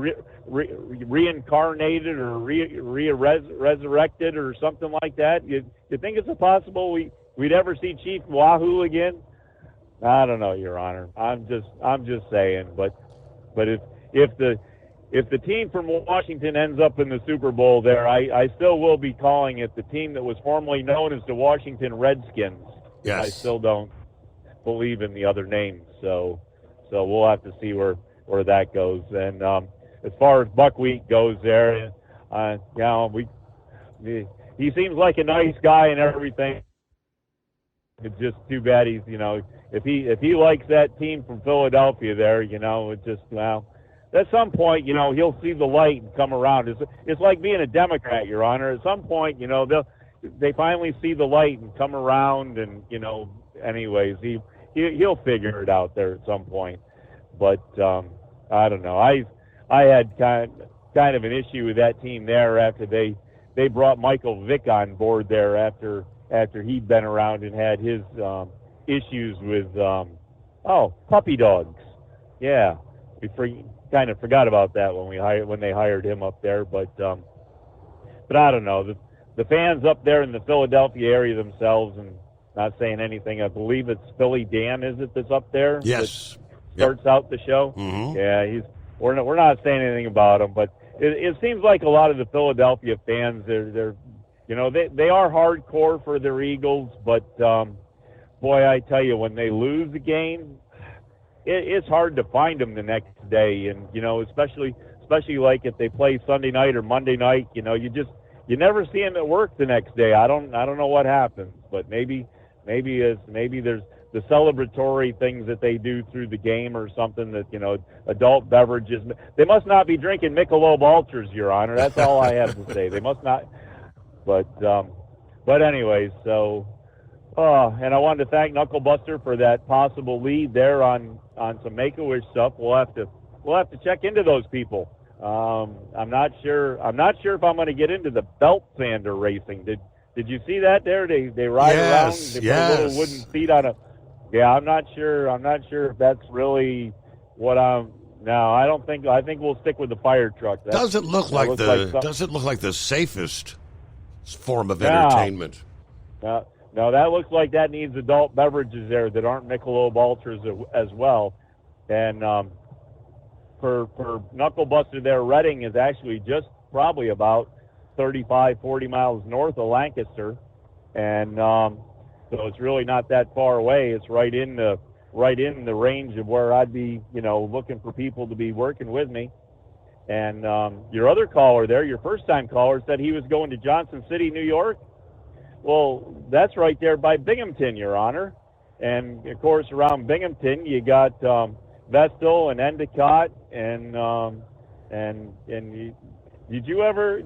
Speaker 3: reincarnated or resurrected or something like that. You think it's possible we'd ever see Chief Wahoo again? I don't know, Your Honor. I'm just saying. But if the team from Washington ends up in the Super Bowl there, I still will be calling it the team that was formerly known as the Washington Redskins.
Speaker 16: Yes.
Speaker 3: I still don't believe in the other names. So we'll have to see where that goes. And as far as Buckwheat goes there, he seems like a nice guy and everything. It's just too bad he's, if he likes that team from Philadelphia there, it's just, at some point, he'll see the light and come around. It's like being a Democrat, Your Honor. At some point, they finally see the light and come around, and anyways, he'll figure it out there at some point. But I don't know. I had kind of an issue with that team there after they brought Michael Vick on board there after he'd been around and had his issues with puppy dogs. Yeah, we kind of forgot about that when they hired him up there. But I don't know. The fans up there in the Philadelphia area themselves, and not saying anything. I believe it's Philly Dan, is it, that's up there?
Speaker 16: Yes.
Speaker 3: Starts out the show.
Speaker 16: Mm-hmm.
Speaker 3: Yeah, we're not saying anything about him, but it seems like a lot of the Philadelphia fans, they're they are hardcore for their Eagles, but boy, I tell you, when they lose a game, it's hard to find them the next day, and especially like if they play Sunday night or Monday night, you never see them at work the next day. I don't know what happens, but maybe there's the celebratory things that they do through the game or something that, adult beverages. They must not be drinking Michelob Ultras, Your Honor. That's all I have to say. They must not. But anyways, so, and I wanted to thank Knuckle Buster for that possible lead there on some Make-A-Wish stuff. We'll have to check into those people. I'm not sure if I'm going to get into the belt sander racing. Did you see that there? They ride around. They put a little wooden seat on a. Yeah, I'm not sure if that's really what I'm. No, I don't think. I think we'll stick with the fire truck.
Speaker 16: Doesn't look like the safest form of entertainment.
Speaker 3: No, that looks like that needs adult beverages there that aren't Michelob Ultras as well. And for Knuckle Buster there, Reading is actually just probably about 35-40 miles north of Lancaster, and so it's really not that far away. It's right in the range of where I'd be, looking for people to be working with me. And your other caller there, your first-time caller, said he was going to Johnson City, New York. Well, that's right there by Binghamton, Your Honor. And of course, around Binghamton, you got Vestal and Endicott, and did you ever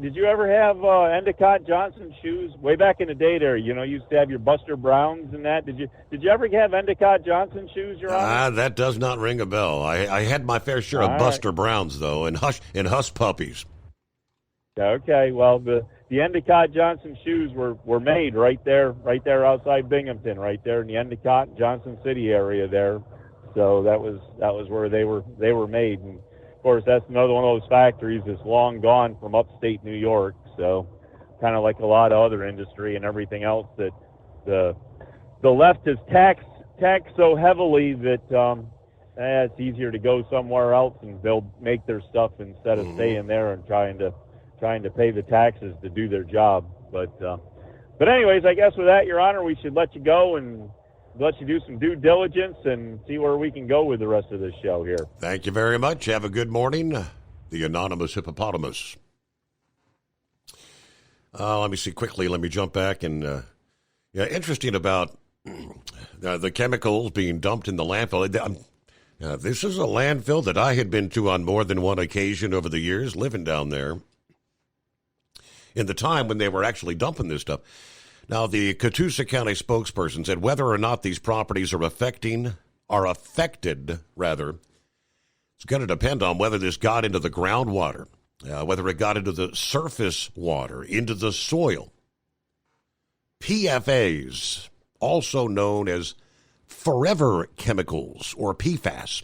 Speaker 3: have Endicott Johnson shoes way back in the day? There, you used to have your Buster Browns and that. Did you ever have Endicott Johnson shoes, Your Honor?
Speaker 16: That does not ring a bell. I had my fair share of Buster Browns though, and Hush Puppies.
Speaker 3: Okay, well the Endicott Johnson shoes were made right there outside Binghamton, right there in the Endicott Johnson City area there. So that was where they were made. And of course, that's another one of those factories that's long gone from upstate New York. So kind of like a lot of other industry and everything else that the left has taxed so heavily that it's easier to go somewhere else and make their stuff instead of staying there and trying to pay the taxes to do their job. But anyways, I guess with that, Your Honor, we should let you go and let you do some due diligence and see where we can go with the rest of this show here.
Speaker 16: Thank you very much. Have a good morning. The Anonymous Hippopotamus. Let me see quickly. Let me jump back. And interesting about the chemicals being dumped in the landfill. This is a landfill that I had been to on more than one occasion over the years, living down there, in the time when they were actually dumping this stuff. Now, the Catoosa County spokesperson said whether or not these properties are affected, it's going to depend on whether this got into the groundwater, whether it got into the surface water, into the soil. PFAs, also known as forever chemicals or PFAS,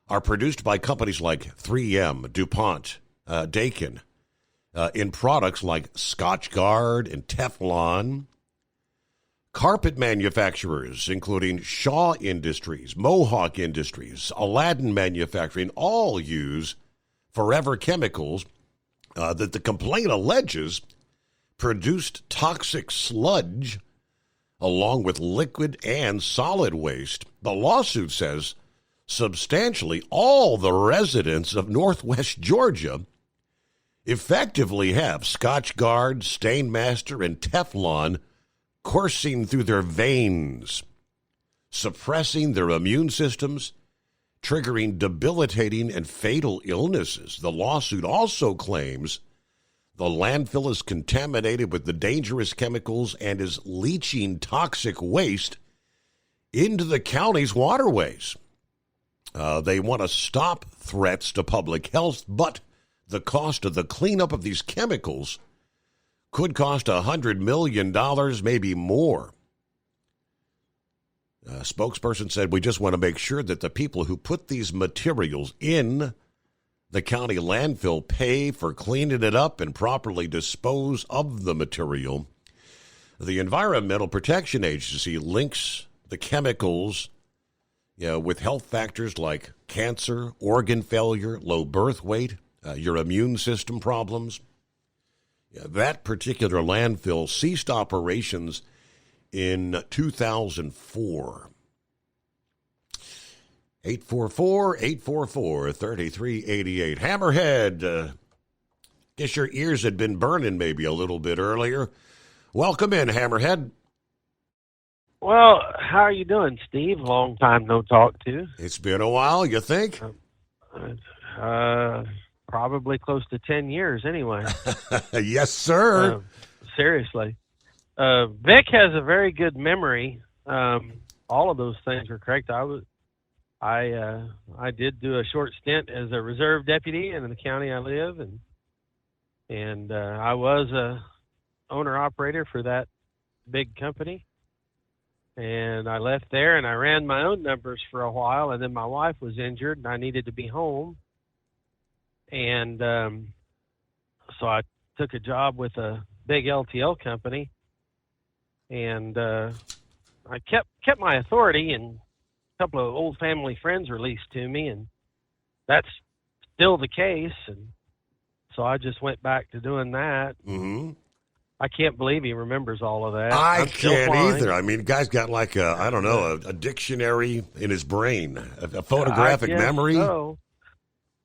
Speaker 16: are produced by companies like 3M, DuPont, Daikin, in products like Scotchgard and Teflon. Carpet manufacturers, including Shaw Industries, Mohawk Industries, Aladdin Manufacturing, all use forever chemicals that the complaint alleges produced toxic sludge along with liquid and solid waste. The lawsuit says substantially all the residents of Northwest Georgia effectively have Scotchgard, Stainmaster, and Teflon coursing through their veins, suppressing their immune systems, triggering debilitating and fatal illnesses. The lawsuit also claims the landfill is contaminated with the dangerous chemicals and is leaching toxic waste into the county's waterways. They want to stop threats to public health, but the cost of the cleanup of these chemicals could cost $100 million, maybe more. A spokesperson said, we just want to make sure that the people who put these materials in the county landfill pay for cleaning it up and properly dispose of the material. The Environmental Protection Agency links the chemicals with health factors like cancer, organ failure, low birth weight, your immune system problems. That particular landfill ceased operations in 2004. 844-844-3388. Hammerhead, guess your ears had been burning maybe a little bit earlier. Welcome in, Hammerhead.
Speaker 6: Well, how are you doing, Steve? Long time no talk to.
Speaker 16: It's been a while, you think?
Speaker 6: Probably close to 10 years anyway.
Speaker 16: Yes, sir.
Speaker 6: Seriously. Vic has a very good memory. All of those things are correct. I did do a short stint as a reserve deputy in the county I live, and I was a owner-operator for that big company. And I left there, and I ran my own numbers for a while, and then my wife was injured, and I needed to be home. And so I took a job with a big LTL company, and I kept my authority, and a couple of old family friends were leased to me, and that's still the case. And so I just went back to doing that.
Speaker 16: Mm-hmm.
Speaker 6: I can't believe he remembers all of that.
Speaker 16: I can't either. I mean, the guy's got like a dictionary in his brain, a photographic memory.
Speaker 6: So.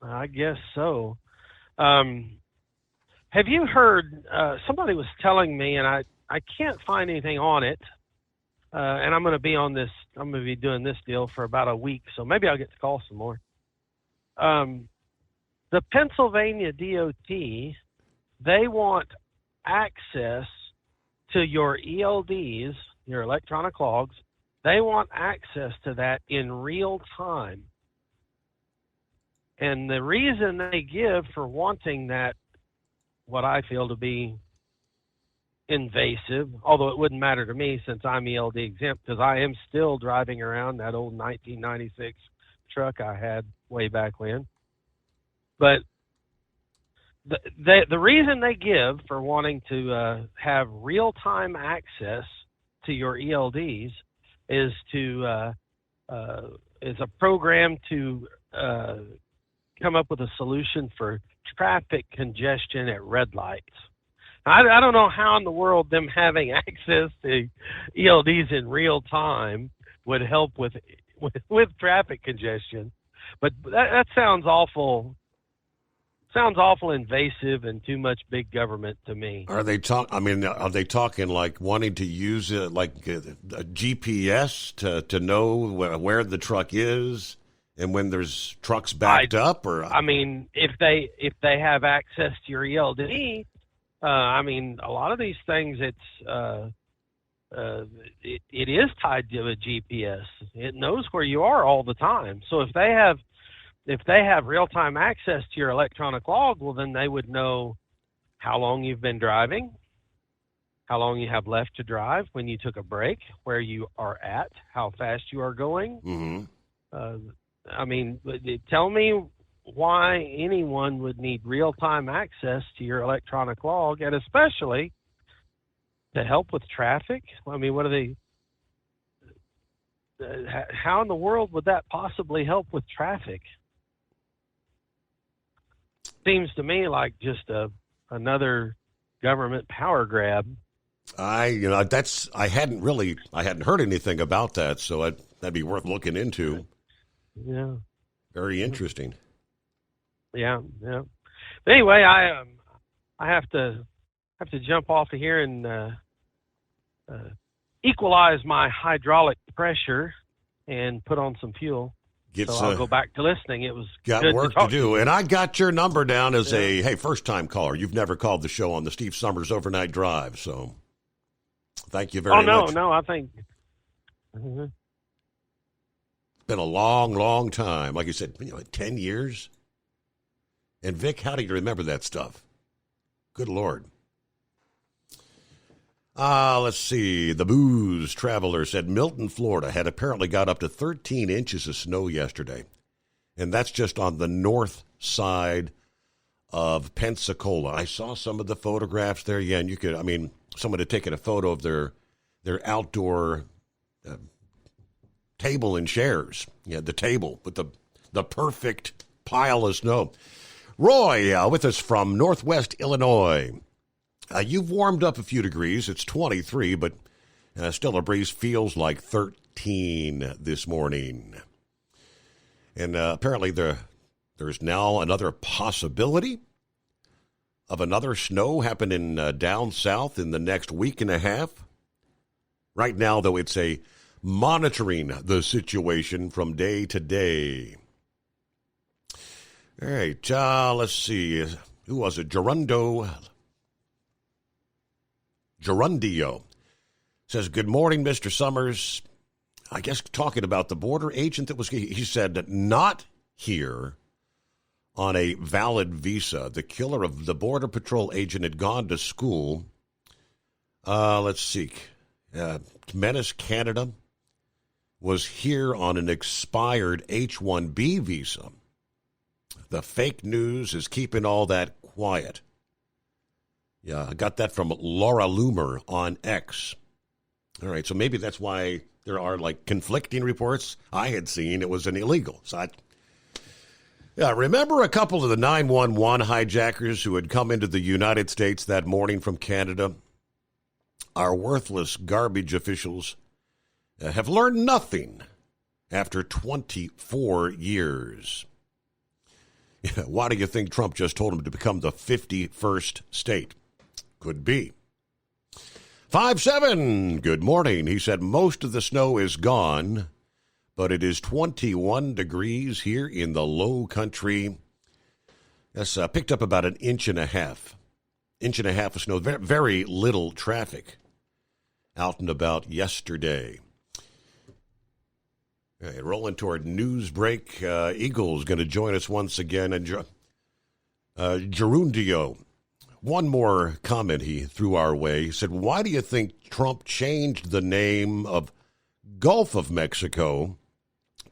Speaker 6: I guess so. Have you heard, somebody was telling me, and I can't find anything on it, and I'm going to be doing this deal for about a week, so maybe I'll get to call some more. The Pennsylvania DOT, they want access to your ELDs, your electronic logs. They want access to that in real time. And the reason they give for wanting that, what I feel to be invasive, although it wouldn't matter to me since I'm ELD exempt, because I am still driving around that old 1996 truck I had way back when. But the reason they give for wanting to have real-time access to your ELDs is a program to come up with a solution for traffic congestion at red lights. I don't know how in the world them having access to ELDs in real time would help with traffic congestion, but that sounds awful. Sounds awful invasive and too much big government to me.
Speaker 16: Are they talking like wanting to use like a GPS to know where the truck is and when there's trucks backed up? Or
Speaker 6: I mean, if they have access to your ELD, I mean, a lot of these things it is tied to a GPS. It knows where you are all the time. So if they have real-time access to your electronic log, well, then they would know how long you've been driving, how long you have left to drive, when you took a break, where you are at, how fast you are going.
Speaker 16: Mm-hmm.
Speaker 6: Tell me why anyone would need real-time access to your electronic log, and especially to help with traffic. What are they? How in the world would that possibly help with traffic? Seems to me like just another government power grab.
Speaker 16: I hadn't heard anything about that, so that'd be worth looking into.
Speaker 6: Yeah.
Speaker 16: Very interesting.
Speaker 6: Yeah. But anyway, I have to jump off of here and equalize my hydraulic pressure and put on some fuel. I'll go back to listening. It was
Speaker 16: got
Speaker 6: good
Speaker 16: work
Speaker 6: to
Speaker 16: do, and I got your number down as a first-time caller. You've never called the show on the Steve Summers Overnight Drive, so thank you very much.
Speaker 6: No, I think
Speaker 16: it's been a long, long time. Like you said, 10 years. And Vic, how do you remember that stuff? Good Lord. Let's see. The Booze Traveler said Milton, Florida had apparently got up to 13 inches of snow yesterday. And that's just on the north side of Pensacola. I saw some of the photographs there. Yeah, and you could, someone had taken a photo of their outdoor table and chairs. Yeah, the table with the perfect pile of snow. Roy with us from Northwest Illinois. You've warmed up a few degrees. It's 23, but still a breeze feels like 13 this morning. And apparently there's now another possibility of another snow happening down south in the next week and a half. Right now, though, it's a monitoring the situation from day to day. All right, let's see. Who was it? Gerundio says, good morning, Mr. Summers. I guess talking about the border agent he said not here on a valid visa. The killer of the Border Patrol agent had gone to school. Let's see. Menace, Canada, was here on an expired H-1B visa. The fake news is keeping all that quiet. Yeah, I got that from Laura Loomer on X. All right, so maybe that's why there are conflicting reports. I had seen it was an illegal. So remember a couple of the 911 hijackers who had come into the United States that morning from Canada? Our worthless garbage officials have learned nothing after 24 years. Why do you think Trump just told him to become the 51st state? Could be. 5-7, good morning. He said most of the snow is gone, but it is 21 degrees here in the low country. That's picked up about an inch and a half. Inch and a half of snow. Very, very little traffic out and about yesterday. All right, rolling toward news break. Eagles going to join us once again. And Gerundio, one more comment he threw our way. He said, why do you think Trump changed the name of Gulf of Mexico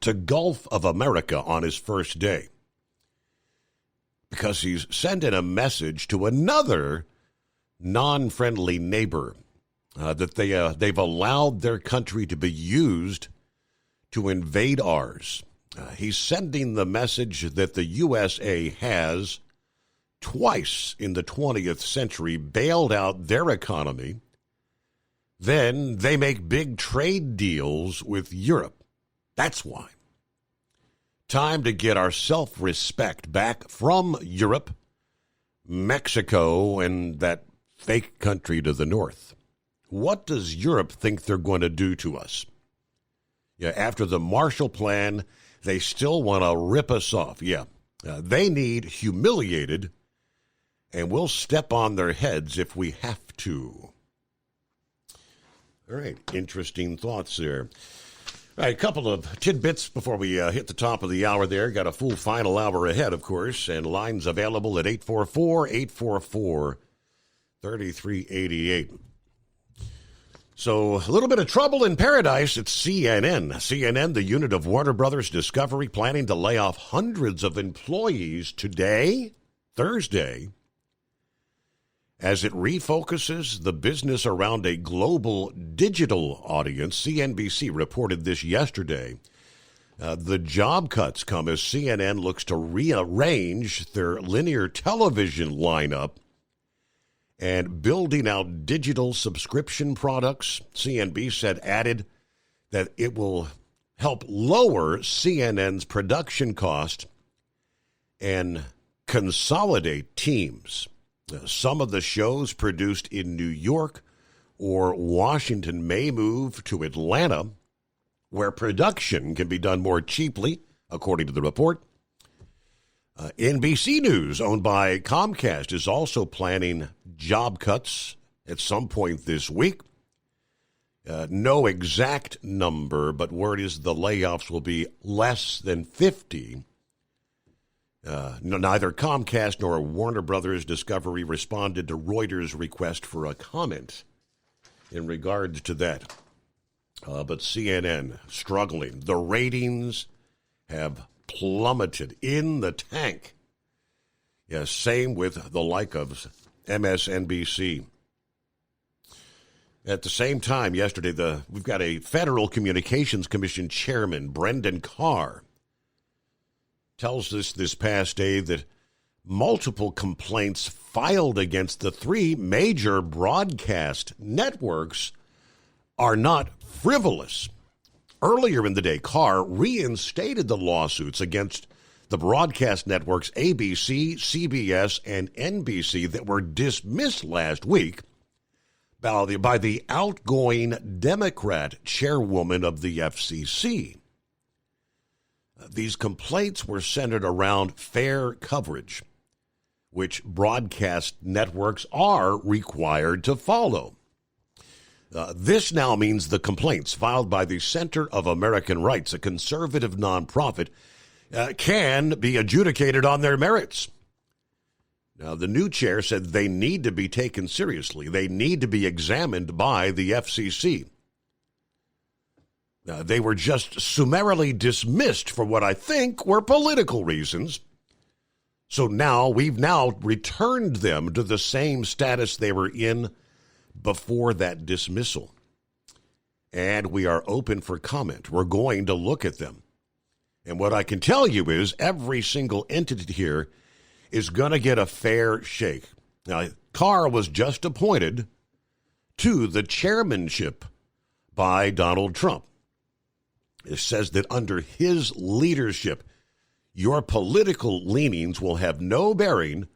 Speaker 16: to Gulf of America on his first day? Because he's sending a message to another non-friendly neighbor that they've allowed their country to be used to invade ours. He's sending the message that the USA has twice in the 20th century bailed out their economy. Then they make big trade deals with Europe. That's why. Time to get our self-respect back from Europe, Mexico, and that fake country to the north. What does Europe think they're going to do to us? Yeah, after the Marshall Plan, they still want to rip us off. Yeah, they need humiliated, and we'll step on their heads if we have to. All right, interesting thoughts there. All right, a couple of tidbits before we hit the top of the hour there. Got a full final hour ahead, of course, and lines available at 844-844-3388. So a little bit of trouble in paradise at CNN. CNN, the unit of Warner Brothers Discovery, planning to lay off hundreds of employees today, Thursday, as it refocuses the business around a global digital audience. CNBC reported this yesterday. The job cuts come as CNN looks to rearrange their linear television lineup and building out digital subscription products. CNBC added that it will help lower CNN's production cost and consolidate teams. Some of the shows produced in New York or Washington may move to Atlanta, where production can be done more cheaply, according to the report. NBC News, owned by Comcast, is also planning job cuts at some point this week. No exact number, but word is the layoffs will be less than 50. Neither Comcast nor Warner Brothers Discovery responded to Reuters' request for a comment in regards to that. But CNN struggling. The ratings have plummeted in the tank. Yes, same with the like of MSNBC. At the same time, yesterday, we've got a Federal Communications Commission chairman, Brendan Carr, tells us this past day that multiple complaints filed against the three major broadcast networks are not frivolous. Earlier in the day, Carr reinstated the lawsuits against the broadcast networks ABC, CBS, and NBC that were dismissed last week by the outgoing Democrat chairwoman of the FCC. These complaints were centered around fair coverage, which broadcast networks are required to follow. This now means the complaints filed by the Center of American Rights, a conservative nonprofit, can be adjudicated on their merits. Now, the new chair said they need to be taken seriously. They need to be examined by the FCC. They were just summarily dismissed for what I think were political reasons. So now we've returned them to the same status they were in before that dismissal. And we are open for comment. We're going to look at them. And what I can tell you is every single entity here is going to get a fair shake. Now, Carr was just appointed to the chairmanship by Donald Trump. It says that under his leadership, your political leanings will have no bearing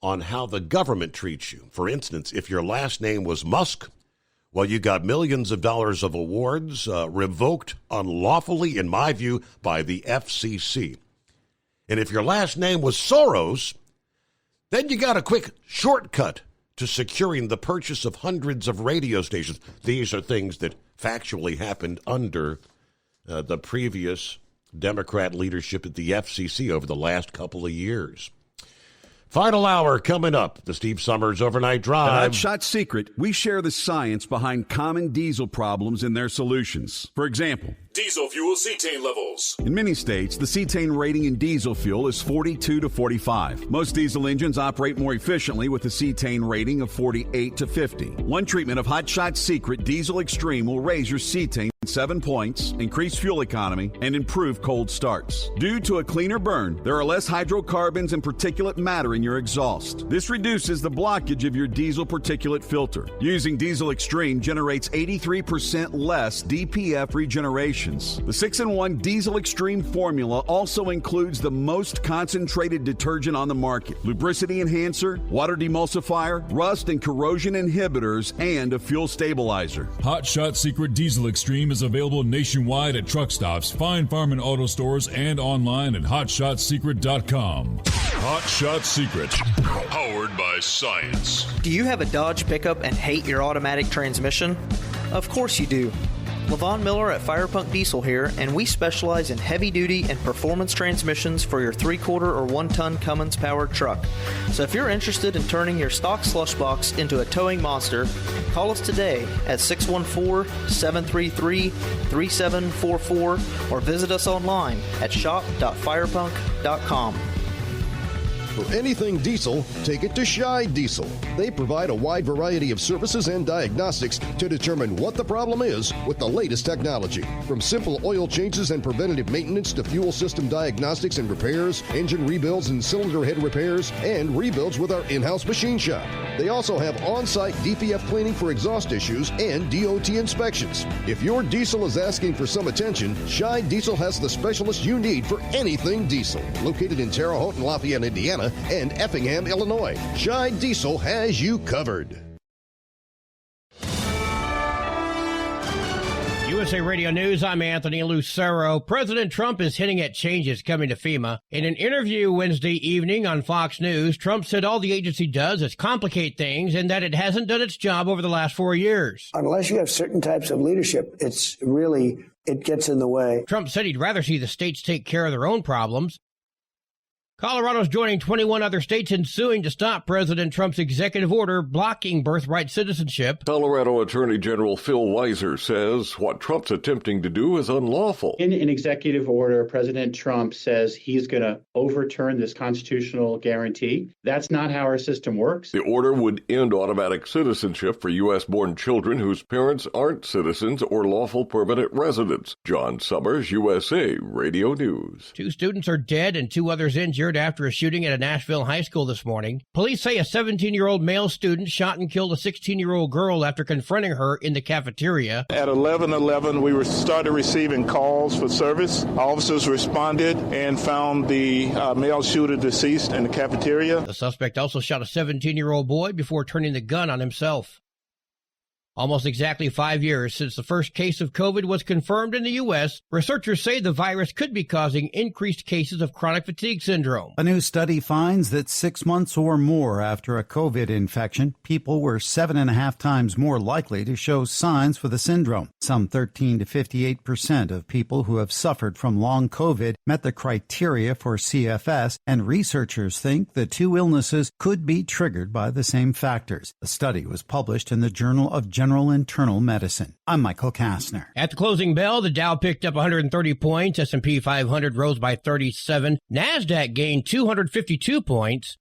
Speaker 16: on how the government treats you. For instance, if your last name was Musk, well, you got millions of dollars of awards revoked unlawfully, in my view, by the FCC. And if your last name was Soros, then you got a quick shortcut to securing the purchase of hundreds of radio stations. These are things that factually happened under the previous Democrat leadership at the FCC over the last couple of years. Final hour coming up. The Steve Summers Overnight Drive.
Speaker 8: At Hot Shot Secret, we share the science behind common diesel problems and their solutions. For example,
Speaker 14: diesel fuel cetane levels.
Speaker 8: In many states, the cetane rating in diesel fuel is 42 to 45. Most diesel engines operate more efficiently with a cetane rating of 48 to 50. One treatment of Hot Shot Secret Diesel Extreme will raise your cetane 7 points, increase fuel economy, and improve cold starts. Due to a cleaner burn, there are less hydrocarbons and particulate matter in your exhaust. This reduces the blockage of your diesel particulate filter. Using Diesel Extreme generates 83% less DPF regenerations. The 6-in-1 Diesel Extreme formula also includes the most concentrated detergent on the market, lubricity enhancer, water demulsifier, rust and corrosion inhibitors, and a fuel stabilizer.
Speaker 14: Hot Shot Secret Diesel Extreme is available nationwide at truck stops, Fine Farm and auto stores, and online at hotshotsecret.com. Hot Shot Secret, powered by science.
Speaker 5: Do you have a Dodge pickup and hate your automatic transmission? Of course you do. Levon Miller at Firepunk Diesel here, and we specialize in heavy-duty and performance transmissions for your 3-quarter or 1-ton Cummins-powered truck. So if you're interested in turning your stock slush box into a towing monster, call us today at 614-733-3744 or visit us online at shop.firepunk.com.
Speaker 18: For anything diesel, take it to Scheid Diesel. They provide a wide variety of services and diagnostics to determine what the problem is with the latest technology. From simple oil changes and preventative maintenance to fuel system diagnostics and repairs, engine rebuilds and cylinder head repairs, and rebuilds with our in-house machine shop. They also have on-site DPF cleaning for exhaust issues and DOT inspections. If your diesel is asking for some attention, Scheid Diesel has the specialist you need for anything diesel. Located in Terre Haute and Lafayette, Indiana, and Effingham, Illinois. Scheid Diesel has you covered.
Speaker 2: USA Radio News, I'm Anthony Lucero. President Trump is hinting at changes coming to FEMA. In an interview Wednesday evening on Fox News, Trump said all the agency does is complicate things and that it hasn't done its job over the last 4 years.
Speaker 7: Unless you have certain types of leadership, it gets in the way.
Speaker 2: Trump said he'd rather see the states take care of their own problems. Colorado's joining 21 other states in suing to stop President Trump's executive order blocking birthright citizenship.
Speaker 21: Colorado Attorney General Phil Weiser says what Trump's attempting to do is unlawful.
Speaker 10: In an executive order, President Trump says he's going to overturn this constitutional guarantee. That's not how our system works.
Speaker 21: The order would end automatic citizenship for U.S.-born children whose parents aren't citizens or lawful permanent residents. John Summers, USA Radio News.
Speaker 2: 2 students are dead and 2 others injured after a shooting at a Nashville high school this morning. Police say a 17-year-old male student shot and killed a 16-year-old girl after confronting her in the cafeteria.
Speaker 11: At 11:11, we started receiving calls for service. Officers responded and found the male shooter deceased in the cafeteria.
Speaker 2: The suspect also shot a 17-year-old boy before turning the gun on himself. Almost exactly 5 years since the first case of COVID was confirmed in the U.S., researchers say the virus could be causing increased cases of chronic fatigue syndrome.
Speaker 23: A new study finds that 6 months or more after a COVID infection, people were 7.5 times more likely to show signs for the syndrome. Some 13 to 58% of people who have suffered from long COVID met the criteria for CFS, and researchers think the 2 illnesses could be triggered by the same factors. The study was published in the Journal of General Internal Medicine. I'm Michael Kastner.
Speaker 2: At the closing bell, the Dow picked up 130 points, S&P 500 rose by 37, NASDAQ gained 252 points.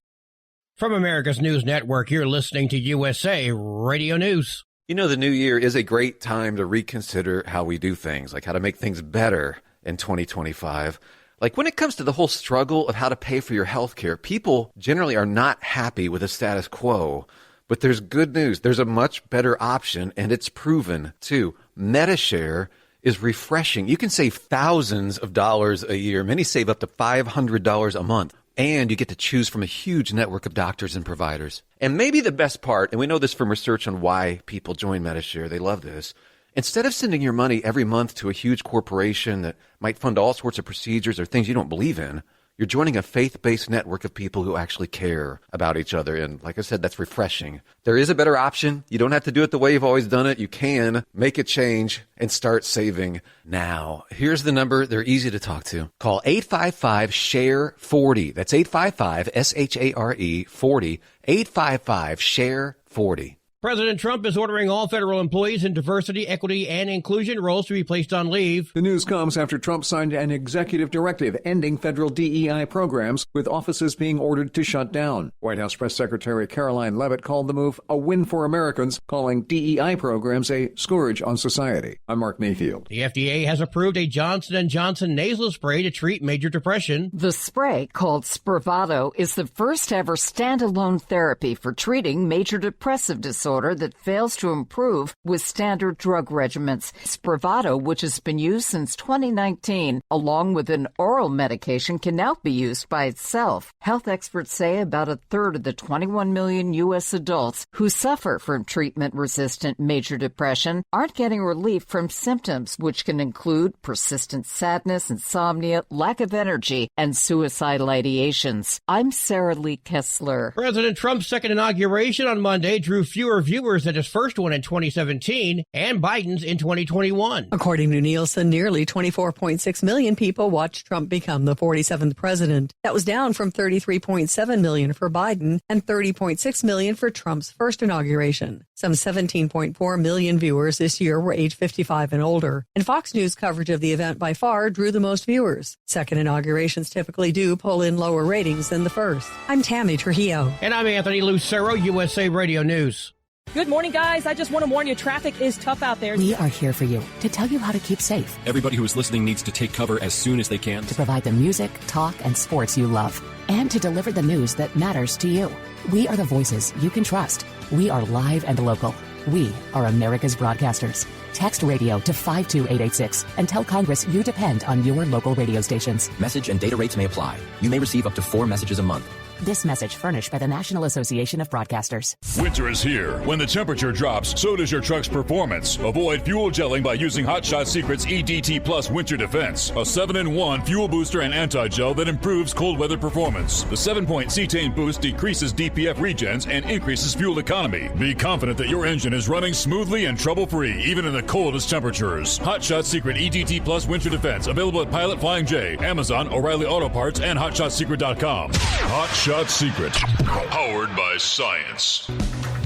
Speaker 2: From America's News Network, you're listening to USA Radio News.
Speaker 17: You know, the new year is a great time to reconsider how we do things, like how to make things better in 2025. Like when it comes to the whole struggle of how to pay for your health care, people generally are not happy with the status quo. But there's good news. There's a much better option, and it's proven, too. Medi-Share is refreshing. You can save thousands of dollars a year. Many save up to $500 a month. And you get to choose from a huge network of doctors and providers. And maybe the best part, and we know this from research on why people join Medi-Share, they love this. Instead of sending your money every month to a huge corporation that might fund all sorts of procedures or things you don't believe in, you're joining a faith-based network of people who actually care about each other. And like I said, that's refreshing. There is a better option. You don't have to do it the way you've always done it. You can make a change and start saving now. Here's the number. They're easy to talk to. Call 855-SHARE-40. That's 855-SHARE-40. 855-SHARE-40.
Speaker 2: President Trump is ordering all federal employees in diversity, equity, and inclusion roles to be placed on leave.
Speaker 19: The news comes after Trump signed an executive directive ending federal DEI programs, with offices being ordered to shut down. White House Press Secretary Caroline Leavitt called the move a win for Americans, calling DEI programs a scourge on society. I'm Mark Mayfield.
Speaker 2: The FDA has approved a Johnson & Johnson nasal spray to treat major depression.
Speaker 25: The spray, called Spravato, is the first ever standalone therapy for treating major depressive disorder that fails to improve with standard drug regimens. Spravato, which has been used since 2019, along with an oral medication, can now be used by itself. Health experts say about a third of the 21 million U.S. adults who suffer from treatment-resistant major depression aren't getting relief from symptoms, which can include persistent sadness, insomnia, lack of energy, and suicidal ideations. I'm Sarah Lee Kessler.
Speaker 2: President Trump's second inauguration on Monday drew fewer viewers than his first one in 2017 and Biden's in 2021.
Speaker 12: According to Nielsen, nearly 24.6 million people watched Trump become the 47th president. That was down from 33.7 million for Biden and 30.6 million for Trump's first inauguration. Some 17.4 million viewers this year were age 55 and older, and Fox News coverage of the event by far drew the most viewers. Second inaugurations typically do pull in lower ratings than the first. I'm Tammy Trujillo.
Speaker 2: And I'm Anthony Lucero, USA Radio News.
Speaker 13: Good morning, guys. I just want to warn you, traffic is tough out there.
Speaker 15: We are here for you to tell you how to keep safe.
Speaker 20: Everybody who is listening needs to take cover as soon as they can.
Speaker 15: To provide the music, talk, and sports you love. And to deliver the news that matters to you. We are the voices you can trust. We are live and local. We are America's broadcasters. Text radio to 52886 and tell Congress you depend on your local radio stations.
Speaker 24: Message and data rates may apply. You may receive up to 4 messages a month.
Speaker 15: This message furnished by the National Association of Broadcasters.
Speaker 14: Winter is here. When the temperature drops, so does your truck's performance. Avoid fuel gelling by using Hot Shot Secret's EDT Plus Winter Defense, a 7-in-1 fuel booster and anti-gel that improves cold weather performance. The 7-point cetane boost decreases DPF regens and increases fuel economy. Be confident that your engine is running smoothly and trouble-free, even in the coldest temperatures. Hot Shot Secret EDT Plus Winter Defense, available at Pilot Flying J, Amazon, O'Reilly Auto Parts, and HotShotSecret.com. Hot Shot Secret, powered by science.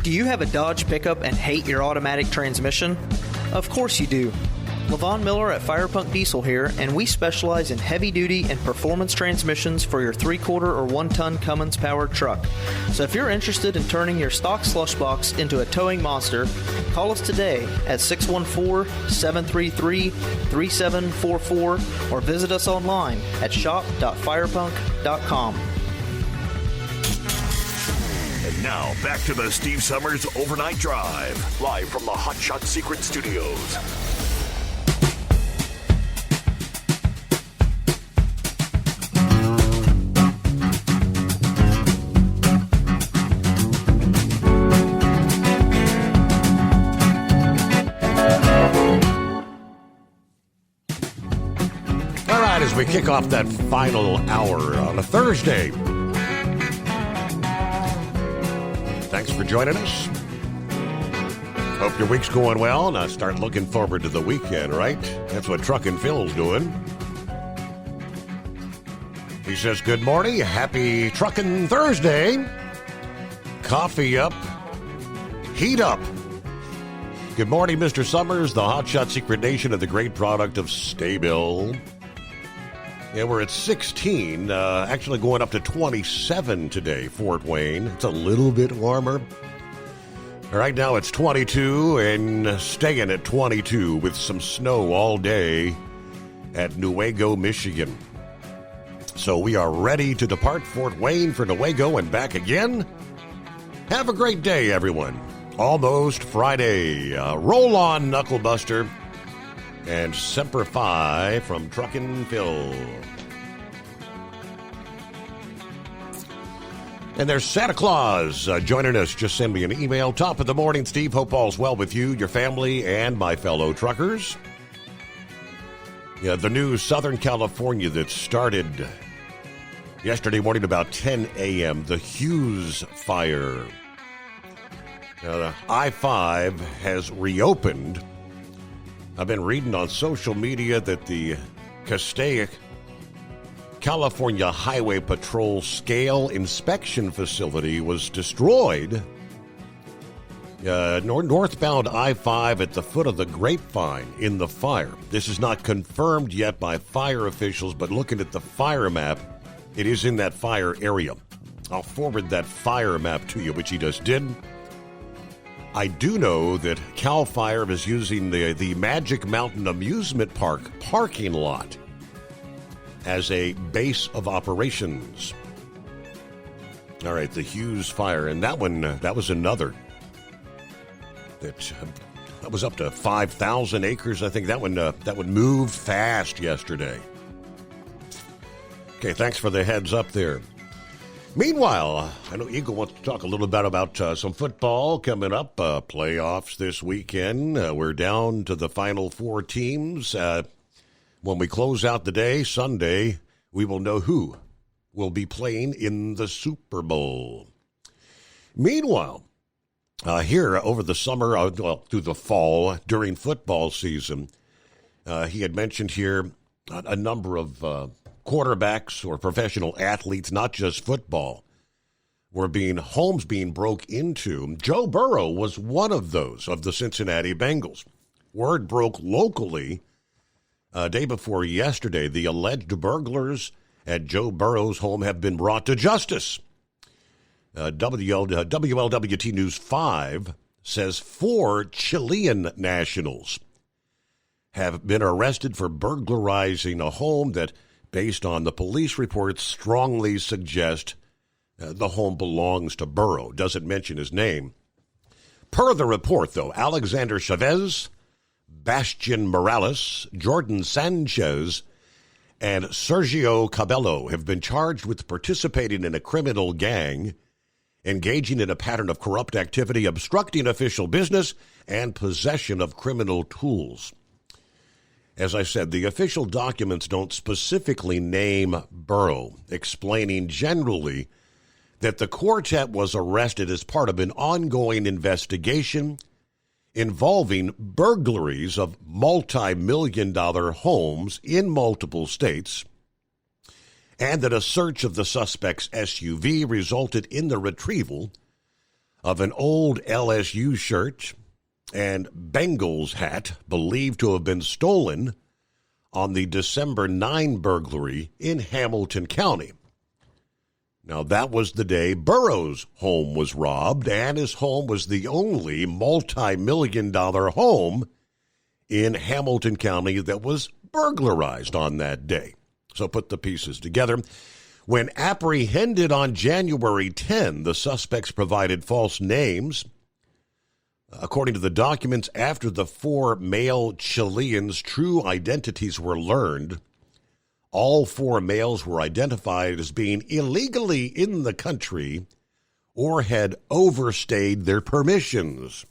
Speaker 5: Do you have a Dodge pickup and hate your automatic transmission? Of course you do. Levon Miller at Firepunk Diesel here, and we specialize in heavy-duty and performance transmissions for your 3-quarter or 1-ton Cummins-powered truck. So if you're interested in turning your stock slush box into a towing monster, call us today at 614-733-3744 or visit us online at shop.firepunk.com.
Speaker 22: And now, back to the Steve Summers Overnight Drive, live from the Hot Shot Secret Studios.
Speaker 16: All right, as we kick off that final hour on a Thursday, thanks for joining us. Hope your week's going well. Now start looking forward to the weekend, right? That's what Truckin' Phil's doing. He says, good morning. Happy Truckin' Thursday. Coffee up. Heat up. Good morning, Mr. Summers, the Hot Shot Secret Nation of the great product of Staybill. Yeah, we're at 16, actually going up to 27 today, Fort Wayne. It's a little bit warmer. Right now it's 22 and staying at 22 with some snow all day at Newaygo, Michigan. So we are ready to depart Fort Wayne for Newaygo and back again. Have a great day, everyone. Almost Friday. Roll on, Knucklebuster. And Semper Fi from Truckin' Phil. And there's Santa Claus joining us. Just send me an email. Top of the morning, Steve. Hope all's well with you, your family, and my fellow truckers. Yeah, the new Southern California that started yesterday morning about 10 a.m., the Hughes Fire. The I-5 has reopened. I've been reading on social media that the Castaic California Highway Patrol scale inspection facility was destroyed. Northbound I-5 at the foot of the Grapevine in the fire. This is not confirmed yet by fire officials, but looking at the fire map, it is in that fire area. I'll forward that fire map to you, which he just did. I do know that CAL FIRE is using the Magic Mountain Amusement Park parking lot as a base of operations. All right, the Hughes Fire, and that one, that was another that was up to 5,000 acres. I think that one moved fast yesterday. Okay, thanks for the heads up there. Meanwhile, I know Eagle wants to talk a little bit about some football coming up, playoffs this weekend. We're down to the final 4 teams. When we close out the day, Sunday, we will know who will be playing in the Super Bowl. Meanwhile, Here over the summer, through the fall, during football season, he had mentioned here a number of quarterbacks or professional athletes, not just football, homes being broke into. Joe Burrow was one of those, of the Cincinnati Bengals. Word broke locally day before yesterday. The alleged burglars at Joe Burrow's home have been brought to justice. WLWT News 5 says 4 Chilean nationals have been arrested for burglarizing a home that, based on the police reports, strongly suggest the home belongs to Burrow. Doesn't mention his name. Per the report, though, Alexander Chavez, Bastian Morales, Jordan Sanchez, and Sergio Cabello have been charged with participating in a criminal gang, engaging in a pattern of corrupt activity, obstructing official business, and possession of criminal tools. As I said, the official documents don't specifically name Burrow, explaining generally that the quartet was arrested as part of an ongoing investigation involving burglaries of multi-million-dollar homes in multiple states, and that a search of the suspect's SUV resulted in the retrieval of an old LSU shirt and Bengals hat believed to have been stolen on the December 9 burglary in Hamilton County. Now, that was the day Burrow's home was robbed, and his home was the only multi-million-dollar home in Hamilton County that was burglarized on that day. So put the pieces together. When apprehended on January 10, the suspects provided false names. According to the documents, after the 4 male Chileans' true identities were learned, all 4 males were identified as being illegally in the country or had overstayed their permissions.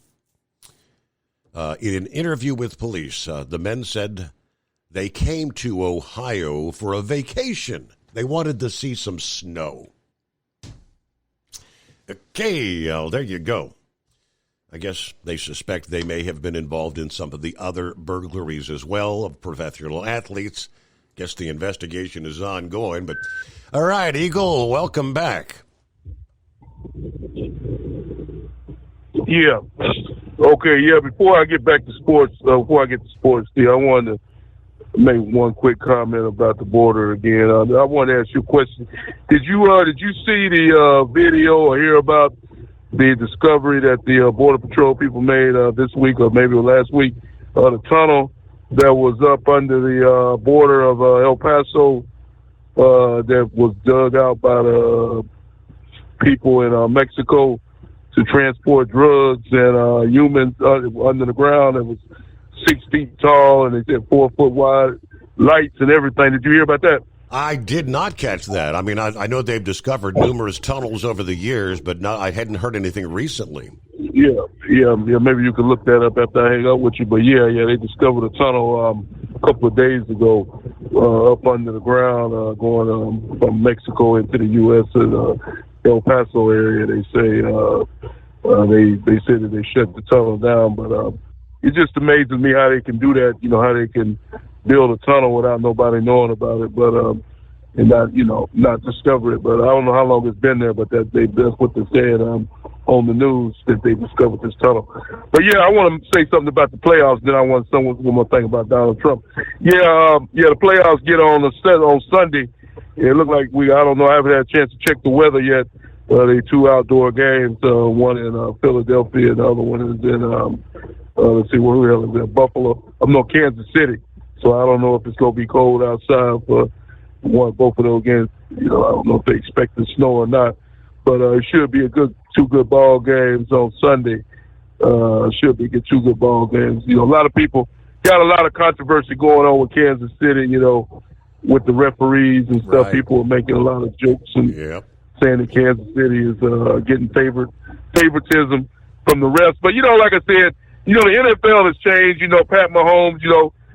Speaker 16: In an interview with police, the men said they came to Ohio for a vacation. They wanted to see some snow. Okay, there you go. I guess they suspect they may have been involved in some of the other burglaries as well of professional athletes. Guess the investigation is ongoing, but all right, Eagle, welcome back.
Speaker 1: Yeah. Okay, yeah, before I get back to sports, Steve, I wanted to make one quick comment about the border again. I want to ask you a question. Did you see the video or hear about the discovery that the Border Patrol people made this week or maybe last week, the tunnel that was up under the border of El Paso that was dug out by the people in Mexico to transport drugs and humans under the ground. It was 6 feet tall and they said 4 foot wide, lights and everything. Did you hear about that?
Speaker 16: I did not catch that. I mean, I know they've discovered numerous tunnels over the years, but I hadn't heard anything recently.
Speaker 1: Yeah. Maybe you could look that up after I hang up with you. But yeah, they discovered a tunnel a couple of days ago up under the ground going from Mexico into the U.S. and El Paso area. They say they said that they shut the tunnel down, but it just amazes me how they can do that. You know, how they can build a tunnel without nobody knowing about it, but and not discover it. But I don't know how long it's been there, but that's what they said on the news, that they discovered this tunnel. But yeah, I want to say something about the playoffs. Then I want one more thing about Donald Trump. Yeah, the playoffs get on Sunday. It looked like I don't know. I haven't had a chance to check the weather yet. They 2 outdoor games, one in Philadelphia and the other one is in let's see, where the hell is it? Buffalo. Kansas City. So I don't know if it's going to be cold outside for both of those games. I don't know if they expect the snow or not. But it should be 2 good ball games on Sunday. Should be 2 good ball games. A lot of people got a lot of controversy going on with Kansas City, with the referees and stuff. Right. People are making a lot of jokes and saying that Kansas City is getting favoritism from the refs. But, like I said, the NFL has changed. Pat Mahomes,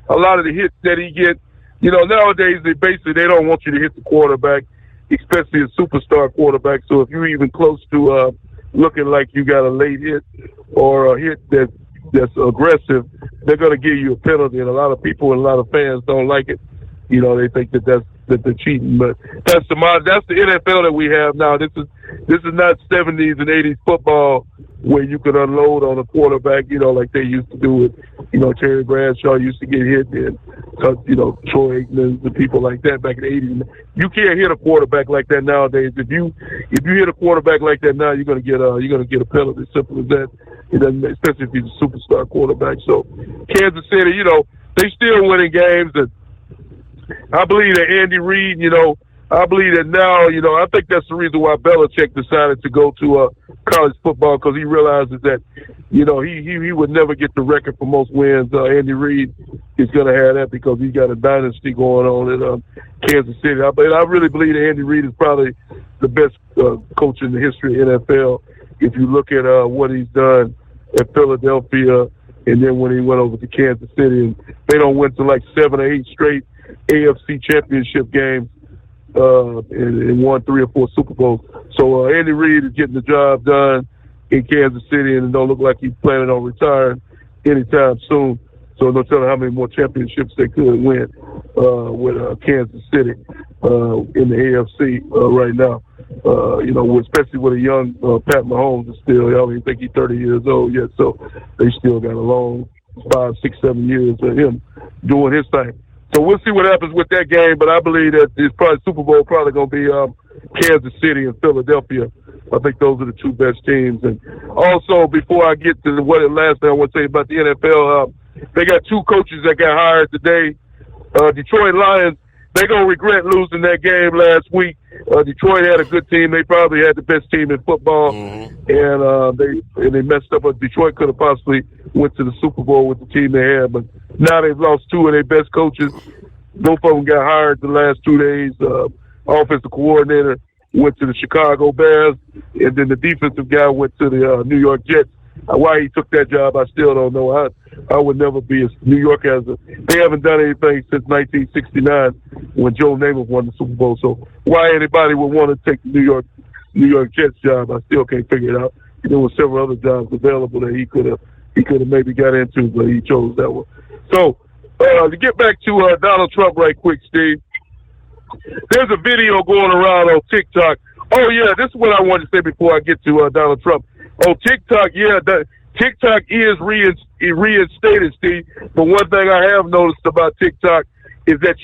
Speaker 1: a lot of the hits that he gets, nowadays they don't want you to hit the quarterback, especially a superstar quarterback. So if you're even close to looking like you got a late hit or a hit that's aggressive, they're going to give you a penalty. And a lot of people and a lot of fans don't like it. You know, they think that they're cheating. But that's the NFL that we have now. This is not 70s and 80s football where you could unload on a quarterback, you know, like they used to do it. You know, Terry Bradshaw used to get hit, and you know, Troy Aikman and people like that back in the 80s. You can't hit a quarterback like that nowadays. If you hit a quarterback like that now, you're gonna get a penalty. Simple as that. It doesn't, especially if he's a superstar quarterback. So Kansas City, you know, they still winning games, and I believe that Andy Reid, you know, I believe that now, you know, I think that's the reason why Belichick decided to go to college football, because he realizes that, you know, he would never get the record for most wins. Andy Reid is going to have that because he's got a dynasty going on in Kansas City. But I really believe that Andy Reid is probably the best coach in the history of NFL. If you look at what he's done at Philadelphia, and then when he went over to Kansas City, and they don't win to like 7 or 8 straight AFC championship games, and won 3 or 4 Super Bowls. So Andy Reid is getting the job done in Kansas City, and it don't look like he's planning on retiring anytime soon. So no telling how many more championships they could win with Kansas City in the AFC right now. You know, especially with a young Pat Mahomes is still, I don't even think he's 30 years old yet, so they still got a long 5, 6, 7 years of him doing his thing. So we'll see what happens with that game, but I believe that it's probably Super Bowl probably going to be Kansas City and Philadelphia. I think those are the 2 best teams. And also, before I get to what last thing I want to say about the NFL, they got 2 coaches that got hired today. Detroit Lions, they're going to regret losing that game last week. Detroit had a good team. They probably had the best team in football, and they messed up. But Detroit could have possibly went to the Super Bowl with the team they had. But now they've lost 2 of their best coaches. Both of them got hired the last 2 days. Offensive coordinator went to the Chicago Bears, and then the defensive guy went to the New York Jets. Why he took that job, I still don't know. I would never be as New York as they haven't done anything since 1969 when Joe Namath won the Super Bowl. So why anybody would want to take the New York Jets job, I still can't figure it out. There were several other jobs available that he could have maybe got into, but he chose that one. So to get back to Donald Trump right quick, Steve, there's a video going around on TikTok. Oh yeah, this is what I wanted to say before I get to Donald Trump. On TikTok, yeah, TikTok is reinstated, Steve. But one thing I have noticed about TikTok is that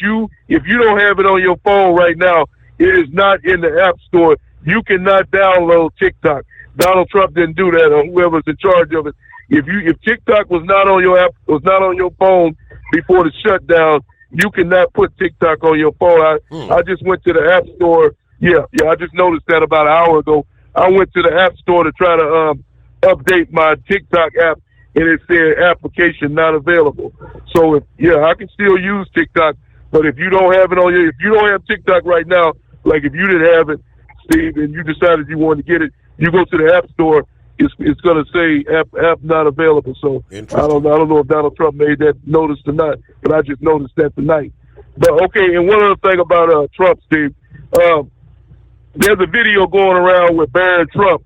Speaker 1: if you don't have it on your phone right now, it is not in the App Store. You cannot download TikTok. Donald Trump didn't do that, or whoever's in charge of it. If TikTok was not on your app, was not on your phone before the shutdown, you cannot put TikTok on your phone. I just went to the App Store. Yeah, I just noticed that about an hour ago. I went to the App Store to try to update my TikTok app, and it said application not available. So I can still use TikTok, but if you don't have it on if you don't have TikTok right now, like if you didn't have it, Steve, and you decided you wanted to get it, you go to the App Store, it's going to say app not available. So I don't know if Donald Trump made that notice or not, but I just noticed that tonight. But okay, and one other thing about Trump, Steve. There's a video going around with Barron Trump,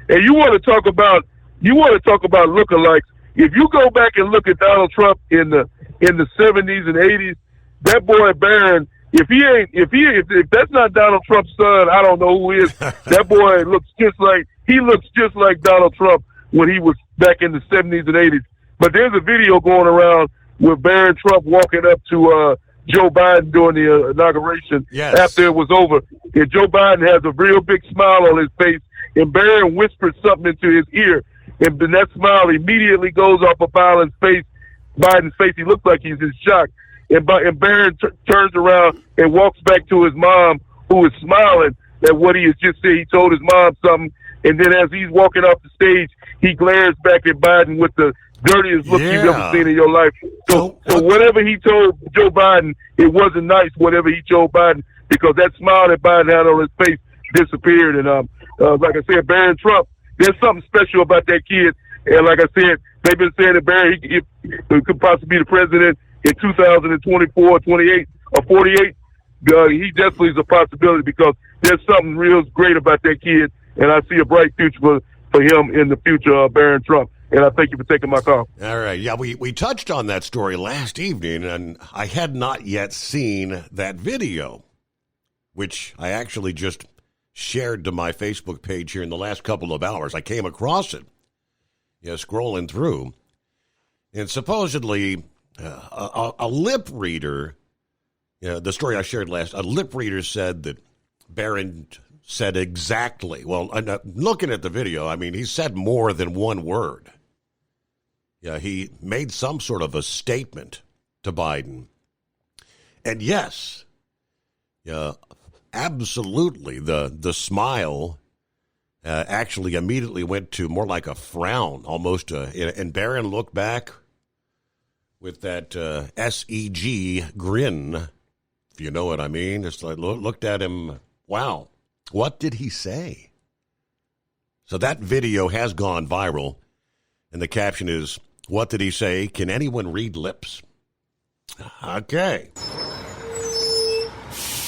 Speaker 1: and you want to talk about lookalikes. If you go back and look at Donald Trump in the 70s and 80s, that boy Barron, if that's not Donald Trump's son, I don't know who is. That boy looks just like Donald Trump when he was back in the 70s and 80s. But there's a video going around with Barron Trump walking up to Joe Biden during the inauguration after it was over. And Joe Biden has a real big smile on his face, and Barron whispers something into his ear, and then that smile immediately goes off of Biden's face. He looks like he's in shock. And Barron turns around and walks back to his mom, who is smiling at what he has just said. He told his mom something, and then as he's walking off the stage, he glares back at Biden with the dirtiest look you've ever seen in your life. So whatever he told Joe Biden, it wasn't nice, whatever he told Biden, because that smile that Biden had on his face disappeared. And like I said, Barron Trump, there's something special about that kid. And like I said, they've been saying that Barron he could possibly be the president in 2024, 28, or 48. He definitely is a possibility, because there's something real great about that kid, and I see a bright future for him in the future, Barron Trump. And I thank you for taking my call.
Speaker 16: All right. Yeah, we touched on that story last evening, and I had not yet seen that video, which I actually just shared to my Facebook page here in the last couple of hours. I came across it, scrolling through, and supposedly a lip reader, the story I shared last, a lip reader said that Barron said exactly, well, looking at the video, I mean, he said more than one word. Yeah, he made some sort of a statement to Biden. And yes, absolutely, the smile actually immediately went to more like a frown, almost. And Barron looked back with that SEG grin, if you know what I mean. Just like looked at him, wow, what did he say? So that video has gone viral, and the caption is, "What did he say? Can anyone read lips?" Okay.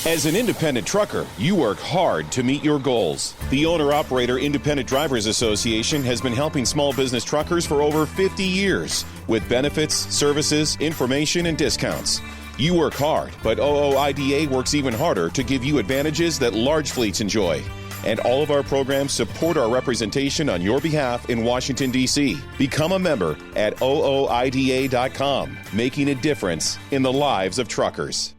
Speaker 3: As an independent trucker, you work hard to meet your goals. The Owner-Operator Independent Drivers Association has been helping small business truckers for over 50 years with benefits, services, information, and discounts. You work hard, but OOIDA works even harder to give you advantages that large fleets enjoy. And all of our programs support our representation on your behalf in Washington, D.C. Become a member at OOIDA.com, making a difference in the lives of truckers.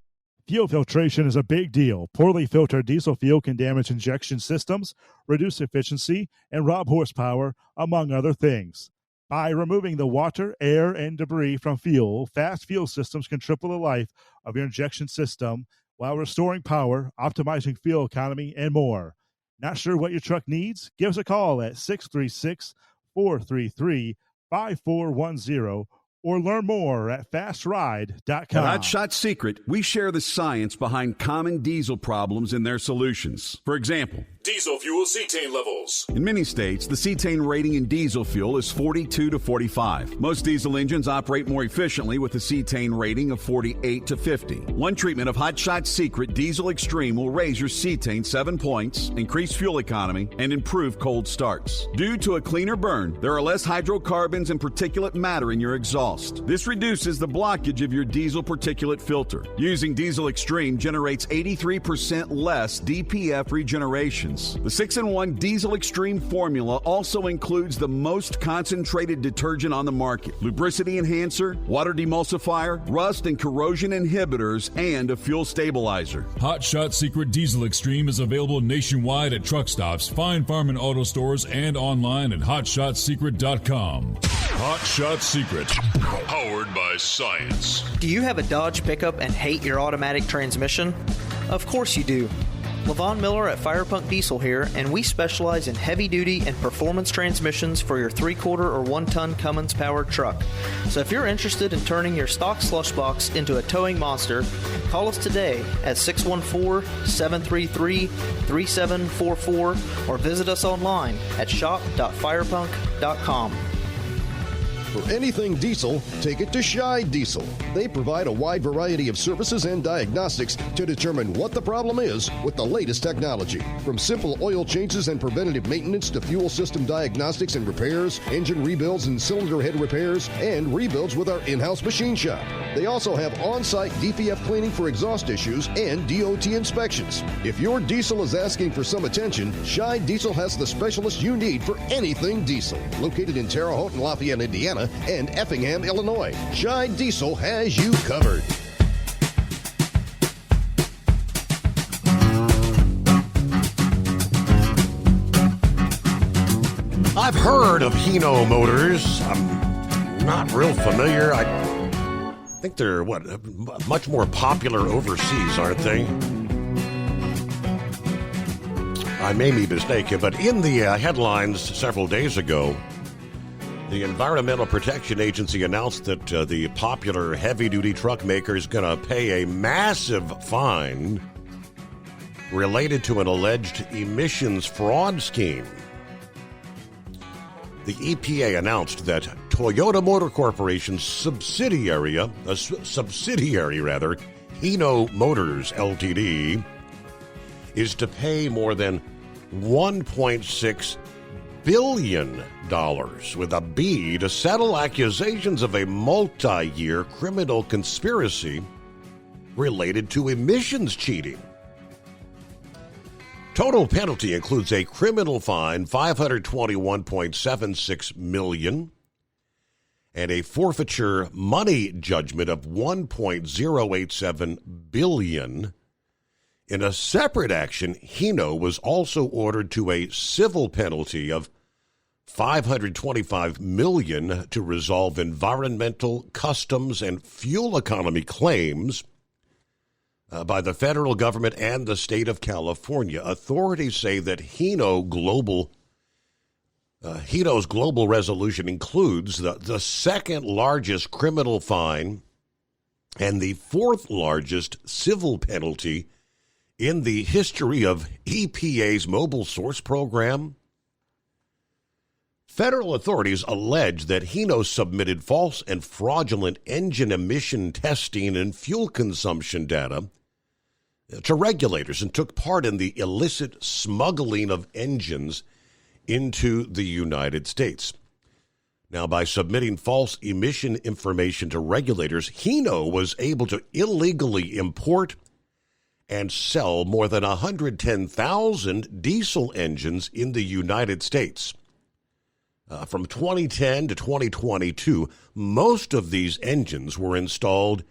Speaker 4: Fuel filtration is a big deal. Poorly filtered diesel fuel can damage injection systems, reduce efficiency, and rob horsepower, among other things. By removing the water, air, and debris from fuel, fast fuel systems can triple the life of your injection system while restoring power, optimizing fuel economy, and more. Not sure what your truck needs? Give us a call at 636-433-5410 or learn more at fastride.com.
Speaker 6: At Hot Shot Secret, we share the science behind common diesel problems and their solutions. For example,
Speaker 14: diesel fuel cetane levels.
Speaker 6: In many states, the cetane rating in diesel fuel is 42 to 45. Most diesel engines operate more efficiently with a cetane rating of 48 to 50. One treatment of Hot Shot Secret Diesel Extreme will raise your cetane 7 points, increase fuel economy, and improve cold starts. Due to a cleaner burn, there are less hydrocarbons and particulate matter in your exhaust. This reduces the blockage of your diesel particulate filter. Using Diesel Extreme generates 83% less DPF regenerations. The 6-in-1 Diesel Extreme formula also includes the most concentrated detergent on the market, lubricity enhancer, water demulsifier, rust and corrosion inhibitors, and a fuel stabilizer.
Speaker 14: Hot Shot Secret Diesel Extreme is available nationwide at truck stops, fine farm and auto stores, and online at hotshotsecret.com. Hot Shot Secret, powered by science.
Speaker 5: Do you have a Dodge pickup and hate your automatic transmission? Of course you do. Levon Miller at Firepunk Diesel here, and we specialize in heavy-duty and performance transmissions for your 3-quarter or 1-ton Cummins-powered truck. So if you're interested in turning your stock slush box into a towing monster, call us today at 614-733-3744 or visit us online at shop.firepunk.com.
Speaker 18: For anything diesel, take it to Scheid Diesel. They provide a wide variety of services and diagnostics to determine what the problem is with the latest technology. From simple oil changes and preventative maintenance to fuel system diagnostics and repairs, engine rebuilds and cylinder head repairs, and rebuilds with our in-house machine shop. They also have on-site DPF cleaning for exhaust issues and DOT inspections. If your diesel is asking for some attention, Scheid Diesel has the specialist you need for anything diesel. Located in Terre Haute and Lafayette, Indiana, and Effingham, Illinois. Scheid Diesel has you covered.
Speaker 16: I've heard of Hino Motors. I'm not real familiar. I think they're, much more popular overseas, aren't they? I may be mistaken, but in the headlines several days ago, the Environmental Protection Agency announced that the popular heavy-duty truck maker is going to pay a massive fine related to an alleged emissions fraud scheme. The EPA announced that Toyota Motor Corporation's subsidiary, Hino Motors Ltd., is to pay more than $1.6 billion with a B to settle accusations of a multi-year criminal conspiracy related to emissions cheating. Total penalty includes a criminal fine, $521.76 million, and a forfeiture money judgment of $1.087 billion. In a separate action, Hino was also ordered to a civil penalty of $525 million to resolve environmental, customs, and fuel economy claims by the federal government and the state of California. Authorities say that Hino's global resolution includes the second largest criminal fine and the fourth largest civil penalty in the history of EPA's Mobile Source Program. Federal authorities allege that Hino submitted false and fraudulent engine emission testing and fuel consumption data to regulators and took part in the illicit smuggling of engines into the United States. Now, by submitting false emission information to regulators, Hino was able to illegally import and sell more than 110,000 diesel engines in the United States. From 2010 to 2022, most of these engines were installed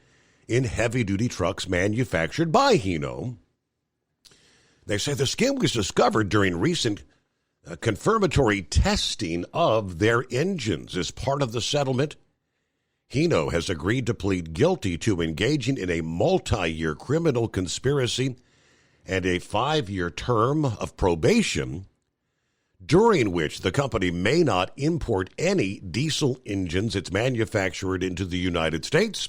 Speaker 16: in heavy-duty trucks manufactured by Hino. They say the scheme was discovered during recent confirmatory testing of their engines. As part of the settlement, Hino has agreed to plead guilty to engaging in a multi-year criminal conspiracy and a 5-year term of probation, during which the company may not import any diesel engines it's manufactured into the United States.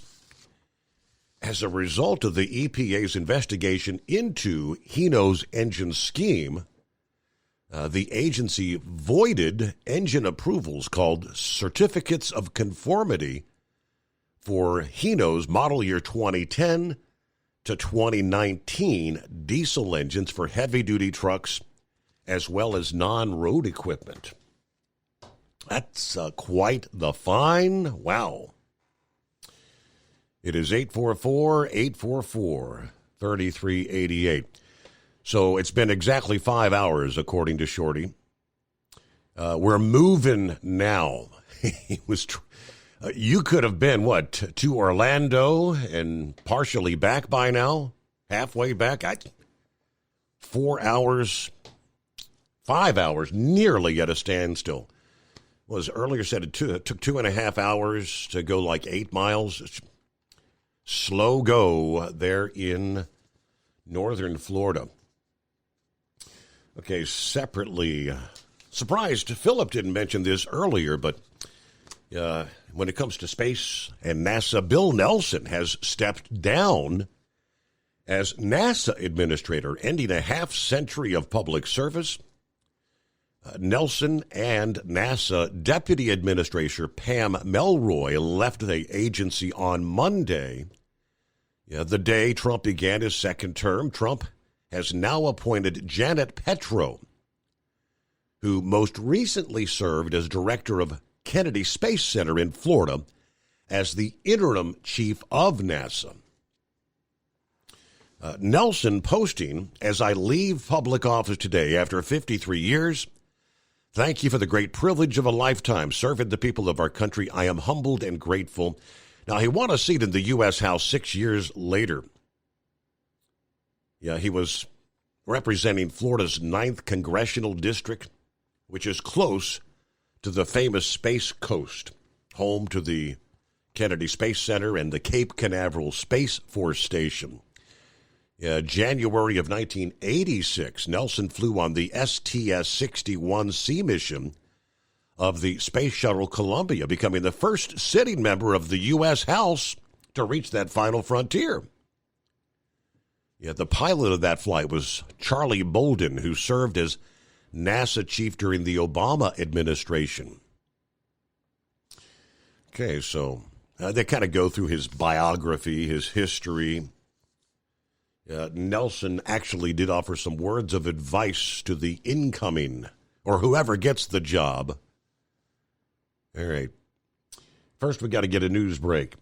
Speaker 16: As a result of the EPA's investigation into Hino's engine scheme, the agency voided engine approvals called Certificates of Conformity for Hino's model year 2010 to 2019 diesel engines for heavy-duty trucks as well as non-road equipment. That's quite the fine. Wow. It is 844-844-3388. So it's been exactly 5 hours, according to Shorty. We're moving now. You could have been, to Orlando and partially back by now? Halfway back? 4 hours, 5 hours, nearly at a standstill. Was earlier said it took 2.5 hours to go like 8 miles. Slow go there in northern Florida. Okay, separately, surprised Philip didn't mention this earlier, but when it comes to space and NASA, Bill Nelson has stepped down as NASA administrator, ending a half-century of public service. Nelson and NASA Deputy Administrator Pam Melroy left the agency on Monday. The day Trump began his second term, Trump has now appointed Janet Petro, who most recently served as director of Kennedy Space Center in Florida, as the interim chief of NASA. Nelson posting, "As I leave public office today after 53 years, thank you for the great privilege of a lifetime serving the people of our country. I am humbled and grateful." Now, he won a seat in the U.S. House 6 years later. He was representing Florida's 9th Congressional District, which is close to the famous Space Coast, home to the Kennedy Space Center and the Cape Canaveral Space Force Station. January of 1986, Nelson flew on the STS-61C mission of the Space Shuttle Columbia, becoming the first sitting member of the U.S. House to reach that final frontier. The pilot of that flight was Charlie Bolden, who served as NASA chief during the Obama administration. Okay, so they kind of go through his biography, his history. Nelson actually did offer some words of advice to the incoming or whoever gets the job. All right. First, we got to get a news break.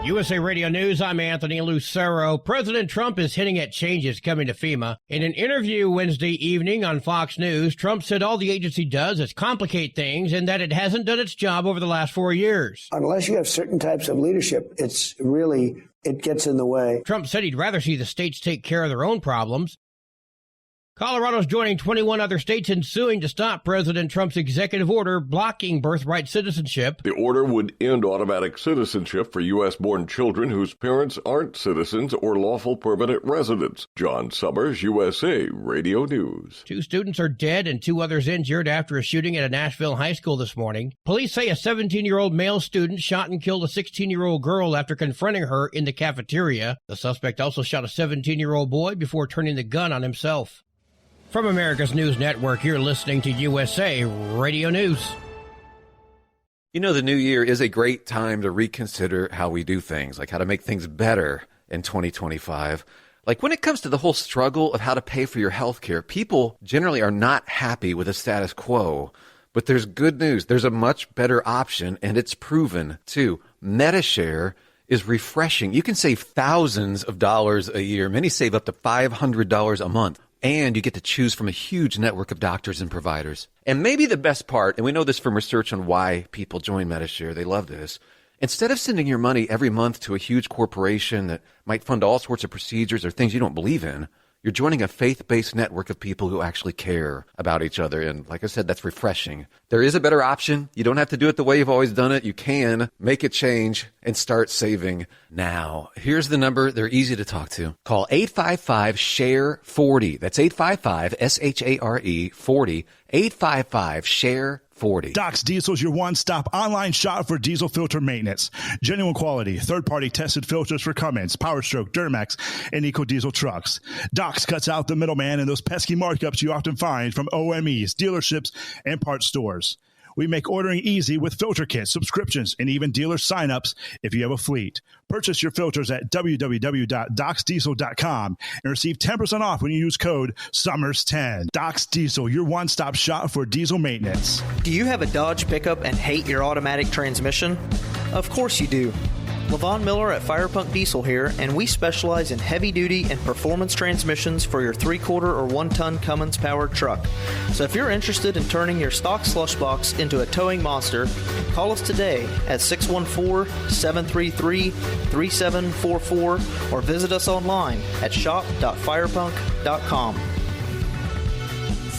Speaker 2: USA Radio News, I'm Anthony Lucero. President Trump is hinting at changes coming to FEMA. In an interview Wednesday evening on Fox News, Trump said all the agency does is complicate things and that it hasn't done its job over the last 4 years.
Speaker 7: Unless you have certain types of leadership, it gets in the way.
Speaker 2: Trump said he'd rather see the states take care of their own problems. Colorado's joining 21 other states in suing to stop President Trump's executive order blocking birthright citizenship.
Speaker 8: The order would end automatic citizenship for U.S.-born children whose parents aren't citizens or lawful permanent residents. John Summers, USA Radio News.
Speaker 2: 2 students are dead and 2 others injured after a shooting at a Nashville high school this morning. Police say a 17-year-old male student shot and killed a 16-year-old girl after confronting her in the cafeteria. The suspect also shot a 17-year-old boy before turning the gun on himself. From America's News Network, you're listening to USA Radio News.
Speaker 17: You know, the new year is a great time to reconsider how we do things, like how to make things better in 2025. Like when it comes to the whole struggle of how to pay for your health care, people generally are not happy with the status quo. But there's good news. There's a much better option, and it's proven, too. Medi-Share is refreshing. You can save thousands of dollars a year. Many save up to $500 a month. And you get to choose from a huge network of doctors and providers. And maybe the best part, and we know this from research on why people join Medi-Share, they love this. Instead of sending your money every month to a huge corporation that might fund all sorts of procedures or things you don't believe in, you're joining a faith-based network of people who actually care about each other. And like I said, that's refreshing. There is a better option. You don't have to do it the way you've always done it. You can make a change and start saving now. Here's the number. They're easy to talk to. Call 855-SHARE-40. That's 855-SHARE-40. 855-SHARE-40.
Speaker 4: Doc's Diesel is your one-stop online shop for diesel filter maintenance. Genuine quality, third-party tested filters for Cummins, PowerStroke, Duramax, and EcoDiesel trucks. Doc's cuts out the middleman and those pesky markups you often find from OMEs, dealerships, and parts stores. We make ordering easy with filter kits, subscriptions, and even dealer sign-ups if you have a fleet. Purchase your filters at www.docsdiesel.com and receive 10% off when you use code SUMMERS10. Doc's Diesel, your one-stop shop for diesel maintenance.
Speaker 5: Do you have a Dodge pickup and hate your automatic transmission? Of course you do. Levon Miller at Firepunk Diesel here, and we specialize in heavy-duty and performance transmissions for your 3-quarter or 1-ton Cummins-powered truck. So if you're interested in turning your stock slush box into a towing monster, call us today at 614-733-3744 or visit us online at shop.firepunk.com.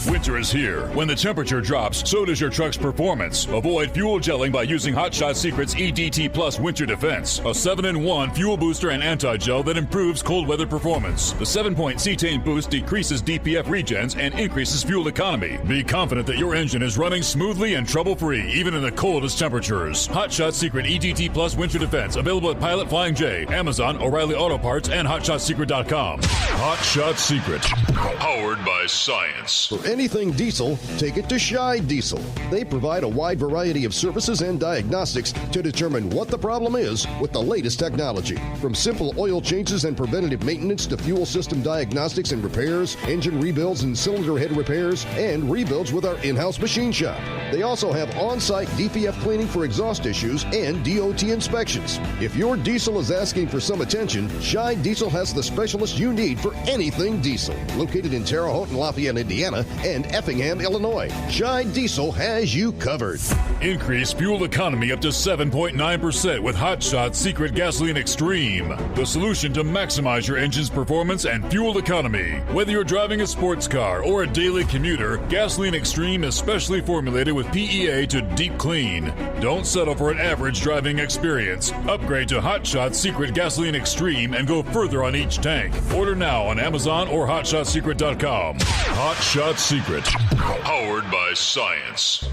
Speaker 14: Winter is here. When the temperature drops, so does your truck's performance. Avoid fuel gelling by using Hot Shot Secret's EDT Plus Winter Defense, a 7-in-1 fuel booster and anti-gel that improves cold weather performance. The 7-point cetane boost decreases DPF regens and increases fuel economy. Be confident that your engine is running smoothly and trouble-free, even in the coldest temperatures. Hot Shot Secret EDT Plus Winter Defense, available at Pilot Flying J, Amazon, O'Reilly Auto Parts, and HotShotSecret.com. Hot Shot Secret, powered by science.
Speaker 18: For anything diesel, take it to Shy Diesel. They provide a wide variety of services and diagnostics to determine what the problem is with the latest technology. From simple oil changes and preventative maintenance to fuel system diagnostics and repairs, engine rebuilds and cylinder head repairs, and rebuilds with our in-house machine shop. They also have on-site DPF cleaning for exhaust issues and DOT inspections. If your diesel is asking for some attention, Shy Diesel has the specialist you need for anything diesel. Located in Terre Haute and Lafayette, Indiana, and Effingham, Illinois. Shy Diesel has you covered.
Speaker 14: Increase fuel economy up to 7.9% with Hot Shot Secret Gasoline Extreme, the solution to maximize your engine's performance and fuel economy. Whether you're driving a sports car or a daily commuter, Gasoline Extreme is specially formulated with PEA to deep clean. Don't settle for an average driving experience. Upgrade to Hot Shot Secret Gasoline Extreme and go further on each tank. Order now on Amazon or HotShotSecret.com. Hot Shot Secret, powered by science.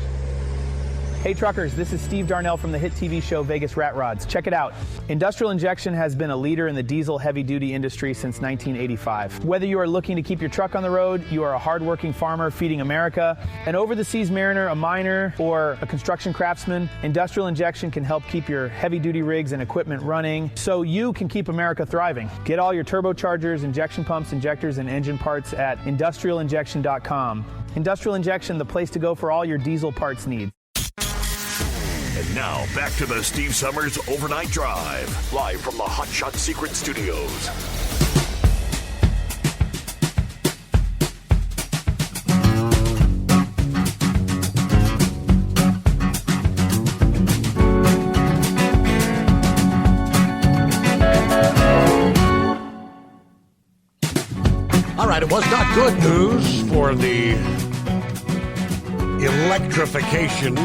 Speaker 9: Hey truckers, this is Steve Darnell from the hit TV show Vegas Rat Rods. Check it out. Industrial Injection has been a leader in the diesel heavy-duty industry since 1985. Whether you are looking to keep your truck on the road, you are a hard-working farmer feeding America, an over-the-seas mariner, a miner, or a construction craftsman, Industrial Injection can help keep your heavy-duty rigs and equipment running so you can keep America thriving. Get all your turbochargers, injection pumps, injectors, and engine parts at industrialinjection.com. Industrial Injection, the place to go for all your diesel parts needs.
Speaker 22: And now, back to the Steve Summers Overnight Drive, live from the Hot Shot Secret Studios.
Speaker 16: All right, it was not good news for the electrification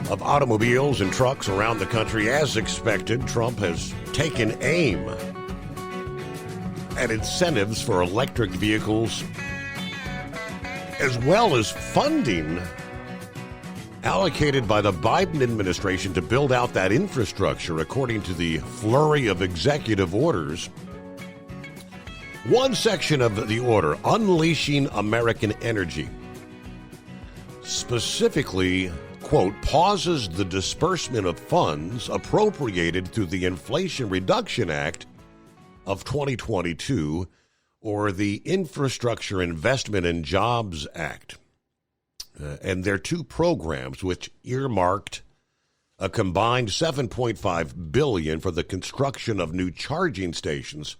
Speaker 16: of automobiles and trucks around the country. As expected, Trump has taken aim at incentives for electric vehicles, as well as funding allocated by the Biden administration to build out that infrastructure, according to the flurry of executive orders. One section of the order, Unleashing American Energy, specifically, quote, pauses the disbursement of funds appropriated through the Inflation Reduction Act of 2022 or the Infrastructure Investment and Jobs Act. And their two programs, which earmarked a combined $7.5 billion for the construction of new charging stations.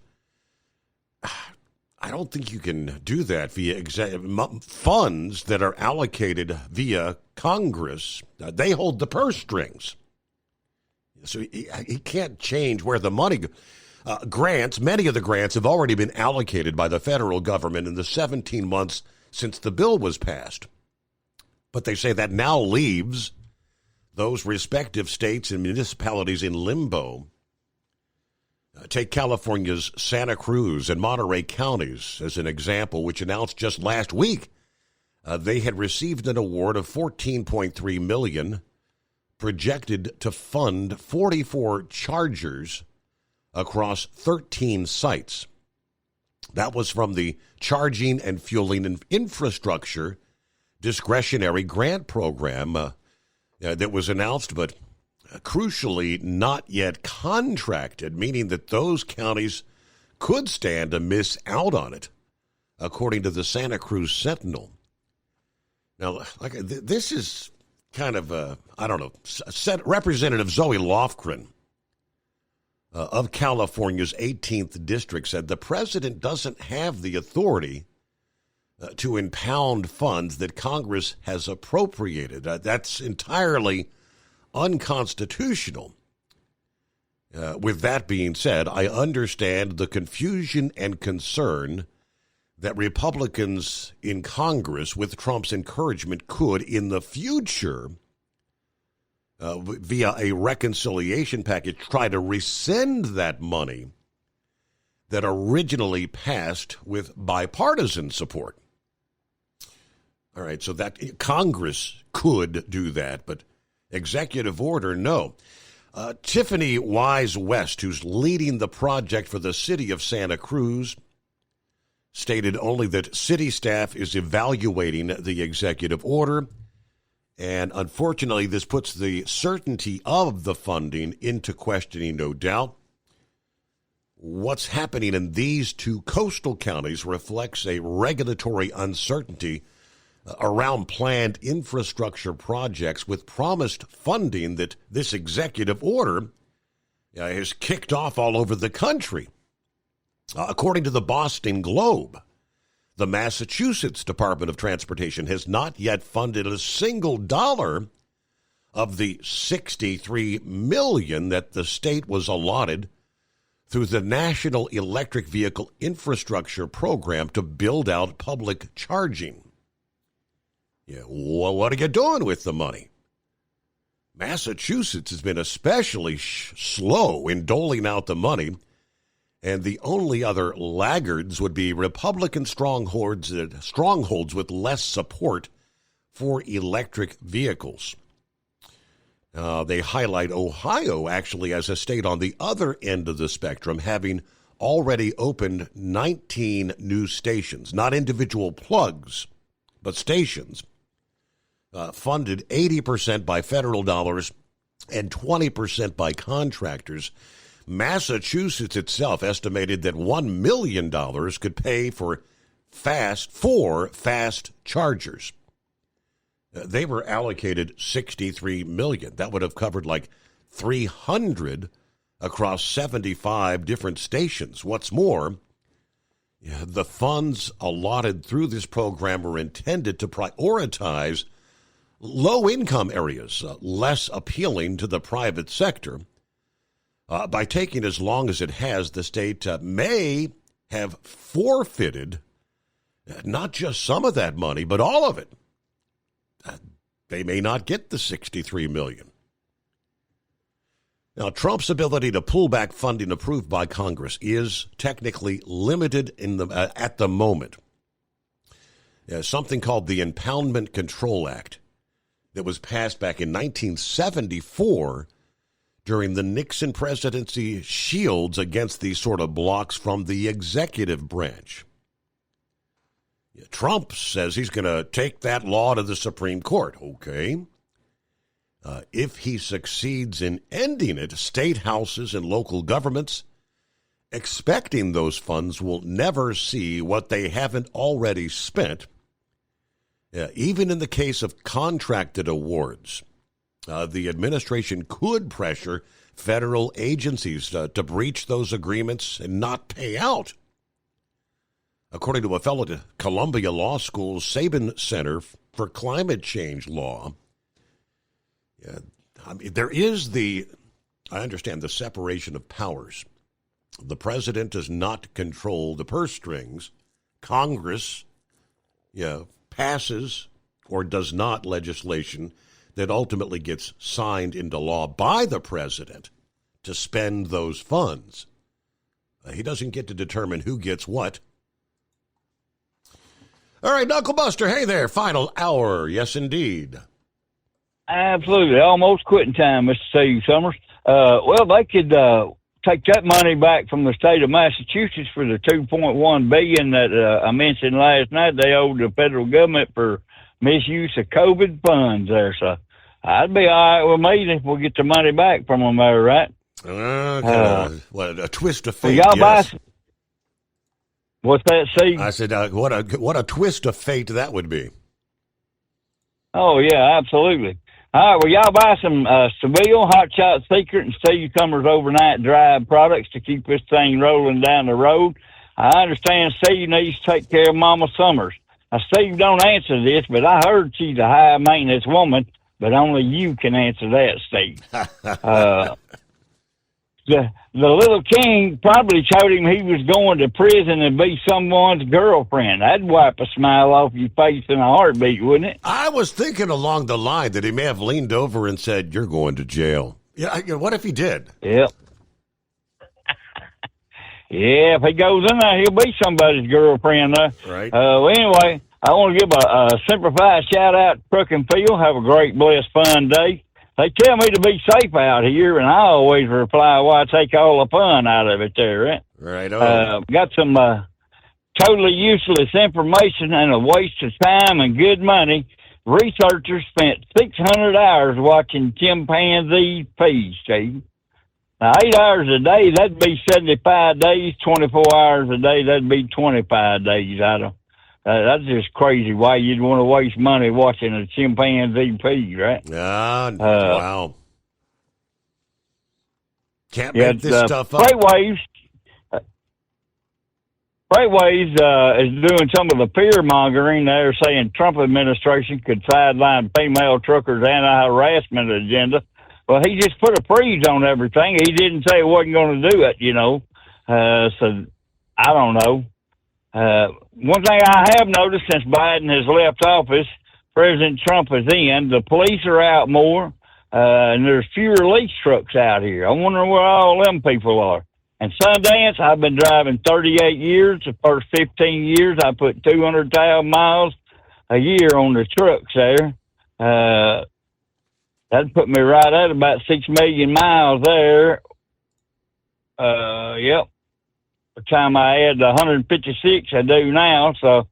Speaker 16: I don't think you can do that via funds that are allocated via Congress. They hold the purse strings. So he can't change where the money goes. Grants, many of the grants have already been allocated by the federal government in the 17 months since the bill was passed. But they say that now leaves those respective states and municipalities in limbo. Take California's Santa Cruz and Monterey counties as an example, which announced just last week they had received an award of $14.3 million projected to fund 44 chargers across 13 sites. That was from the Charging and Fueling Infrastructure Discretionary Grant Program that was announced, but crucially not yet contracted, meaning that those counties could stand to miss out on it, according to the Santa Cruz Sentinel. Now, this is kind of, Representative Zoe Lofgren of California's 18th District said the president doesn't have the authority to impound funds that Congress has appropriated. That's entirely unconstitutional. With that being said, I understand the confusion and concern that Republicans in Congress, with Trump's encouragement, could in the future, via a reconciliation package, try to rescind that money that originally passed with bipartisan support. All right, so that Congress could do that, but executive order, no. Tiffany Wise West, who's leading the project for the city of Santa Cruz, stated only that city staff is evaluating the executive order, and unfortunately this puts the certainty of the funding into questioning, no doubt. What's happening in these two coastal counties reflects a regulatory uncertainty around planned infrastructure projects with promised funding that this executive order has kicked off all over the country. According to the Boston Globe, the Massachusetts Department of Transportation has not yet funded a single dollar of the $63 million that the state was allotted through the National Electric Vehicle Infrastructure Program to build out public charging. Yeah, well, what are you doing with the money? Massachusetts has been especially slow in doling out the money, and the only other laggards would be Republican strongholds with less support for electric vehicles. They highlight Ohio actually as a state on the other end of the spectrum, having already opened 19 new stations, not individual plugs, but stations, funded 80% by federal dollars and 20% by contractors. Massachusetts itself estimated that $1 million could pay for four fast chargers. They were allocated $63 million. That would have covered like 300 across 75 different stations. What's more, the funds allotted through this program were intended to prioritize low-income areas, less appealing to the private sector. By taking as long as it has, the state may have forfeited not just some of that money, but all of it. They may not get the $63 million. Now, Trump's ability to pull back funding approved by Congress is technically limited at the moment. Something called the Impoundment Control Act that was passed back in 1974 during the Nixon presidency shields against these sort of blocks from the executive branch. Trump says he's going to take that law to the Supreme Court. Okay. If he succeeds in ending it, state houses and local governments expecting those funds will never see what they haven't already spent. Even in the case of contracted awards, the administration could pressure federal agencies to breach those agreements and not pay out. According to a fellow at Columbia Law School's Sabin Center for Climate Change Law, there is I understand, the separation of powers. The president does not control the purse strings. Congress passes or does not legislation that ultimately gets signed into law by the president to spend those funds. He doesn't get to determine who gets what. All right, Knucklebuster, hey there, final hour. Yes, indeed.
Speaker 10: Absolutely. Almost quitting time, Mr. Steve Summers. Well, they could take that money back from the state of Massachusetts for the $2.1 billion that I mentioned last night they owed the federal government for misuse of COVID funds there. So I'd be all right with me if we get the money back from them there, right?
Speaker 16: What a twist of fate,
Speaker 10: y'all
Speaker 16: yes.
Speaker 10: What's that, Steve?
Speaker 16: I said, what a twist of fate that would be.
Speaker 10: Oh, yeah, absolutely. All right, well, y'all buy some Seville Hot Shot Secret and Steve Summers Overnight Drive products to keep this thing rolling down the road. I understand Steve needs to take care of Mama Summers. Now, Steve, don't answer this, but I heard she's a high-maintenance woman, but only you can answer that, Steve. The little king probably told him he was going to prison and be someone's girlfriend. That'd wipe a smile off your face in a heartbeat, wouldn't it?
Speaker 16: I was thinking along the line that he may have leaned over and said, "You're going to jail." Yeah, what if he did?
Speaker 10: Yep. Yeah, if he goes in there, he'll be somebody's girlfriend there.
Speaker 16: Right.
Speaker 10: Well, anyway, I want to give a simplified shout-out to Crook and Field. Have a great, blessed, fun day. They tell me to be safe out here, and I always reply, "Why take all the fun out of it there, right?"
Speaker 16: Right.
Speaker 10: Got some totally useless information and a waste of time and good money. Researchers spent 600 hours watching chimpanzees feed, Steve. Now, 8 hours a day, that'd be 75 days. 24 hours a day, that'd be 25 days. That's just crazy why you'd want to waste money watching a chimpanzee feed, right?
Speaker 16: Wow. Can't make this stuff up.
Speaker 10: Freightways is doing some of the fear-mongering. They're saying Trump administration could sideline female truckers' anti-harassment agenda. Well, he just put a freeze on everything. He didn't say he wasn't going to do it, So, I don't know. One thing I have noticed since Biden has left office, President Trump is in, the police are out more, and there's fewer lease trucks out here. I wonder where all them people are. And Sundance, I've been driving 38 years. The first 15 years, I put 200,000 miles a year on the trucks there. That put me right at about 6 million miles there. Yep. By the time I had the 156 I do now. So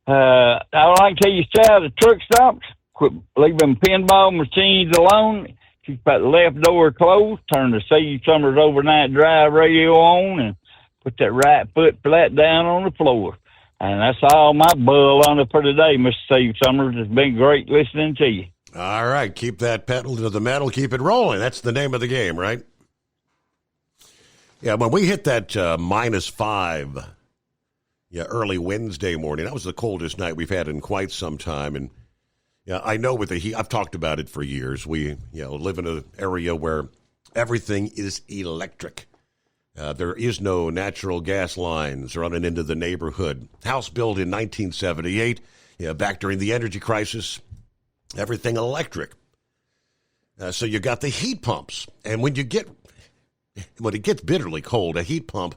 Speaker 10: all I can tell you, stay out of the truck stops. Quit leaving pinball machines alone. Keep that left door closed. Turn the Steve Summers Overnight Drive radio on and put that right foot flat down on the floor. And that's all my bull on it for today, Mr. Steve Summers. It's been great listening to you.
Speaker 16: All right, keep that pedal to the metal, keep it rolling. That's the name of the game, right? Yeah, when we hit that -5, early Wednesday morning, that was the coldest night we've had in quite some time. And yeah, I know with the heat, I've talked about it for years. We live in an area where everything is electric. There is no natural gas lines running into the neighborhood. House built in 1978, back during the energy crisis, everything electric. So you got the heat pumps. And when it gets bitterly cold, a heat pump,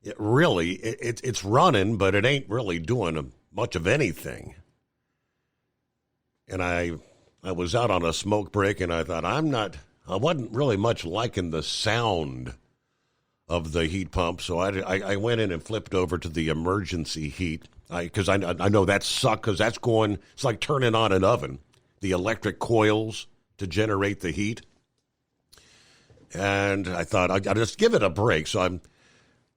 Speaker 16: it's running, but it ain't really doing much of anything. And I was out on a smoke break, and I thought, I wasn't really much liking the sound of the heat pump, so I went in and flipped over to the emergency heat, because I know that sucks, because it's like turning on an oven, the electric coils to generate the heat. And I thought, I'll just give it a break, so I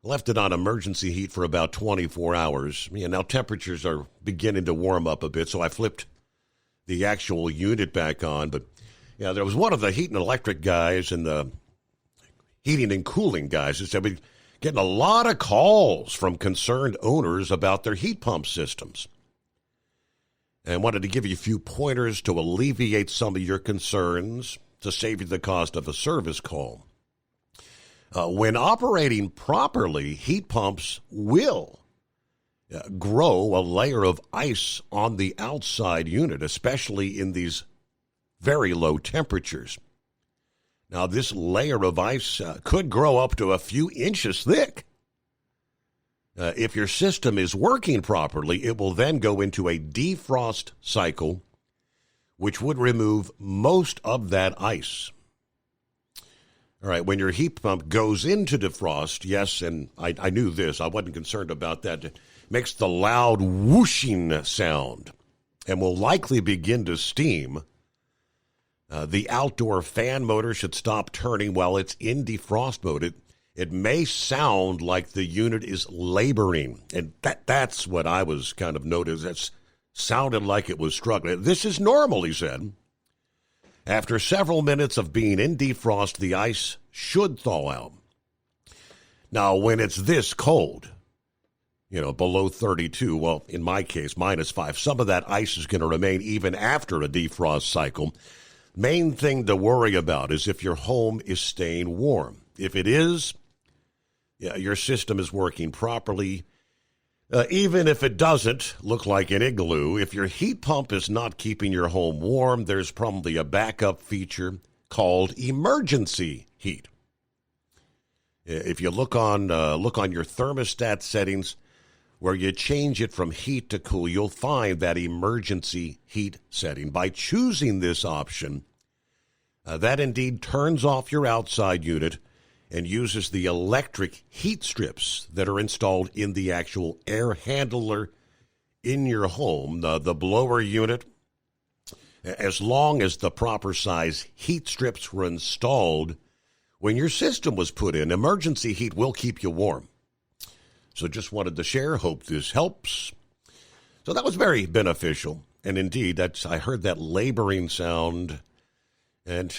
Speaker 16: left it on emergency heat for about 24 hours. Now temperatures are beginning to warm up a bit, so I flipped the actual unit back on. But there was one of the heat and electric guys and the heating and cooling guys that said we're getting a lot of calls from concerned owners about their heat pump systems. And I wanted to give you a few pointers to alleviate some of your concerns to save you the cost of a service call. When operating properly, heat pumps will grow a layer of ice on the outside unit, especially in these very low temperatures. Now, this layer of ice could grow up to a few inches thick. If your system is working properly, it will then go into a defrost cycle, which would remove most of that ice. All right, when your heat pump goes into defrost, yes, and I knew this, I wasn't concerned about that, it makes the loud whooshing sound and will likely begin to steam. The outdoor fan motor should stop turning while it's in defrost mode. It may sound like the unit is laboring, and that's what I was kind of noticing. That sounded like it was struggling. This is normal, he said. After several minutes of being in defrost, the ice should thaw out. Now, when it's this cold, below 32, well, in my case, -5, some of that ice is going to remain even after a defrost cycle. Main thing to worry about is if your home is staying warm. If it is, your system is working properly. Even if it doesn't look like an igloo, if your heat pump is not keeping your home warm, there's probably a backup feature called emergency heat. If you look on your thermostat settings, where you change it from heat to cool, you'll find that emergency heat setting. By choosing this option, that indeed turns off your outside unit and uses the electric heat strips that are installed in the actual air handler in your home, the blower unit. As long as the proper size heat strips were installed when your system was put in, emergency heat will keep you warm. So just wanted to share. Hope this helps. So that was very beneficial. And indeed, I heard that laboring sound. And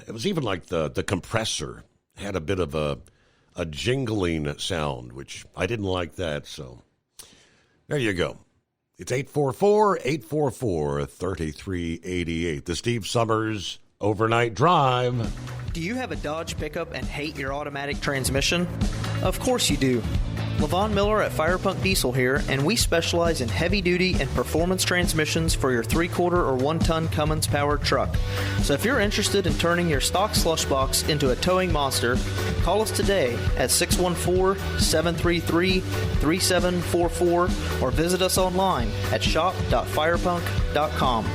Speaker 16: it was even like the compressor had a bit of a jingling sound, which I didn't like that. So there you go. It's 844-844-3388. The Steve Summers Overnight Drive.
Speaker 5: Do you have a Dodge pickup and hate your automatic transmission? Of course you do. Levon Miller at Firepunk Diesel here, and we specialize in heavy-duty and performance transmissions for your 3/4 or 1-ton Cummins-powered truck. So if you're interested in turning your stock slush box into a towing monster, call us today at 614-733-3744 or visit us online at shop.firepunk.com.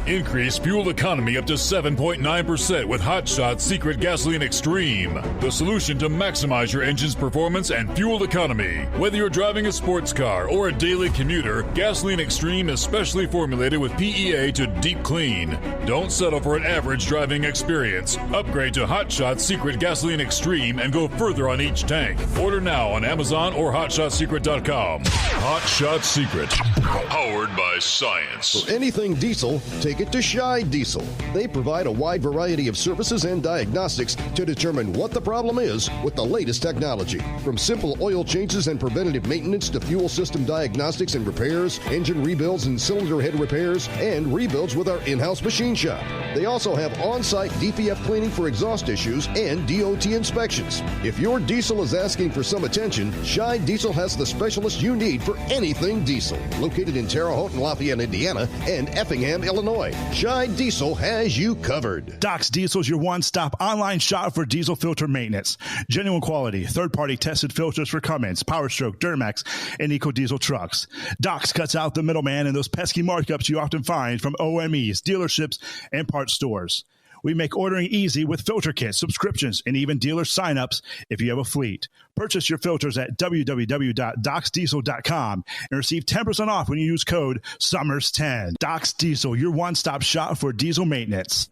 Speaker 14: Increase fuel economy up to 7.9% with Hot Shot Secret Gasoline Extreme. The solution to maximize your engine's performance and fuel economy. Whether you're driving a sports car or a daily commuter, Gasoline Extreme is specially formulated with PEA to deep clean. Don't settle for an average driving experience. Upgrade to Hot Shot Secret Gasoline Extreme and go further on each tank. Order now on Amazon or HotShotSecret.com. Hot Shot Secret. Powered by science.
Speaker 18: For anything diesel, take it to Shy Diesel. They provide a wide variety of services and diagnostics to determine what the problem is with the latest technology. From simple oil changes and preventative maintenance to fuel system diagnostics and repairs, engine rebuilds and cylinder head repairs, and rebuilds with our in-house machine shop. They also have on-site DPF cleaning for exhaust issues and DOT inspections. If your diesel is asking for some attention, Shy Diesel has the specialist you need for anything diesel. Located in Terre Haute and Lafayette, Indiana, and Effingham, Illinois. Shy Diesel has you covered.
Speaker 4: Doc's Diesel is your one-stop online shop for diesel filter maintenance. Genuine quality, third-party tested filters for Cummins, PowerStroke, Duramax, and EcoDiesel trucks. Doc's cuts out the middleman and those pesky markups you often find from OMEs, dealerships, and parts stores. We make ordering easy with filter kits, subscriptions, and even dealer sign-ups if you have a fleet. Purchase your filters at www.docsdiesel.com and receive 10% off when you use code SUMMERS10. Doc's Diesel, your one-stop shop for diesel maintenance.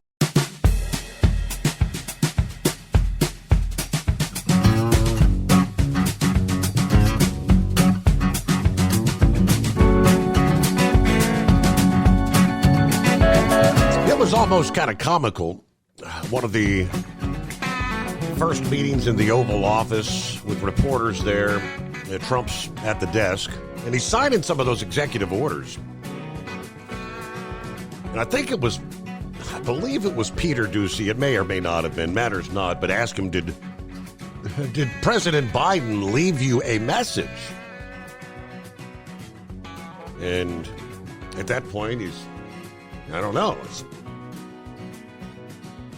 Speaker 16: It was almost kind of comical. One of the first meetings in the Oval Office with reporters there. Trump's at the desk, and he's signing some of those executive orders. And I believe it was Peter Doocy. It may or may not have been, matters not, but ask him, did President Biden leave you a message? And at that point, I don't know.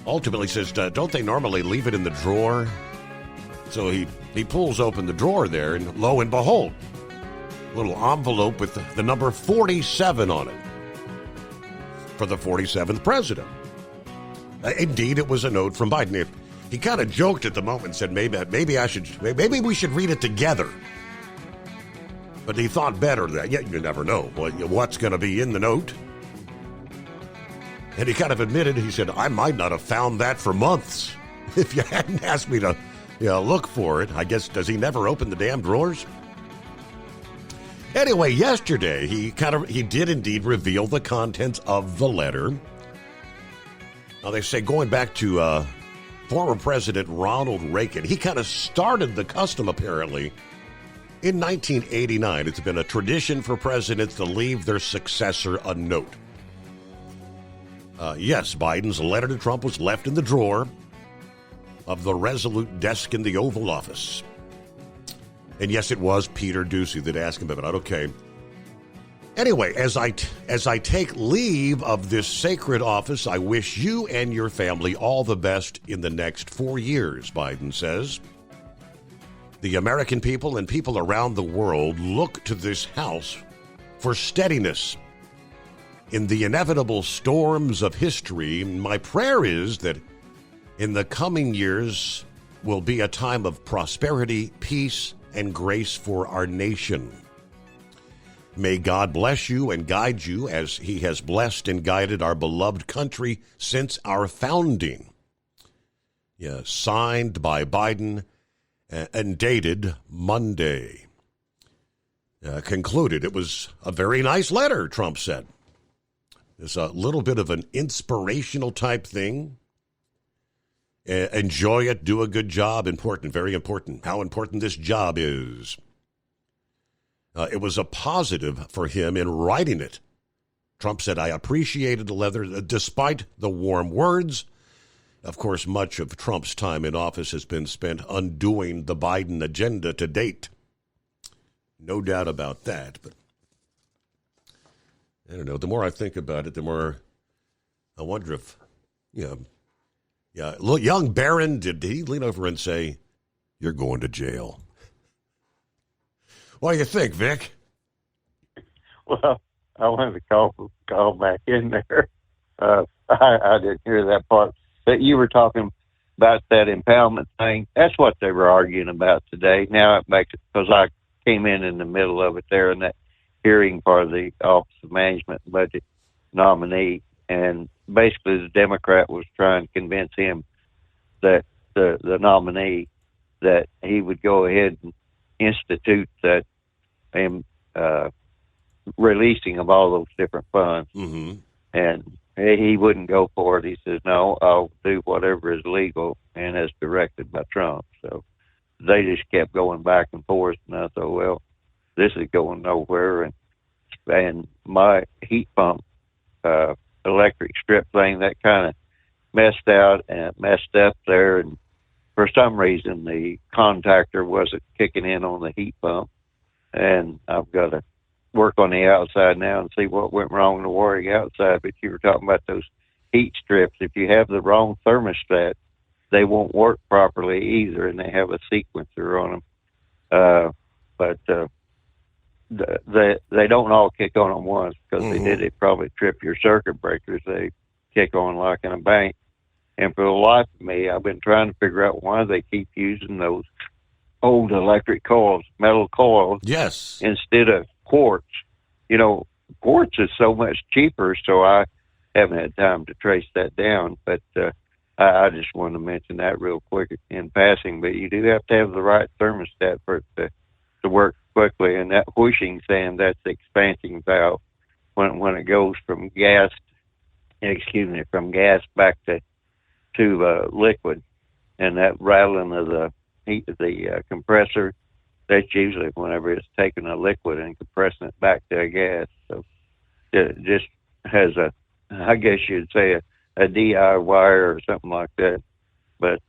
Speaker 16: Ultimately says, don't they normally leave it in the drawer? So he pulls open the drawer there, and lo and behold, a little envelope with the number 47 on it for the 47th president. Indeed, it was a note from Biden. He kind of joked at the moment and said, maybe we should read it together. But he thought better that, you never know what's going to be in the note. And he kind of admitted, he said, I might not have found that for months if you hadn't asked me to look for it. I guess, does he never open the damn drawers? Anyway, yesterday, he did indeed reveal the contents of the letter. Now, they say, going back to former President Ronald Reagan, he kind of started the custom, apparently, in 1989. It's been a tradition for presidents to leave their successor a note. Yes, Biden's letter to Trump was left in the drawer of the resolute desk in the Oval Office. And yes, it was Peter Doocy that asked him about it. Okay. Anyway, as I take leave of this sacred office, I wish you and your family all the best in the next 4 years, Biden says. The American people and people around the world look to this house for steadiness. In the inevitable storms of history, my prayer is that in the coming years will be a time of prosperity, peace, and grace for our nation. May God bless you and guide you as he has blessed and guided our beloved country since our founding. Yeah, signed by Biden and dated Monday. Concluded, it was a very nice letter, Trump said. It's a little bit of an inspirational type thing. Enjoy it. Do a good job. Important. Very important. How important this job is. It was a positive for him in writing it. Trump said, I appreciated the letter despite the warm words Of course, much of Trump's time in office has been spent undoing the Biden agenda to date. No doubt about that. But I don't know. The more I think about it, the more I wonder if, young Barron, did he lean over and say, "You're going to jail"? What do you think, Vic?
Speaker 11: Well, I wanted to call back in there. I didn't hear that part. But you were talking about that impoundment thing. That's what they were arguing about today. Now it makes it, because I came in the middle of it there in that hearing part of the Office of Management and Budget nominee. And basically the Democrat was trying to convince him that the nominee that he would go ahead and institute that releasing of all those different funds.
Speaker 16: Mm-hmm.
Speaker 11: And he wouldn't go for it. He says, no, I'll do whatever is legal and as directed by Trump. So they just kept going back and forth. And I thought, well, this is going nowhere. And my heat pump electric strip thing, that kind of messed up there. And for some reason, the contactor wasn't kicking in on the heat pump. And I've got to work on the outside now and see what went wrong in the wiring outside. But you were talking about those heat strips. If you have the wrong thermostat, they won't work properly either, and they have a sequencer on them. But they don't all kick on at once, because they did it probably trip your circuit breakers. They kick on like in a bank. And for the life of me, I've been trying to figure out why they keep using those old electric coils, metal coils,
Speaker 16: yes,
Speaker 11: instead of quartz. Quartz is so much cheaper, so I haven't had time to trace that down. But I just wanted to mention that real quick in passing. But you do have to have the right thermostat for it to work quickly. And that whooshing sound, that's the expansion valve when it goes from gas back to liquid. And that rattling of the heat of the compressor, that's usually whenever it's taking a liquid and compressing it back to a gas. So it just has I guess you'd say a DI wire or something like that. But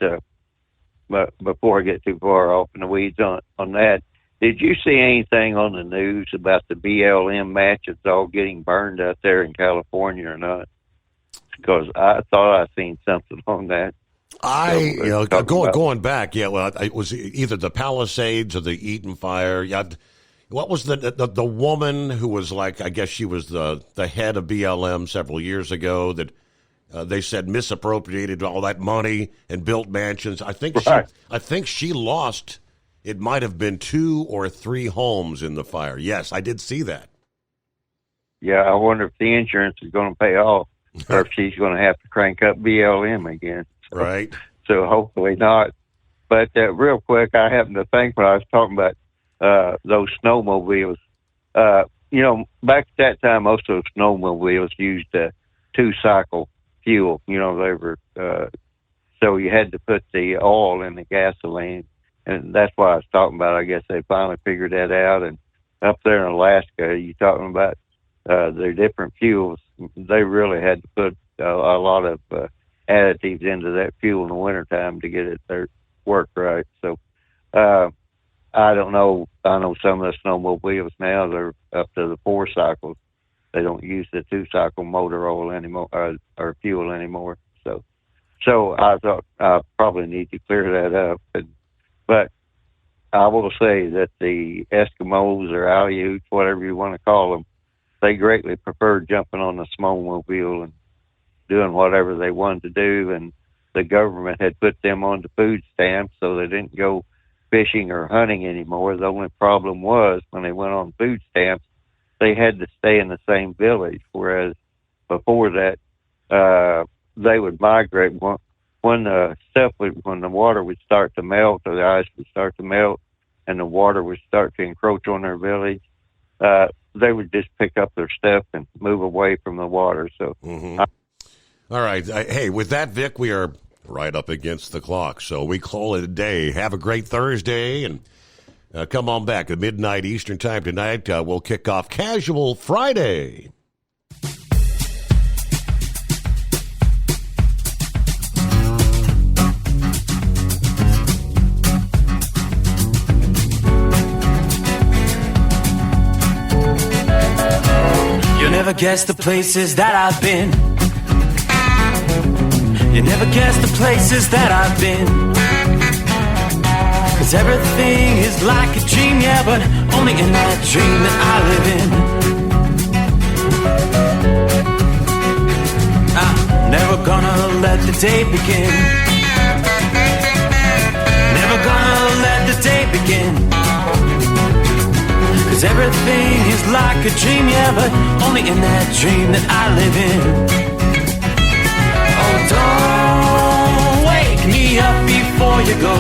Speaker 11: before I get too far off in the weeds on that, did you see anything on the news about the BLM matches all getting burned out there in California or not? Because I thought I seen something on that.
Speaker 16: Going back, it was either the Palisades or the Eaton fire. Yeah, what was the woman who was like, I guess she was the head of BLM several years ago that they said misappropriated all that money and built mansions. I think she lost. It might have been 2 or 3 homes in the fire. Yes, I did see that.
Speaker 11: Yeah, I wonder if the insurance is going to pay off, or if she's going to have to crank up BLM again.
Speaker 16: Right.
Speaker 11: So hopefully not. But real quick, I happened to think when I was talking about those snowmobiles, back at that time, most of those snowmobiles used 2-cycle fuel. They were, so you had to put the oil in the gasoline. And that's why I was talking about, I guess they finally figured that out. And up there in Alaska, you're talking about their different fuels. They really had to put a lot of additives into that fuel in the wintertime to get it to work right. So I don't know. I know some of the snowmobiles now, they're up to the 4 cycles. They don't use the 2-cycle motor oil anymore, or fuel anymore. So I thought I probably need to clear that up. But I will say that the Eskimos or Aleuts, whatever you want to call them, they greatly preferred jumping on the snowmobile and doing whatever they wanted to do. And the government had put them on the food stamps, so they didn't go fishing or hunting anymore. The only problem was when they went on food stamps, they had to stay in the same village, whereas before that, they would migrate. When the water would start to melt, or the ice would start to melt, and the water would start to encroach on their village, they would just pick up their stuff and move away from the water. So,
Speaker 16: all right. Hey, with that, Vic, we are right up against the clock, so we call it a day. Have a great Thursday, and come on back at midnight Eastern time tonight. We'll kick off Casual Friday.
Speaker 12: never guess the places that I've been. You never guess the places that I've been. 'Cause everything is like a dream, yeah, but only in that dream that I live in. I'm never gonna let the day begin. Never gonna let the day begin. 'Cause everything is like a dream, yeah, but only in that dream that I live in. Oh, don't wake me up before you go,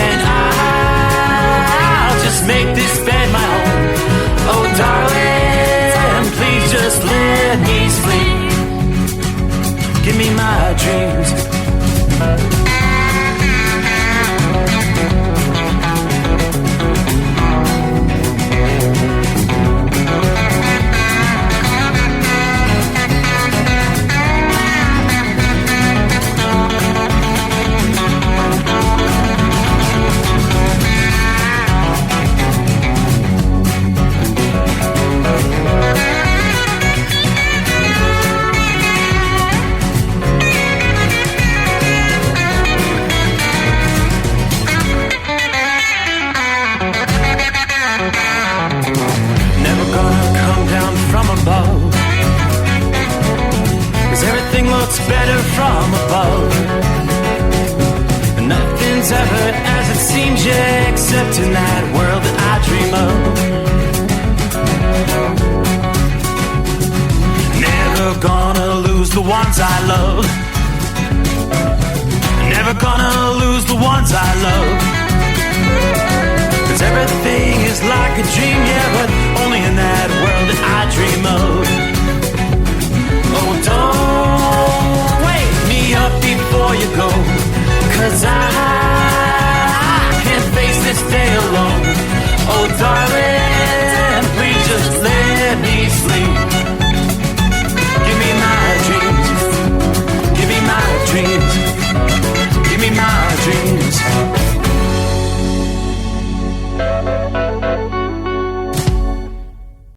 Speaker 12: and I'll just make this bed my home. Oh, darling, please just let me sleep. Give me my dreams. Better from above. Nothing's ever as it seems, yeah, except in that world that I dream of. Never gonna lose the ones I love. Never gonna lose the ones I love. 'Cause everything is like a dream, yeah, but only in that world that I dream of. Oh, don't wake me up before you go, 'cause I can't face this day alone. Oh, darling, please just let me sleep.